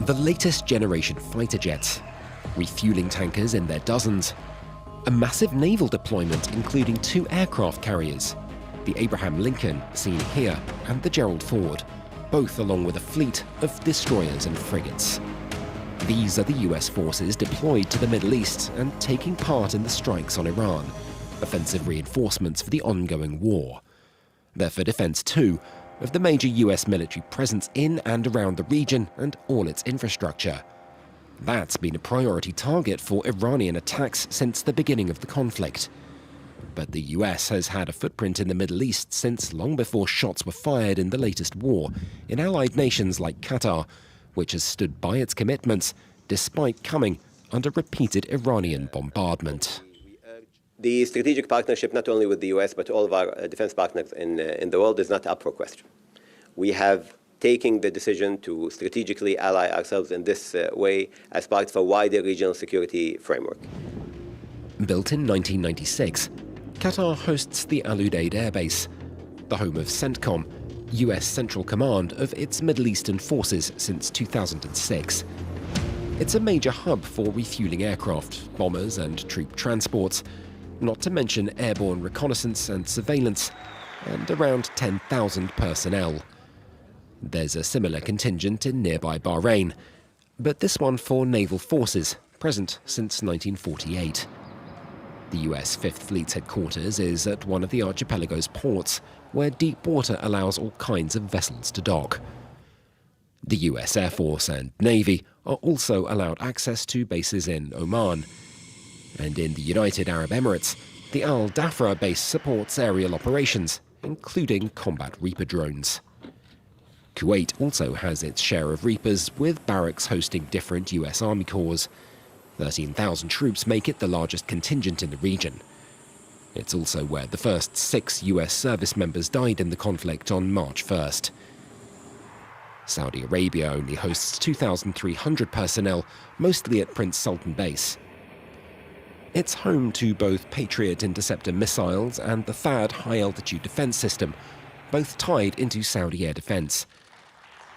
The latest generation fighter jets, refueling tankers in their dozens, a massive naval deployment including 2 aircraft carriers, the Abraham Lincoln, seen here, and the Gerald Ford, both along with a fleet of destroyers and frigates. These are the US forces deployed to the Middle East and taking part in the strikes on Iran, offensive reinforcements for the ongoing war. They're for defense too, of the major US military presence in and around the region and all its infrastructure. That's been a priority target for Iranian attacks since the beginning of the conflict. But the US has had a footprint in the Middle East since long before shots were fired in the latest war, in allied nations like Qatar, which has stood by its commitments despite coming under repeated Iranian bombardment. The strategic partnership, not only with the US, but all of our defense partners in the world, is not up for question. We have taking the decision to strategically ally ourselves in this way as part of a wider regional security framework. Built in 1996, Qatar hosts the Al Udeid Air Base, the home of CENTCOM, US Central Command of its Middle Eastern forces since 2006. It's a major hub for refueling aircraft, bombers and troop transports, not to mention airborne reconnaissance and surveillance, and around 10,000 personnel. There's a similar contingent in nearby Bahrain, but this one for naval forces, present since 1948. The US Fifth Fleet's headquarters is at one of the archipelago's ports, where deep water allows all kinds of vessels to dock. The US Air Force and Navy are also allowed access to bases in Oman. And in the United Arab Emirates, the Al Dhafra base supports aerial operations, including combat Reaper drones. Kuwait also has its share of Reapers, with barracks hosting different US Army Corps. 13,000 troops make it the largest contingent in the region. It's also where the first 6 US service members died in the conflict on March 1st. Saudi Arabia only hosts 2,300 personnel, mostly at Prince Sultan Base. It's home to both Patriot interceptor missiles and the THAAD high-altitude defense system, both tied into Saudi air defense.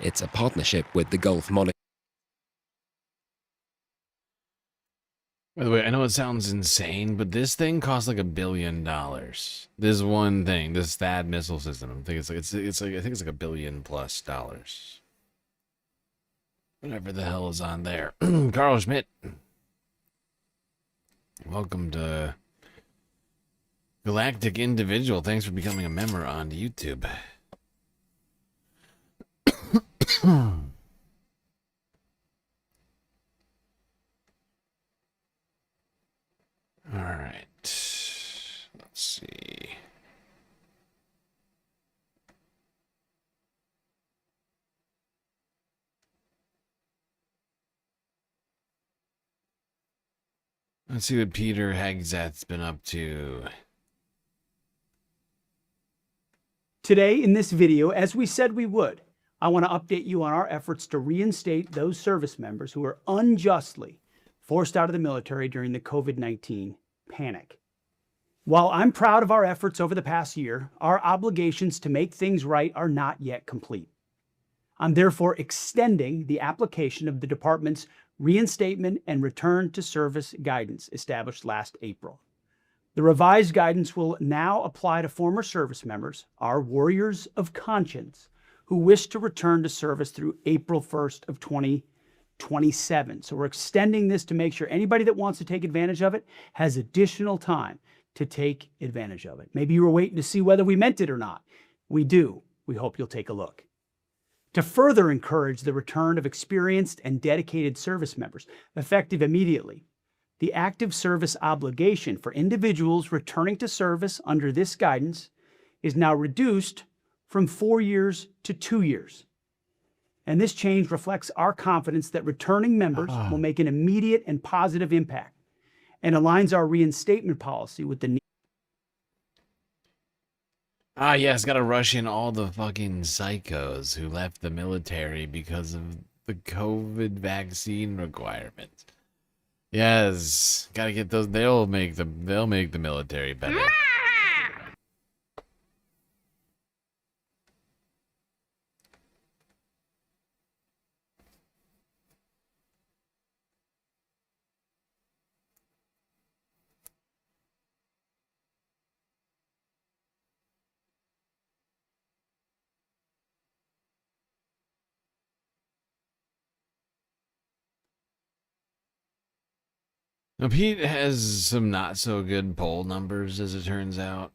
It's a partnership with the Gulf monarchy. By the way, I know it sounds insane, but this thing costs like $1 billion. This one thing, this THAAD missile system, I think it's like $1 billion plus. Whatever the hell is on there. Carl Schmidt, welcome to Galactic Individual. Thanks for becoming a member on YouTube. All right. Let's see. Let's see what Peter Hagzat's been up to. Today, in this video, as we said we would, I want to update you on our efforts to reinstate those service members who were unjustly forced out of the military during the COVID-19 panic. While I'm proud of our efforts over the past year, our obligations to make things right are not yet complete. I'm therefore extending the application of the department's reinstatement and return to service guidance established last April. The revised guidance will now apply to former service members, our warriors of conscience, who wish to return to service through April 1st of 2027. So we're extending this to make sure anybody that wants to take advantage of it has additional time to take advantage of it. Maybe you were waiting to see whether we meant it or not. We do. We hope you'll take a look. To further encourage the return of experienced and dedicated service members, effective immediately, the active service obligation for individuals returning to service under this guidance is now reduced from 4 years to 2 years. And this change reflects our confidence that returning members will make an immediate and positive impact and aligns our reinstatement policy with the need. Yes, gotta rush in all the fucking psychos who left the military because of the COVID vaccine requirements. Yes, gotta get those. They'll make the military better. Now, Pete has some not so good poll numbers, as it turns out.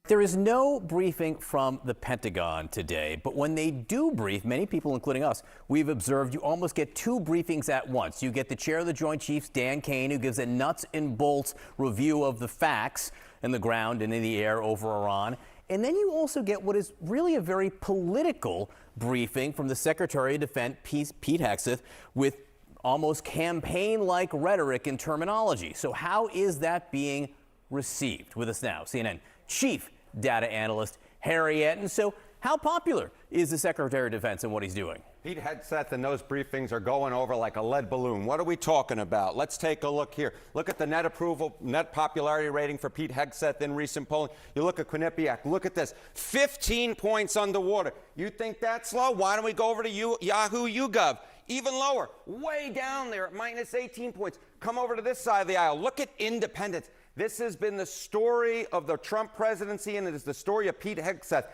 There is no briefing from the Pentagon today, but when they do brief, many people, including us, we've observed you almost get 2 briefings at once. You get the chair of the Joint Chiefs, Dan Kane, who gives a nuts and bolts review of the facts in the ground and in the air over Iran. And then you also get what is really a very political briefing from the Secretary of Defense, Pete Hegseth, with almost campaign-like rhetoric and terminology. So how is that being received? With us now, CNN chief data analyst Harry Etten. So How popular is the Secretary of Defense and what he's doing? Pete Hegseth and those briefings are going over like a lead balloon. What are we talking about? Let's take a look here. Look at the net approval, net popularity rating for Pete Hegseth in recent polling. You look at Quinnipiac. Look at this. 15 points underwater. You think that's low? Why don't we go over to Yahoo YouGov? Even lower. Way down there at minus 18 points. Come over to this side of the aisle. Look at independents. This has been the story of the Trump presidency, and it is the story of Pete Hegseth.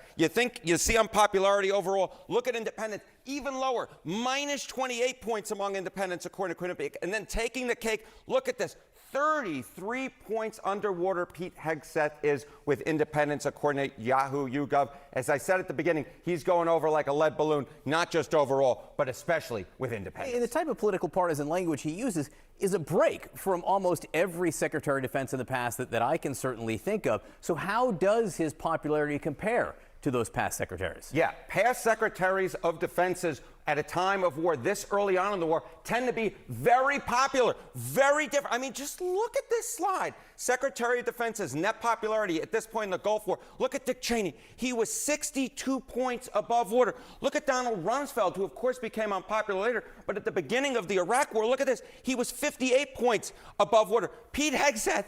You see on popularity overall, look at independents, even lower, minus 28 points among independents, according to Quinnipiac. And then taking the cake, look at this, 33 points underwater Pete Hegseth is with independents, according to Yahoo YouGov. As I said at the beginning, he's going over like a lead balloon, not just overall, but especially with independents. And the type of political partisan language he uses is a break from almost every Secretary of Defense in the past that I can certainly think of. So how does his popularity compare to those past secretaries? Yeah, past secretaries of defenses at a time of war, this early on in the war, tend to be very popular, very different. I mean, just look at this slide. Secretary of Defense's net popularity at this point in the Gulf War. Look at Dick Cheney. He was 62 points above water. Look at Donald Rumsfeld, who of course became unpopular later, but at the beginning of the Iraq War, look at this. He was 58 points above water. Pete Hegseth,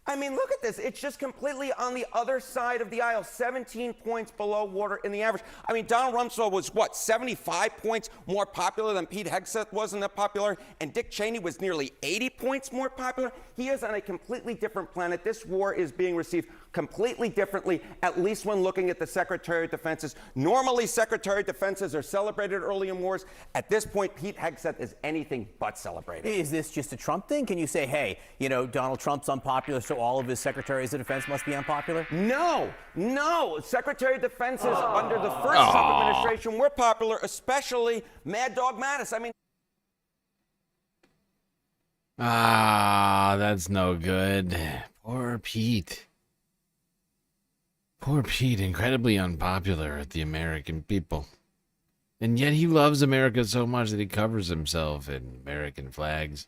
I mean, look at this. It's just completely on the other side of the aisle, 17 points below water in the average. I mean, Donald Rumsfeld was, what, 75 points more popular than Pete Hegseth was in that popularity? And Dick Cheney was nearly 80 points more popular? He is on a completely different planet. This war is being received completely differently, at least when looking at the Secretary of Defenses. Normally, Secretary of Defenses are celebrated early in wars. At this point, Pete Hegseth is anything but celebrated. Is this just a Trump thing? Can you say, hey, you know, Donald Trump's unpopular, so all of his secretaries of defense must be unpopular? No. Secretary of Defenses under the first Trump administration were popular, especially Mad Dog Mattis. I mean, that's no good. Poor Pete. Poor Pete, incredibly unpopular with the American people. And yet he loves America so much that he covers himself in American flags.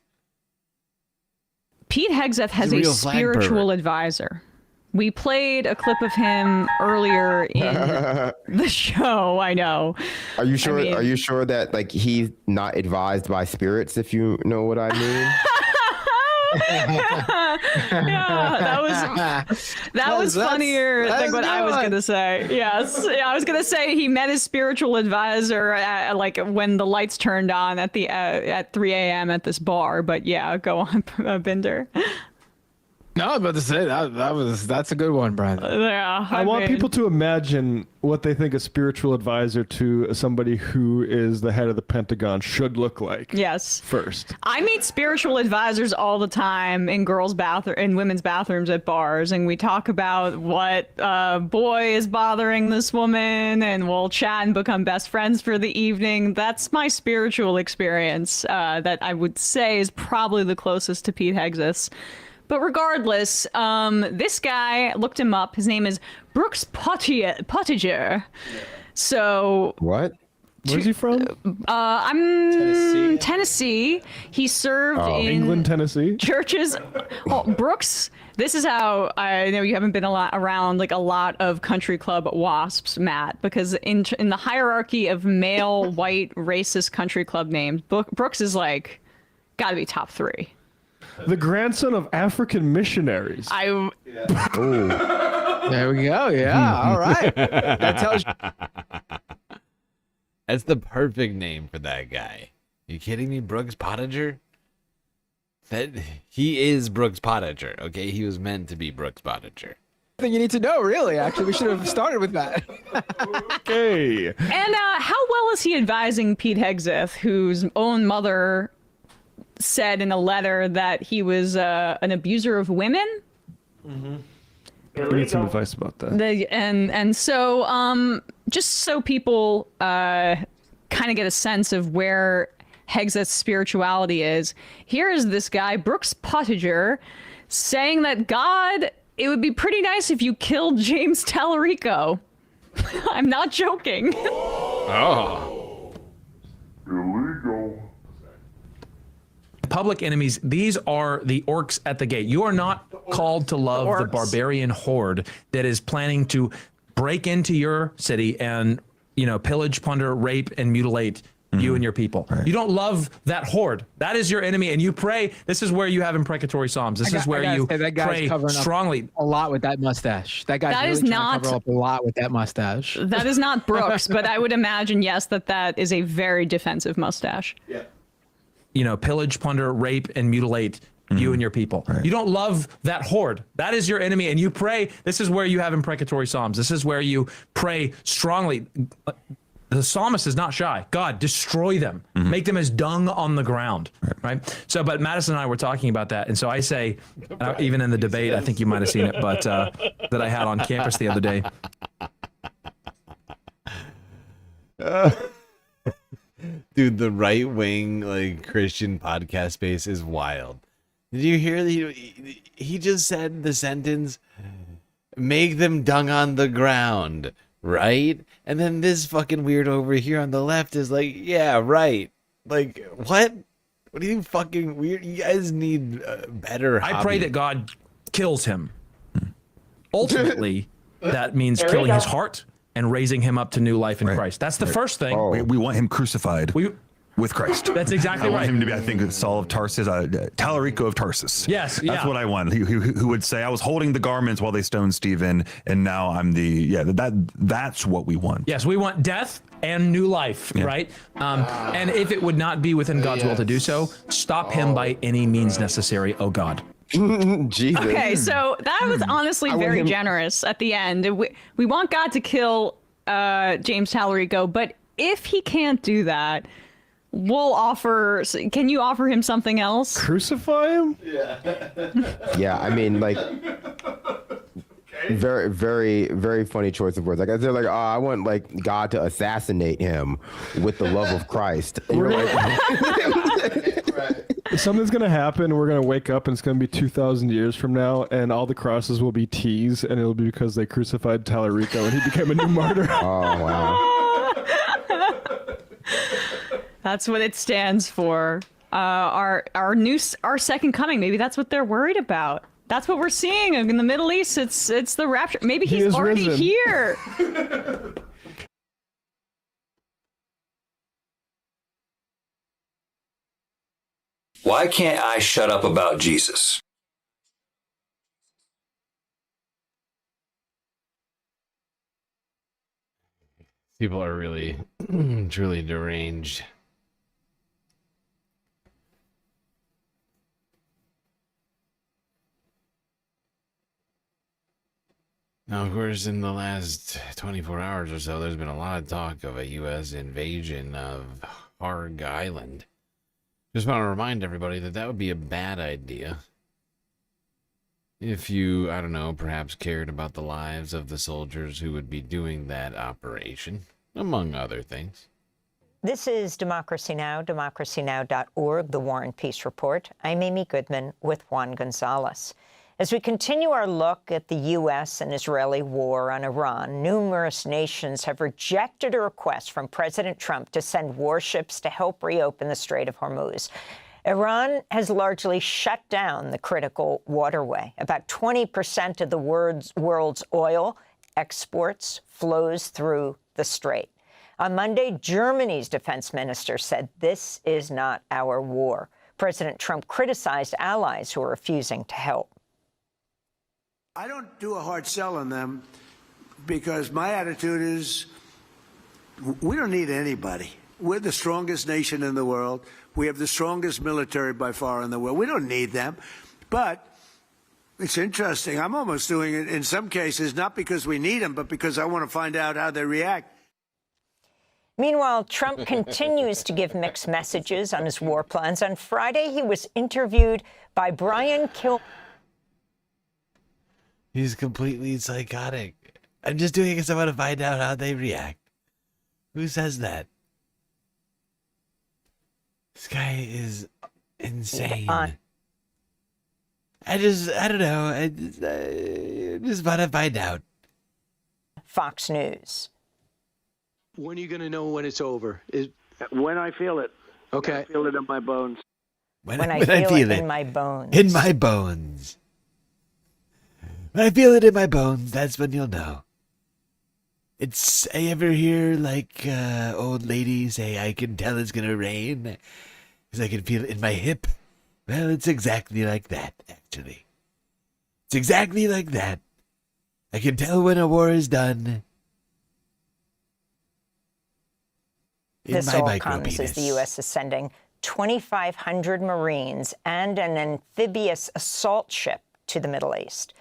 Pete Hegseth has a spiritual advisor. We played a clip of him earlier in the show. I know. Are you sure? Are you sure that like he's not advised by spirits? If you know what I mean. Yeah, that was funnier than what I was gonna say. Yes, yeah, I was gonna say he met his spiritual advisor at, like when the lights turned on at 3 a.m. at this bar. But yeah, go on, Binder. No, I was about to say that's a good one, Brian. Yeah, I want people to imagine what they think a spiritual advisor to somebody who is the head of the Pentagon should look like. Yes. First, I meet spiritual advisors all the time in women's bathrooms at bars, and we talk about what boy is bothering this woman, and we'll chat and become best friends for the evening. That's my spiritual experience that I would say is probably the closest to Pete Hegseth's. But regardless, this guy, looked him up. His name is Brooks Pottinger. So what? Where's he from? I'm Tennessee. He served in England, Tennessee. Churches. Oh, Brooks. This is how I know you haven't been around like a lot of country club wasps, Matt, because in the hierarchy of male white racist country club names, Brooks is like got to be top 3. The grandson of African missionaries. There we go. Yeah. All right. That tells you. That's the perfect name for that guy. You kidding me? Brooks Pottinger? He is Brooks Pottinger, okay? He was meant to be Brooks Pottinger. Thing you need to know, really. Actually, we should have started with that. Okay. And how well is he advising Pete Hegseth, whose own mother said in a letter that he was an abuser of women? Mm-hmm. We need some advice about that. And so just so people kind of get a sense of where Hegseth's spirituality is, here is this guy, Brooks Pottinger, saying that God, it would be pretty nice if you killed James Tallarico. I'm not joking. Oh. Illegal. Public enemies, these are the orcs at the gate. You are not called to love the barbarian horde that is planning to break into your city and, pillage, plunder, rape, and mutilate you and your people. Right. You don't love that horde. That is your enemy, and you pray. This is where you have imprecatory psalms. This is where you pray strongly. A lot with that mustache. That guy's That really is trying not- to cover up a lot with that mustache. That is not Brooks, but I would imagine, yes, that is a very defensive mustache. Yeah. Pillage, plunder, rape, and mutilate you and your people. Right. You don't love that horde. That is your enemy, and you pray. This is where you have imprecatory psalms. This is where you pray strongly. The psalmist is not shy. God, destroy them. Make them as dung on the ground. Right? So, but Madison and I were talking about that. And so I say, even in the debate, I think you might have seen it, but that I had on campus the other day. Dude, the right wing Christian podcast space is wild. Did you hear that he just said the sentence, make them dung on the ground, right? And then this fucking weirdo over here on the left is like, yeah, right. Like, what? What are you fucking weird? You guys need better I hobby. pray that God kills him. Ultimately, that means killing his heart and raising him up to new life in Christ. That's the first thing. We want him crucified with Christ. That's exactly I want right. him to be, I think, Saul of Tarsus, Talarico of Tarsus. Yes, That's yeah. what I want. Who would say, I was holding the garments while they stoned Stephen, and now I'm that's what we want. Yes, we want death and new life, right? And if it would not be within God's will to do so, stop him by any means necessary, oh God. Jesus. Okay, so that was honestly I want very him- generous at the end. We want God to kill James Talarico, but if he can't do that, we'll offer. Can you offer him something else? Crucify him? Yeah, I mean, very, very, very funny choice of words. Like, they're like, oh, I want God to assassinate him with the love of Christ. And you're like, Something's gonna happen. We're gonna wake up, and it's gonna be 2,000 years from now, and all the crosses will be T's, and it'll be because they crucified Talarico, and he became a new martyr. Oh wow! That's what it stands for. Our second coming. Maybe that's what they're worried about. That's what we're seeing in the Middle East. It's the rapture. Maybe He he's is already risen. here. Why can't I shut up about Jesus? People are really, truly deranged. Now, of course, in the last 24 hours or so, there's been a lot of talk of a U.S. invasion of Harg Island. Just want to remind everybody that that would be a bad idea. If you, I don't know, perhaps cared about the lives of the soldiers who would be doing that operation, among other things. This is Democracy Now!, democracynow.org, the War and Peace Report. I'm Amy Goodman with Juan Gonzalez. As we continue our look at the U.S. and Israeli war on Iran, numerous nations have rejected a request from President Trump to send warships to help reopen the Strait of Hormuz. Iran has largely shut down the critical waterway. About 20% of the world's oil exports flows through the strait. On Monday, Germany's defense minister said, "This is not our war." President Trump criticized allies who are refusing to help. I don't do a hard sell on them because my attitude is we don't need anybody. We're the strongest nation in the world. We have the strongest military by far in the world. We don't need them. But it's interesting. I'm almost doing it in some cases, not because we need them, but because I want to find out how they react. Meanwhile, Trump continues to give mixed messages on his war plans. On Friday, he was interviewed by Brian Kilmeade. He's completely psychotic. I'm just doing it because I want to find out how they react. Who says that? This guy is insane. I don't know. I just want to find out. Fox News. When are you going to know when it's over? When I feel it. Okay. I feel it in my bones. When I feel it in my bones. In my bones. When I feel it in my bones, that's when you'll know. I ever hear like old ladies say, I can tell it's gonna rain because I can feel it in my hip. Well, it's exactly like that, actually. It's exactly like that. I can tell when a war is done. This all comes as the U.S. is sending 2,500 Marines and an amphibious assault ship to the Middle East.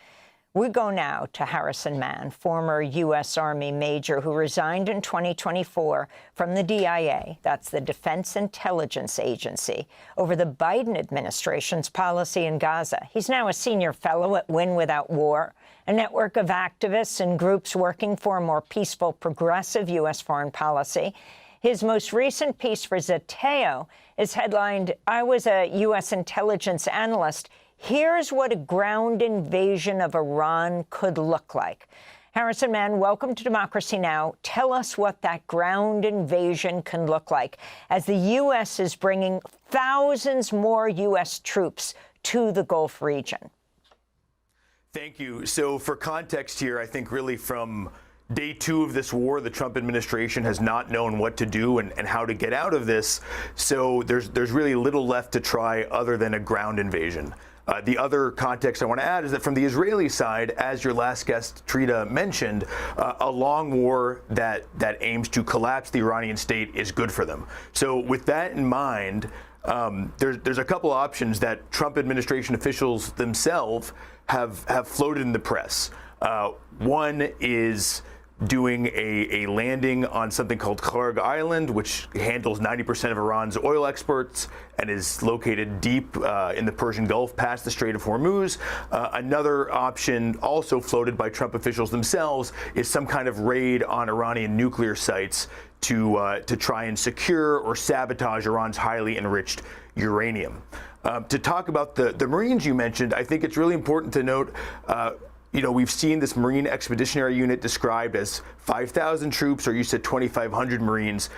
We go now to Harrison Mann, former U.S. Army major who resigned in 2024 from the DIA, that's the Defense Intelligence Agency, over the Biden administration's policy in Gaza. He's now a senior fellow at Win Without War, a network of activists and groups working for a more peaceful, progressive U.S. foreign policy. His most recent piece for Zeteo is headlined, I was a U.S. intelligence analyst. Here's what a ground invasion of Iran could look like. Harrison Mann, welcome to Democracy Now! Tell us what that ground invasion can look like as the U.S. is bringing thousands more U.S. troops to the Gulf region. Thank you. So for context here, I think really from day 2 of this war, the Trump administration has not known what to do and how to get out of this. So there's really little left to try other than a ground invasion. The other context I want to add is that from the Israeli side, as your last guest, Trita, mentioned, a long war that aims to collapse the Iranian state is good for them. So with that in mind, there's a couple options that Trump administration officials themselves have floated in the press. One is doing a landing on something called Khorg Island, which handles 90% of Iran's oil exports and is located deep in the Persian Gulf past the Strait of Hormuz. Another option also floated by Trump officials themselves is some kind of raid on Iranian nuclear sites to try and secure or sabotage Iran's highly enriched uranium. To talk about the Marines you mentioned, I think it's really important to note we've seen this Marine Expeditionary Unit described as 5,000 troops, or you said 2,500 Marines.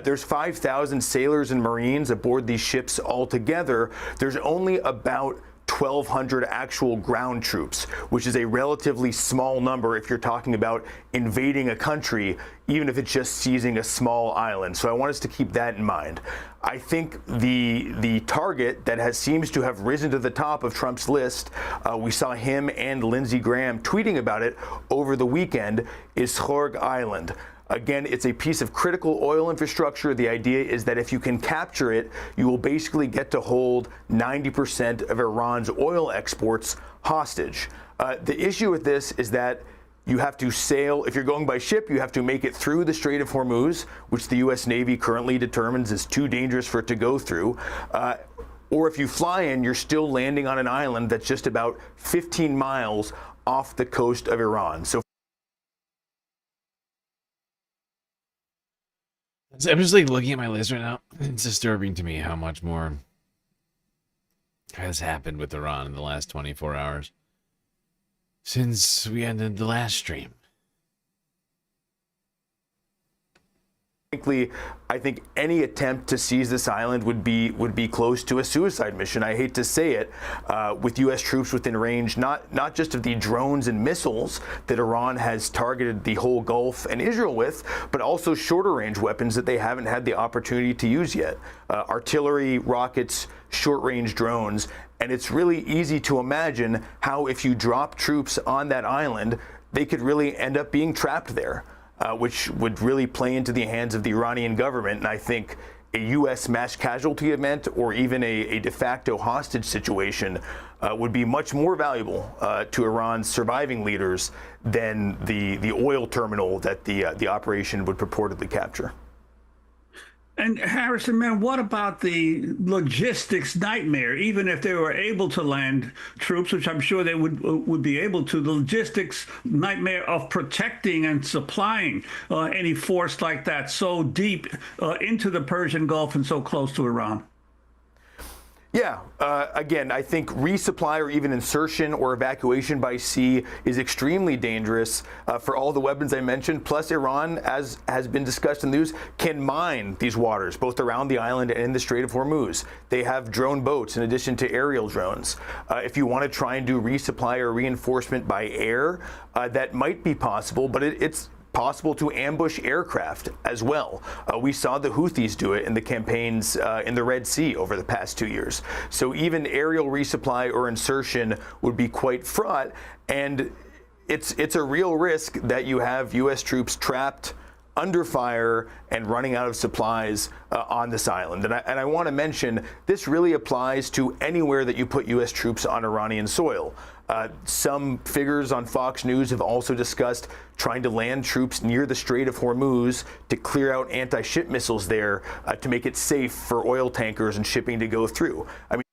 There's 5,000 sailors and Marines aboard these ships altogether. There's only about 1,200 actual ground troops, which is a relatively small number if you're talking about invading a country, even if it's just seizing a small island. So I want us to keep that in mind. I think the target that seems to have risen to the top of Trump's list, we saw him and Lindsey Graham tweeting about it over the weekend, is Khorg Island. Again, it's a piece of critical oil infrastructure. The idea is that if you can capture it, you will basically get to hold 90% of Iran's oil exports hostage. The issue with this is that you have to sail. If you're going by ship, you have to make it through the Strait of Hormuz, which the U.S. Navy currently determines is too dangerous for it to go through. Or if you fly in, you're still landing on an island that's just about 15 miles off the coast of Iran. So I'm just like looking at my list right now. It's disturbing to me how much more has happened with Iran in the last 24 hours since we ended the last stream. Frankly, I think any attempt to seize this island would be close to a suicide mission. I hate to say it, with U.S. troops within range, not just of the drones and missiles that Iran has targeted the whole Gulf and Israel with, but also shorter range weapons that they haven't had the opportunity to use yet. Artillery, rockets, short range drones. And it's really easy to imagine how if you drop troops on that island, they could really end up being trapped there. Which would really play into the hands of the Iranian government. And I think a U.S. mass casualty event or even a de facto hostage situation would be much more valuable to Iran's surviving leaders than the oil terminal that the operation would purportedly capture. And Harrison, man, what about the logistics nightmare? Even if they were able to land troops, which I'm sure they would be able to, the logistics nightmare of protecting and supplying any force like that so deep into the Persian Gulf and so close to Iran. Yeah, again, I think resupply or even insertion or evacuation by sea is extremely dangerous for all the weapons I mentioned. Plus, Iran, as has been discussed in the news, can mine these waters, both around the island and in the Strait of Hormuz. They have drone boats in addition to aerial drones. If you want to try and do resupply or reinforcement by air, that might be possible, but it's possible to ambush aircraft as well. We saw the Houthis do it in the campaigns in the Red Sea over the past 2 years. So even aerial resupply or insertion would be quite fraught, and it's a real risk that you have U.S. troops trapped under fire and running out of supplies on this island. And I want to mention, this really applies to anywhere that you put U.S. troops on Iranian soil. Some figures on Fox News have also discussed trying to land troops near the Strait of Hormuz to clear out anti-ship missiles there to make it safe for oil tankers and shipping to go through. I mean,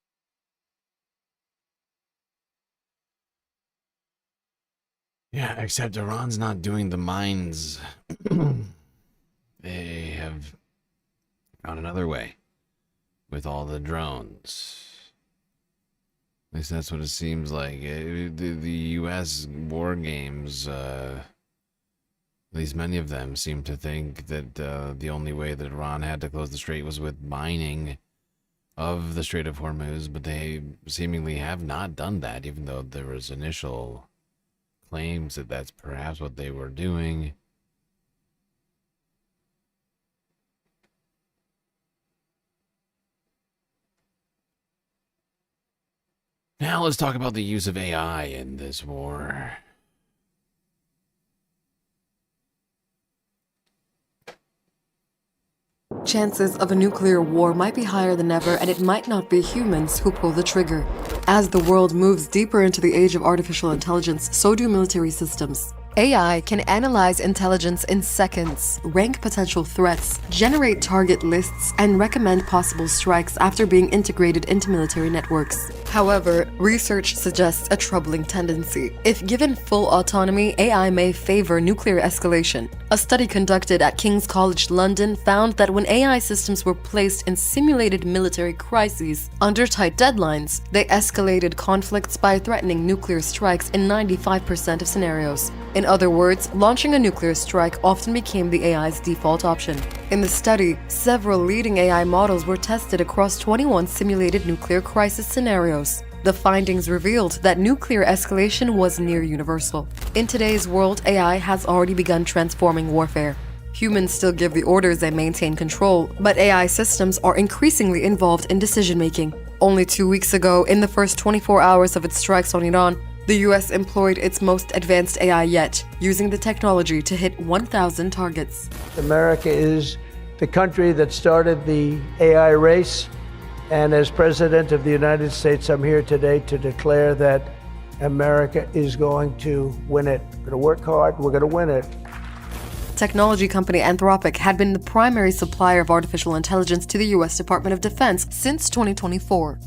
Yeah, except Iran's not doing the mines. They have gone another way with all the drones. At least that's what it seems like. The U.S. war games, at least many of them, seem to think that the only way that Iran had to close the strait was with mining of the Strait of Hormuz, but they seemingly have not done that, even though there was initial claims that that's perhaps what they were doing. Now let's talk about the use of AI in this war. Chances of a nuclear war might be higher than ever, and it might not be humans who pull the trigger. As the world moves deeper into the age of artificial intelligence, so do military systems. AI can analyze intelligence in seconds, rank potential threats, generate target lists, and recommend possible strikes after being integrated into military networks. However, research suggests a troubling tendency. If given full autonomy, AI may favor nuclear escalation. A study conducted at King's College London found that when AI systems were placed in simulated military crises under tight deadlines, they escalated conflicts by threatening nuclear strikes in 95% of scenarios. In other words, launching a nuclear strike often became the AI's default option. In the study, several leading AI models were tested across 21 simulated nuclear crisis scenarios. The findings revealed that nuclear escalation was near universal. In today's world, AI has already begun transforming warfare. Humans still give the orders and maintain control, but AI systems are increasingly involved in decision-making. Only 2 weeks ago, in the first 24 hours of its strikes on Iran, the US employed its most advanced AI yet, using the technology to hit 1,000 targets. America is the country that started the AI race. And as President of the United States, I'm here today to declare that America is going to win it. We're going to work hard. We're going to win it. Technology company Anthropic had been the primary supplier of artificial intelligence to the US Department of Defense since 2024.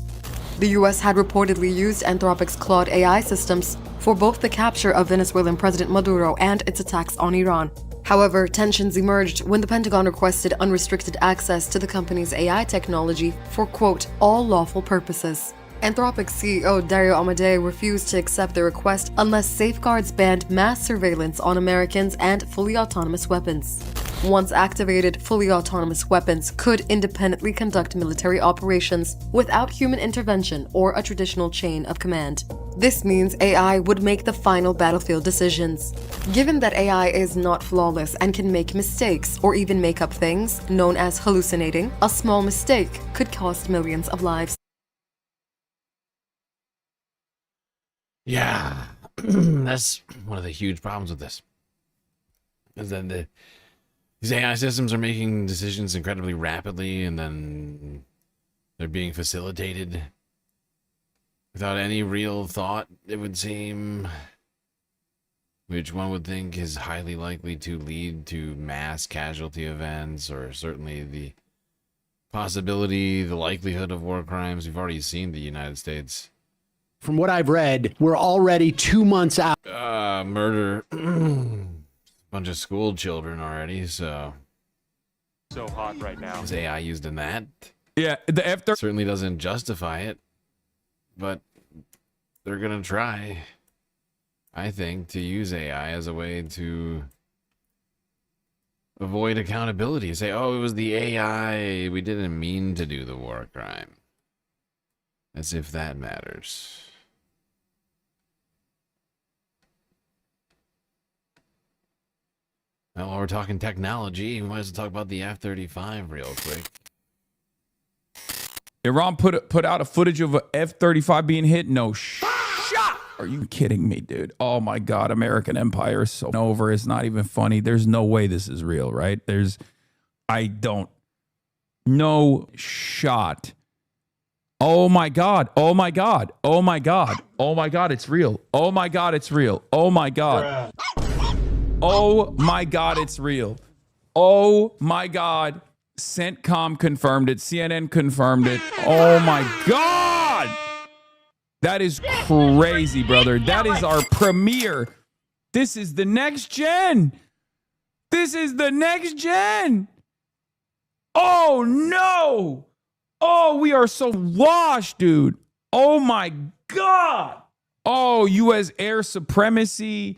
The US had reportedly used Anthropic's Claude AI systems for both the capture of Venezuelan President Maduro and its attacks on Iran. However, tensions emerged when the Pentagon requested unrestricted access to the company's AI technology for, quote, all lawful purposes. Anthropic CEO Dario Amodei refused to accept the request unless safeguards banned mass surveillance on Americans and fully autonomous weapons. Once activated, fully autonomous weapons could independently conduct military operations without human intervention or a traditional chain of command. This means AI would make the final battlefield decisions. Given that AI is not flawless and can make mistakes or even make up things, known as hallucinating, a small mistake could cost millions of lives. Yeah, that's one of the huge problems with this. Is that these AI systems are making decisions incredibly rapidly, and then they're being facilitated without any real thought, it would seem, which one would think is highly likely to lead to mass casualty events, or certainly the possibility, the likelihood of war crimes. We've already seen the United States. From what I've read, we're already 2 months out. Murder bunch of school children already, so hot right now. Is AI used in that? Yeah, the F-30 certainly doesn't justify it, but they're gonna try, I think, to use AI as a way to avoid accountability. Say, oh, it was the AI, we didn't mean to do the war crime. As if that matters. Well, while we're talking technology, we might as well talk about the F-35 real quick. Iran put out a footage of a F-35 being hit. No shot. Are you kidding me, dude? Oh my God, American empire is so over. It's not even funny. There's no way this is real, right? No shot. Oh my God. Oh my God. Oh my God. Oh my God, it's real. Oh my God, it's real. Oh my God. Oh my God, it's real. Oh my God. CENTCOM confirmed it. CNN confirmed it. Oh my God. That is crazy, brother. That is our premiere. This is the next gen. This is the next gen. Oh no. Oh, we are so washed, dude. Oh my God. Oh, U.S. air supremacy.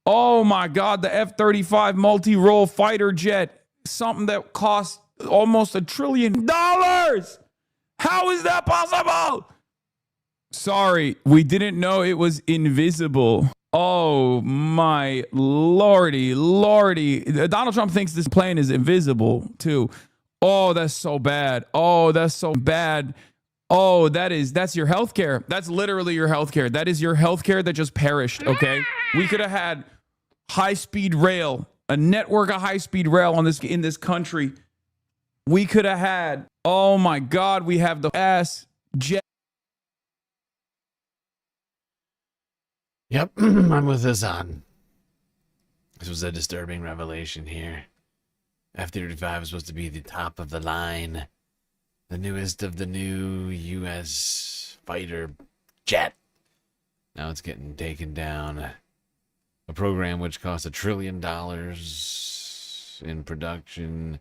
Oh my God, the F-35 multi-role fighter jet. Something that costs almost $1 trillion. How is that possible? Sorry, we didn't know it was invisible. Oh my lordy. Donald Trump thinks this plane is invisible too. Oh, that's so bad. Oh, that's so bad. Oh, that's your healthcare. That's literally your healthcare. That is your healthcare that just perished, okay? We could have had high-speed rail, a network of high-speed rail in this country. We could have had, oh my God, we have the ass jet. Yep, I'm with this on. This was a disturbing revelation here. F-35 is supposed to be the top of the line. The newest of the new U.S. fighter jet. Now it's getting taken down. A program which cost $1 trillion in production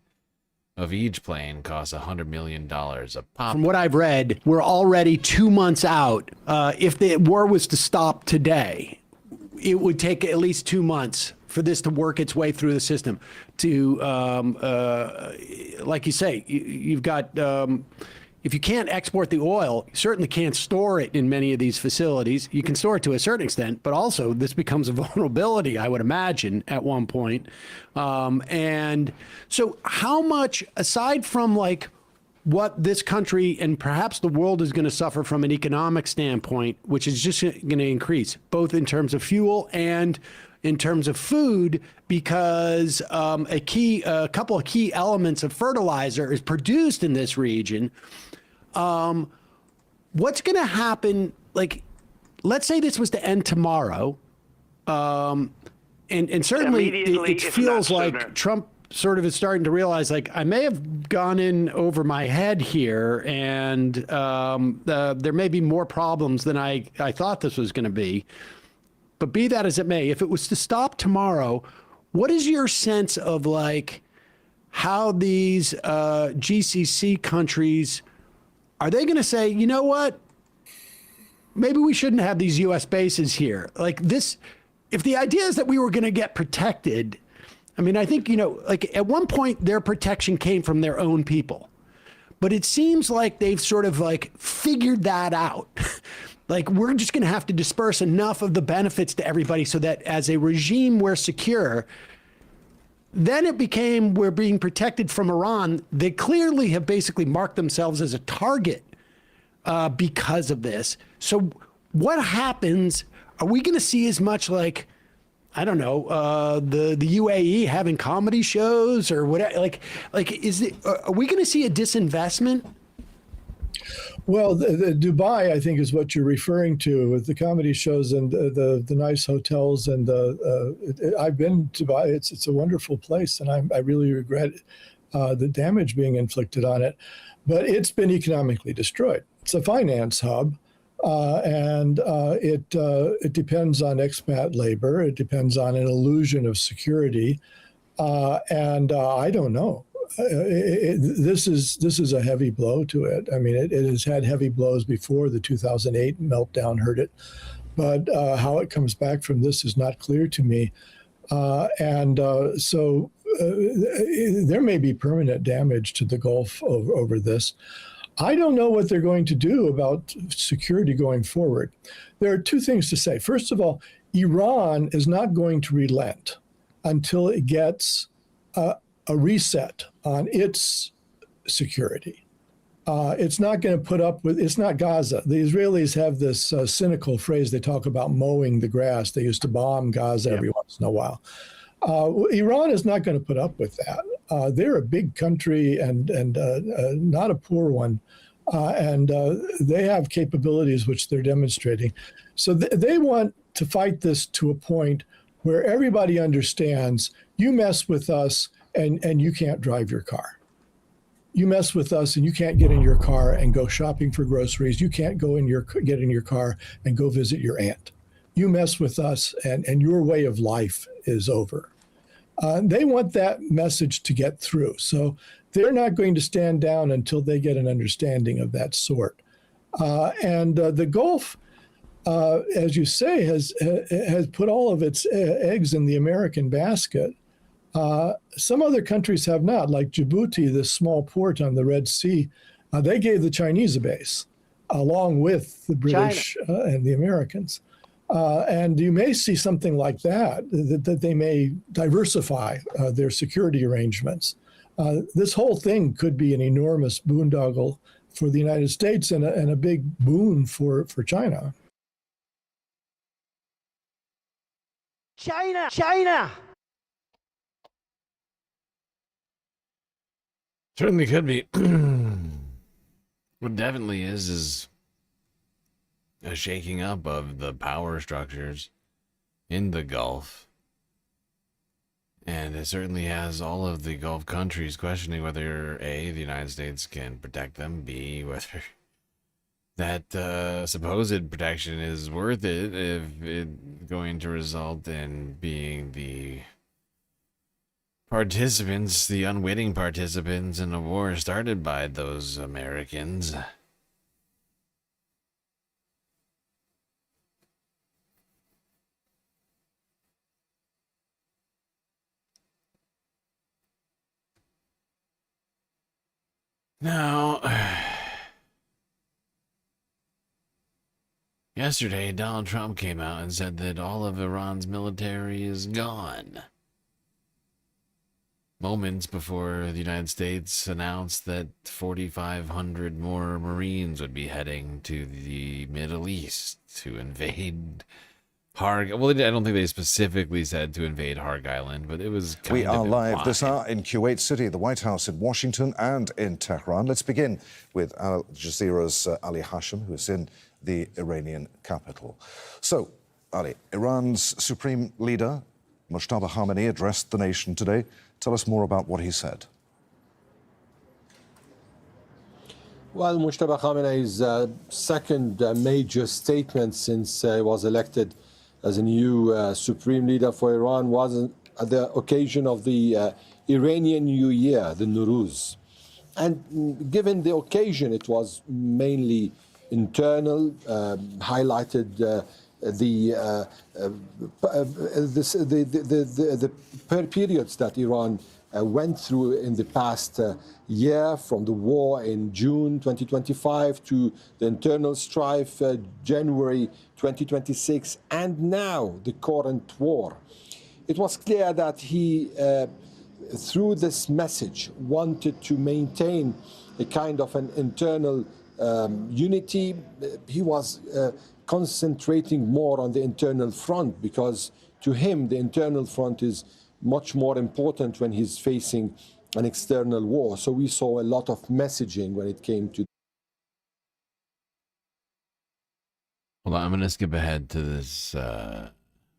of each plane costs $100 million a pop. From what I've read, we're already 2 months out. If the war was to stop today, it would take at least 2 months for this to work its way through the system. To, like you say, you've got, if you can't export the oil, you certainly can't store it in many of these facilities. You can store it to a certain extent, but also this becomes a vulnerability, I would imagine, at one point. And so how much, aside from like what this country and perhaps the world is going to suffer from an economic standpoint, which is just going to increase, both in terms of fuel and in terms of food, because a couple of key elements of fertilizer is produced in this region. What's going to happen? Like, let's say this was to end tomorrow, and certainly it feels like Trump sort of is starting to realize, like, I may have gone in over my head here, and there may be more problems than I thought this was going to be. But be that as it may, if it was to stop tomorrow, what is your sense of like how these GCC countries, are they going to say, you know what, maybe we shouldn't have these U.S. bases here? Like this, if the idea is that we were going to get protected, I mean, I think, you know, like at one point their protection came from their own people. But it seems like they've sort of like figured that out. Like, we're just going to have to disperse enough of the benefits to everybody so that as a regime, we're secure. Then it became, we're being protected from Iran. They clearly have basically marked themselves as a target because of this. So what happens? Are we going to see as much like, I don't know, the UAE having comedy shows or whatever? Like is it? Are we going to see a disinvestment? Well, the Dubai, I think, is what you're referring to with the comedy shows and the nice hotels. And I've been to Dubai. It's a wonderful place, and I really regret the damage being inflicted on it. But it's been economically destroyed. It's a finance hub, and it depends on expat labor. It depends on an illusion of security, and I don't know. This is a heavy blow to it. I mean, it has had heavy blows before. The 2008 meltdown hurt it, but how it comes back from this is not clear to me. So there may be permanent damage to the Gulf over this. I don't know what they're going to do about security going forward. There are two things to say. First of all, Iran is not going to relent. until it gets a reset on its security. It's not going to put up with, it's not Gaza. The Israelis have this cynical phrase, they talk about mowing the grass. They used to bomb Gaza every once in a while. Iran is not going to put up with that. They're a big country and not a poor one. And they have capabilities which they're demonstrating. So they want to fight this to a point where everybody understands you mess with us and you can't drive your car. You mess with us and you can't get in your car and go shopping for groceries. You can't get in your car and go visit your aunt. You mess with us and your way of life is over. They want that message to get through. So they're not going to stand down until they get an understanding of that sort. And the Gulf, as you say, has put all of its eggs in the American basket. Some other countries have not, like Djibouti, this small port on the Red Sea. They gave the Chinese a base, along with the British and the Americans. And you may see something like that they may diversify their security arrangements. This whole thing could be an enormous boondoggle for the United States and a big boon for China. China! Certainly could be. What definitely is a shaking up of the power structures in the Gulf. And it certainly has all of the Gulf countries questioning whether A, the United States can protect them, B, whether that supposed protection is worth it if it's going to result in being the participants, the unwitting participants in a war started by those Americans. Now, yesterday, Donald Trump came out and said that all of Iran's military is gone. Moments before the United States announced that 4,500 more Marines would be heading to the Middle East to invade Harg. Well, I don't think they specifically said to invade Harg Island, but it was kind We of are live implied. this hour in Kuwait City, the White House in Washington and in Tehran. Let's begin with Al Jazeera's Ali Hashim, who is in the Iranian capital. So, Ali, Iran's supreme leader, Mujtaba Khamenei, addressed the nation today. Tell us more about what he said. Well, Mujtaba Khamenei's second major statement since he was elected as a new supreme leader for Iran was at the occasion of the Iranian New Year, the Nowruz. And given the occasion, it was mainly internal, highlighted the periods that Iran went through in the past year, from the war in June 2025 to the internal strife January 2026, and now the current war. It was clear that he, through this message, wanted to maintain a kind of an internal unity. He was concentrating more on the internal front, because to him the internal front is much more important when he's facing an external war. So we saw a lot of messaging when it came to. Hold on, I'm going to skip ahead to this.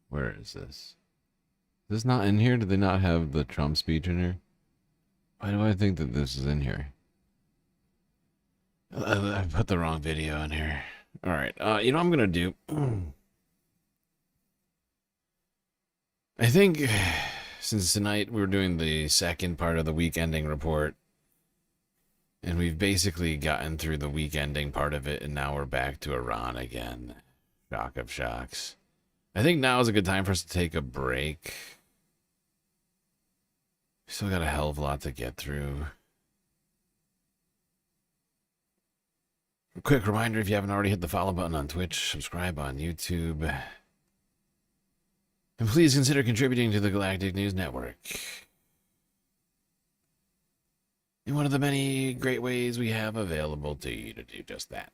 Where is this? Is this not in here? Did they not have the Trump speech in here? Why do I think that this is in here? I put the wrong video in here. All right. You know what I'm going to do? I think since tonight we're doing the second part of the week ending report, and we've basically gotten through the week ending part of it, and now we're back to Iran again. Shock of shocks. I think now is a good time for us to take a break. We still got a hell of a lot to get through. A quick reminder, if you haven't already hit the follow button on Twitch, subscribe on YouTube. And please consider contributing to the Galactic News Network in one of the many great ways we have available to you to do just that.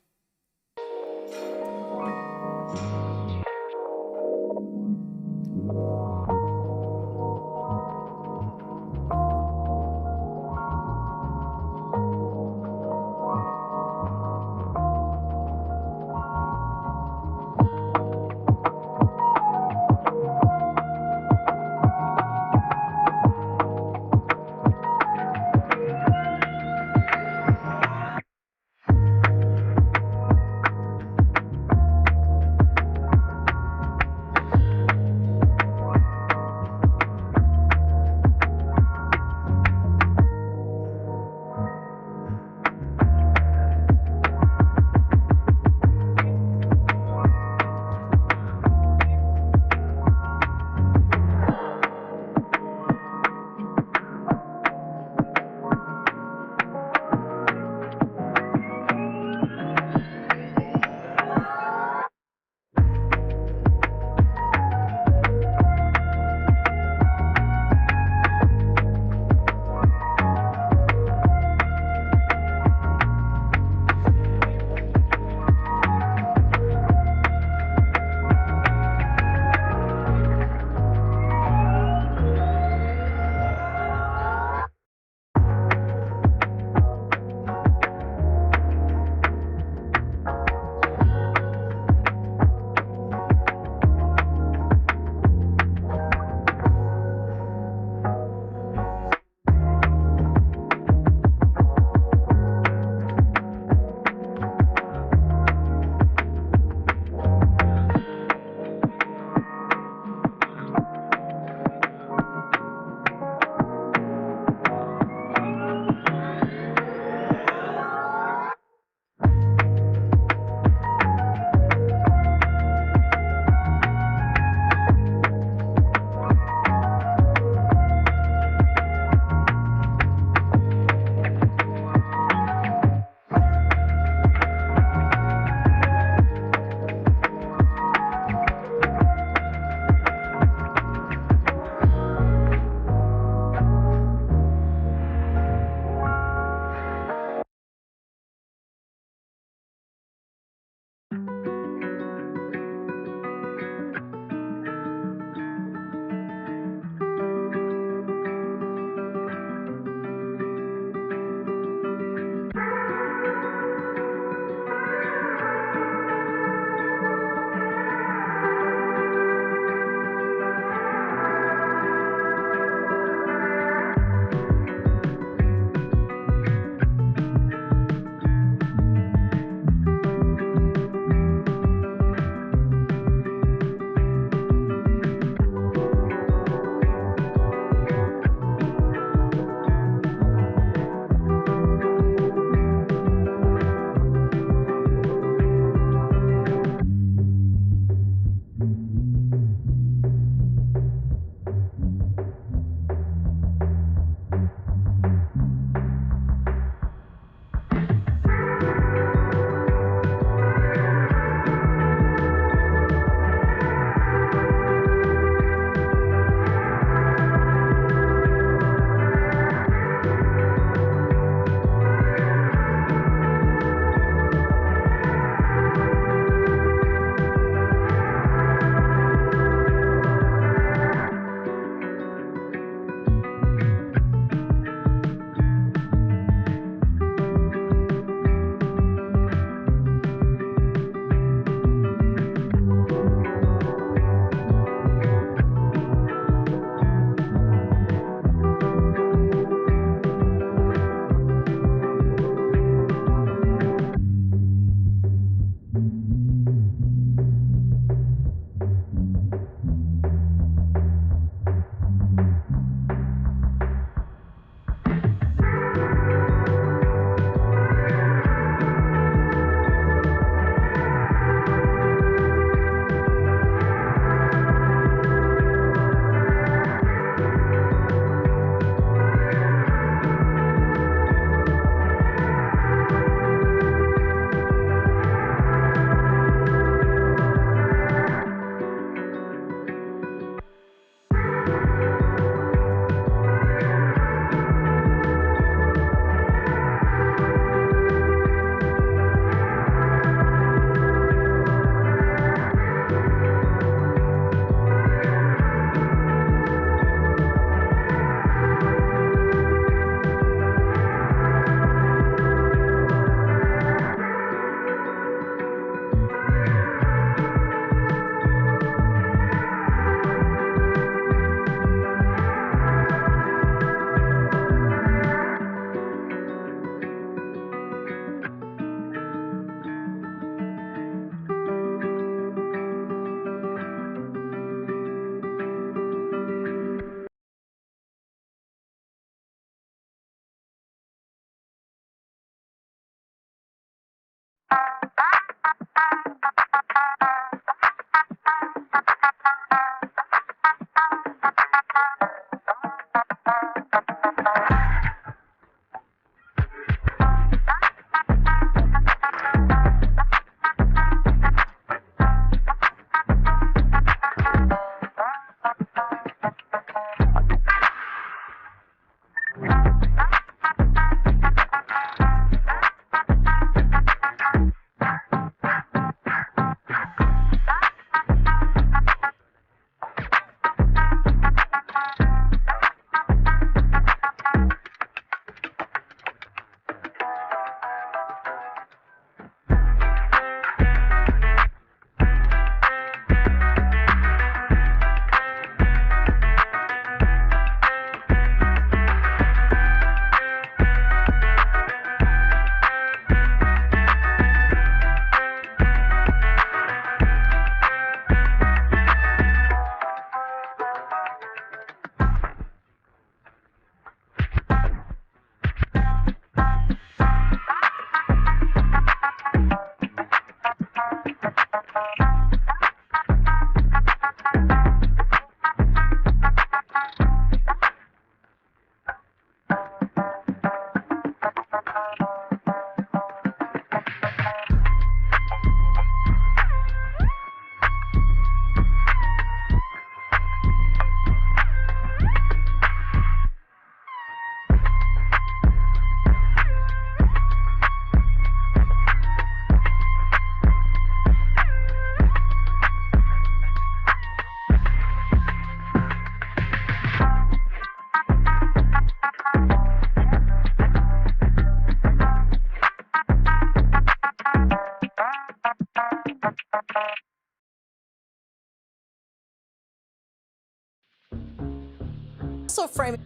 framing.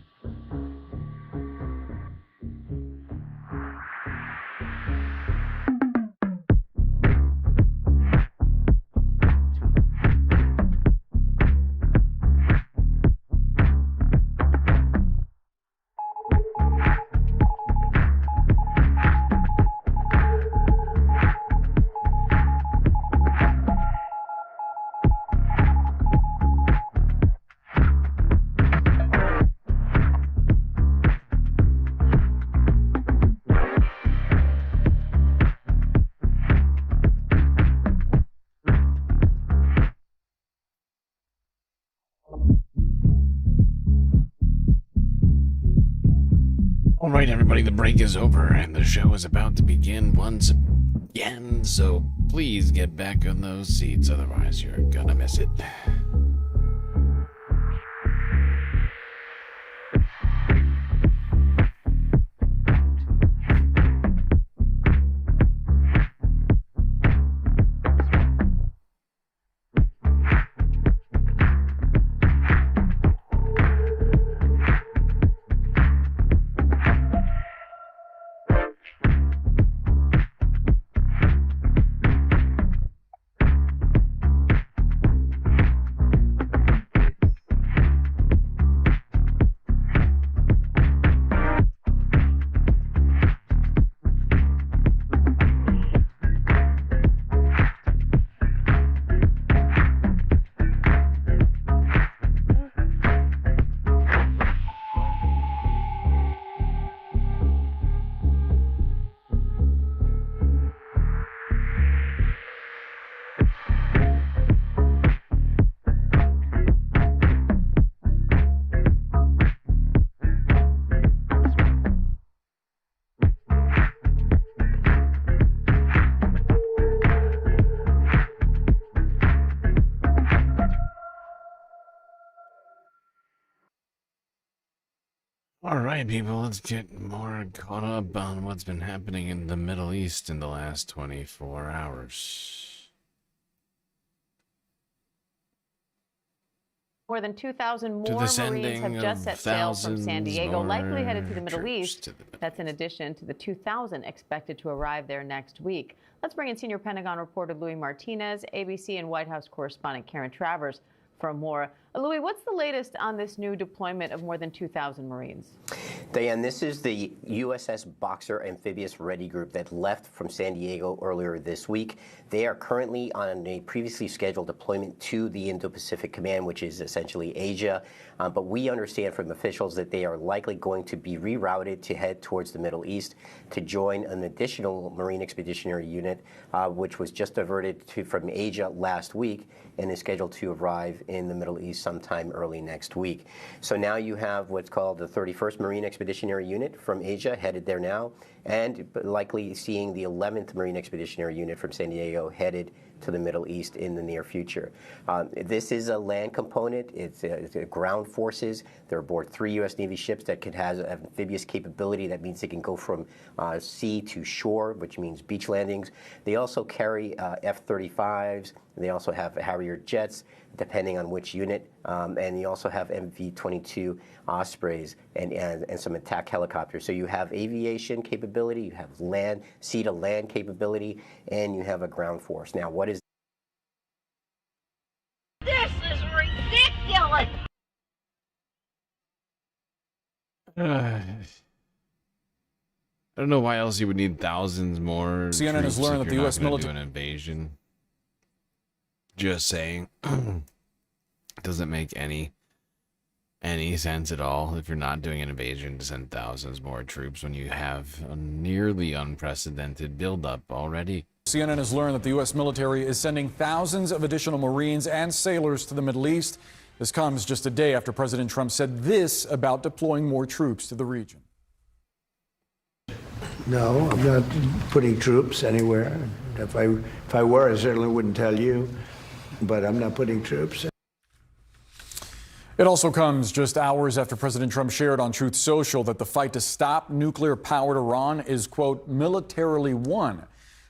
All right, everybody, the break is over and the show is about to begin once again, so please get back on those seats, otherwise you're gonna miss it. All right, people, let's get more caught up on what's been happening in the Middle East in the last 24 hours. More than 2,000 more Marines have just set sail from San Diego, likely headed to the Middle East. That's in addition to the 2,000 expected to arrive there next week. Let's bring in senior Pentagon reporter Louis Martinez, ABC and White House correspondent Karen Travers for more. Louis, what's the latest on this new deployment of more than 2,000 Marines? Diane, this is the USS Boxer Amphibious Ready Group that left from San Diego earlier this week. They are currently on a previously scheduled deployment to the Indo-Pacific Command, which is essentially Asia. But we understand from officials that they are likely going to be rerouted to head towards the Middle East to join an additional Marine Expeditionary Unit, which was just diverted from Asia last week and is scheduled to arrive in the Middle East sometime early next week. So now you have what's called the 31st Marine Expeditionary Unit from Asia headed there now, and likely seeing the 11th Marine Expeditionary Unit from San Diego headed to the Middle East in the near future. This is a land component. It's ground forces. They're aboard 3 U.S. Navy ships that could have amphibious capability. That means they can go from sea to shore, which means beach landings. They also carry F-35s. They also have Harrier jets, depending on which unit, and you also have MV-22 Ospreys and some attack helicopters. So you have aviation capability, you have land, sea-to-land capability, and you have a ground force. Now, what is This is ridiculous! I don't know why else you would need thousands more. CNN has learned that the U.S. military do an invasion. Just saying, doesn't make any sense at all if you're not doing an invasion to send thousands more troops when you have a nearly unprecedented buildup already. CNN has learned that the U.S. military is sending thousands of additional Marines and sailors to the Middle East. This comes just a day after President Trump said this about deploying more troops to the region. No, I'm not putting troops anywhere. If I were, I certainly wouldn't tell you, but I'm not putting troops. It also comes just hours after President Trump shared on Truth Social that the fight to stop nuclear-powered Iran is, quote, militarily won.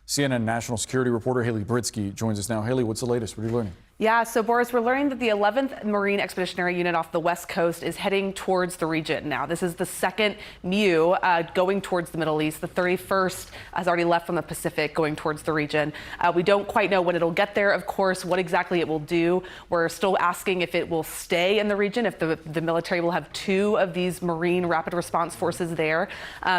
CNN national security reporter Haley Britsky joins us now. Haley, what's the latest? What are you learning? Yeah, so Boris, we're learning that the 11th Marine Expeditionary Unit off the West Coast is heading towards the region now. This is the second MEU going towards the Middle East. The 31st has already left from the Pacific going towards the region. We don't quite know when it'll get there, of course, what exactly it will do. We're still asking if it will stay in the region, if the military will have 2 of these Marine Rapid Response Forces there.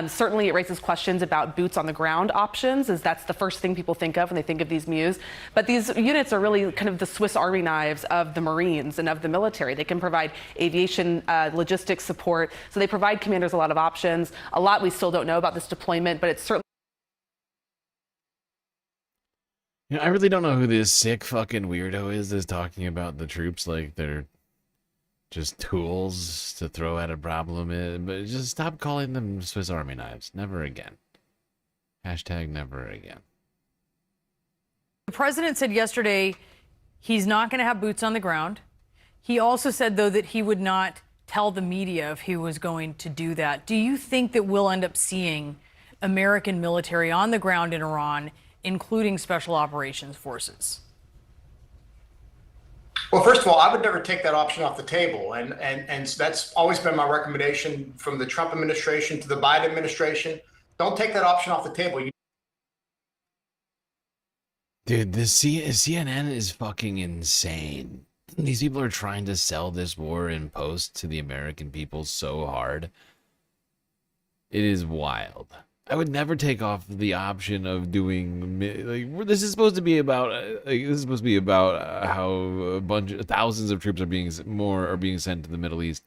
Certainly it raises questions about boots on the ground options, as that's the first thing people think of when they think of these MEUs. But these units are really kind of the Swiss Army knives of the Marines and of the military. They can provide aviation logistics support. So they provide commanders a lot of options. A lot we still don't know about this deployment, but it's certainly. You know, I really don't know who this sick fucking weirdo is that's talking about the troops like they're just tools to throw at a problem. But just stop calling them Swiss Army knives. Never again. Hashtag never again. The president said yesterday he's not going to have boots on the ground. He also said, though, that he would not tell the media if he was going to do that. Do you think that we'll end up seeing American military on the ground in Iran, including special operations forces? Well, first of all, I would never take that option off the table. And that's always been my recommendation from the Trump administration to the Biden administration. Don't take that option off the table. Dude, this CNN is fucking insane. These people are trying to sell this war in post to the American people so hard. It is wild. I would never take off the option of doing like this is supposed to be about how a bunch of thousands of troops are being sent to the Middle East.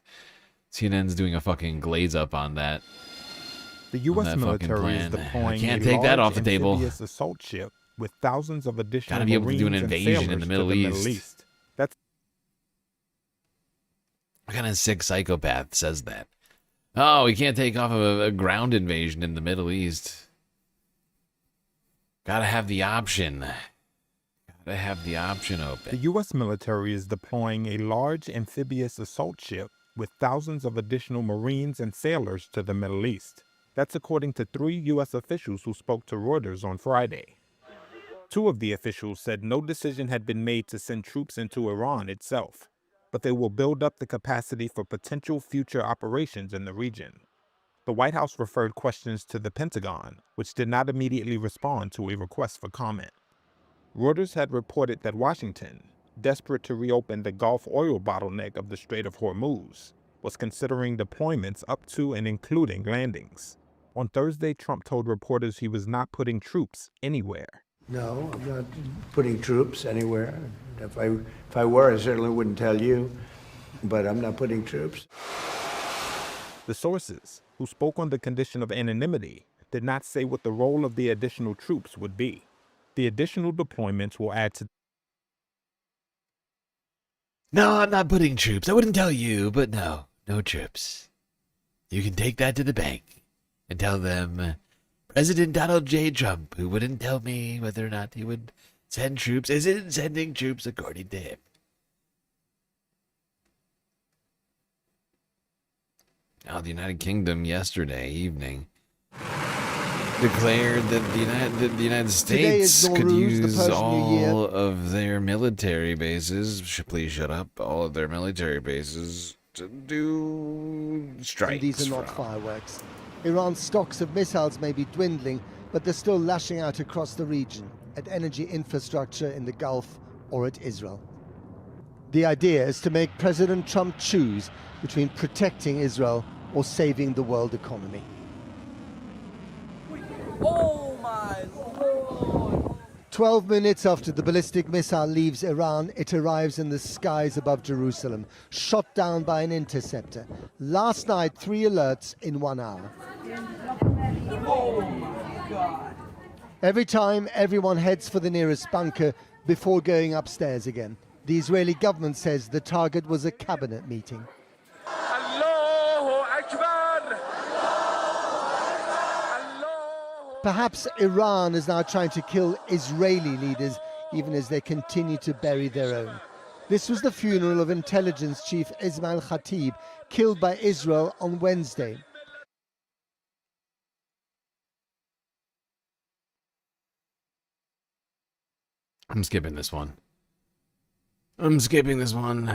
CNN's doing a fucking glaze up on that. The U.S. military is deploying can't a take that large off the table. amphibious assault ship with thousands of additional Gotta be able to do an Marines and invasion in sailors the to Middle East. That's What kind of sick psychopath says that? Oh, we can't take off a ground invasion in the Middle East. Gotta have the option. Gotta have the option open. The U.S. military is deploying a large amphibious assault ship with thousands of additional Marines and sailors to the Middle East. That's according to 3 U.S. officials who spoke to Reuters on Friday. 2 of the officials said no decision had been made to send troops into Iran itself, but they will build up the capacity for potential future operations in the region. The White House referred questions to the Pentagon, which did not immediately respond to a request for comment. Reuters had reported that Washington, desperate to reopen the Gulf oil bottleneck of the Strait of Hormuz, was considering deployments up to and including landings. On Thursday, Trump told reporters he was not putting troops anywhere. No, I'm not putting troops anywhere. If I were, I certainly wouldn't tell you, but I'm not putting troops. The sources, who spoke on the condition of anonymity, did not say what the role of the additional troops would be. The additional deployments will add to... No, I'm not putting troops. I wouldn't tell you, but no troops. You can take that to the bank and tell them President Donald J. Trump, who wouldn't tell me whether or not he would send troops, isn't sending troops according to him. Now, the United Kingdom yesterday evening declared that the United States could use all of their military bases, please shut up, all of their military bases to do strikes. And these are not fireworks. Iran's stocks of missiles may be dwindling, but they're still lashing out across the region, at energy infrastructure in the Gulf or at Israel. The idea is to make President Trump choose between protecting Israel or saving the world economy. Oh my Lord! 12 minutes after the ballistic missile leaves Iran, it arrives in the skies above Jerusalem, shot down by an interceptor. Last night, 3 alerts in 1 hour. Oh my God! Every time, everyone heads for the nearest bunker before going upstairs again. The Israeli government says the target was a cabinet meeting. Perhaps Iran is now trying to kill Israeli leaders, even as they continue to bury their own. This was the funeral of intelligence chief Ismail Khatib, killed by Israel on Wednesday. I'm skipping this one. I'm skipping this one.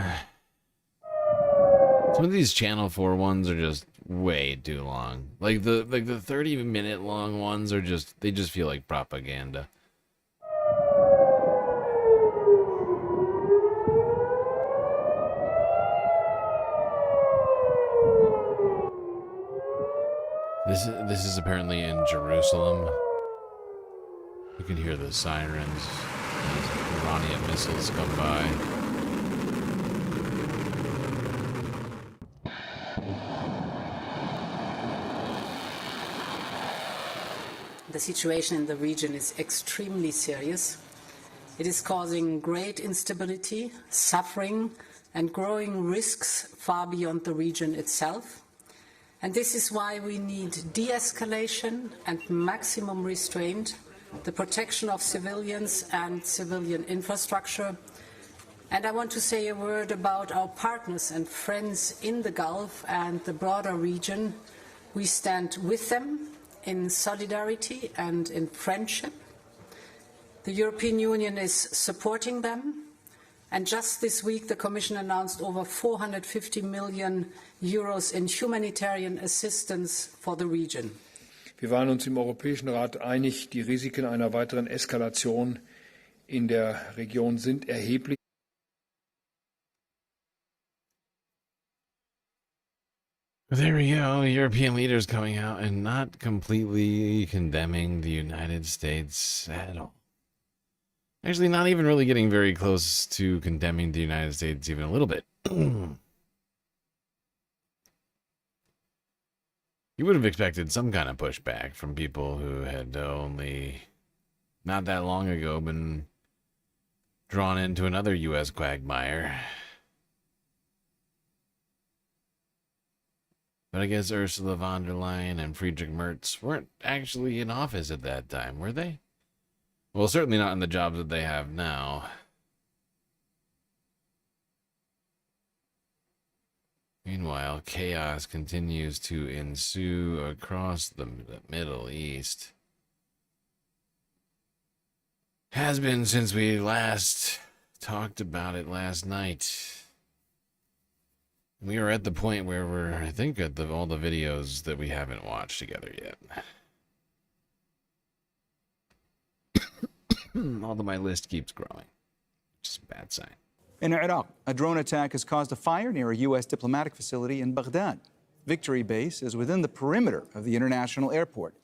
Some of these Channel 4 ones are just way too long. Like the 30-minute long ones are just, they just feel like propaganda. This is apparently in Jerusalem. You can hear the sirens as Iranian missiles come by. The situation in the region is extremely serious. It is causing great instability, suffering, and growing risks far beyond the region itself. And this is why we need de-escalation and maximum restraint, the protection of civilians and civilian infrastructure. And I want to say a word about our partners and friends in the Gulf and the broader region. We stand with them in solidarity and in friendship. The European Union is supporting them. And just this week, the Commission announced over 450 million euros in humanitarian assistance for the region. Wir waren uns im Europäischen Rat einig, die Risiken einer weiteren Eskalation in der Region sind erheblich. There we go. European leaders coming out and not completely condemning the United States at all. Actually, not even really getting very close to condemning the United States even a little bit. You would have expected some kind of pushback from people who had only not that long ago been drawn into another U.S. quagmire. But I guess Ursula von der Leyen and Friedrich Merz weren't actually in office at that time, were they? Well, certainly not in the jobs that they have now. Meanwhile, chaos continues to ensue across the Middle East. Has been since we last talked about it last night. We are at the point where we're, I think, at all the videos that we haven't watched together yet. Although my list keeps growing, which is a bad sign. In Iraq, a drone attack has caused a fire near a U.S. diplomatic facility in Baghdad. Victory Base is within the perimeter of the international airport.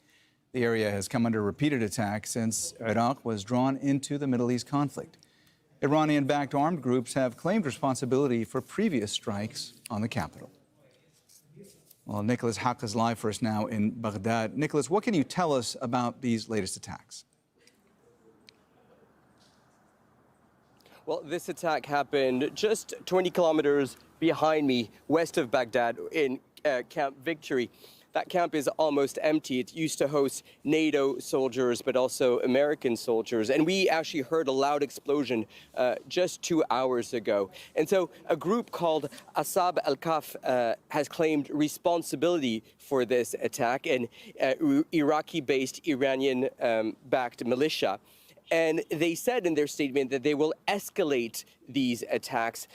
The area has come under repeated attacks since Iraq was drawn into the Middle East conflict. Iranian-backed armed groups have claimed responsibility for previous strikes on the capital. Well, Nicholas Haq is live for us now in Baghdad. Nicholas, what can you tell us about these latest attacks? Well, this attack happened just 20 kilometers behind me, west of Baghdad, in Camp Victory. That camp is almost empty. It used to host NATO soldiers, but also American soldiers. And we actually heard a loud explosion just 2 hours ago. And so a group called Asab al-Kaf has claimed responsibility for this attack, an Iraqi-based Iranian-backed militia. And they said in their statement that they will escalate these attacks,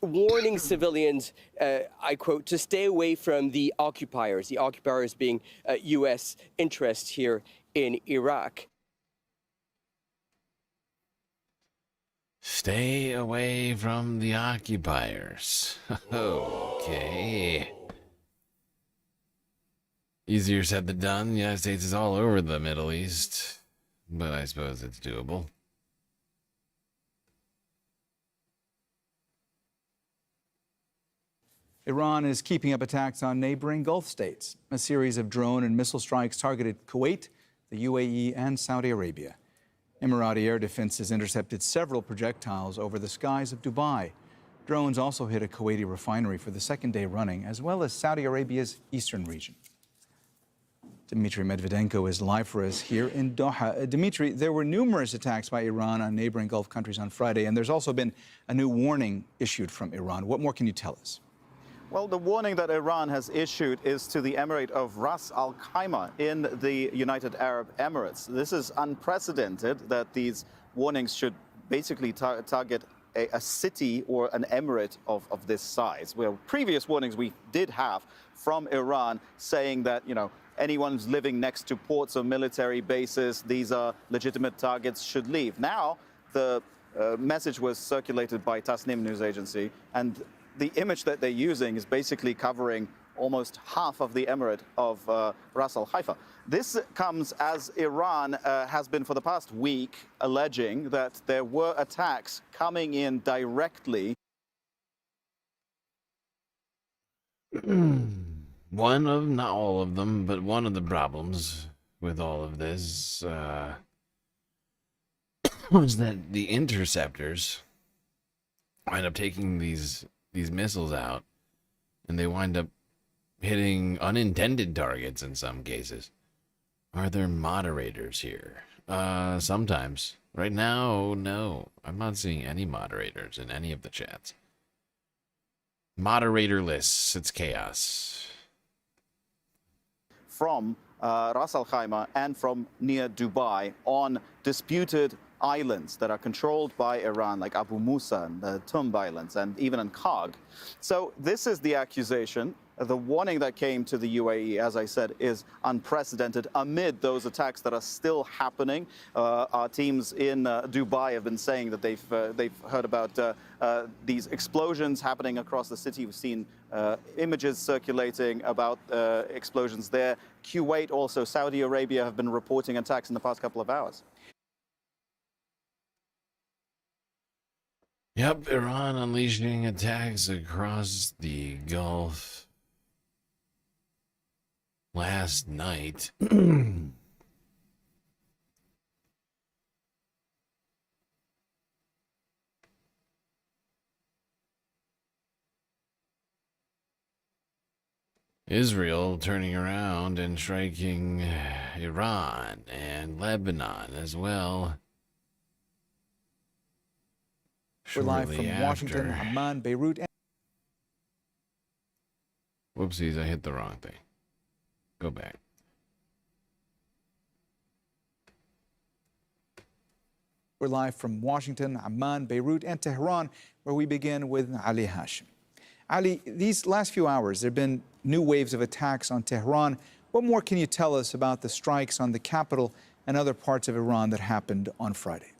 warning civilians, I quote, to stay away from the occupiers being U.S. interests here in Iraq. Stay away from the occupiers. Okay. Easier said than done. The United States is all over the Middle East. But I suppose it's doable. Iran is keeping up attacks on neighboring Gulf states. A series of drone and missile strikes targeted Kuwait, the UAE, and Saudi Arabia. Emirati air defenses intercepted several projectiles over the skies of Dubai. Drones also hit a Kuwaiti refinery for the second day running, as well as Saudi Arabia's eastern region. Dmitry Medvedenko is live for us here in Doha. Dmitry, there were numerous attacks by Iran on neighboring Gulf countries on Friday, and there's also been a new warning issued from Iran. What more can you tell us? Well, the warning that Iran has issued is to the Emirate of Ras Al Khaimah in the United Arab Emirates. This is unprecedented that these warnings should basically target a city or an emirate of this size. Well, previous warnings we did have from Iran saying that, anyone who's living next to ports or military bases, these are legitimate targets, should leave. Now, the message was circulated by Tasnim news agency, and the image that they're using is basically covering almost half of the emirate of Ras Al Haifa. This comes as Iran has been for the past week alleging that there were attacks coming in directly. One of, not all of them, but one of the problems with all of this was that the interceptors wind up taking these missiles out, and they wind up hitting unintended targets in some cases. Are there moderators here? Sometimes. Right now, no. I'm not seeing any moderators in any of the chats. Moderator lists. It's chaos. From Ras Al Khaimah and from near Dubai on disputed islands that are controlled by Iran, like Abu Musa and the Tumb Islands, and even in Kag. So this is the accusation. The warning that came to the UAE, as I said, is unprecedented amid those attacks that are still happening. Our teams in Dubai have been saying that they've heard about these explosions happening across the city. We've seen images circulating about explosions there. Kuwait, also Saudi Arabia, have been reporting attacks in the past couple of hours. Yep, Iran unleashing attacks across the Gulf last night. Israel turning around and striking Iran and Lebanon as well. We're live Shortly from Washington, after. Amman, Beirut. Whoopsies, I hit the wrong thing. Go back. We're live from Washington, Amman, Beirut, and Tehran, where we begin with Ali Hashim. Ali, these last few hours, there have been new waves of attacks on Tehran. What more can you tell us about the strikes on the capital and other parts of Iran that happened on Friday?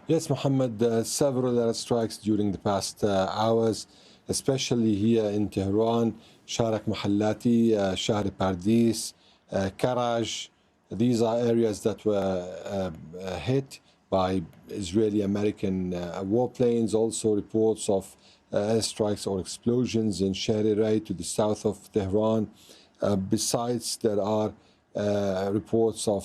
Yes, Mohammed, several airstrikes during the past hours, especially here in Tehran, Sharak Mahallati, Shahr Pardis, Karaj. These are areas that were hit by Israeli-American warplanes. Also reports of airstrikes or explosions in Shahri to the south of Tehran. Besides, there are reports of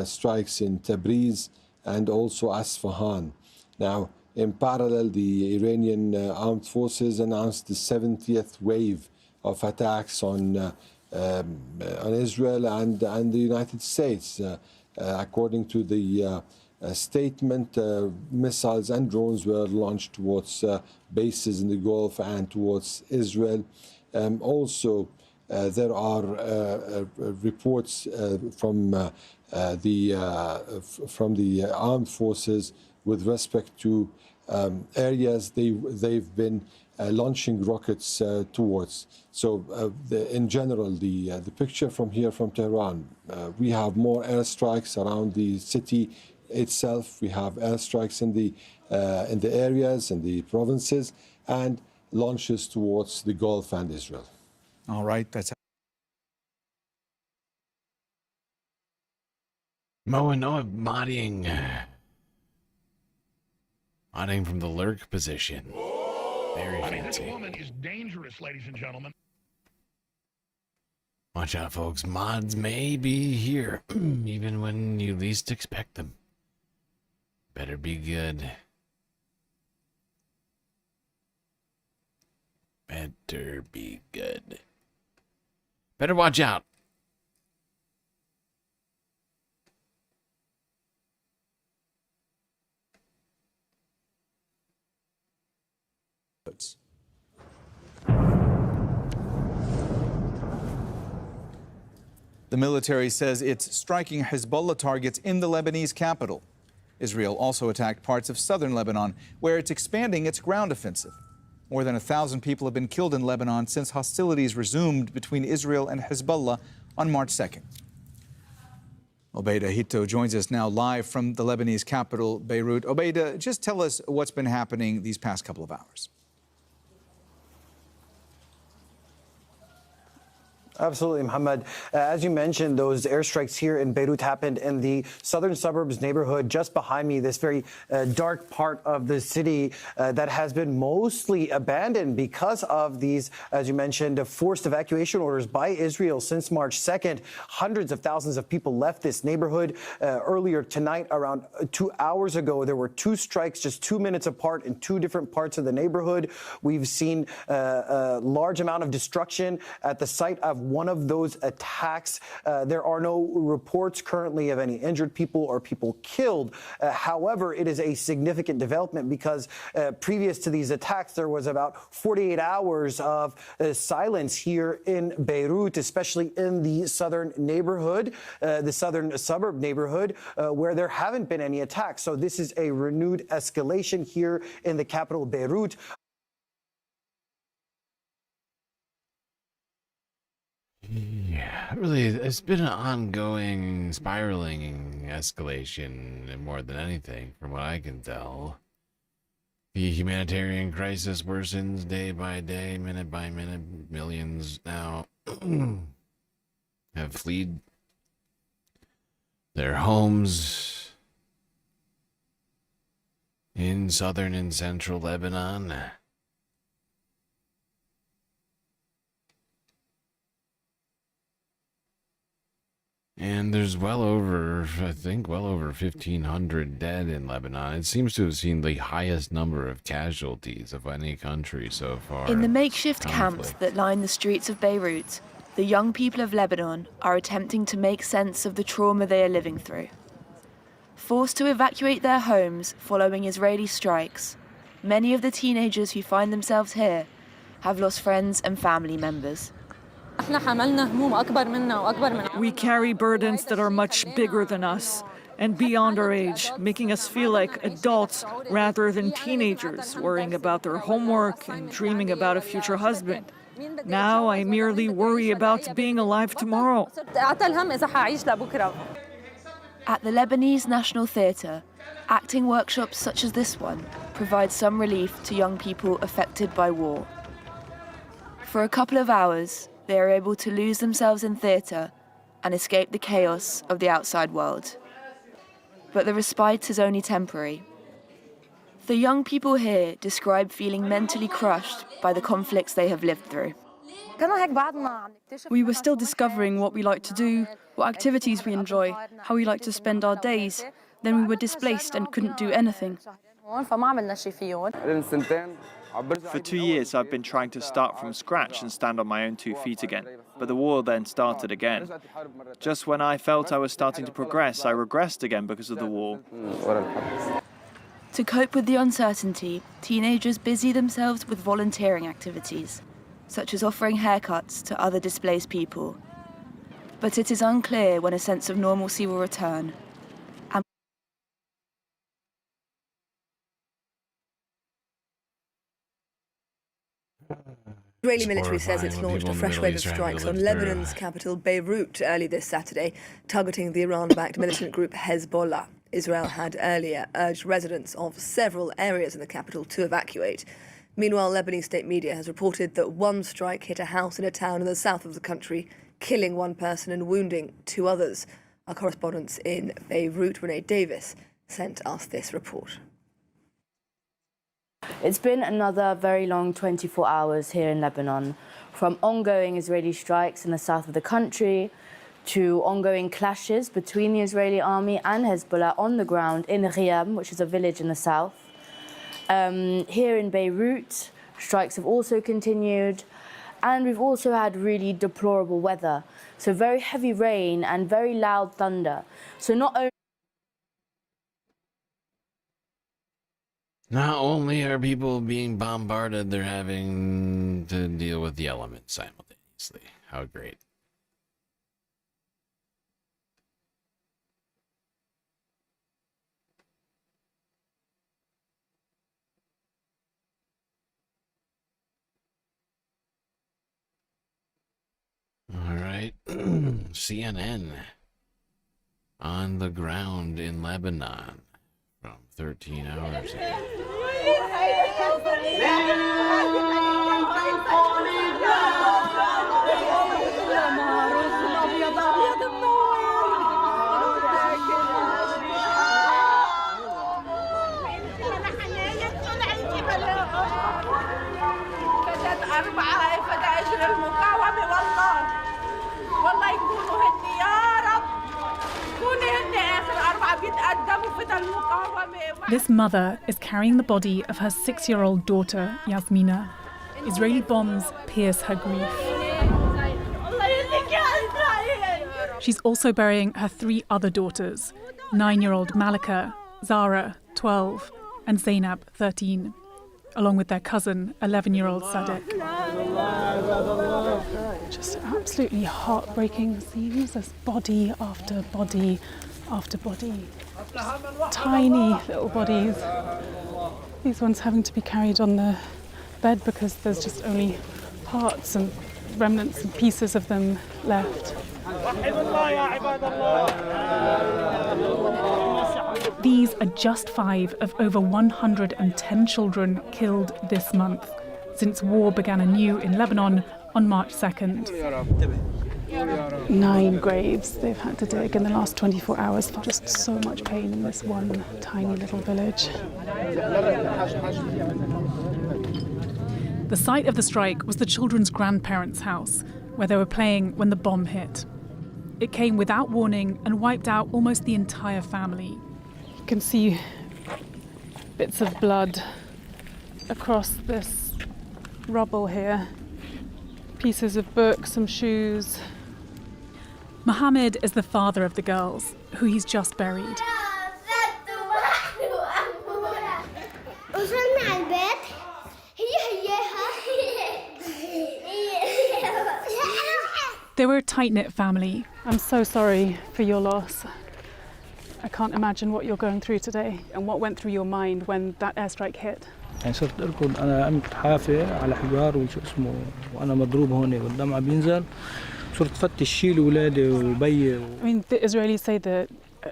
strikes in Tabriz and also Asfahan. Now, in parallel, the Iranian armed forces announced the 70th wave of attacks on Israel and the United States. According to the statement, missiles and drones were launched towards bases in the Gulf and towards Israel. Also, there are reports from the armed forces with respect to areas they've been launching rockets towards. So, in general, the picture from here from Tehran, we have more airstrikes around the city itself. We have airstrikes in the areas and the provinces, and launches towards the Gulf and Israel. All right, that's. Mo and Noah modding from the lurk position. Very fancy. This woman is dangerous, ladies and gentlemen. Watch out, folks. Mods may be here, even when you least expect them. Better be good. Better be good. Better watch out. The military says it's striking Hezbollah targets in the Lebanese capital. Israel also attacked parts of southern Lebanon, where it's expanding its ground offensive. More than 1,000 people have been killed in Lebanon since hostilities resumed between Israel and Hezbollah on March 2nd. Obeida Hito joins us now live from the Lebanese capital, Beirut. Obeida, just tell us what's been happening these past couple of hours. Absolutely, Mohammed. As you mentioned, those airstrikes here in Beirut happened in the southern suburbs neighborhood just behind me, this very dark part of the city that has been mostly abandoned because of these, as you mentioned, forced evacuation orders by Israel since March 2nd. Hundreds of thousands of people left this neighborhood. Earlier tonight, around 2 hours ago, there were 2 strikes just 2 minutes apart in 2 different parts of the neighborhood. We've seen a large amount of destruction at the site of one of those attacks. There are no reports currently of any injured people or people killed. However, it is a significant development because previous to these attacks, there was about 48 hours of silence here in Beirut, especially in the southern neighborhood, the southern suburb neighborhood, where there haven't been any attacks. So this is a renewed escalation here in the capital, Beirut. Yeah, really, it's been an ongoing, spiraling escalation more than anything, from what I can tell. The humanitarian crisis worsens day by day, minute by minute. Millions now have fled their homes in southern and central Lebanon. And there's well over 1,500 dead in Lebanon. It seems to have seen the highest number of casualties of any country so far. In the makeshift camps that line the streets of Beirut, the young people of Lebanon are attempting to make sense of the trauma they are living through. Forced to evacuate their homes following Israeli strikes, many of the teenagers who find themselves here have lost friends and family members. We carry burdens that are much bigger than us and beyond our age, making us feel like adults rather than teenagers, worrying about their homework and dreaming about a future husband. Now I merely worry about being alive tomorrow. At the Lebanese National Theatre, acting workshops such as this one provide some relief to young people affected by war. For a couple of hours, they are able to lose themselves in theatre and escape the chaos of the outside world. But the respite is only temporary. The young people here describe feeling mentally crushed by the conflicts they have lived through. We were still discovering what we like to do, what activities we enjoy, how we like to spend our days. Then we were displaced and couldn't do anything. For 2 years, I've been trying to start from scratch and stand on my own 2 feet again. But the war then started again. Just when I felt I was starting to progress, I regressed again because of the war. To cope with the uncertainty, teenagers busy themselves with volunteering activities, such as offering haircuts to other displaced people. But it is unclear when a sense of normalcy will return. The Israeli military says it's launched a fresh wave of strikes on Lebanon's capital, Beirut, early this Saturday, targeting the Iran-backed militant group Hezbollah. Israel had earlier urged residents of several areas in the capital to evacuate. Meanwhile, Lebanese state media has reported that one strike hit a house in a town in the south of the country, killing one person and wounding 2 others. Our correspondent in Beirut, Renee Davis, sent us this report. It's been another very long 24 hours here in Lebanon, from ongoing Israeli strikes in the south of the country to ongoing clashes between the Israeli army and Hezbollah on the ground in Riyam, which is a village in the south. Here in Beirut, strikes have also continued, and we've also had really deplorable weather. So very heavy rain and very loud thunder. So Not only are people being bombarded, they're having to deal with the elements simultaneously. How great. CNN on the ground in Lebanon from 13 hours ago. This mother is carrying the body of her 6-year-old daughter, Yasmina. Israeli bombs pierce her grief. She's also burying her 3 other daughters, 9-year-old Malika, Zara, 12, and Zainab, 13, along with their cousin, 11-year-old Sadek. Just absolutely heartbreaking scenes. There's body after body after body. Just tiny little bodies. These ones having to be carried on the bed because there's just only parts and remnants and pieces of them left. These are just 5 of over 110 children killed this month, since war began anew in Lebanon on March 2nd. 9 graves they've had to dig in the last 24 hours for just so much pain in this one tiny little village. The site of the strike was the children's grandparents' house, where they were playing when the bomb hit. It came without warning and wiped out almost the entire family. You can see bits of blood across this rubble here. Pieces of books, some shoes. Mohammed is the father of the girls, who he's just buried. They were a tight-knit family. I'm so sorry for your loss. I can't imagine what you're going through today and what went through your mind when that airstrike hit. يعني صرت اركض انا قمت حافي على حجار وشو اسمه وانا مضروب هون والدمع بينزل صرت فتش شيل اولادي وبي. I mean, the Israelis say that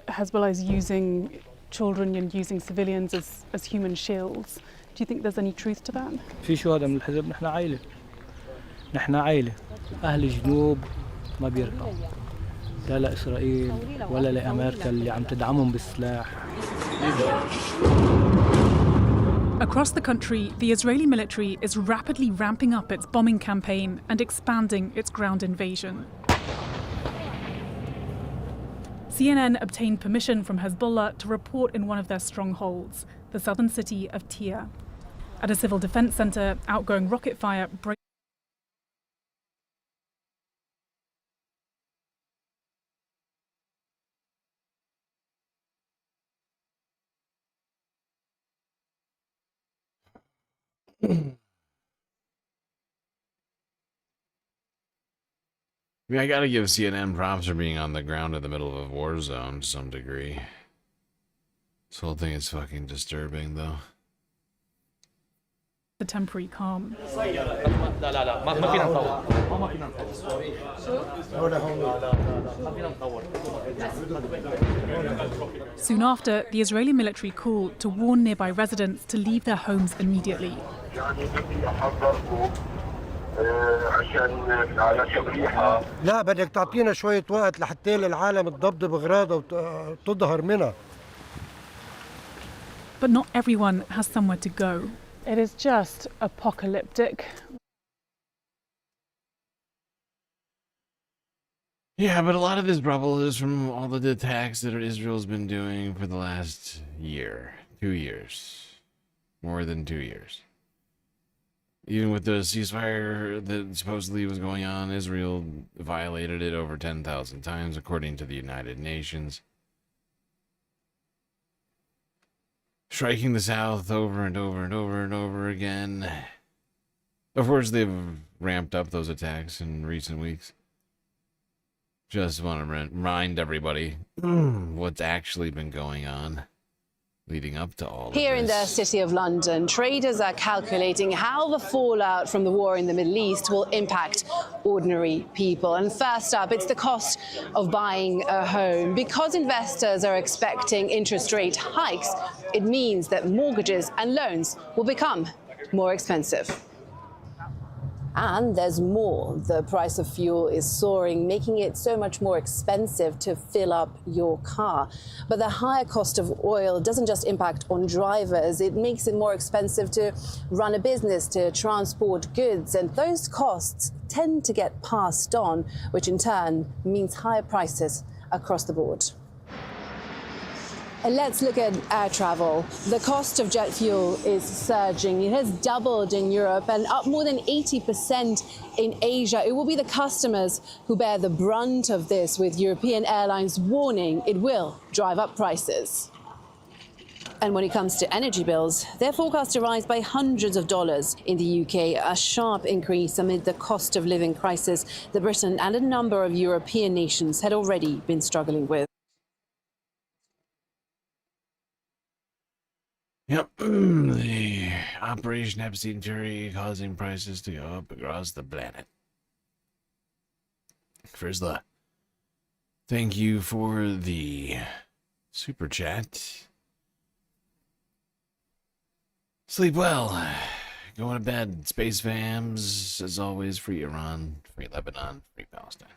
Hezbollah is using children and using civilians as human shields. Do you think there's any truth to that? في شهداء من الحزب نحن عائله اهل جنوب ما بيركعوا لا لاسرائيل ولا لامريكا اللي عم تدعمهم بالسلاح. Across the country, the Israeli military is rapidly ramping up its bombing campaign and expanding its ground invasion. CNN obtained permission from Hezbollah to report in one of their strongholds, the southern city of Tyre. At a civil defense center, outgoing rocket fire broke. I mean, I gotta give CNN props for being on the ground in the middle of a war zone to some degree. This whole thing is fucking disturbing, though. The temporary calm. Soon after, the Israeli military called to warn nearby residents to leave their homes immediately. لا بدك تعطينا شوية وقت لحتى العالم تضبضب أغراضها وتظهر منها. But not everyone has somewhere to go. It is just apocalyptic. Yeah, but a lot of this rubble is from all the attacks that Israel's been doing for the last year, 2 years, more than 2 years. Even with the ceasefire that supposedly was going on, Israel violated it over 10,000 times, according to the United Nations. Striking the South over and over and over and over again. Of course, they've ramped up those attacks in recent weeks. Just want to remind everybody what's actually been going on. leading up to all Here of in this. the City of London, traders are calculating how the fallout from the war in the Middle East will impact ordinary people. And first up, it's the cost of buying a home. Because investors are expecting interest rate hikes, it means that mortgages and loans will become more expensive. And there's more. The price of fuel is soaring, making it so much more expensive to fill up your car. But the higher cost of oil doesn't just impact on drivers, it makes it more expensive to run a business, to transport goods. And those costs tend to get passed on, which in turn means higher prices across the board. And let's look at air travel. The cost of jet fuel is surging. It has doubled in Europe and up more than 80% in Asia. It will be the customers who bear the brunt of this, with European airlines warning it will drive up prices. And when it comes to energy bills, they're forecast to rise by hundreds of dollars in the UK, a sharp increase amid the cost of living crisis that Britain and a number of European nations had already been struggling with. Yep, the Operation Epstein fury causing prices to go up across the planet. Frizzla, thank you for the super chat. Sleep well. Going to bed. Space fams, as always, free Iran, free Lebanon, free Palestine.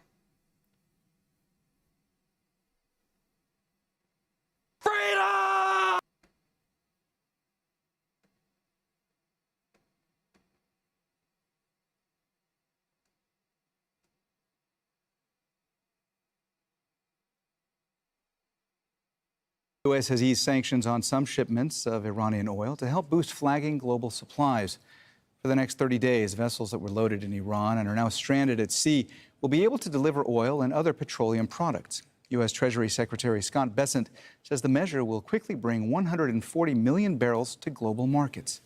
Freedom! The U.S. has eased sanctions on some shipments of Iranian oil to help boost flagging global supplies. For the next 30 days, vessels that were loaded in Iran and are now stranded at sea will be able to deliver oil and other petroleum products. U.S. Treasury Secretary Scott Bessent says the measure will quickly bring 140 million barrels to global markets.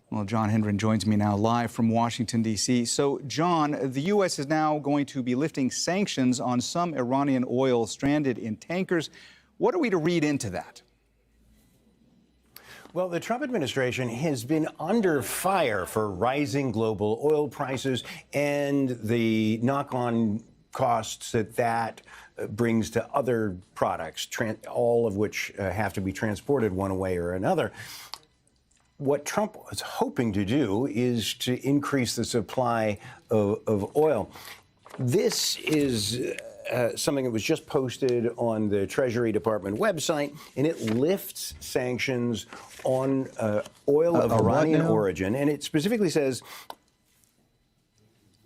Well, John Hendren joins me now live from Washington, D.C. So, John, the U.S. is now going to be lifting sanctions on some Iranian oil stranded in tankers. What are we to read into that? Well, the Trump administration has been under fire for rising global oil prices and the knock-on costs that brings to other products, all of which have to be transported one way or another. What Trump was hoping to do is to increase the supply of oil. This is something that was just posted on the Treasury Department website, and it lifts sanctions on oil of Iranian origin. And it specifically says,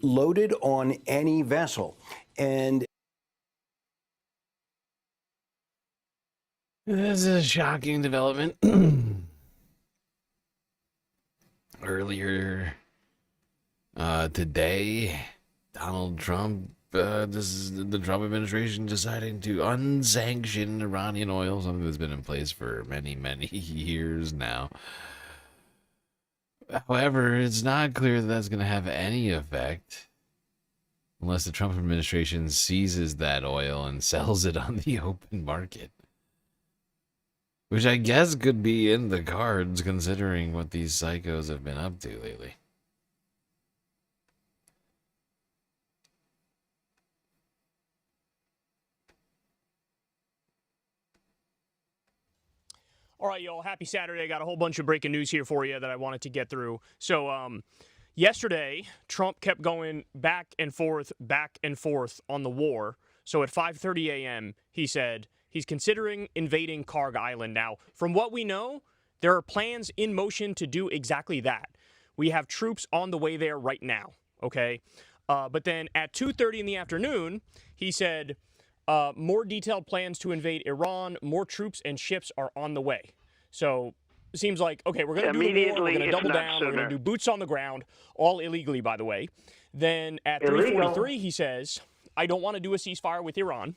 loaded on any vessel. And this is a shocking development. Earlier today, Donald Trump, this is the Trump administration deciding to unsanction Iranian oil, something that's been in place for many, many years now. However, it's not clear that that's going to have any effect unless the Trump administration seizes that oil and sells it on the open market. Which I guess could be in the cards, considering what these psychos have been up to lately. All right, y'all. Happy Saturday. I got a whole bunch of breaking news here for you that I wanted to get through. So, yesterday, Trump kept going back and forth on the war. So at 5:30 a.m., he said he's considering invading Karg Island. Now, from what we know, there are plans in motion to do exactly that. We have troops on the way there right now, okay? But then at 2:30 in the afternoon, he said more detailed plans to invade Iran, more troops and ships are on the way. So it seems like, okay, we're going to do the war, we're going to double down, we're going to do boots on the ground, all illegally, by the way. Then at 3:43, he says, I don't want to do a ceasefire with Iran.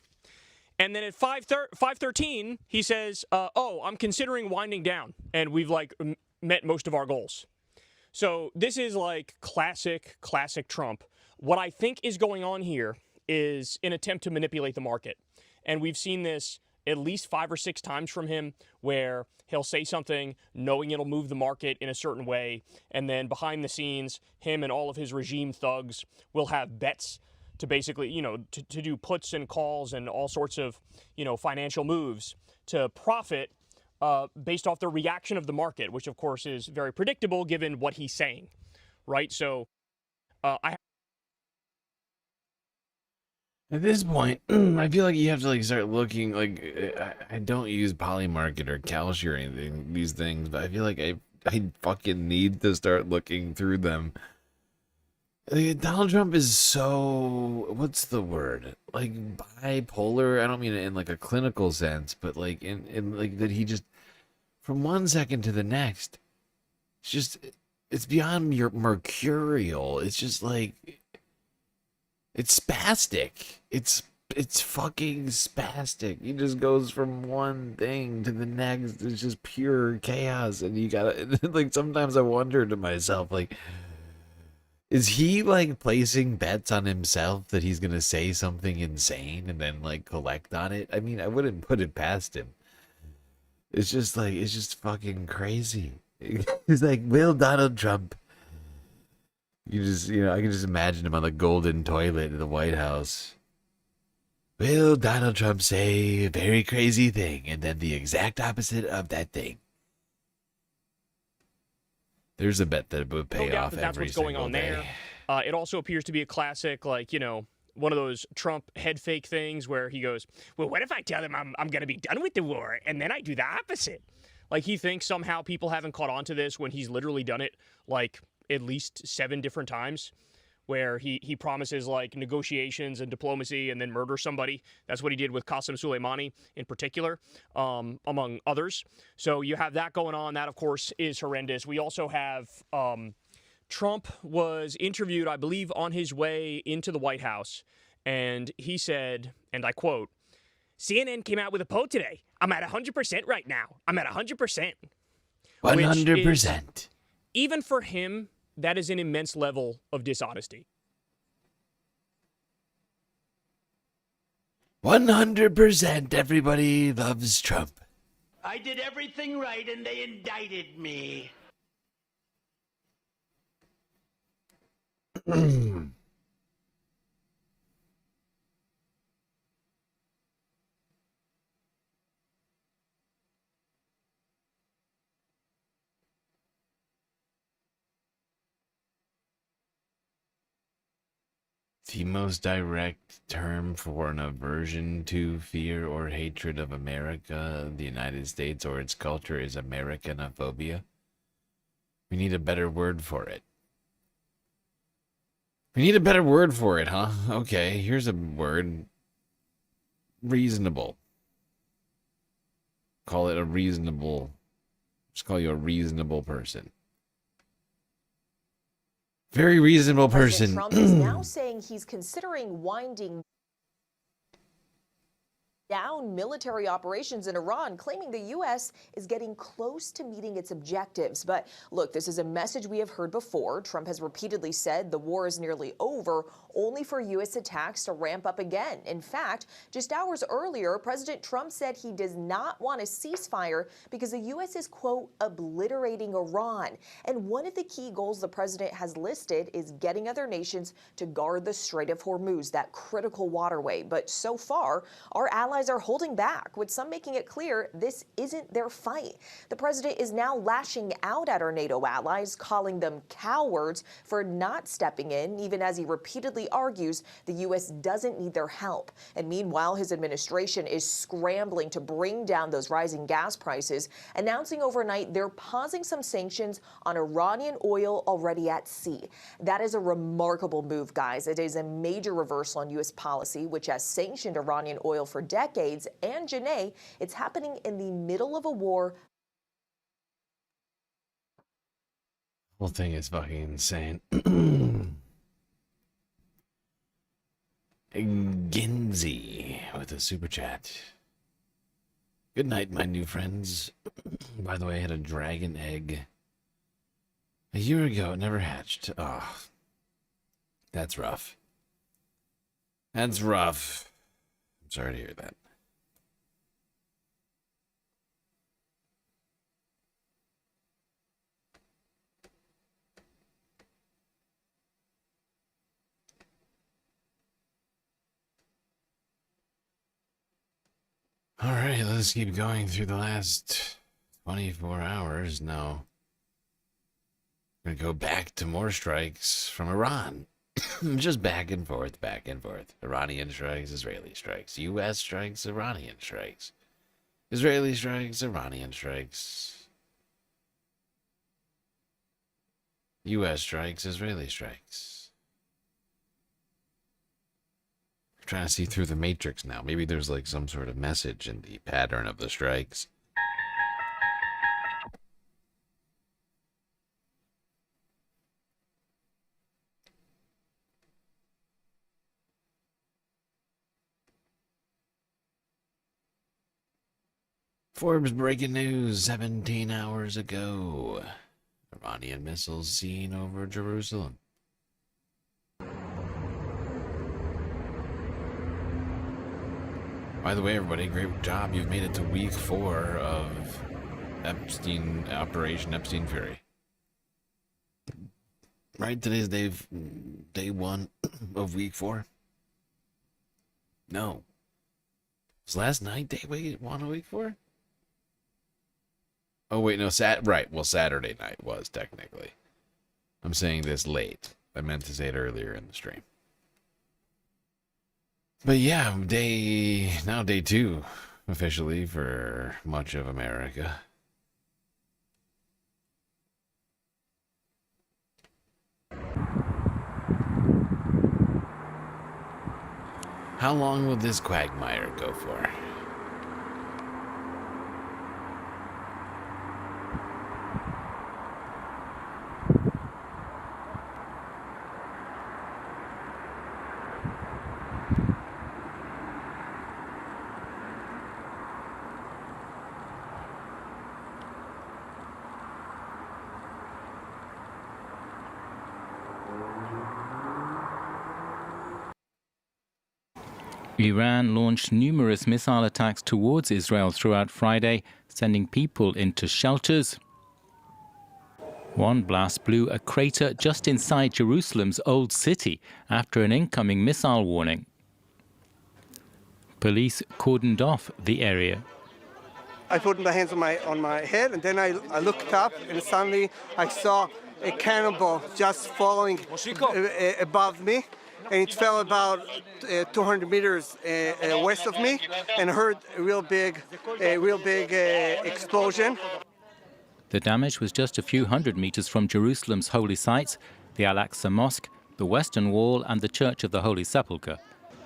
And then at 5:13, he says, oh, I'm considering winding down, and we've, met most of our goals. So this is, classic Trump. What I think is going on here is an attempt to manipulate the market. And we've seen this at least 5 or 6 times from him where he'll say something knowing it'll move the market in a certain way, and then behind the scenes, him and all of his regime thugs will have bets to basically, you know, to do puts and calls and all sorts of, you know, financial moves to profit based off the reaction of the market, which of course is very predictable given what he's saying, right? So At this point, I feel like you have to like start looking like I don't use Polymarket or Kalshi or anything these things, but I feel like I fucking need to start looking through them. Like, Donald Trump is so, what's the word? Like bipolar. I don't mean it in like a clinical sense, but like in like that he just from one second to the next, it's beyond your mercurial. It's just like it's spastic. It's fucking spastic. He just goes from one thing to the next. It's just pure chaos, and you gotta like. Sometimes I wonder to myself, like, is he like placing bets on himself that he's gonna say something insane and then like collect on it? I mean, I wouldn't put it past him. It's just like it's just fucking crazy. He's like, will Donald Trump? I can just imagine him on the golden toilet in the White House. Will Donald Trump say a very crazy thing and then the exact opposite of that thing? There's a bet that would pay off that's every what's going single on day. there. It also appears to be a classic, like, you know, one of those Trump head fake things where he goes, well, what if I tell him I'm going to be done with the war and then I do the opposite? Like, he thinks somehow people haven't caught on to this when he's literally done it, like, at least 7 different times, where he promises, like, negotiations and diplomacy and then murder somebody. That's what he did with Qasem Soleimani in particular, among others. So you have that going on. That, of course, is horrendous. We also have Trump was interviewed, I believe, on his way into the White House, and he said, and I quote, CNN came out with a poll today. I'm at 100% right now. I'm at 100%. 100%. Even for him, that is an immense level of dishonesty. 100%. Everybody loves Trump. I did everything right and they indicted me. The most direct term for an aversion to, fear, or hatred of America, the United States, or its culture is Americanophobia. We need a better word for it. We need a better word for it, huh? Okay, here's a word. Reasonable. Call it a reasonable... Just call you a reasonable person. Very reasonable person. Trump is now saying he's considering winding down military operations in Iran, claiming the U.S. is getting close to meeting its objectives. But look, this is a message we have heard before. Trump has repeatedly said the war is nearly over, only for U.S. attacks to ramp up again. In fact, just hours earlier, President Trump said he does not want a ceasefire because the U.S. is, quote, obliterating Iran. And one of the key goals the president has listed is getting other nations to guard the Strait of Hormuz, that critical waterway. But so far, our allies are holding back, with some making it clear this isn't their fight. The president is now lashing out at our NATO allies, calling them cowards for not stepping in, even as he repeatedly argues the U.S. doesn't need their help. And meanwhile, his administration is scrambling to bring down those rising gas prices, announcing overnight they're pausing some sanctions on Iranian oil already at sea. That is a remarkable move, guys. It is a major reversal on U.S. policy, which has sanctioned Iranian oil for decades. And Janae, it's happening in the middle of a war. The whole thing is fucking insane. Ginzy with a super chat. Good night, my new friends. By the way, I had a dragon egg a year ago. It never hatched. Oh, that's rough. That's rough. I'm sorry to hear that. All right, let's keep going through the last 24 hours now. We're gonna go back to more strikes from Iran. Just back and forth, back and forth. Iranian strikes, Israeli strikes. U.S. strikes, Iranian strikes. Israeli strikes, Iranian strikes. U.S. strikes, Israeli strikes. I'm trying to see through the matrix now. Maybe there's like some sort of message in the pattern of the strikes. Forbes breaking news 17 hours ago. Iranian missiles seen over Jerusalem. By the way, everybody, great job. You've made it to week 4 of Epstein, Operation Epstein Fury. Right? Today's day 1 of week 4? No. Was last night day 1 of week 4? Oh, wait, no, right. Well, Saturday night was, technically. I'm saying this late. I meant to say it earlier in the stream. But yeah, now day 2, officially, for much of America. How long will this quagmire go for? Iran launched numerous missile attacks towards Israel throughout Friday, sending people into shelters. One blast blew a crater just inside Jerusalem's Old City after an incoming missile warning. Police cordoned off the area. I put my hands on my head, and then I looked up, and suddenly I saw a cannonball just falling above me. And it fell about 200 meters west of me, and heard a real big explosion. The damage was just a few hundred meters from Jerusalem's holy sites, the Al-Aqsa Mosque, the Western Wall, and the Church of the Holy Sepulchre.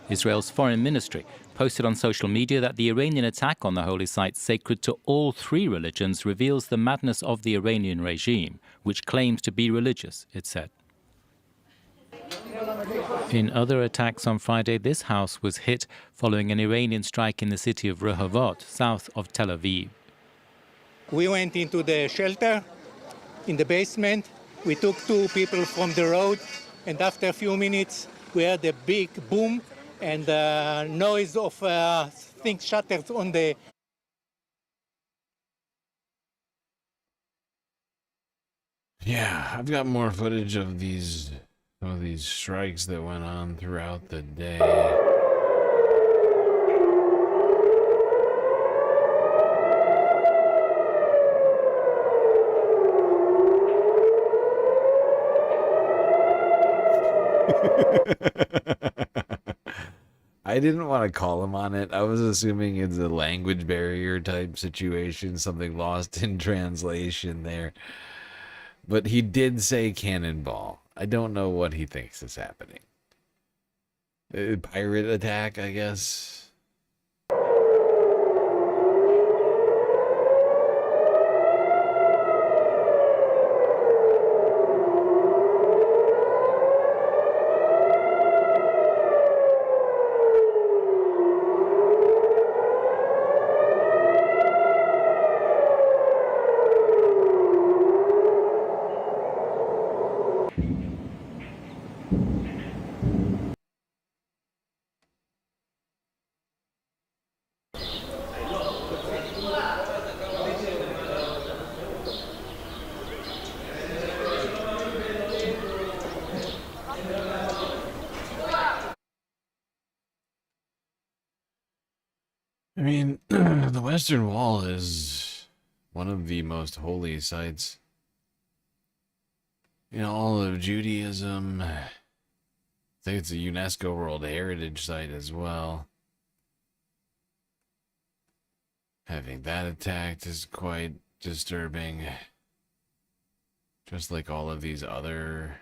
Israel's foreign ministry posted on social media that the Iranian attack on the holy site sacred to all 3 religions reveals the madness of the Iranian regime, which claims to be religious, it said. In other attacks on Friday, this house was hit following an Iranian strike in the city of Rehovot, south of Tel Aviv. We went into the shelter in the basement. We took 2 people from the road, and after a few minutes, we heard a big boom and noise of things shattered on the. Yeah, I've got more footage of some of these strikes that went on throughout the day. I didn't want to call him on it. I was assuming it's a language barrier type situation, something lost in translation there. But he did say cannonball. I don't know what he thinks is happening. Pirate attack, I guess. Western Wall is one of the most holy sites in all of Judaism. I think it's a UNESCO World Heritage Site as well. Having that attacked is quite disturbing. Just like all of these other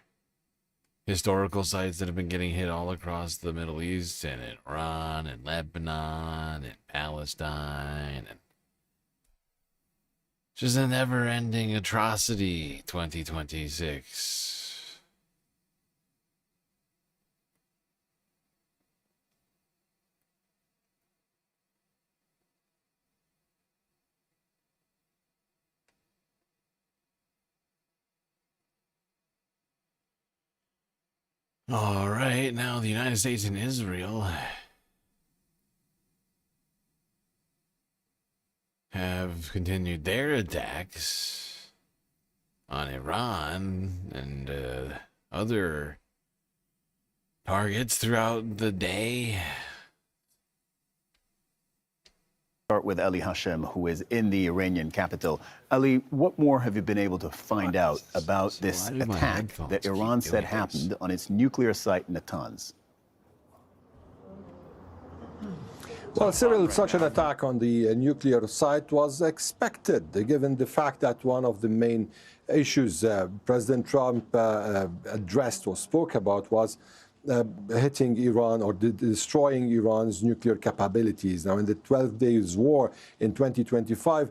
historical sites that have been getting hit all across the Middle East and in Iran and Lebanon and Palestine. And just a never-ending atrocity, 2026. All right, now the United States and Israel have continued their attacks on Iran and other targets throughout the day. Start with Ali Hashem, who is in the Iranian capital. Ali, what more have you been able to find out about this attack that Iran said happened on its nuclear site in Natanz? Well, Cyril, such an attack on the nuclear site was expected, given the fact that one of the main issues President Trump addressed or spoke about was hitting Iran or destroying Iran's nuclear capabilities. Now, in the 12 days war in 2025,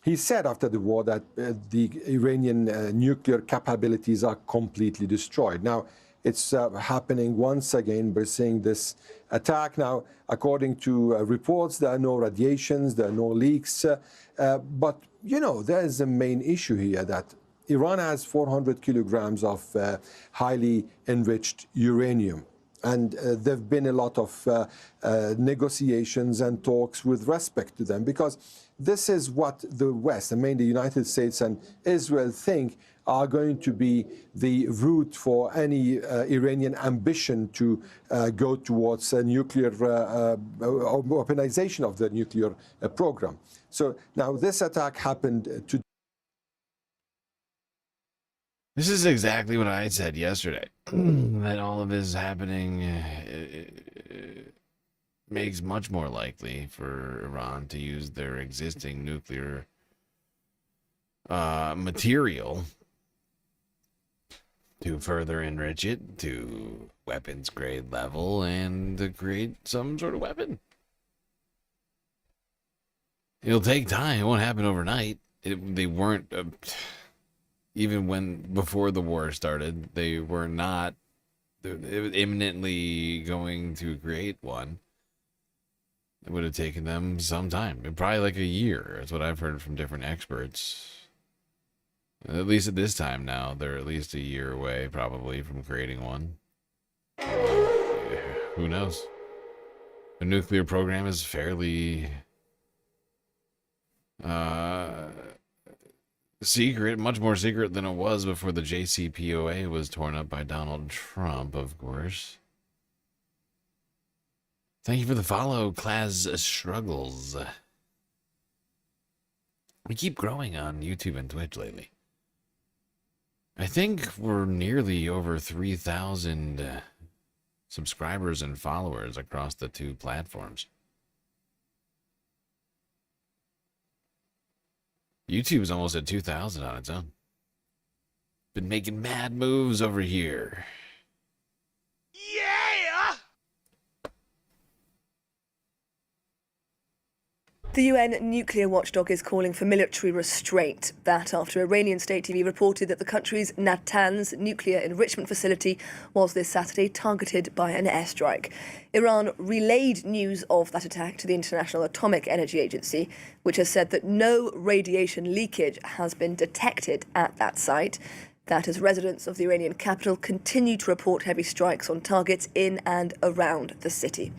he said after the war that the Iranian nuclear capabilities are completely destroyed. Now, it's happening once again. We're seeing this attack. Now, according to reports, there are no radiations, there are no leaks. But, you know, there is a main issue here that Iran has 400 kilograms of highly enriched uranium. And there have been a lot of negotiations and talks with respect to them, because this is what the West, I mean the United States and Israel, think are going to be the route for any Iranian ambition to go towards a nuclear weaponization of the nuclear program. So now this attack happened to. This is exactly what I said yesterday, that all of this happening makes much more likely for Iran to use their existing nuclear material to further enrich it to weapons grade level and to create some sort of weapon. It'll take time. It won't happen overnight. They weren't... even before the war started, they were not imminently going to create one. It would have taken them some time, probably like a year. That's what I've heard from different experts. At least at this time now, they're at least a year away, probably, from creating one. Who knows? The nuclear program is fairly secret, much more secret than it was before the JCPOA was torn up by Donald Trump, of course. Thank you for the follow, Class Struggles. We keep growing on YouTube and Twitch lately. I think we're nearly over 3,000 subscribers and followers across the two platforms. YouTube's almost at 2,000 on its own. Been making mad moves over here. The UN nuclear watchdog is calling for military restraint. That after Iranian state TV reported that the country's Natanz nuclear enrichment facility was this Saturday targeted by an airstrike. Iran relayed news of that attack to the International Atomic Energy Agency, which has said that no radiation leakage has been detected at that site. That as residents of the Iranian capital continue to report heavy strikes on targets in and around the city.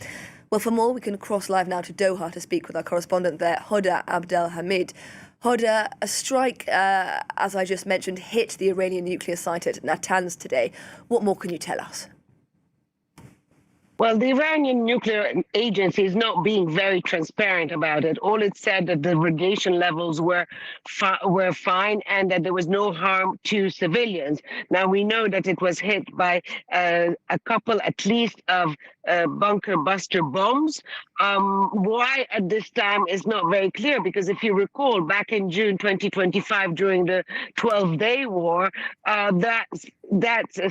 Well, for more, we can cross live now to Doha to speak with our correspondent there, Hoda Abdelhamid. Hoda, a strike, as I just mentioned, hit the Iranian nuclear site at Natanz today. What more can you tell us? Well, the Iranian nuclear agency is not being very transparent about it. All it said that the radiation levels were fine and that there was no harm to civilians. Now we know that it was hit by a couple, at least, of bunker buster bombs. Why at this time is not very clear, because if you recall, back in June 2025, during the 12-day war, that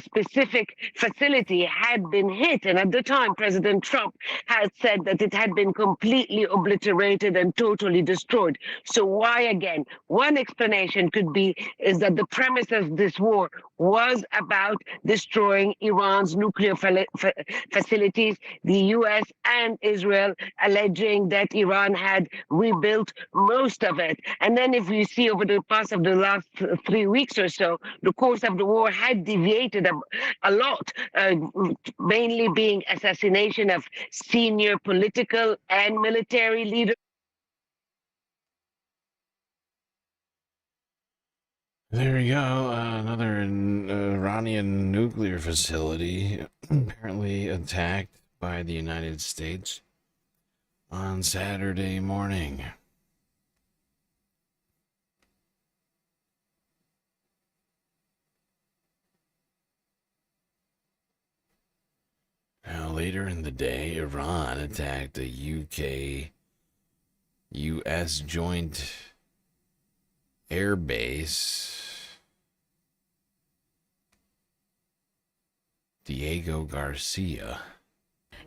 specific facility had been hit, and at the time President Trump had said that it had been completely obliterated and totally destroyed. So why again? One explanation could be is that the premise of this war was about destroying Iran's nuclear facilities, the US and Israel alleging that Iran had rebuilt most of it. And then if you see over the past of the last 3 weeks or so, the course of the war had deviated a lot, mainly being assassination of senior political and military leaders. There we go. Another Iranian nuclear facility apparently attacked by the United States on Saturday morning. Now, later in the day, Iran attacked a UK-US joint air base, Diego Garcia.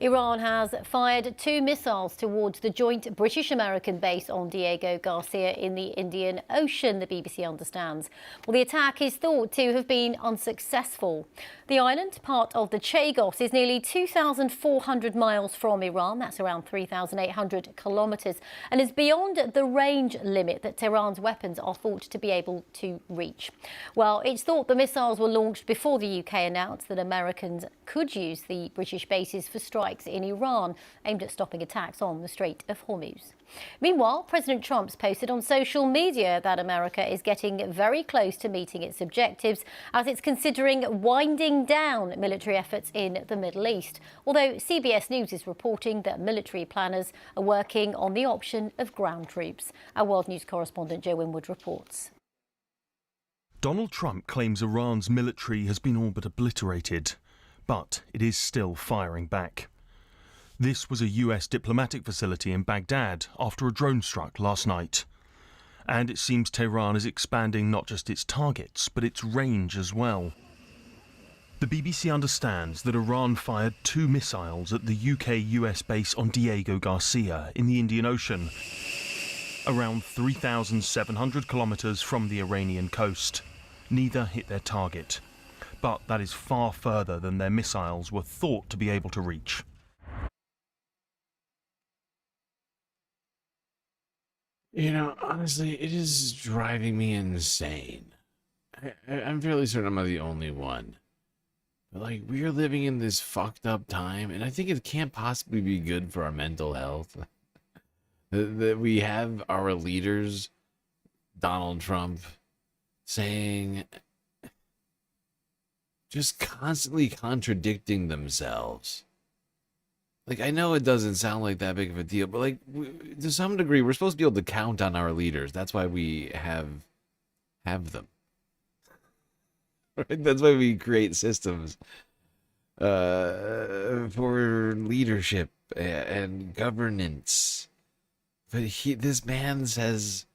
Iran has fired 2 missiles towards the joint British-American base on Diego Garcia in the Indian Ocean, the BBC understands. Well, the attack is thought to have been unsuccessful. The island, part of the Chagos, is nearly 2,400 miles from Iran. That's around 3,800 kilometres, and is beyond the range limit that Tehran's weapons are thought to be able to reach. Well, it's thought the missiles were launched before the UK announced that Americans could use the British bases for strikes in Iran aimed at stopping attacks on the Strait of Hormuz. Meanwhile, President Trump's posted on social media that America is getting very close to meeting its objectives as it's considering winding down military efforts in the Middle East, although CBS News is reporting that military planners are working on the option of ground troops. Our World News correspondent Joe Winwood reports. Donald Trump claims Iran's military has been all but obliterated, but it is still firing back. This was a US diplomatic facility in Baghdad after a drone struck last night. And it seems Tehran is expanding not just its targets, but its range as well. The BBC understands that Iran fired 2 missiles at the UK-US base on Diego Garcia in the Indian Ocean, around 3,700 kilometres from the Iranian coast. Neither hit their target, but that is far further than their missiles were thought to be able to reach. You know, honestly, it is driving me insane. I'm fairly certain I'm not the only one. But, like, we're living in this fucked up time, and I think it can't possibly be good for our mental health. That we have our leaders, Donald Trump, saying, just constantly contradicting themselves. Like, I know it doesn't sound like that big of a deal, but, like, to some degree, we're supposed to be able to count on our leaders. That's why we have them. Right? That's why we create systems for leadership and governance. But this man says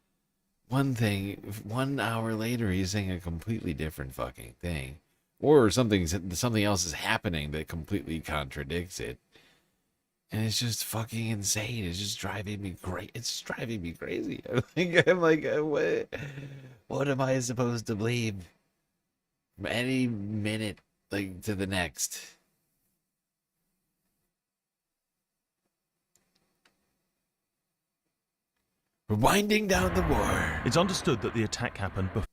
one thing, 1 hour later he's saying a completely different fucking thing. Or something else is happening that completely contradicts it. And it's just fucking insane. It's just driving me crazy. It's just driving me crazy. I'm like, what am I supposed to believe? From any minute, like, to the next. We're winding down the war. It's understood that the attack happened before.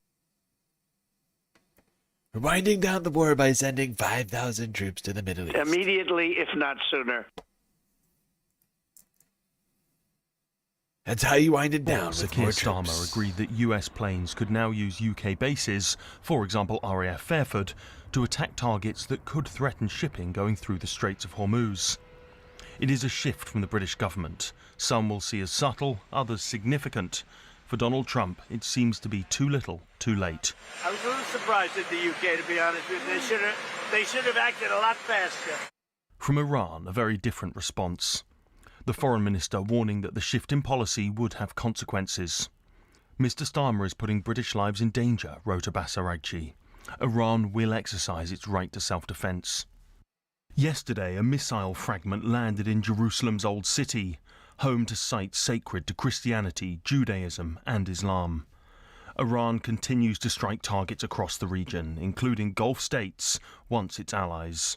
We're winding down the war by sending 5,000 troops to the Middle East. Immediately, if not sooner. That's how you wind it down Sir with Keir more Starmer troops. agreed that US planes could now use UK bases, for example RAF Fairford, to attack targets that could threaten shipping going through the Straits of Hormuz. It is a shift from the British government. Some will see as subtle, others significant. For Donald Trump, it seems to be too little, too late. I was a little surprised at the UK, to be honest with you. They should have acted a lot faster. From Iran, a very different response. The foreign minister warning that the shift in policy would have consequences. Mr. Starmer is putting British lives in danger, wrote Abbas Araghchi. Iran will exercise its right to self-defense. Yesterday, a missile fragment landed in Jerusalem's Old City, home to sites sacred to Christianity, Judaism and Islam. Iran continues to strike targets across the region, including Gulf states, once its allies.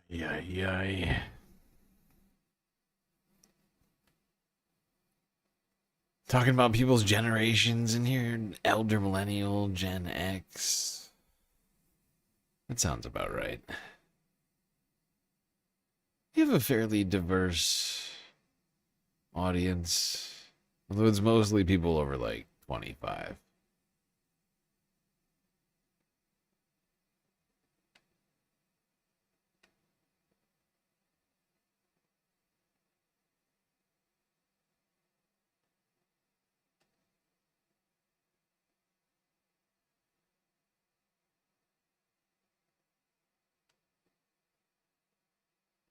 Yay. Talking about people's generations in here, elder millennial, Gen X. That sounds about right. You have a fairly diverse audience, although it's mostly people over like 25.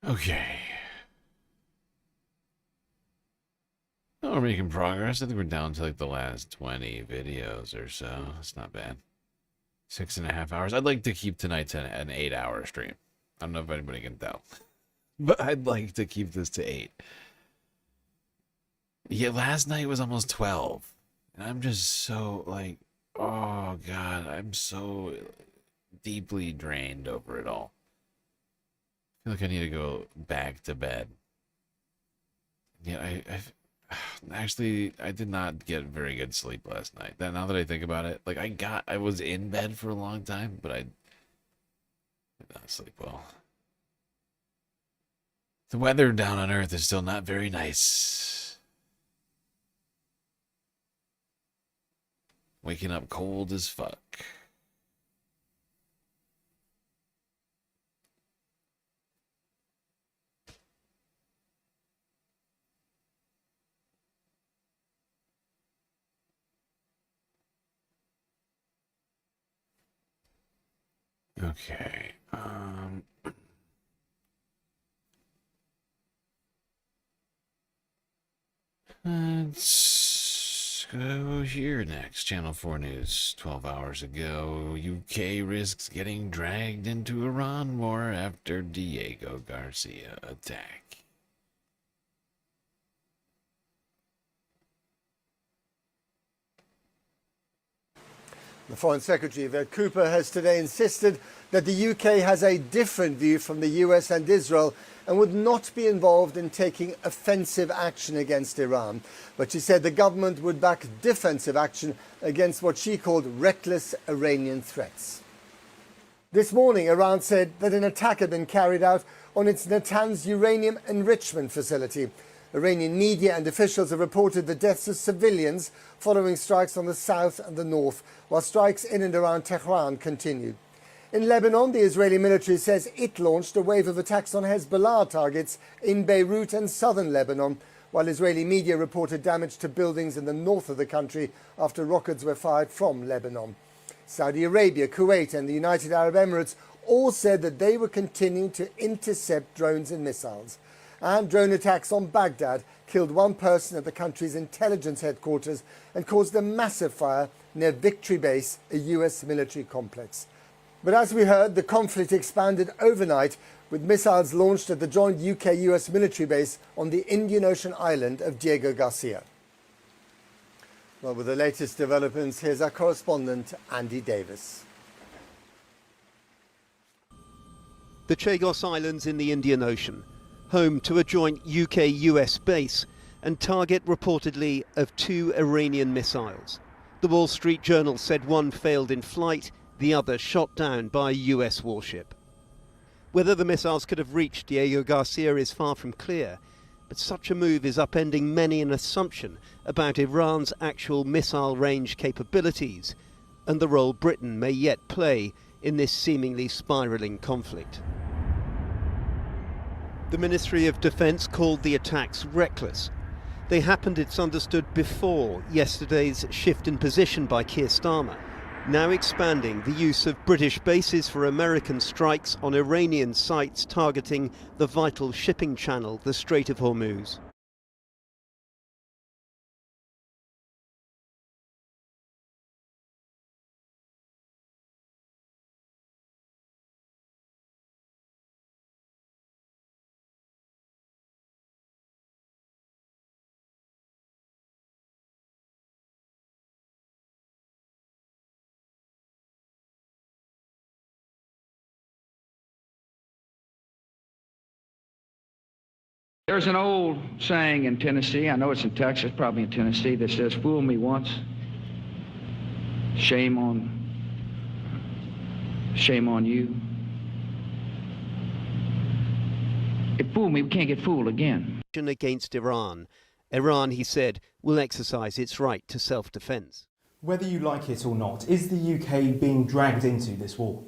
Okay. Oh, we're making progress. I think we're down to like the last 20 videos or so. That's not bad. 6.5 hours. I'd like to keep tonight's an 8-hour stream. I don't know if anybody can tell, but I'd like to keep this to 8. Yeah, last night was almost 12. And I'm just so like, oh God, I'm so deeply drained over it all. I feel like I need to go back to bed. Yeah, I did not get very good sleep last night. Now that I think about it, like I was in bed for a long time, but I did not sleep well. The weather down on Earth is still not very nice. Waking up cold as fuck. Okay. Let's go here next. Channel 4 News. 12 hours ago, UK risks getting dragged into Iran war after Diego Garcia attack. The Foreign Secretary, Yvette Cooper, has today insisted that the UK has a different view from the US and Israel and would not be involved in taking offensive action against Iran. But she said the government would back defensive action against what she called reckless Iranian threats. This morning, Iran said that an attack had been carried out on its Natanz uranium enrichment facility. Iranian media and officials have reported the deaths of civilians following strikes on the south and the north, while strikes in and around Tehran continued. In Lebanon, the Israeli military says it launched a wave of attacks on Hezbollah targets in Beirut and southern Lebanon, while Israeli media reported damage to buildings in the north of the country after rockets were fired from Lebanon. Saudi Arabia, Kuwait and the United Arab Emirates all said that they were continuing to intercept drones and missiles. And drone attacks on Baghdad killed one person at the country's intelligence headquarters and caused a massive fire near Victory Base, a US military complex. But as we heard, the conflict expanded overnight with missiles launched at the joint UK-US military base on the Indian Ocean island of Diego Garcia. Well, with the latest developments, here's our correspondent, Andy Davis. The Chagos Islands in the Indian Ocean, home to a joint UK-US base and target reportedly of 2 Iranian missiles. The Wall Street Journal said one failed in flight, the other shot down by a US warship. Whether the missiles could have reached Diego Garcia is far from clear, but such a move is upending many an assumption about Iran's actual missile range capabilities and the role Britain may yet play in this seemingly spiralling conflict. The Ministry of Defence called the attacks reckless. They happened, it's understood, before yesterday's shift in position by Keir Starmer, now expanding the use of British bases for American strikes on Iranian sites targeting the vital shipping channel, the Strait of Hormuz. There's an old saying in Tennessee, I know it's in Texas, probably in Tennessee, that says, "Fool me once, shame on you." If fool me, we can't get fooled again. Against Iran. Iran, he said, will exercise its right to self-defence. Whether you like it or not, is the UK being dragged into this war?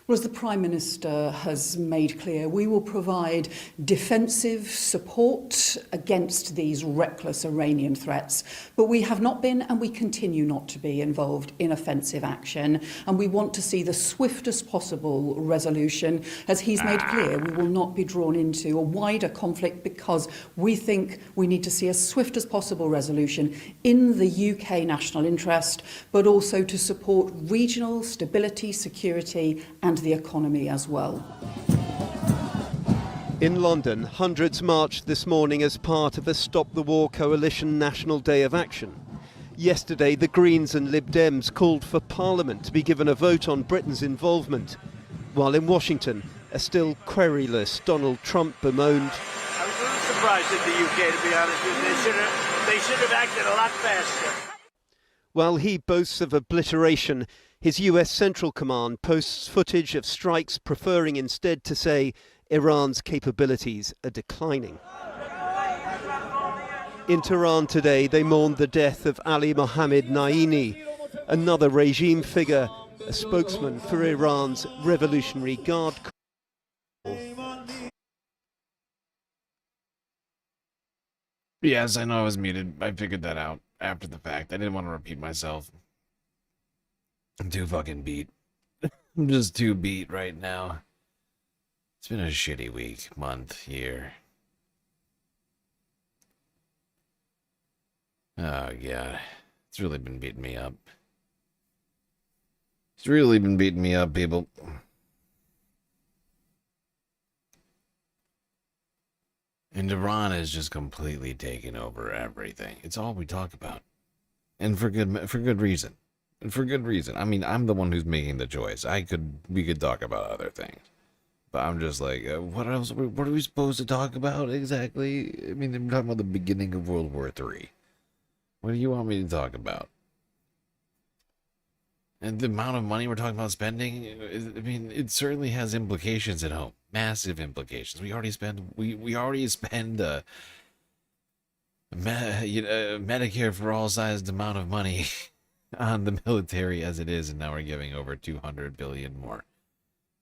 Well, as the Prime Minister has made clear, we will provide defensive support against these reckless Iranian threats. But we have not been and we continue not to be involved in offensive action. And we want to see the swiftest possible resolution. As he's made clear, we will not be drawn into a wider conflict because we think we need to see a swift as possible resolution in the UK national interest, but also to support regional stability, security and the economy as well. In London, hundreds marched this morning as part of a Stop the War Coalition National Day of Action. Yesterday, the Greens and Lib Dems called for Parliament to be given a vote on Britain's involvement, while in Washington, a still querulous Donald Trump bemoaned, I was a little surprised at the UK, to be honest with you. They should have acted a lot faster. While he boasts of obliteration, his US Central Command posts footage of strikes, preferring instead to say Iran's capabilities are declining. In Tehran today, they mourned the death of Ali Mohammed Naini, another regime figure, a spokesman for Iran's Revolutionary Guard Corps. Yes, I know I was muted. I figured that out after the fact. I didn't want to repeat myself. I'm too fucking beat. I'm just too beat right now. It's been a shitty week, month, year. Oh, God. It's really been beating me up. It's really been beating me up, people. And Iran is just completely taking over everything. It's all we talk about. And for good reason. And for good reason. I mean, I'm the one who's making the choice. We could talk about other things. But I'm just like, what else? What are we supposed to talk about exactly? I mean, I'm talking about the beginning of World War III. What do you want me to talk about? And the amount of money we're talking about spending, I mean, it certainly has implications at home. Massive implications. We already spend Medicare for all sized amount of money on the military as it is, and now we're giving over 200 billion more.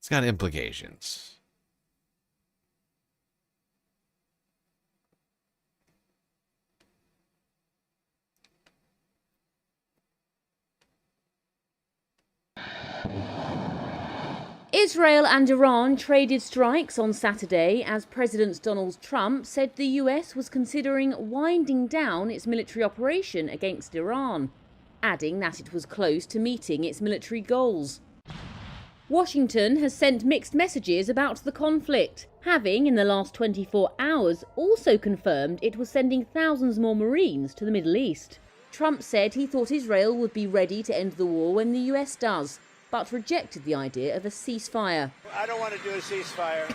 It's got implications. Israel and Iran traded strikes on Saturday as President Donald Trump said the US was considering winding down its military operation against Iran, adding that it was close to meeting its military goals. Washington has sent mixed messages about the conflict, having in the last 24 hours also confirmed it was sending thousands more Marines to the Middle East. Trump said he thought Israel would be ready to end the war when the US does, but rejected the idea of a ceasefire. I don't want to do a ceasefire.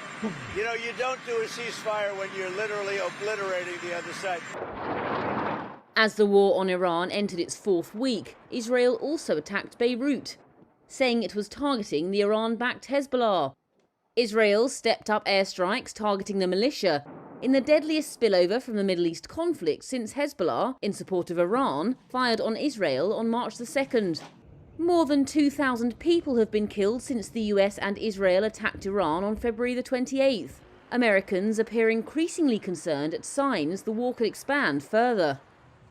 You know, you don't do a ceasefire when you're literally obliterating the other side. As the war on Iran entered its fourth week, Israel also attacked Beirut, saying it was targeting the Iran-backed Hezbollah. Israel stepped up airstrikes targeting the militia in the deadliest spillover from the Middle East conflict since Hezbollah, in support of Iran, fired on Israel on March the 2nd. More than 2,000 people have been killed since the US and Israel attacked Iran on February the 28th. Americans appear increasingly concerned at signs the war could expand further.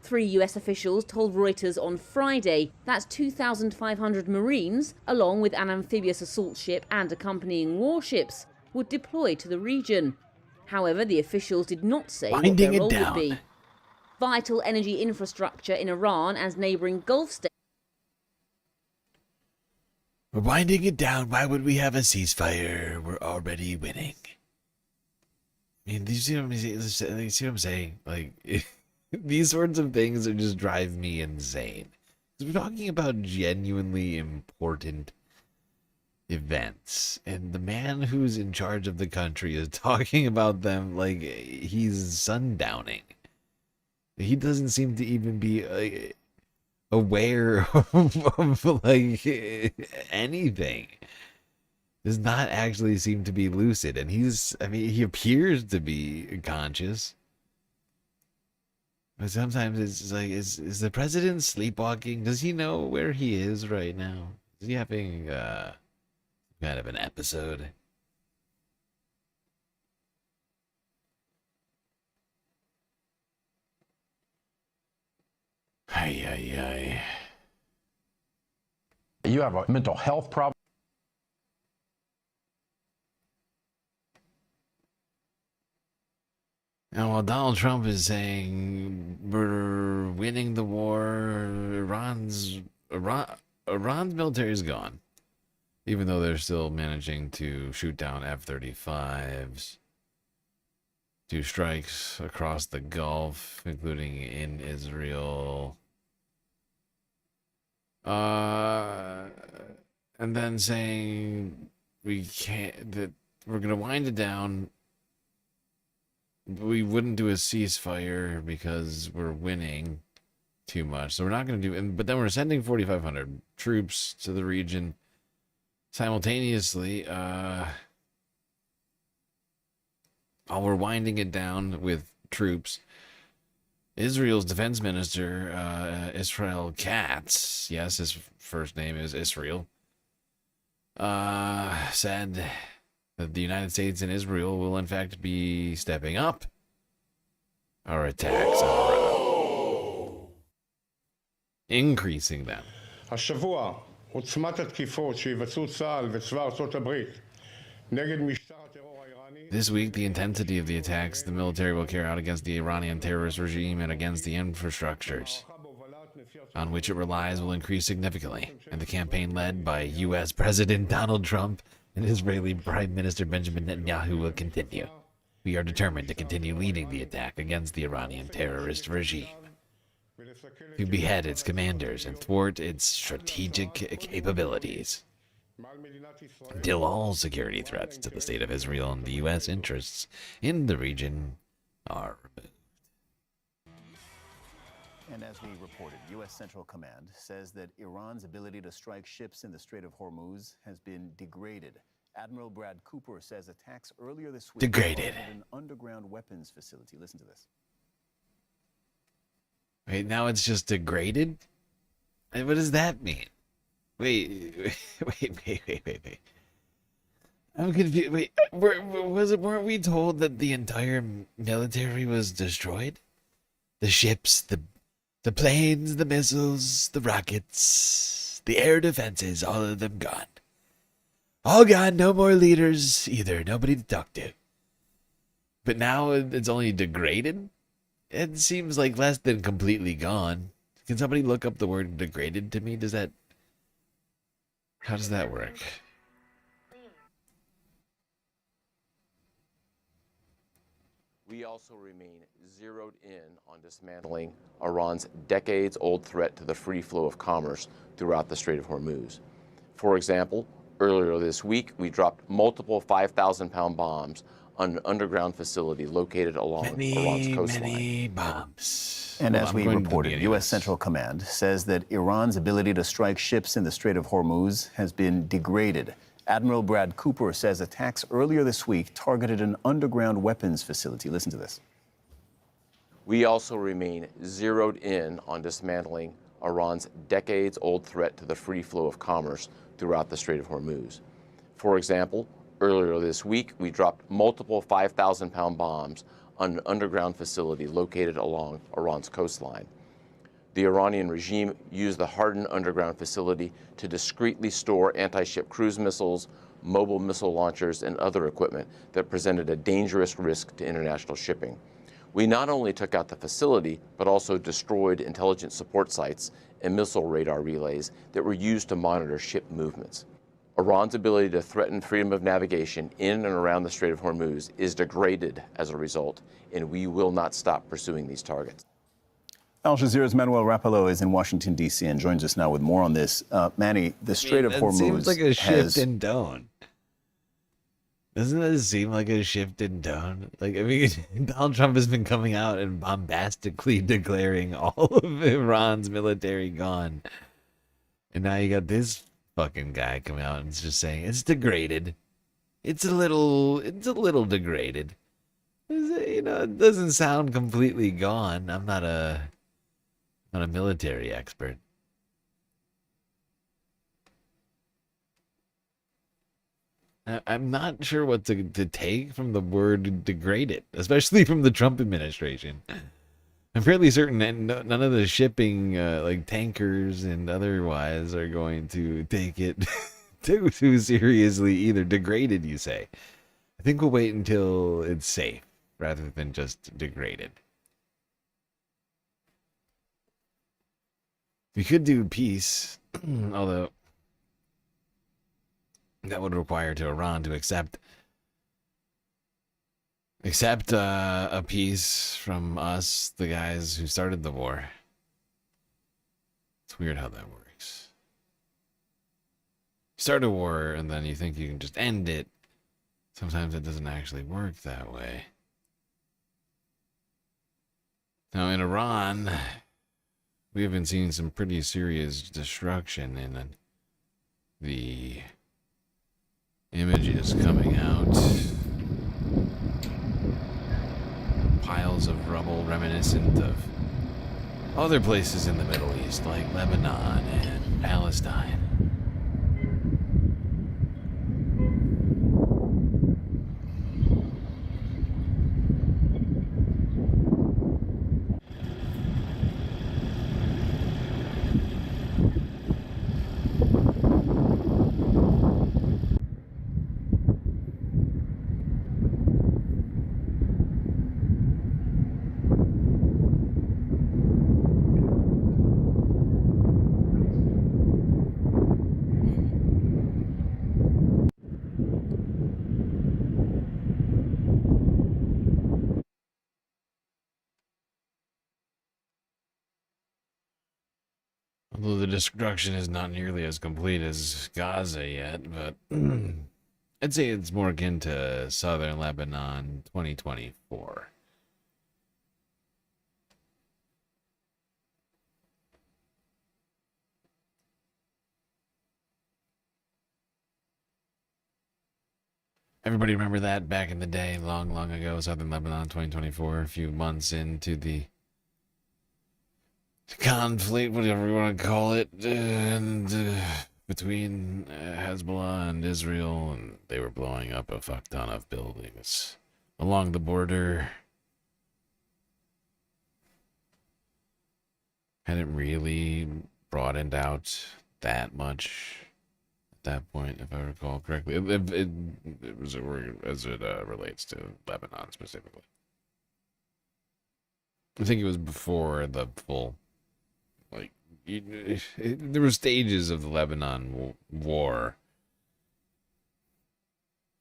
3 US officials told Reuters on Friday that 2,500 Marines, along with an amphibious assault ship and accompanying warships, would deploy to the region. However, the officials did not say what their role would be. Vital energy infrastructure in Iran and neighbouring Gulf states. We're winding it down. Why would we have a ceasefire? We're already winning. I mean, do you see what I'm saying? Like, these sorts of things are just drive me insane. We're talking about genuinely important events, and the man who's in charge of the country is talking about them like he's sundowning. He doesn't seem to even be aware of like anything. Does not actually seem to be lucid, and he appears to be conscious. But sometimes it's like, is the president sleepwalking? Does he know where he is right now? Is he having kind of an episode? Ay. You have a mental health problem. Now, while Donald Trump is saying we're winning the war, Iran's military is gone. Even though they're still managing to shoot down F-35s. 2 strikes across the Gulf, including in Israel. And then saying that we're going to wind it down. We wouldn't do a ceasefire because we're winning too much. So we're not going to do, but then we're sending 4,500 troops to the region simultaneously. While we're winding it down with troops, Israel's defense minister, Israel Katz, yes, his first name is Israel, said that the United States and Israel will in fact be stepping up our attacks on Iran, increasing them. השבוע עוצמת התקיפות שיבצעו צה"ל וצבא ארצות הברית נגד משטר הטרור האיראני. This week, the intensity of the attacks the military will carry out against the Iranian terrorist regime and against the infrastructures on which it relies will increase significantly, and the campaign led by U.S. President Donald Trump and Israeli Prime Minister Benjamin Netanyahu will continue. We are determined to continue leading the attack against the Iranian terrorist regime, to behead its commanders and thwart its strategic capabilities, until all security threats to the state of Israel and the U.S. interests in the region are removed. And as we reported, U.S. Central Command says that Iran's ability to strike ships in the Strait of Hormuz has been degraded. Admiral Brad Cooper says attacks earlier this week Degraded. targeted an underground weapons facility. Listen to this. Wait, now it's just degraded? What does that mean? Wait. I'm confused. Wait, weren't we told that the entire military was destroyed? The ships, the planes, the missiles, the rockets, the air defenses, all of them gone. All gone, no more leaders either, nobody to talk to. But now it's only degraded? It seems like less than completely gone. Can somebody look up the word degraded to me? How does that work? We also remain zeroed in on dismantling Iran's decades-old threat to the free flow of commerce throughout the Strait of Hormuz. For example, earlier this week, we dropped multiple 5,000-pound bombs on an underground facility located along Iran's coastline. Many bombs. And Well, as I'm we going to reported, be U.S. Central Command says that Iran's ability to strike ships in the Strait of Hormuz has been degraded. Admiral Brad Cooper says attacks earlier this week targeted an underground weapons facility. Listen to this. We also remain zeroed in on dismantling Iran's decades-old threat to the free flow of commerce throughout the Strait of Hormuz. For example, earlier this week, we dropped multiple 5,000-pound bombs on an underground facility located along Iran's coastline. The Iranian regime used the hardened underground facility to discreetly store anti-ship cruise missiles, mobile missile launchers, and other equipment that presented a dangerous risk to international shipping. We not only took out the facility, but also destroyed intelligence support sites and missile radar relays that were used to monitor ship movements. Iran's ability to threaten freedom of navigation in and around the Strait of Hormuz is degraded as a result, and we will not stop pursuing these targets. Al Jazeera's Manuel Rapallo is in Washington, D.C. and joins us now with more on this. Manny, the Strait of Hormuz seems like a has... shift in tone. Doesn't it seem like a shift in tone? Like, I mean, Donald Trump has been coming out and bombastically declaring all of Iran's military gone. And now you got this fucking guy coming out and just saying it's degraded. It's a little degraded. You know, it doesn't sound completely gone. I'm not a military expert. I'm not sure what to take from the word degraded, especially from the Trump administration. I'm fairly certain that none of the shipping, like tankers and otherwise, are going to take it too seriously either. Degraded, you say? I think we'll wait until it's safe rather than just degraded. We could do peace, although that would require to Iran to accept a peace from us, the guys who started the war. It's weird how that works. You start a war and then you think you can just end it. Sometimes it doesn't actually work that way. Now in Iran, we have been seeing some pretty serious destruction in the images coming out. Piles of rubble reminiscent of other places in the Middle East like Lebanon and Palestine. Although the destruction is not nearly as complete as Gaza yet, but I'd say it's more akin to southern Lebanon 2024. Everybody remember that back in the day, long, long ago, southern Lebanon 2024, a few months into the conflict, whatever you want to call it, and between Hezbollah and Israel, and they were blowing up a fuck ton of buildings along the border. Hadn't really broadened out that much at that point, if I recall correctly. It was as it relates to Lebanon specifically. I think it was before the full. Like, there were stages of the Lebanon war.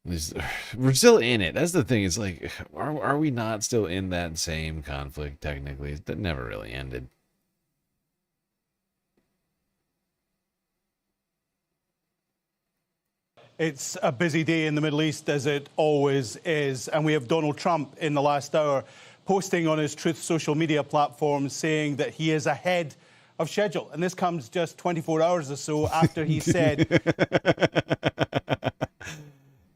We're still in it. That's the thing. It's like, are we not still in that same conflict, technically? That never really ended. It's a busy day in the Middle East, as it always is. And we have Donald Trump in the last hour posting on his Truth social media platform saying that he is ahead of schedule. And this comes just 24 hours or so after he said...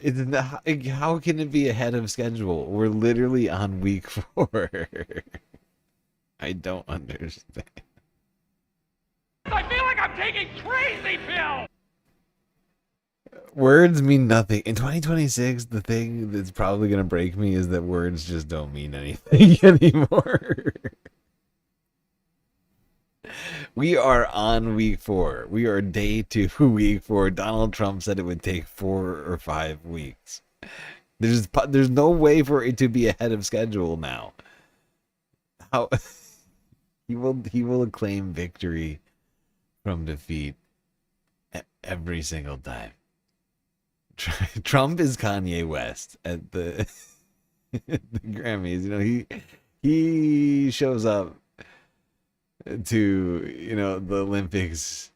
How can it be ahead of schedule? We're literally on week 4. I don't understand. I feel like I'm taking crazy pills! Words mean nothing. In 2026, the thing that's probably going to break me is that words just don't mean anything anymore. We are on week 4. We are day 2, week 4. Donald Trump said it would take 4 or 5 weeks. There's no way for it to be ahead of schedule now. How he will claim victory from defeat every single time. Trump is Kanye West at the Grammys. You know, he shows up to, you know, the Olympics,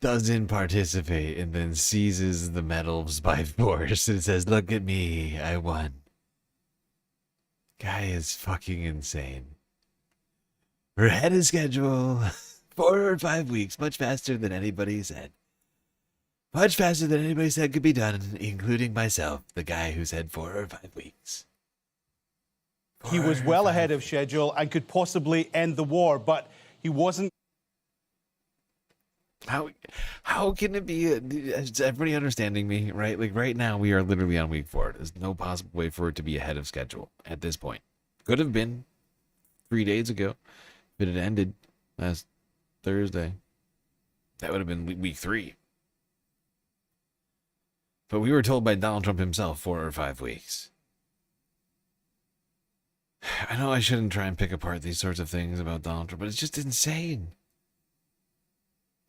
doesn't participate, and then seizes the medals by force and says, "Look at me, I won." Guy is fucking insane. We're ahead of schedule. 4 or 5 weeks, much faster than anybody said. Much faster than anybody said could be done, including myself, the guy who said 4 or 5 weeks. He was well ahead of schedule and could possibly end the war, but he wasn't. How can it be? Is everybody understanding me, right? Like right now, we are literally on week 4. There's no possible way for it to be ahead of schedule at this point. Could have been 3 days ago if it had ended last Thursday. That would have been week 3. But we were told by Donald Trump himself 4 or 5 weeks. I know I shouldn't try and pick apart these sorts of things about Donald Trump, but it's just insane.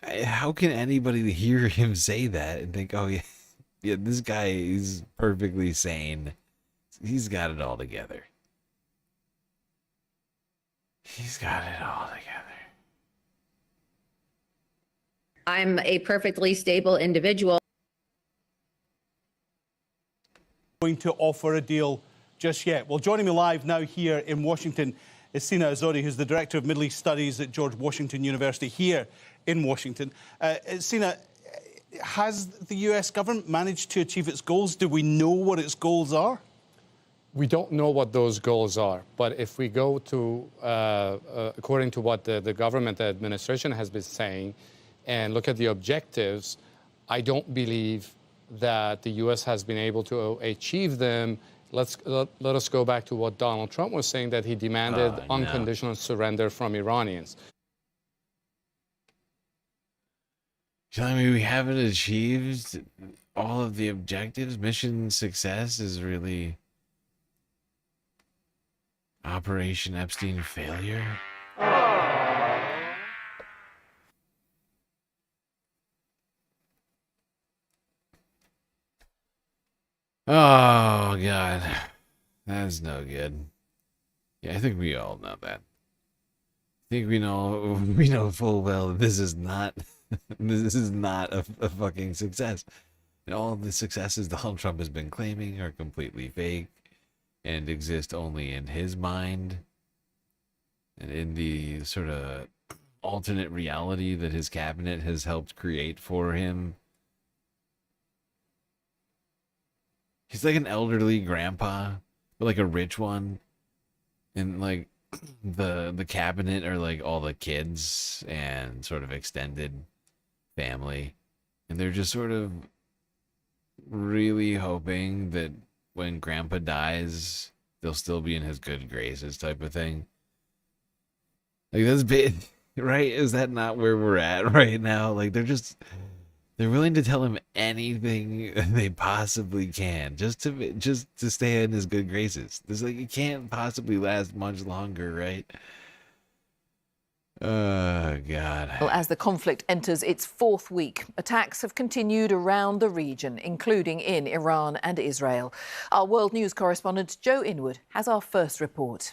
How can anybody hear him say that and think, oh, yeah, this guy is perfectly sane. He's got it all together. He's got it all together. I'm a perfectly stable individual. Going to offer a deal just yet. Well, joining me live now here in Washington is Sina Azori, who's the Director of Middle East Studies at George Washington University here in Washington. Sina, has the US government managed to achieve its goals? Do we know what its goals are? We don't know what those goals are, but if we go to, according to what the government, the administration has been saying, and look at the objectives, I don't believe that the U.S. has been able to achieve them. Let us go back to what Donald Trump was saying, that he demanded unconditional surrender from Iranians. Telling me we haven't achieved all of the objectives? Mission success is really Operation Epstein failure? Oh, God. That's no good. Yeah, I think we all know that. I think we know full well that this is not a fucking success. And all of the successes Donald Trump has been claiming are completely fake and exist only in his mind and in the sort of alternate reality that his cabinet has helped create for him. He's like an elderly grandpa, but like a rich one. And like the cabinet are like all the kids and sort of extended family. And they're just sort of really hoping that when grandpa dies, they'll still be in his good graces type of thing. Like that's big, right? Is that not where we're at right now? Like they're willing to tell him anything they possibly can just to stay in his good graces. This like it can't possibly last much longer, right? Oh, God. Well, as the conflict enters its 4th week, attacks have continued around the region, including in Iran and Israel. Our World News correspondent Joe Inwood has our first report.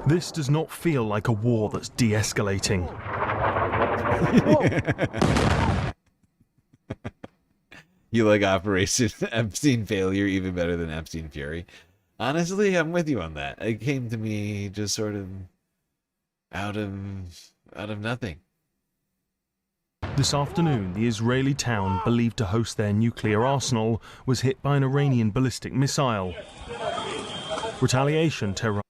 This does not feel like a war that's de-escalating. You like Operation Epstein failure even better than Epstein fury. Honestly, I'm with you on that. It came to me just sort of out of nothing. This afternoon, the Israeli town believed to host their nuclear arsenal was hit by an Iranian ballistic missile. Retaliation, Tehran.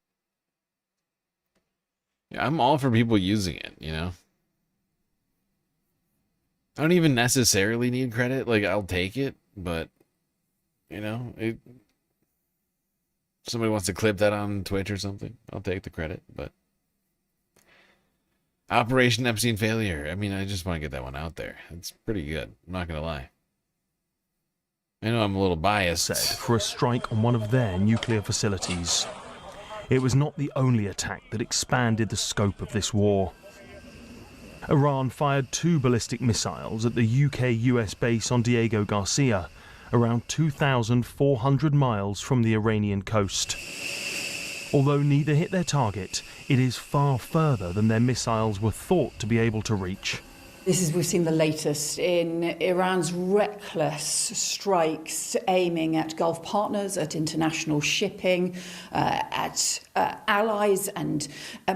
Yeah, I'm all for people using it, you know? I don't even necessarily need credit. Like, I'll take it, but, you know, somebody wants to clip that on Twitch or something, I'll take the credit, but Operation Epstein failure. I mean, I just want to get that one out there. It's pretty good. I'm not going to lie. I know I'm a little biased. For a strike on one of their nuclear facilities. It was not the only attack that expanded the scope of this war. Iran fired 2 ballistic missiles at the UK-US base on Diego Garcia, around 2,400 miles from the Iranian coast. Although neither hit their target, it is far further than their missiles were thought to be able to reach. We've seen the latest in Iran's reckless strikes aiming at Gulf partners, at international shipping, at allies and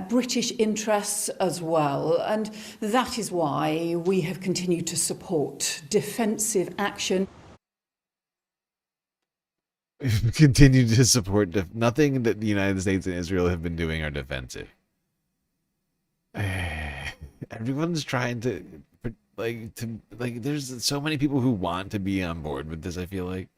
British interests as well. And that is why we have continued to support defensive action. We've continued to support nothing that the United States and Israel have been doing are defensive. Everyone's trying to there's so many people who want to be on board with this, I feel like.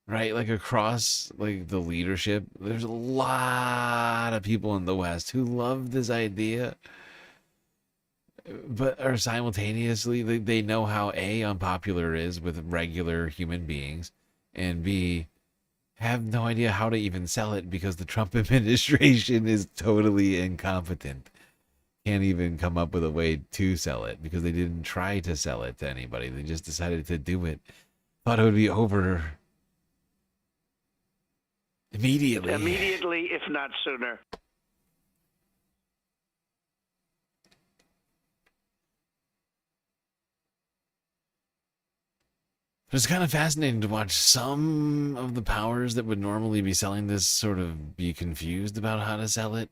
Right? Like across like the leadership, there's a lot of people in the West who love this idea, but are simultaneously they know how A, unpopular it is with regular human beings, and B, have no idea how to even sell it because the Trump administration is totally incompetent. Can't even come up with a way to sell it because they didn't try to sell it to anybody. They just decided to do it. Thought it would be over immediately. Immediately, if not sooner. It's kind of fascinating to watch some of the powers that would normally be selling this sort of be confused about how to sell it,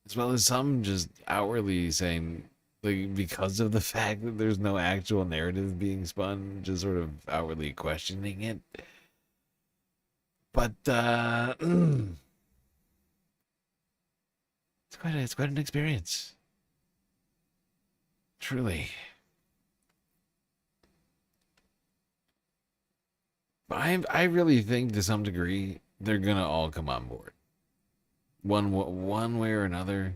as well as some just outwardly saying, like, because of the fact that there's no actual narrative being spun, just sort of outwardly questioning it. But it's quite an experience. Truly. I really think to some degree they're gonna all come on board, one way or another.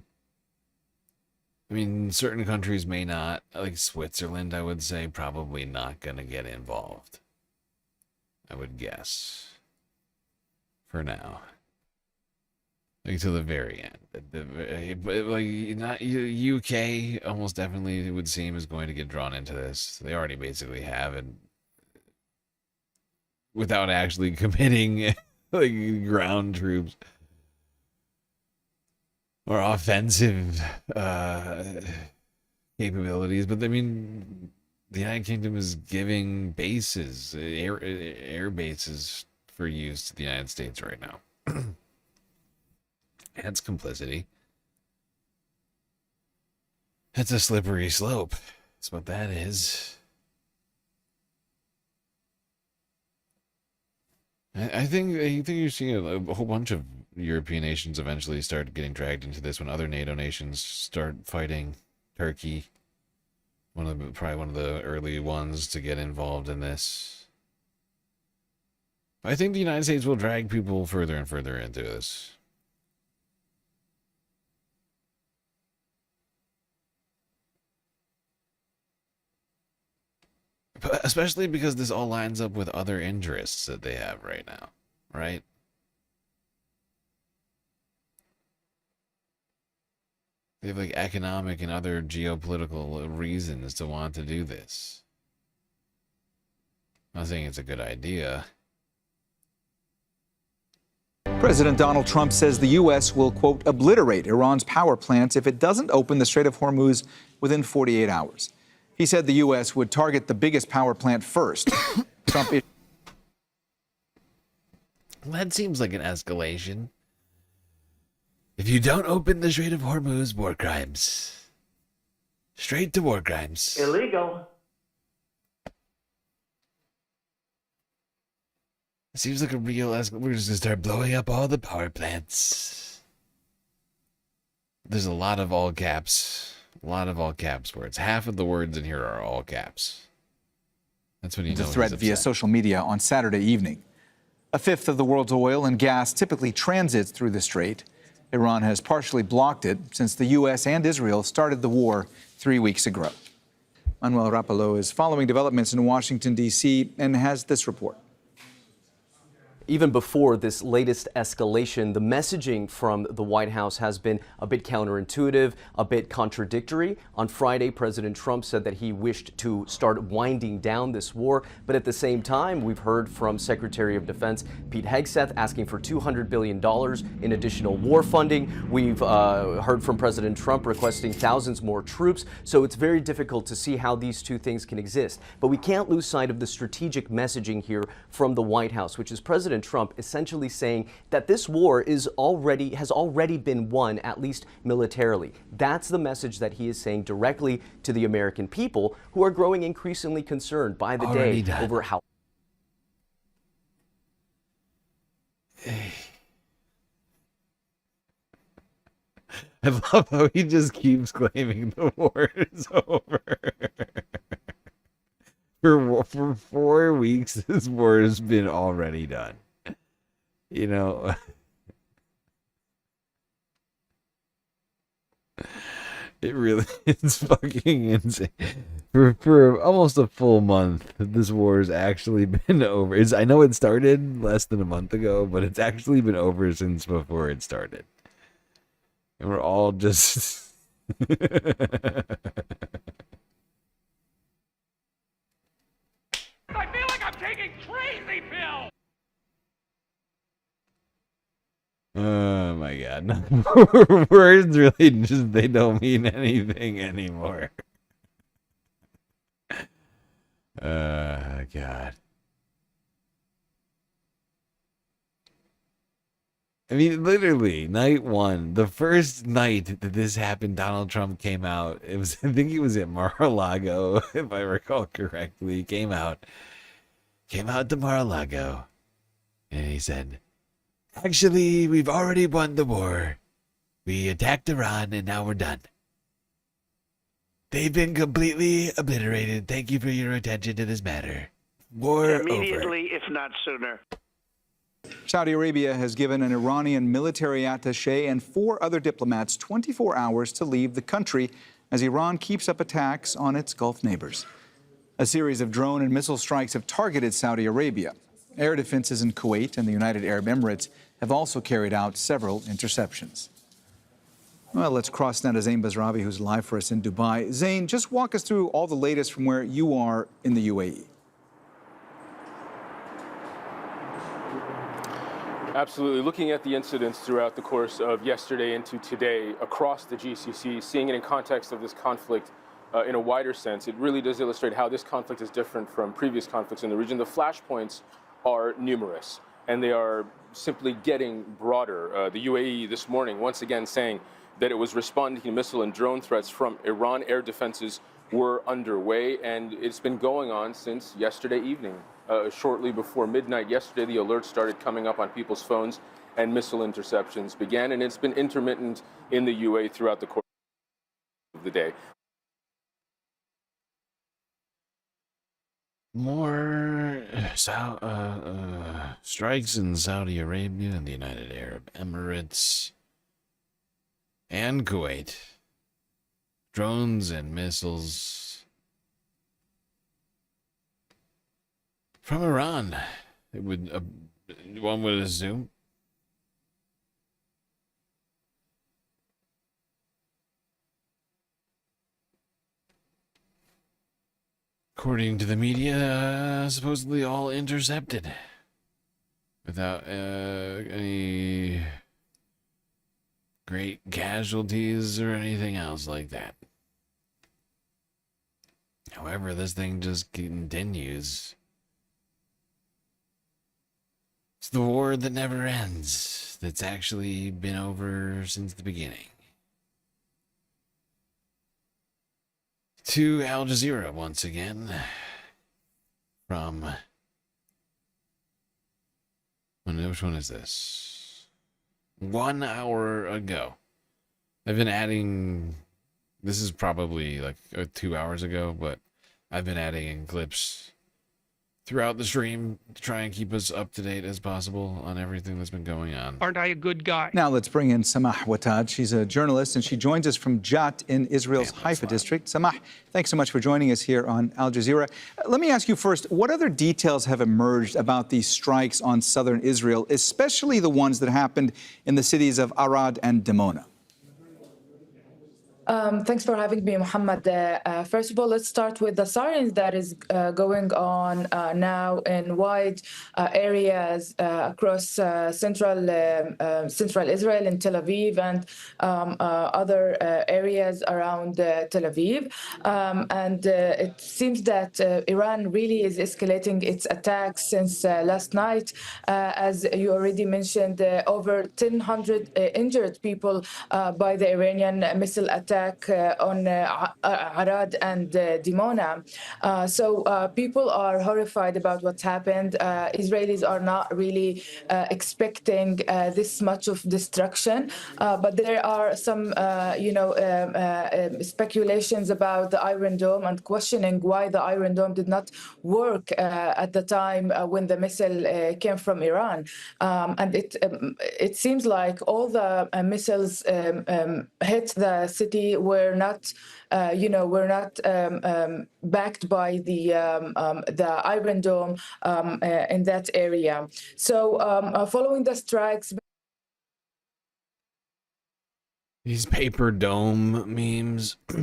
I mean, certain countries may not, like Switzerland, I would say, probably not gonna get involved. I would guess. For now, like to the very end, but like not UK, almost definitely it would seem is going to get drawn into this. They already basically have it. Without actually committing like ground troops or offensive capabilities, but I mean, the United Kingdom is giving bases, air bases for use to the United States right now. That's complicity. That's a slippery slope. That's what that is. I think you're seeing a whole bunch of European nations eventually start getting dragged into this when other NATO nations start fighting. Turkey, probably one of the early ones to get involved in this. I think the United States will drag people further and further into this. Especially because this all lines up with other interests that they have right now, right? They have like economic and other geopolitical reasons to want to do this. I'm not saying it's a good idea. President Donald Trump says the U.S. will, quote, obliterate Iran's power plants if it doesn't open the Strait of Hormuz within 48 hours. He said the U.S. would target the biggest power plant first. Trump Well, that seems like an escalation. If you don't open the Strait of Hormuz, war crimes. Straight to war crimes. Illegal. Seems like a real We're just gonna start blowing up all the power plants. There's a lot of all caps. A lot of all caps words. Half of the words in here are all caps. That's when you know the he's threat via upset. social media on Saturday evening. A fifth of the world's oil and gas typically transits through the strait. Iran has partially blocked it since the U.S. and Israel started the war 3 weeks ago. Manuel Rapallo is following developments in Washington, D.C., and has this report. Even before this latest escalation, the messaging from the White House has been a bit counterintuitive, a bit contradictory. On Friday, President Trump said that he wished to start winding down this war. But at the same time, we've heard from Secretary of Defense Pete Hegseth asking for $200 billion in additional war funding. We've heard from President Trump requesting thousands more troops. So it's very difficult to see how these two things can exist. But we can't lose sight of the strategic messaging here from the White House, which is President Trump essentially saying that this war has already been won, at least militarily. That's the message that he is saying directly to the American people, who are growing increasingly concerned by the day over how. I love how he just keeps claiming the war is over. For 4 weeks, this war has been already done. You know, it really is fucking insane. For almost a full month, this war has actually been over. I know it started less than a month ago, but it's actually been over since before it started. And we're all just... I feel like I'm taking crazy pills! Oh my god. Words really just, they don't mean anything anymore. God. I mean, literally, night one, the first night that this happened, Donald Trump came out. I think he was at Mar-a-Lago, if I recall correctly. He came out to Mar-a-Lago, and he said, actually, we've already won the war. We attacked Iran, and now we're done. They've been completely obliterated. Thank you for your attention to this matter. War Immediately, over. if not sooner. Saudi Arabia has given an Iranian military attaché and 4 other diplomats 24 hours to leave the country as Iran keeps up attacks on its Gulf neighbors. A series of drone and missile strikes have targeted Saudi Arabia. Air defenses in Kuwait and the United Arab Emirates have also carried out several interceptions. Well, let's cross now to Zain Basravi, who's live for us in Dubai. Zain, just walk us through all the latest from where you are in the UAE. Absolutely. Looking at the incidents throughout the course of yesterday into today across the GCC, seeing it in context of this conflict in a wider sense, it really does illustrate how this conflict is different from previous conflicts in the region. The flashpoints are numerous, and they are simply getting broader. The UAE this morning once again saying that it was responding to missile and drone threats from Iran. Air defenses were underway, and it's been going on since yesterday evening. Shortly before midnight yesterday, the alerts started coming up on people's phones and missile interceptions began, and it's been intermittent in the UAE throughout the course of the day. More strikes in Saudi Arabia and the United Arab Emirates and Kuwait. Drones and missiles from Iran. It would, one would assume. According to the media, supposedly all intercepted without any great casualties or anything else like that. However, this thing just continues. It's the war that never ends, that's actually been over since the beginning. To Al Jazeera once again, from, which one is this? 1 hour ago. I've been adding, this is probably like 2 hours ago, but I've been adding in clips throughout the stream to try and keep us up to date as possible on everything that's been going on. Aren't I a good guy? Now let's bring in Samah Watad. She's a journalist and she joins us from Jat in Israel's Haifa district. Samah, thanks so much for joining us here on Al Jazeera. Let me ask you first, what other details have emerged about these strikes on southern Israel, especially the ones that happened in the cities of Arad and Dimona? Thanks for having me, Muhammad. First of all, let's start with the sirens that is going on now in wide areas across central Israel in Tel Aviv and other areas around Tel Aviv. And it seems that Iran really is escalating its attacks since last night. As you already mentioned, over 1,000 injured people by the Iranian missile attack on Arad and Dimona. So people are horrified about what's happened. Israelis are not really expecting this much of destruction, but there are some, speculations about the Iron Dome and questioning why the Iron Dome did not work at the time when the missile came from Iran. And it seems like all the missiles hit the city were not, backed by the Iron Dome in that area. So following the strikes. These paper dome memes. I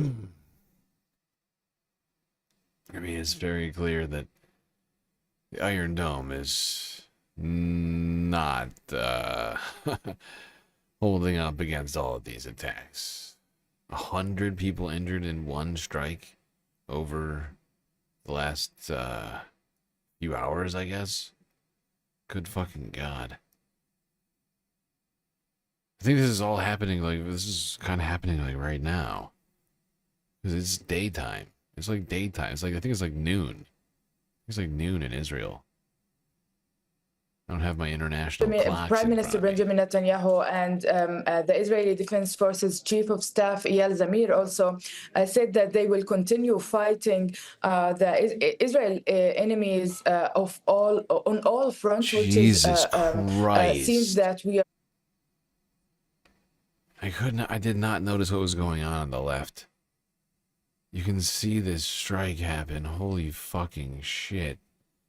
mean, it's very clear that the Iron Dome is not holding up against all of these attacks. 100 people injured in one strike over the last few hours, I guess. Good fucking God. I think this is all happening, this is kind of happening, right now. Because it's daytime. It's like daytime. It's like, I think it's like noon. It's like noon in Israel. I don't have my international clocks. Prime Minister Benjamin Netanyahu and the Israeli Defense Forces Chief of Staff Eyal Zamir also said that they will continue fighting the Israel enemies on all fronts, Jesus Christ. Seems that we are. I did not notice what was going on the left. You can see this strike happen. Holy fucking shit.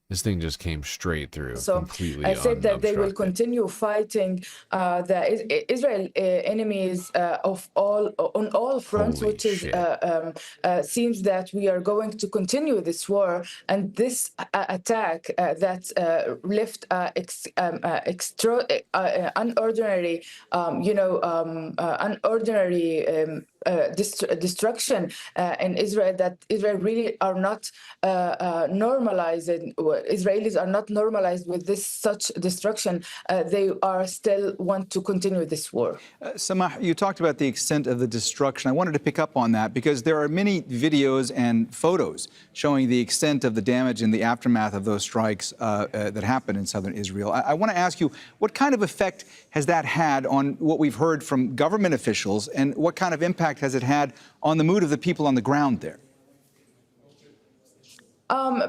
This thing just came straight through, completely I said that they will continue fighting the Israel enemies on all fronts, Holy which is seems that we are going to continue this war. And this attack that left unordinary, destruction in Israel, that Israel really are not normalizing. Israelis are not normalized with this such destruction. They are still want to continue this war. Samah, you talked about the extent of the destruction. I wanted to pick up on that because there are many videos and photos showing the extent of the damage in the aftermath of those strikes that happened in southern Israel. I want to ask you, what kind of effect has that had on what we've heard from government officials, and what kind of impact has it had on the mood of the people on the ground there?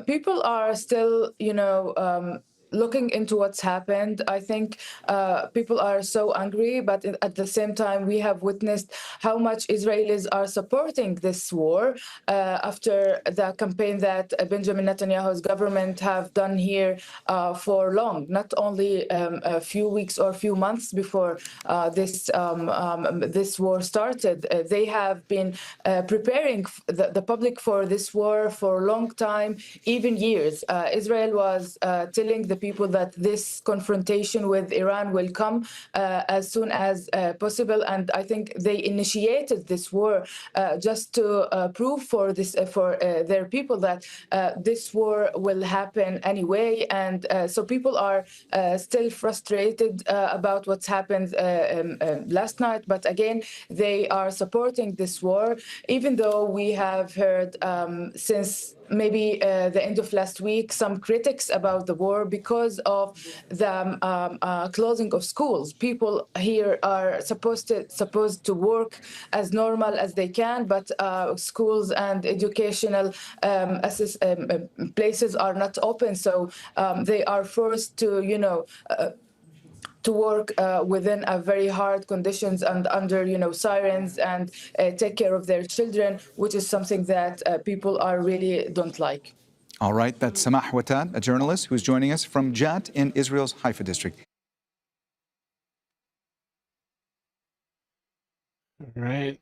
People are still, looking into what's happened. I think people are so angry, but at the same time, we have witnessed how much Israelis are supporting this war after the campaign that Benjamin Netanyahu's government have done here for long, not only a few weeks or a few months before this war started. They have been preparing the public for this war for a long time, even years. Israel was telling the people that this confrontation with Iran will come as soon as possible. And I think they initiated this war just to prove for their people that this war will happen anyway. And so people are still frustrated about what's happened last night. But again, they are supporting this war, even though we have heard since maybe the end of last week some critics about the war because of the closing of schools. People here are supposed to work as normal as they can, but schools and educational places are not open, so they are forced to, to work within a very hard conditions and under, sirens, and take care of their children, which is something that people are really don't like. All right, that's Samah Watad, a journalist who's joining us from Jat in Israel's Haifa district. Right.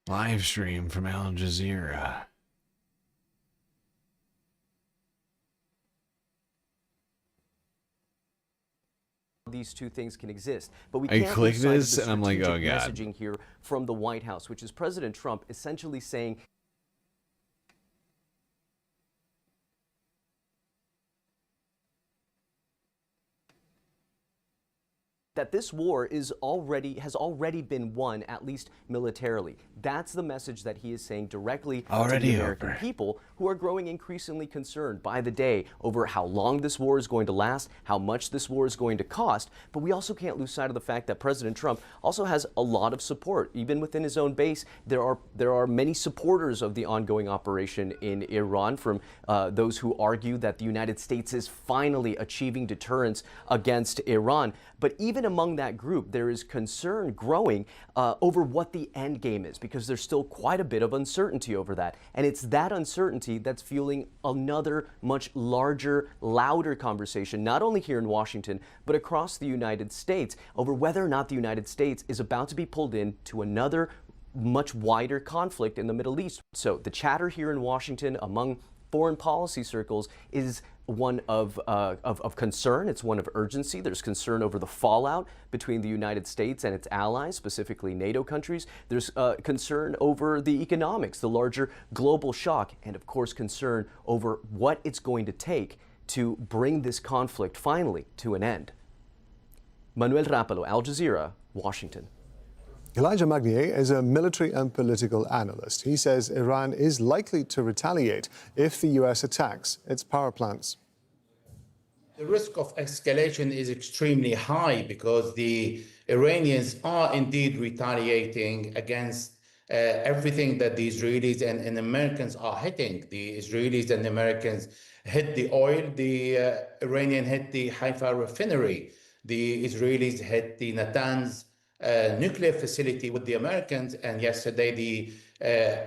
Live stream from Al Jazeera. These two things can exist, but we I can't click lose sight of this the and I'm like, oh strategic God. messaging here from the White House, which is President Trump essentially saying that this war has already been won, at least militarily. That's the message that he is saying directly to the American people, who are growing increasingly concerned by the day over how long this war is going to last, how much this war is going to cost. But we also can't lose sight of the fact that President Trump also has a lot of support. Even within his own base, there are many supporters of the ongoing operation in Iran, from those who argue that the United States is finally achieving deterrence against Iran. But even among that group, there is concern growing over what the end game is, because there's still quite a bit of uncertainty over that. And it's that uncertainty that's fueling another much larger, louder conversation, not only here in Washington, but across the United States, over whether or not the United States is about to be pulled into another much wider conflict in the Middle East. So the chatter here in Washington among foreign policy circles is one of concern. It's one of urgency. There's concern over the fallout between the United States and its allies, specifically NATO countries. There's concern over the economics, the larger global shock, and of course concern over what it's going to take to bring this conflict finally to an end. Manuel Rapalo, Al Jazeera, Washington. Elijah Magnier is a military and political analyst. He says Iran is likely to retaliate if the U.S. attacks its power plants. The risk of escalation is extremely high because the Iranians are indeed retaliating against everything that the Israelis and Americans are hitting. The Israelis and the Americans hit the oil, the Iranian hit the Haifa refinery, the Israelis hit the Natanz nuclear facility with the Americans, and yesterday the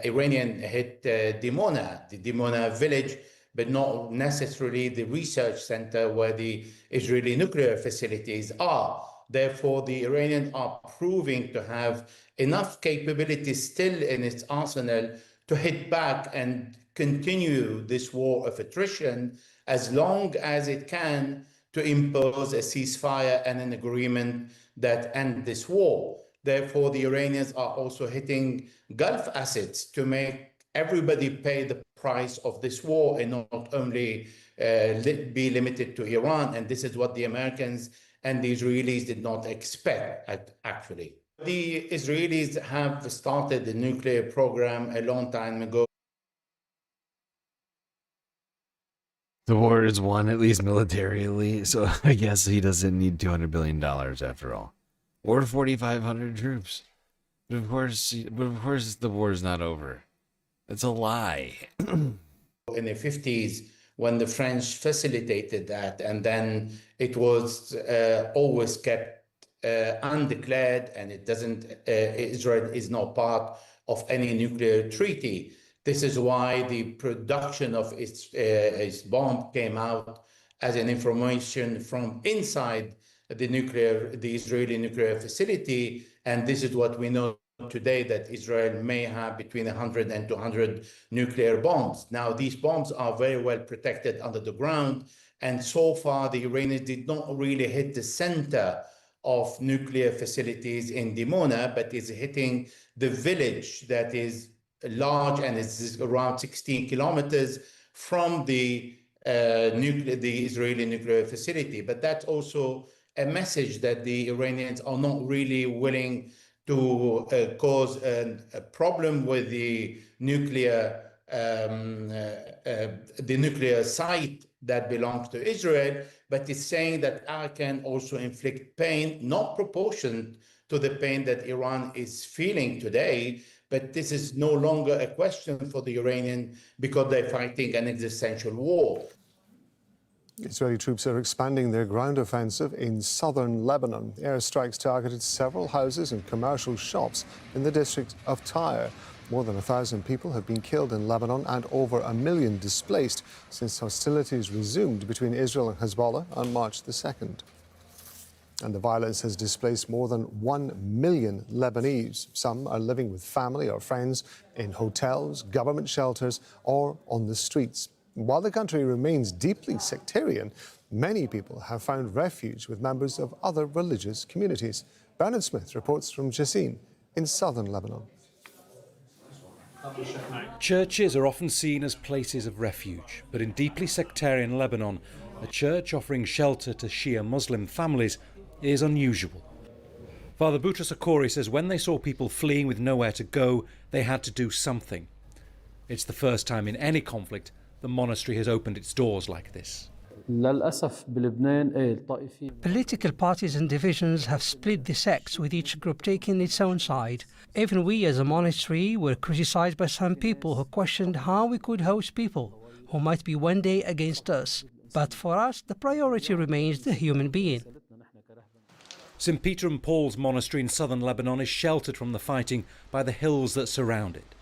Iranian hit Dimona, the Dimona village, but not necessarily the research center where the Israeli nuclear facilities are. Therefore, the Iranians are proving to have enough capabilities still in its arsenal to hit back and continue this war of attrition as long as it can, to impose a ceasefire and an agreement that end this war. Therefore, the Iranians are also hitting Gulf assets to make everybody pay the price of this war and not only be limited to Iran. And this is what the Americans and the Israelis did not expect, actually. The Israelis have started the nuclear program a long time ago. The war is won, at least militarily, so I guess he doesn't need $200 billion after all. Or 4,500 troops. But of course, the war is not over. It's a lie. In the 50s, when the French facilitated that, and then it was always kept undeclared, and it doesn't, Israel is not part of any nuclear treaty. This is why the production of its bomb came out as an information from inside the Israeli nuclear facility. And this is what we know today, that Israel may have between 100 and 200 nuclear bombs. Now, these bombs are very well protected under the ground. And so far, the Iranians did not really hit the center of nuclear facilities in Dimona, but is hitting the village that is large and is around 16 kilometers from the Israeli nuclear facility. But that's also a message that the Iranians are not really willing to cause a problem with the nuclear site that belongs to Israel, but it's saying that I can also inflict pain, not proportioned to the pain that Iran is feeling today. But this is no longer a question for the Iranian because they're fighting an existential war. Israeli troops are expanding their ground offensive in southern Lebanon. Airstrikes targeted several houses and commercial shops in the district of Tyre. More than 1,000 people have been killed in Lebanon and over 1 million displaced since hostilities resumed between Israel and Hezbollah on March the 2nd. And the violence has displaced more than 1 million Lebanese. Some are living with family or friends in hotels, government shelters, or on the streets. While the country remains deeply sectarian, many people have found refuge with members of other religious communities. Bernard Smith reports from Jassin in southern Lebanon. Churches are often seen as places of refuge, but in deeply sectarian Lebanon, a church offering shelter to Shia Muslim families is unusual. Father Boutros Akori says when they saw people fleeing with nowhere to go, they had to do something. It's the first time in any conflict the monastery has opened its doors like this. Political parties and divisions have split the sects, with each group taking its own side. Even we as a monastery were criticized by some people who questioned how we could host people who might be one day against us. But for us, the priority remains the human being. St. Peter and Paul's monastery in southern Lebanon is sheltered from the fighting by the hills that surround it.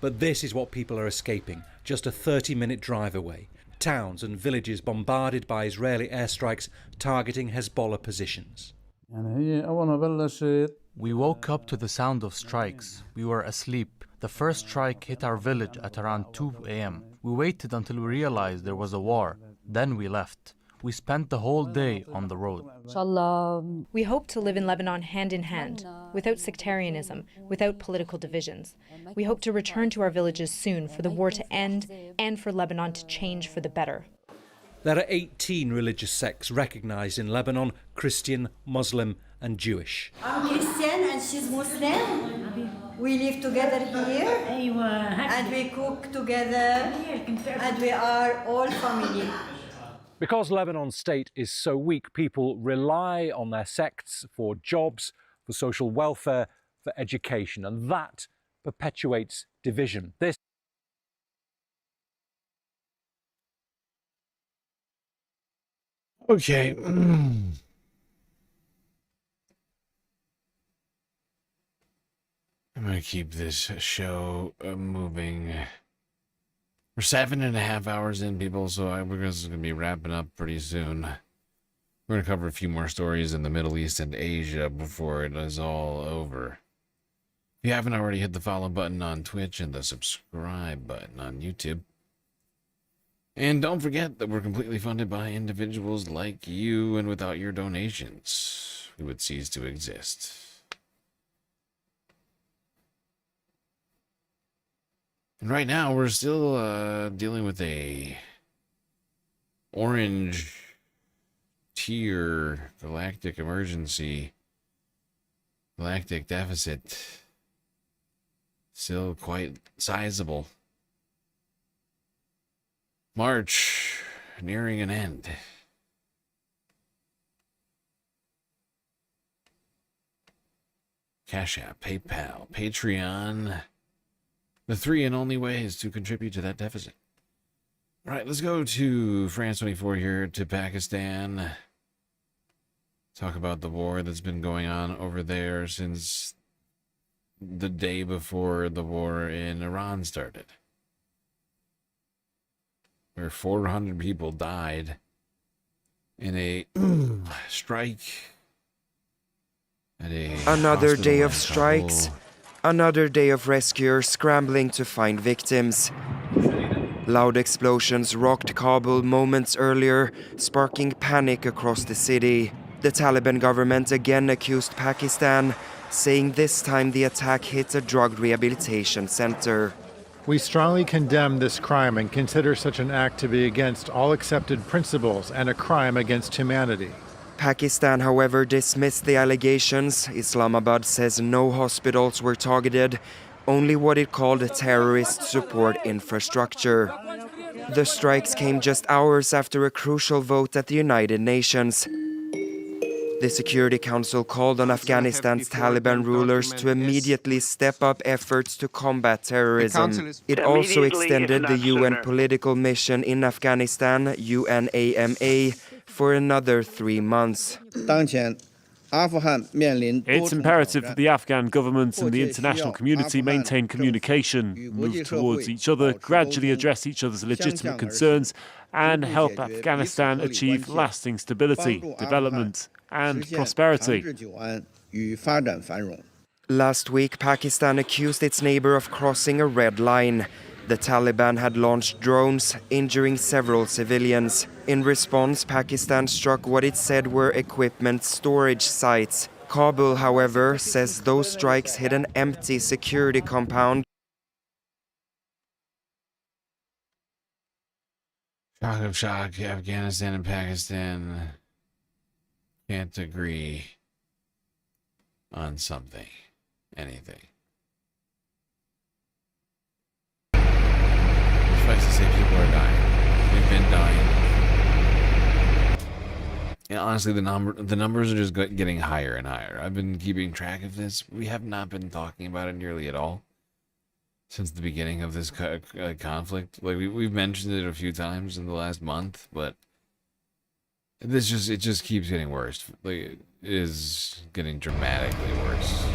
But this is what people are escaping, just a 30-minute drive away. Towns and villages bombarded by Israeli airstrikes targeting Hezbollah positions. We woke up to the sound of strikes. We were asleep. The first strike hit our village at around 2 a.m. We waited until we realized there was a war. Then we left. We spent the whole day on the road. We hope to live in Lebanon hand in hand, without sectarianism, without political divisions. We hope to return to our villages soon for the war to end and for Lebanon to change for the better. There are 18 religious sects recognized in Lebanon: Christian, Muslim and Jewish. I'm Christian and she's Muslim. We live together here and we cook together and we are all family. Because Lebanon's state is so weak, people rely on their sects for jobs, for social welfare, for education, and that perpetuates division. This Okay. I'm going to keep this show moving. We're 7.5 hours in, people, so we're going to be wrapping up pretty soon. We're going to cover a few more stories in the Middle East and Asia before it is all over. If you haven't already, hit the follow button on Twitch and the subscribe button on YouTube. And don't forget that we're completely funded by individuals like you, and without your donations, we would cease to exist. And right now, we're still dealing with a orange tier galactic emergency, galactic deficit. Still quite sizable. March nearing an end. Cash App, PayPal, Patreon. The three and only ways to contribute to that deficit. All right, let's go to France 24 here, to Pakistan. Talk about the war that's been going on over there since the day before the war in Iran started, where 400 people died in a strike at a Another day hospital of in strikes, Kabul. another day of rescuers scrambling to find victims. Loud explosions rocked Kabul moments earlier, sparking panic across the city. The Taliban government again accused Pakistan, saying this time the attack hit a drug rehabilitation center. We strongly condemn this crime and consider such an act to be against all accepted principles and a crime against humanity. Pakistan, however, dismissed the allegations. Islamabad says no hospitals were targeted, only what it called terrorist support infrastructure. The strikes came just hours after a crucial vote at the United Nations. The Security Council called on Afghanistan's Taliban rulers to immediately step up efforts to combat terrorism. It also extended the UN political mission in Afghanistan, UNAMA, for another 3 months. It's imperative that the Afghan government and the international community maintain communication, move towards each other, gradually address each other's legitimate concerns, and help Afghanistan achieve lasting stability, development, and prosperity. Last week, Pakistan accused its neighbor of crossing a red line. The Taliban had launched drones, injuring several civilians. In response, Pakistan struck what it said were equipment storage sites. Kabul, however, says those strikes hit an empty security compound. Shock of shock, Afghanistan and Pakistan can't agree on something, anything. Suffice to say, people are dying. We've been dying. And honestly, the numbers are just getting higher and higher. I've been keeping track of this. We have not been talking about it nearly at all since the beginning of this conflict. Like we've mentioned it a few times in the last month, but it just keeps getting worse. Like it is getting dramatically worse.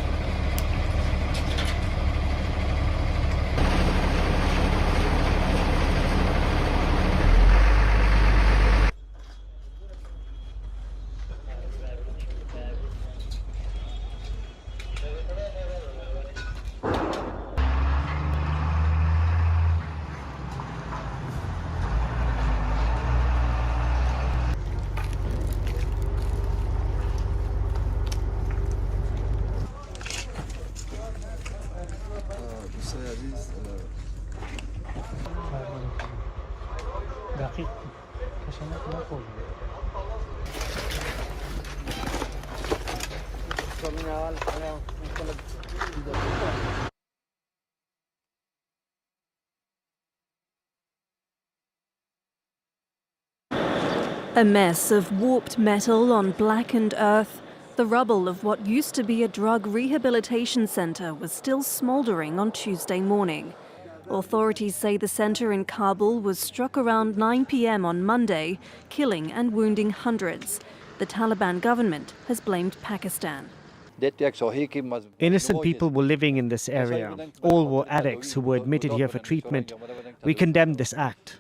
A mess of warped metal on blackened earth, the rubble of what used to be a drug rehabilitation centre was still smouldering on Tuesday morning. Authorities say the centre in Kabul was struck around 9 p.m. on Monday, killing and wounding hundreds. The Taliban government has blamed Pakistan. Innocent people were living in this area. All were addicts who were admitted here for treatment. We condemn this act.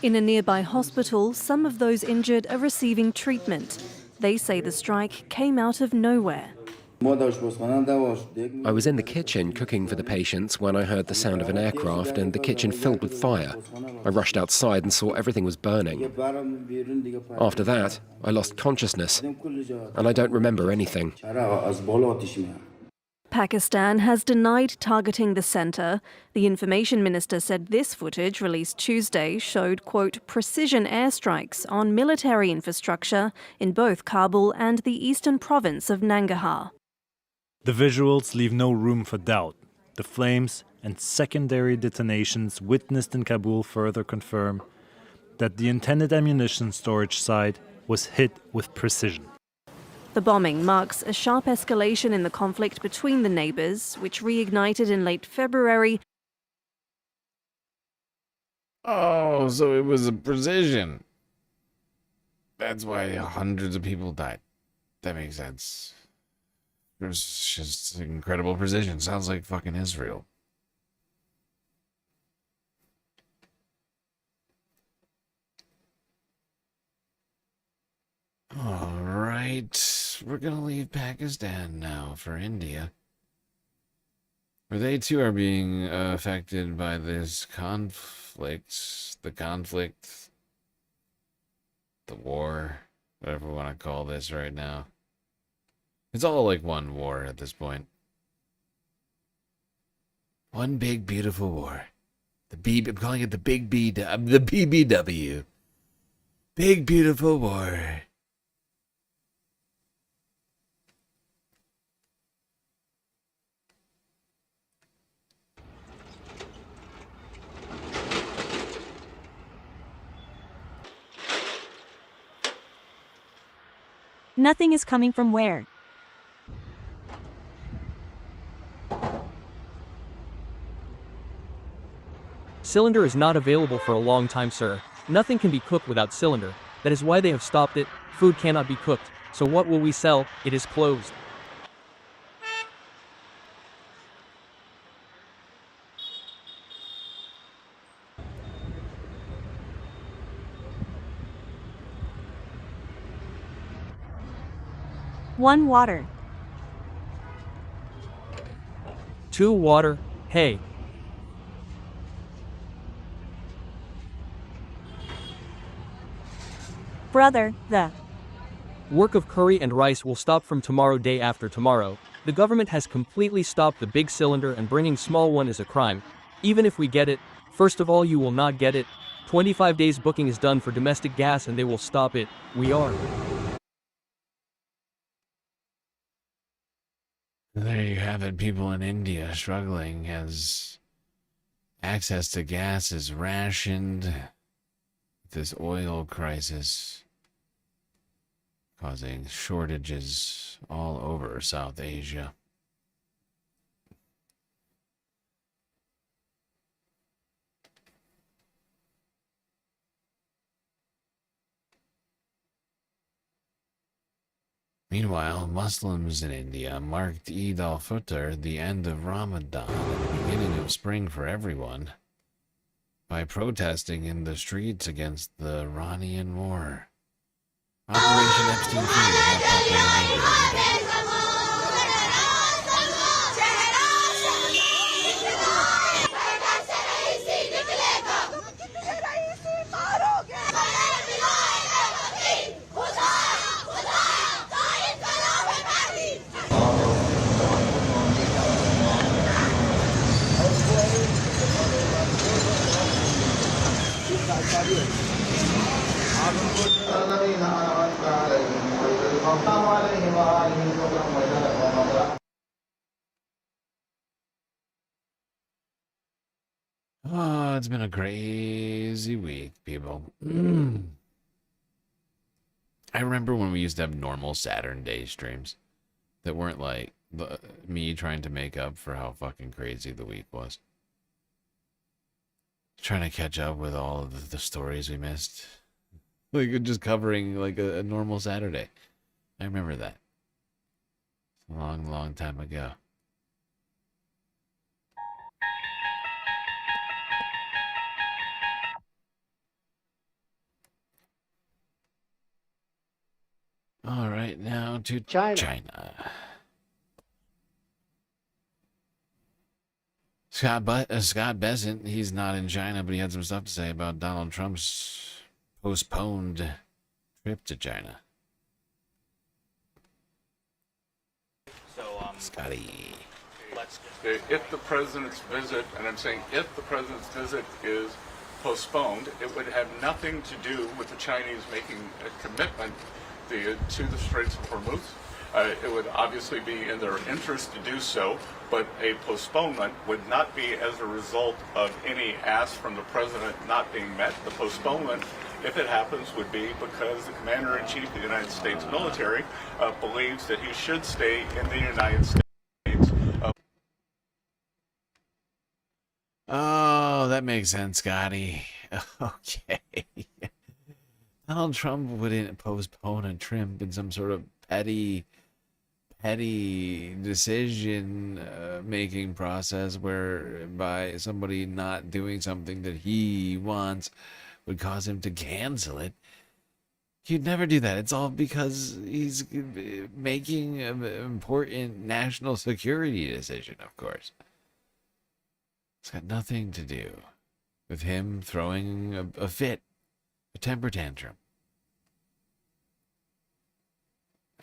In a nearby hospital, some of those injured are receiving treatment. They say the strike came out of nowhere. I was in the kitchen cooking for the patients when I heard the sound of an aircraft and the kitchen filled with fire. I rushed outside and saw everything was burning. After that, I lost consciousness, and I don't remember anything. Pakistan has denied targeting the centre. The information minister said this footage released Tuesday showed, quote, precision airstrikes on military infrastructure in both Kabul and the eastern province of Nangarhar. The visuals leave no room for doubt. The flames and secondary detonations witnessed in Kabul further confirm that the intended ammunition storage site was hit with precision. The bombing marks a sharp escalation in the conflict between the neighbours, which reignited in late February. Oh, so it was a precision. That's why hundreds of people died. That makes sense. It was just incredible precision. Sounds like fucking Israel. right, we're gonna leave Pakistan now for India, where they too are being affected by this conflict, the war, whatever we want to call this right now. It's all like one war at this point. One big beautiful war. I'm calling it the Big B, the BBW. Big beautiful war. Nothing is coming from where? Cylinder is not available for a long time, sir. Nothing can be cooked without cylinder. That is why they have stopped it. Food cannot be cooked. So what will we sell? It is closed. One water. 2 water. Hey. Brother, the Work of curry and rice will stop from tomorrow day after tomorrow. The government has completely stopped the big cylinder and bringing small one is a crime. Even if we get it, first of all you will not get it. 25 days booking is done for domestic gas and they will stop it. We are. There you have it, people in India struggling as access to gas is rationed. This oil crisis causing shortages all over South Asia. Meanwhile, Muslims in India marked Eid al-Fitr, the end of Ramadan, and the beginning of spring for everyone, by protesting in the streets against the Iranian war. Operation Epstein Oh, it's been a crazy week, people. I remember when we used to have normal Saturn day streams that weren't like me trying to make up for how fucking crazy the week was. Trying to catch up with all of the stories we missed. Like just covering like a normal Saturday. I remember that. A long, long time ago. All right, now to China. Scott Bessent, he's not in China, but he had some stuff to say about Donald Trump's postponed trip to China. So, Scotty. if the president's visit, and I'm saying if the president's visit is postponed, it would have nothing to do with the Chinese making a commitment to the Straits of Hormuz. It would obviously be in their interest to do so, but a postponement would not be as a result of any ask from the president not being met. The postponement, if it happens, would be because the Commander-in-Chief of the United States military believes that he should stay in the United States. Oh, that makes sense, Scotty. Okay. Donald Trump wouldn't postpone a trip in some sort of petty decision making process whereby somebody not doing something that he wants would cause him to cancel it. He'd never do that. It's all because he's making an important national security decision, of course. It's got nothing to do with him throwing a fit, a temper tantrum.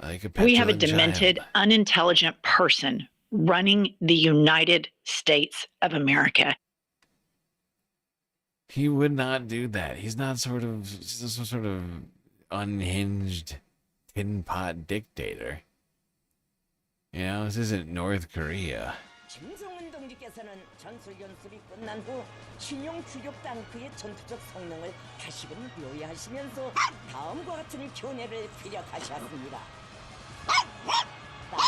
Like a We have a petulant demented, child. unintelligent person running the United States of America. He would not do that. He's not some sort of unhinged tin pot dictator. You know, this isn't North Korea. 김정은 동지께서는 전술 연습이 끝난 후 신형 주력 탱크의 전투적 성능을 다시금 묘의하시면서 다음과 같은 견해를 피력하셨습니다.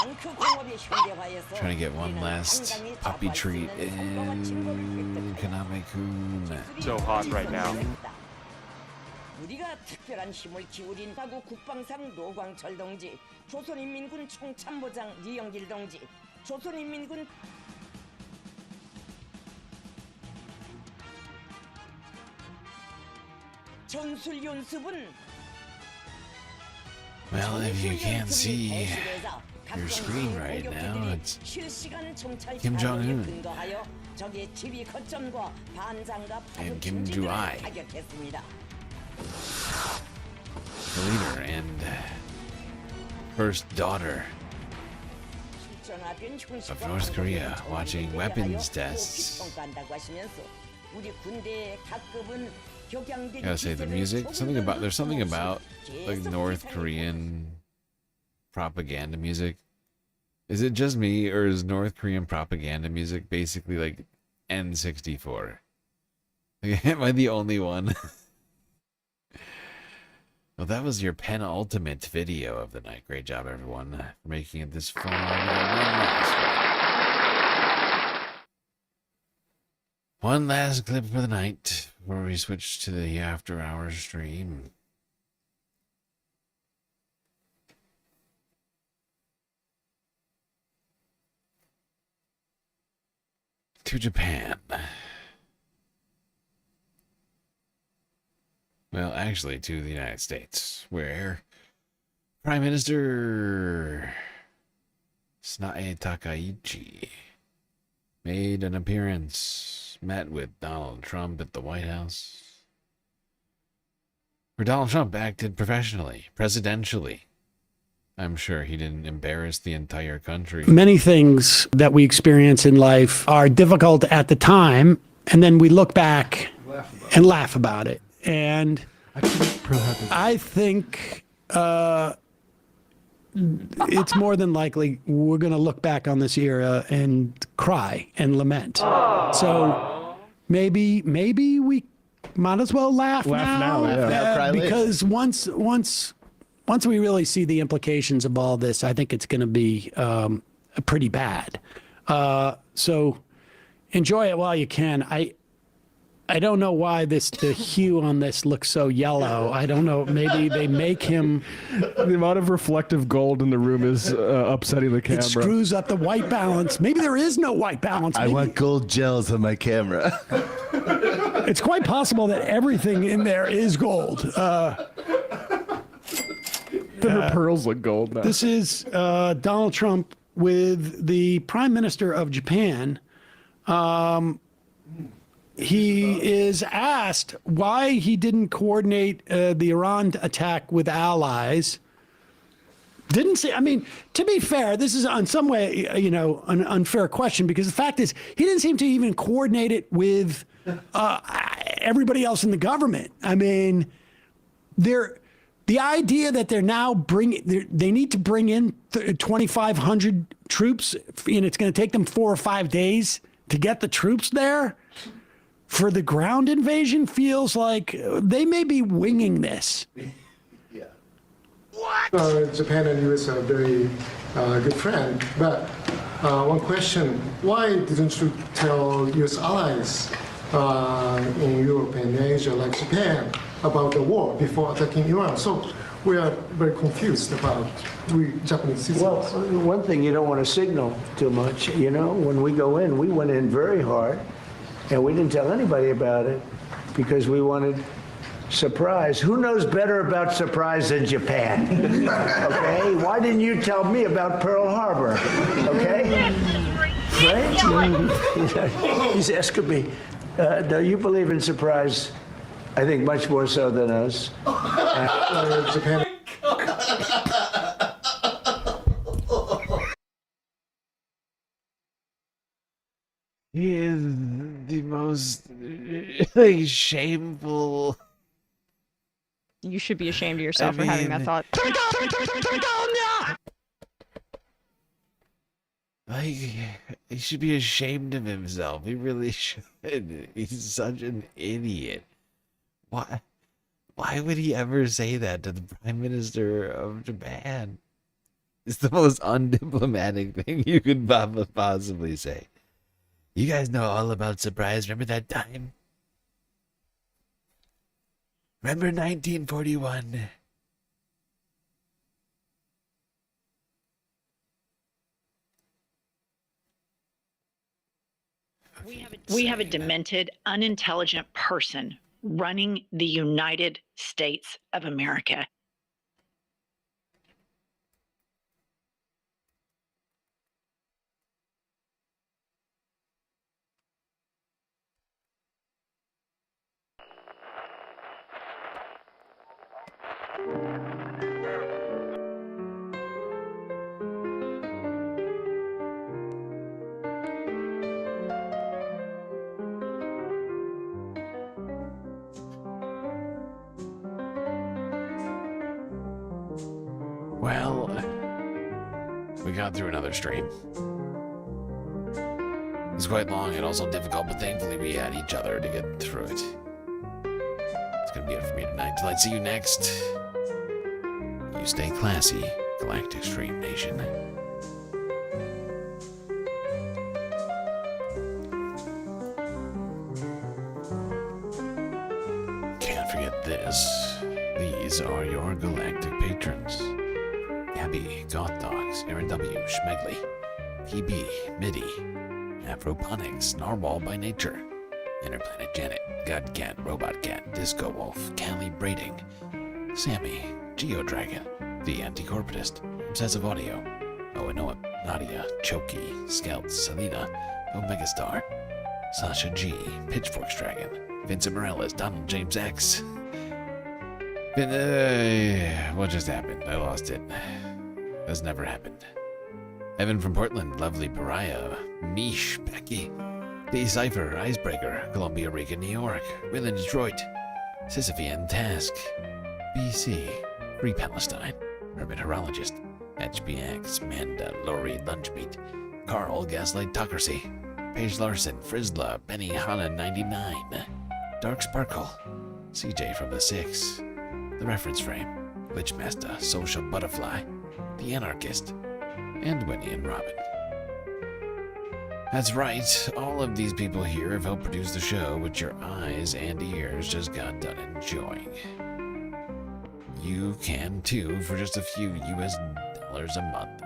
탱크 공업의 현대화에서 Trying to get one last puppy treat in Kaname-kun. So hot right now. 우리가 특별한 힘을 기울인 가구 국방상 노광철 동지, 조선인민군 총참모장 리영길 동지, 조선인민군 전술 연습은 Well, if you can't see your screen right now, it's Kim Jong-un and Kim Ju-ai, the leader and first daughter of North Korea, watching weapons tests. Gotta say, the music, there's something about like North Korean propaganda music. Is it just me, or is North Korean propaganda music basically like N64? Like, am I the only one? Well, that was your penultimate video of the night. Great job, everyone, for making it this far. One last clip for the night before we switch to the after hours stream. To Japan. Well, actually, to the United States, where Prime Minister Sanae Takaichi made an appearance, met with Donald Trump at the White House, where Donald Trump acted professionally, presidentially. I'm sure he didn't embarrass the entire country. Many things that we experience in life are difficult at the time, and then we look back and laugh about it. And I think it's more than likely we're going to look back on this era and cry and lament. So maybe we might as well laugh now, because once we really see the implications of all this, I think it's going to be pretty bad. So enjoy it while you can. I don't know why the hue on this looks so yellow. I don't know. Maybe they make him. The amount of reflective gold in the room is upsetting the camera. It screws up the white balance. Maybe there is no white balance. I want gold gels on my camera. It's quite possible that everything in there is gold. Her pearls look gold now. This is Donald Trump with the Prime Minister of Japan. He is asked why he didn't coordinate the Iran attack with allies. Didn't say, I mean, to be fair, this is in some way, an unfair question, because the fact is he didn't seem to even coordinate it with everybody else in the government. I mean, the idea that they're now they need to bring in 2,500 troops, and it's going to take them 4 or 5 days to get the troops there for the ground invasion feels like they may be winging this. Yeah. What? Japan and US are very good friends, but one question, why didn't you tell US allies in Europe and Asia, like Japan, about the war before attacking Iran? So we are very confused about we Japanese citizens. Well, one thing, you don't want to signal too much. When we go in, we went in very hard, and we didn't tell anybody about it because we wanted Surprise. Who knows better about surprise than Japan? Okay? Why didn't you tell me about Pearl Harbor? Okay? Right? He's asking me, do you believe in surprise? I think much more so than us. Japan. He is the most like shameful. You should be ashamed of yourself for having that thought. Turn down! Like, he should be ashamed of himself. He really should. He's such an idiot. Why would he ever say that to the Prime Minister of Japan? It's the most undiplomatic thing you could possibly say. You guys know all about surprise. Remember that time? Remember 1941? We have a demented, unintelligent person running the United States of America. Well, we got through another stream. It's quite long and also difficult, but thankfully we had each other to get through it. It's gonna be it for me tonight. Till I see you next. You stay classy, Galactic Stream Nation. Can't forget this. These are your galactic patrons. Gabby, Goth Dogs, Aaron W, Schmegley, PB, Midi, Afroponics, Narwhal by Nature, Interplanet Janet, God Cat, Robot Cat, Disco Wolf, Callie Braiding, Sammy, Geodragon, The Anticorpatist, Obsessive Audio, Owen, Nadia, Choki, Skelt, Selena, Omegastar, Sasha G, Pitchforks Dragon, Vincent Morales, Donald James X. What just happened? I lost it. That's never happened. Evan from Portland, Lovely Pariah, Mish, Becky, The Cypher, Icebreaker, Columbia, Rica, New York, Will in Detroit, Sisyphean Task, BC, Free Palestine, Hermit Horologist, HBX, Manda, Lori, Lunchmeat, Carl, Gaslight Tocracy, Paige Larson, Frizzla, Benny Hanna 99, Dark Sparkle, CJ from the 6, The Reference Frame, Glitchmaster, Social Butterfly, The Anarchist, and Winnie and Robin. That's right, all of these people here have helped produce the show, which your eyes and ears just got done enjoying. You can too for just a few US dollars a month.